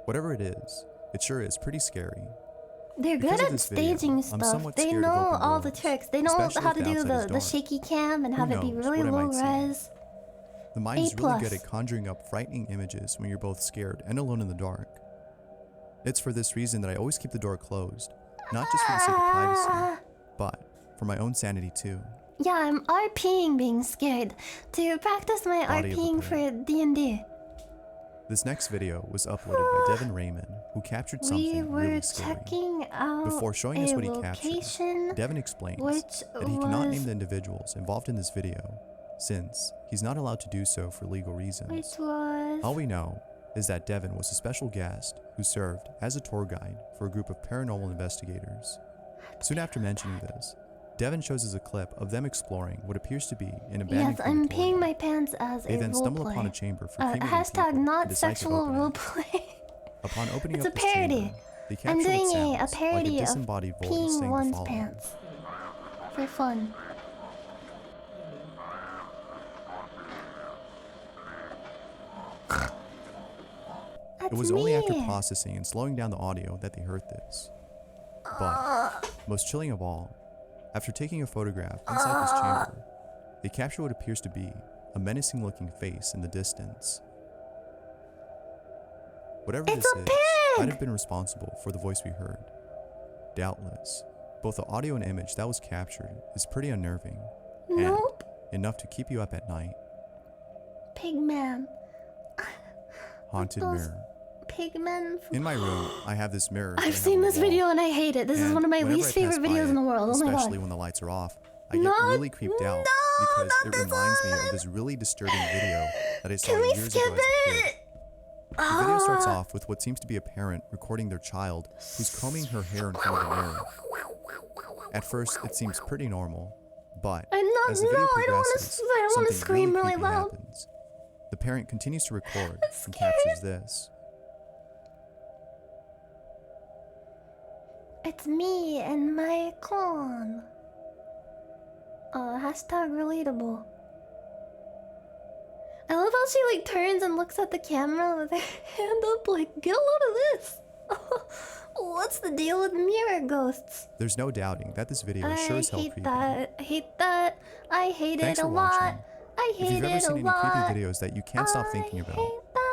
Whatever it is, it sure is pretty scary. They're Because good of at this video, staging I'm stuff. somewhat They scared of know open all the doors, tricks. They know especially how if to the do outside is the dark. shaky cam and Who have it be knows really what I low might see. res. The mind is A+. really good at conjuring up frightening images when you're both scared and alone in the dark. It's for this reason that I always keep the door closed, not just for the sake of privacy, but for my own sanity too. Yeah, I'm RPing being scared to practice my Body of the RPing for D&D. This next video was uploaded by Devin Raymond, who captured We something were really scary. checking out Before showing us a what he captured, location, Devin explains which that he cannot was- name the individuals involved in this video, since he's not allowed to do so for legal reasons. which was All we know is that Devin was a special guest who served as a tour guide for a group of paranormal investigators. Soon after mentioning this, Devin shows us a clip of them exploring what appears to be an abandoned yes, I'm crematorium. peeing my pants as They a then stumble roleplay. upon a chamber for cremated Hashtag people not and decide to sexual open it. roleplay. Upon opening It's up a this parody. chamber, they capture I'm what doing sounds a like parody a of disembodied voice peeing saying the one's following. pants for fun. It was only after processing and slowing down the audio that they heard this. But, most chilling of all, after taking a photograph inside this chamber, they capture what appears to be a menacing looking face in the distance. Whatever this is, might have been responsible for the voice we heard. Doubtless, both the audio and image that was captured is pretty unnerving, Nope. and enough to keep you up at night. Pigman. Haunted Those mirror. Pigmen. In my room, I have this mirror. that I I've have seen on the this wall. video and I hate it. This is And one of my whenever least I pass favorite by videos it, in the world. Oh my god. especially when the lights are off, I get Not- really creeped out because it reminds me of this really disturbing video that I saw Can we years skip ago as a kid. it? The video starts off with what seems to be a parent recording their child who's combing her hair in front of a mirror. At first, it seems pretty normal, but I'm not- as the video no, I don't wanna progresses, I don't wanna something scream really creepy loud. happens. The parent continues to record and captures this. It's me and my clone. Hashtag relatable. I love how she like turns and looks at the camera with her hand up like, get a load of this. What's the deal with mirror ghosts? There's no doubting that this video is sure as hell creepy. I hate that. I hate Thanks it a for lot. watching. I If hate you've ever it a seen any lot. creepy videos that you can't stop thinking about,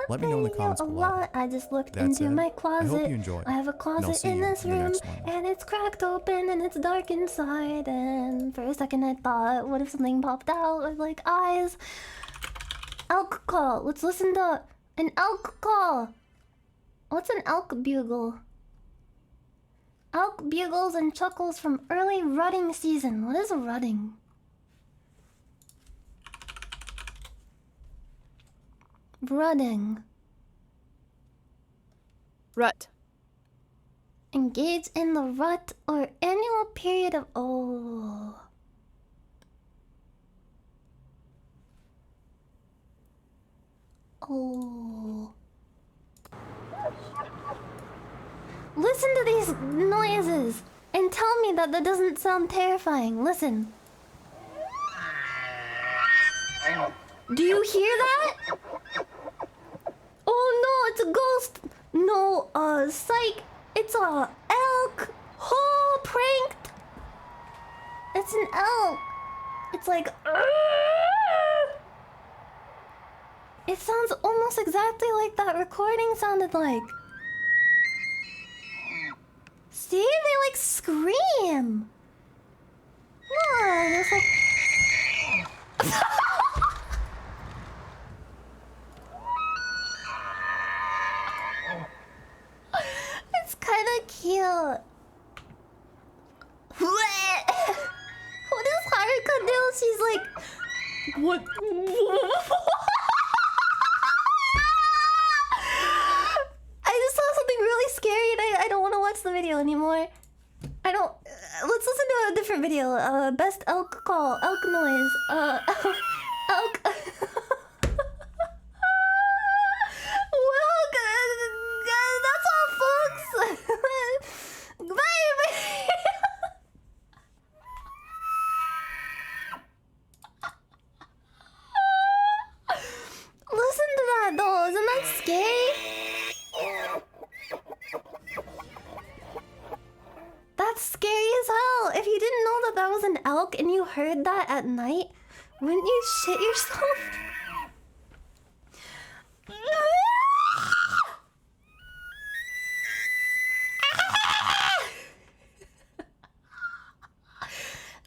let me know in the comments a below. lot. I just looked That into said, my I closet. hope you enjoyed, I have a and I'll closet see in you this in the room, next one. and it's cracked open, and it's dark inside. And for a second, I thought, what if something popped out with like eyes? Elk call. Let's listen to an elk call. What's an elk bugle? Elk bugles and chuckles from early rutting season. What is rutting? Rutting. Rut. Engage in the rut or annual period of... Oh. Oh. Listen to these noises and tell me that that doesn't sound terrifying. Listen. Do you hear that? Oh no, it's a ghost. No, psych. It's a elk. Oh, pranked. It's an elk. It's like... It sounds almost exactly like that recording sounded like. See, they like scream. Yeah, it's like... It's kind of cute. What does Haruka do? She's like, what? I just saw something really scary and I don't want to watch the video anymore. I don't. Let's listen to a different video. Best elk call, elk noise. Elk. Well, that's all, folks. Bye. Listen to that though, isn't that scary? That's scary as hell. If you didn't know that that was an elk and you heard that at night, wouldn't you shit yourself?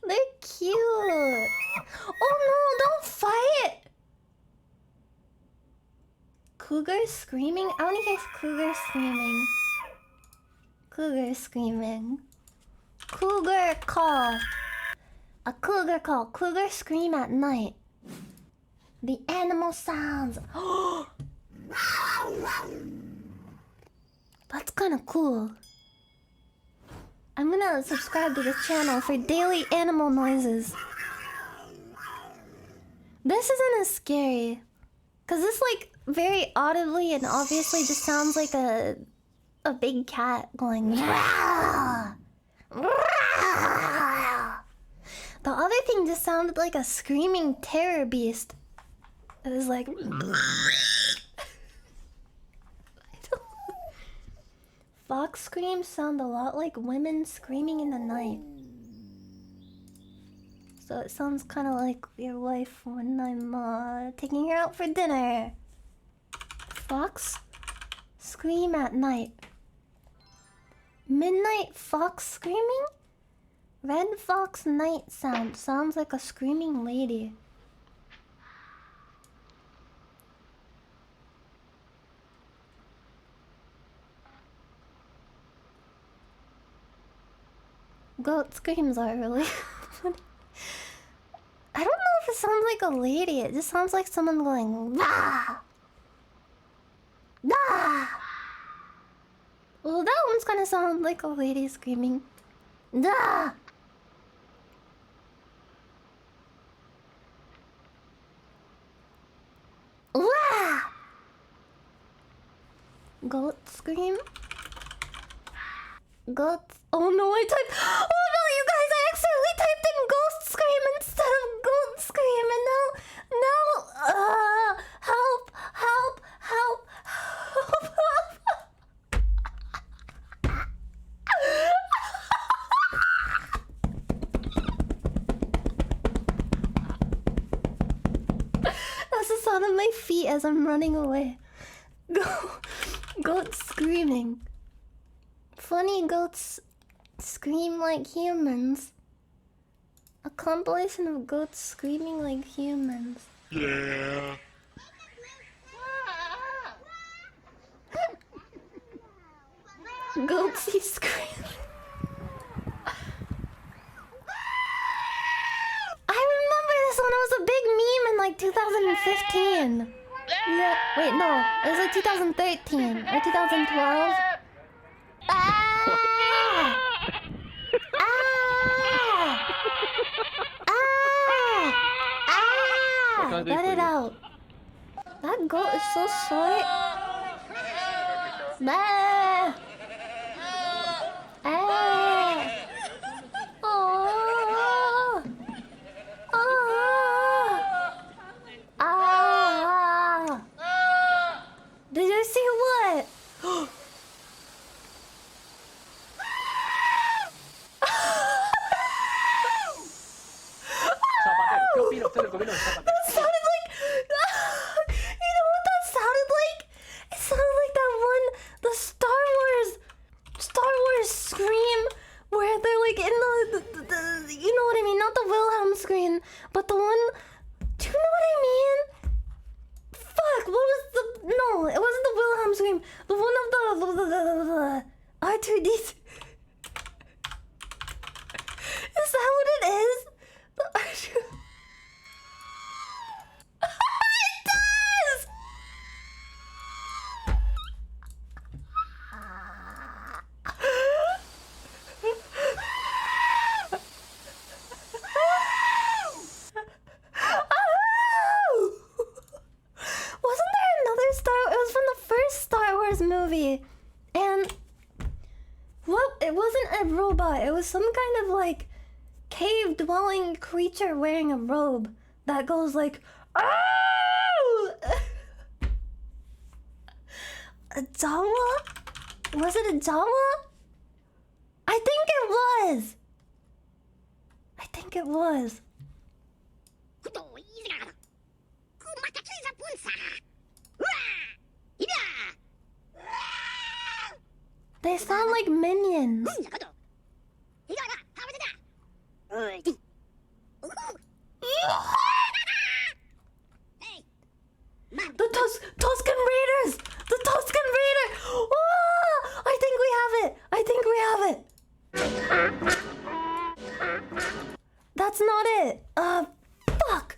They're cute. Oh no, don't fight! Cougar screaming? I want to hear cougar screaming. Cougar screaming. Cougar call. A cougar call. Cougar scream at night. The animal sounds. That's kind of cool. I'm gonna subscribe to this channel for daily animal noises. This isn't as scary. Cause this like very audibly and obviously just sounds like a big cat going. The other thing just sounded like a screaming terror beast. It was like... Fox screams sound a lot like women screaming in the night. So it sounds kind of like your wife when I'm taking her out for dinner. Fox scream at night. Midnight fox screaming? Red fox night sound sounds like a screaming lady. Goat screams are really funny. I don't know if it sounds like a lady. It just sounds like someone going "Wah! Wah!" Well, that one's gonna sound like a lady screaming. "Wah!" Wah! Goat scream. Goats. Oh no, I typed. Oh no, you guys! I accidentally typed in ghost scream instead of goat scream, and now, help, help, help, help, help. That's the sound of my feet as I'm running away. Goats screaming. Funny goats scream like humans. A compilation of goats screaming like humans. Yeah. Goatsy scream. I remember this one. It was a big meme in like 2015. Yeah, wait, no. It was like 2013 or 2012. Ah! Ah! Ah! Let it out. That goat is so short. Ah! Ah! Oh! Oh! Ah! Did you see what? That sounded like... You know what that sounded like? It sounded like that one... The Star Wars scream where they're like in the you know what I mean? Not the Wilhelm scream, but the one... Do you know what I mean? Fuck, what was the... No, it wasn't the Wilhelm scream. The one of the R2D2. Is that what it is? The R2... It does! Wasn't there another Star... It was from the first Star Wars movie. And... What? It wasn't a robot. It was some kind of like... cave-dwelling creature wearing a robe that goes like... Oh! A Jawa? Was it a Jawa? I think it was. I think it was. They sound like minions. The Tuscan Raiders! The Tuscan Raider! Oh, I think we have it! I think we have it! That's not it. Fuck.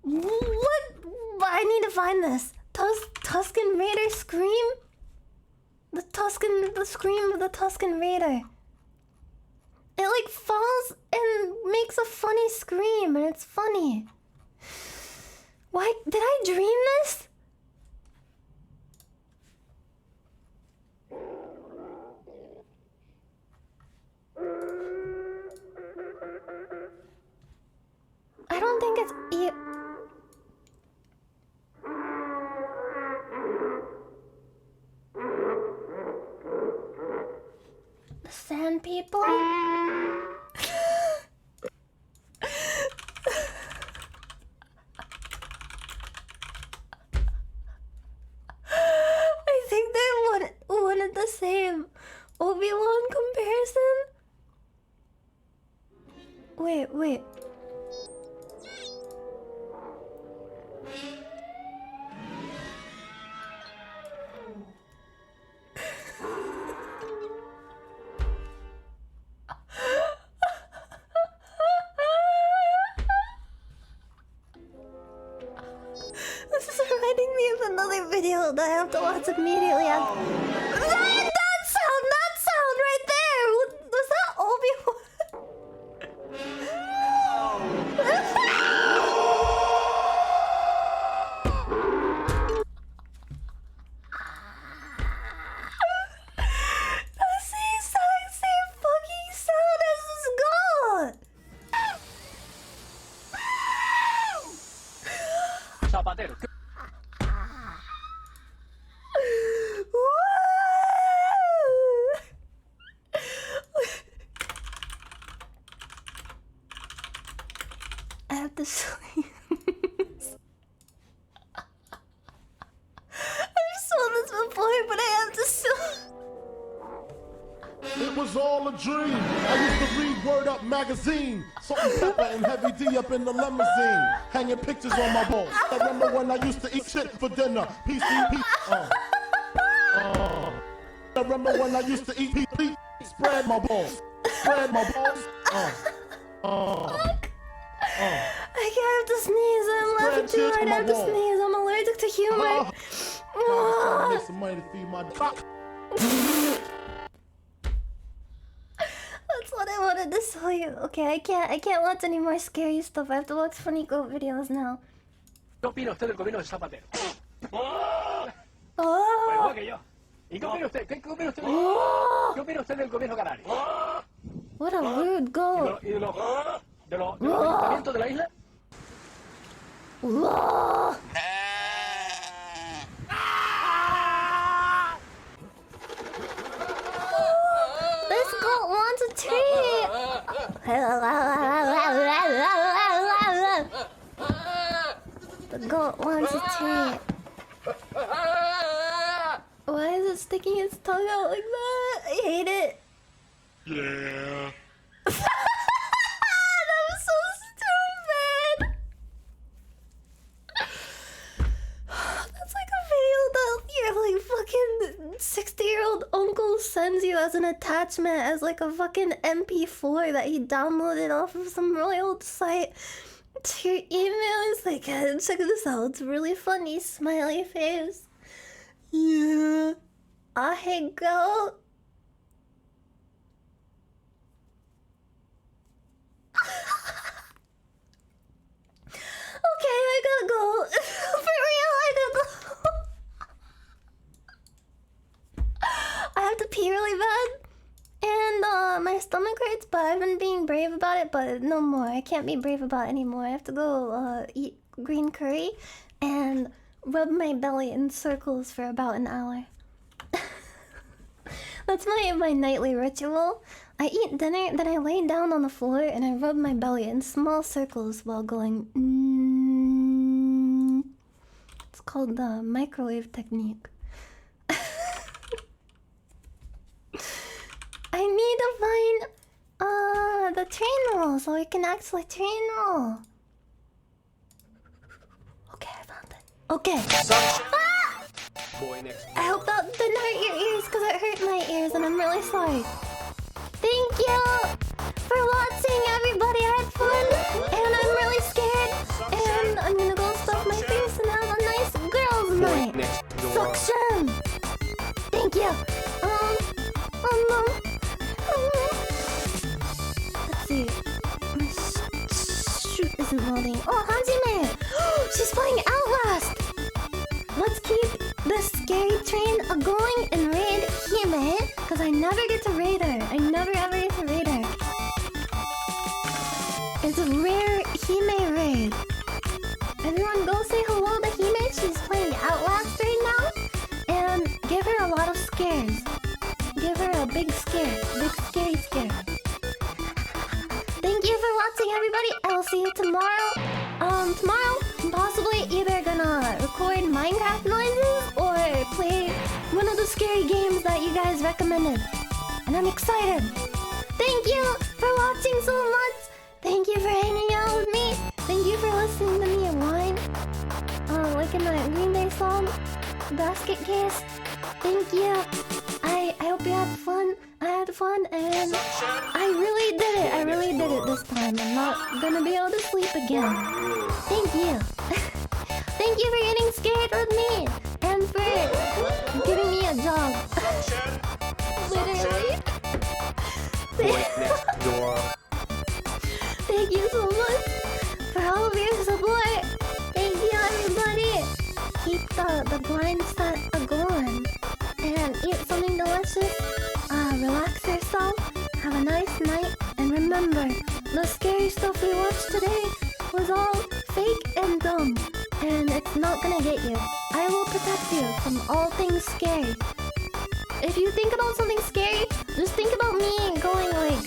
What? I need to find this. Tuscan Raider scream? The scream of the Tuscan Raider. It like falls and makes a funny scream, and it's funny. Why did I dream this? I don't think it's the sand people. I think they wanted the same Obi-Wan comparison. Wait. This is reminding me of another video that I have to watch immediately after. That sound right there! Was that Obi-Wan? That's the exact same fucking sound as this god! I have to sleep. I've saw this before, but I have to sleep. It was all a dream. I used to read Word Up magazine. Salt and pepper and Heavy D up in the limousine. Hanging pictures on my balls. I remember when I used to eat shit for dinner. PCP. I remember when I used to eat PP. Spread my balls. Spread my balls. I have to sneeze. I'm laughing too hard. I have to sneeze. I'm allergic sense of humor. Make some money to feed my cock. That's what I wanted to show you. Okay, I can't watch any more scary stuff. I have to watch funny goat videos now. ¿Qué opina usted del gobierno de Zapatero? Oh. Pues igual que yo. ¿Y qué opina usted? ¿Qué opina usted? ¿Qué opina usted del gobierno canario? What a rude goat. ¿Y de los ayuntamientos de la isla? Whoa. This goat wants a treat. The goat wants a treat. Why is it sticking its tongue out like that? I hate it. Yeah. That was so stupid. That's like a video that your like fucking 60-year-old uncle sends you as an attachment as like a fucking MP4 that he downloaded off of some really old site to your email. It's like, check this out. It's really funny. Smiley face. Yeah. I hate goat. Okay, I gotta go. For real, I gotta go. I have to pee really bad. And my stomach hurts, but I've been being brave about it, but no more. I can't be brave about it anymore. I have to go eat green curry and rub my belly in circles for about an hour. That's my nightly ritual. I eat dinner, then I lay down on the floor and I rub my belly in small circles while going It's called the microwave technique. I need to find the train roll so we can actually train roll. Okay, I found it. Okay. I hope that didn't hurt your ears because it hurt my ears and I'm really sorry. Thank you for watching, everybody. I had fun and I'm really scared and I'm gonna go stuff my face and have a nice girls' night. Suction. Thank you. Let's see. My shoot isn't loading. Oh, Hanjime! She's playing Outlast! Let's keep this scary train going and raid Hime, because I never get to raid her. I never ever get to raid her. It's a rare Hime raid. Everyone go say hello to Hime. She's playing Outlast right now. And give her a lot of scares. Give her a big scare. Big scary scare. Thank you for watching, everybody. I'll see you tomorrow. Tomorrow, I'm possibly either gonna record Minecraft noises or play one of the scary games that you guys recommended. And I'm excited. Thank you for watching so much. Thank you for hanging out with me. Thank you for listening to me whine. Like in the Green Day song, Basket Case. Thank you. I hope you had fun. I had fun and I really did it. I really did it this time. I'm not gonna be able to sleep again. Thank you. Thank you for getting scared with me and for giving me a job. Literally. Thank you so much for all of your support. Thank you, everybody. Keep the grind set going and eat something delicious. Relax yourself. Have a nice night. And remember, the scary stuff we watched today was all fake and dumb. And it's not gonna get you. I will protect you from all things scary. If you think about something scary, just think about me going like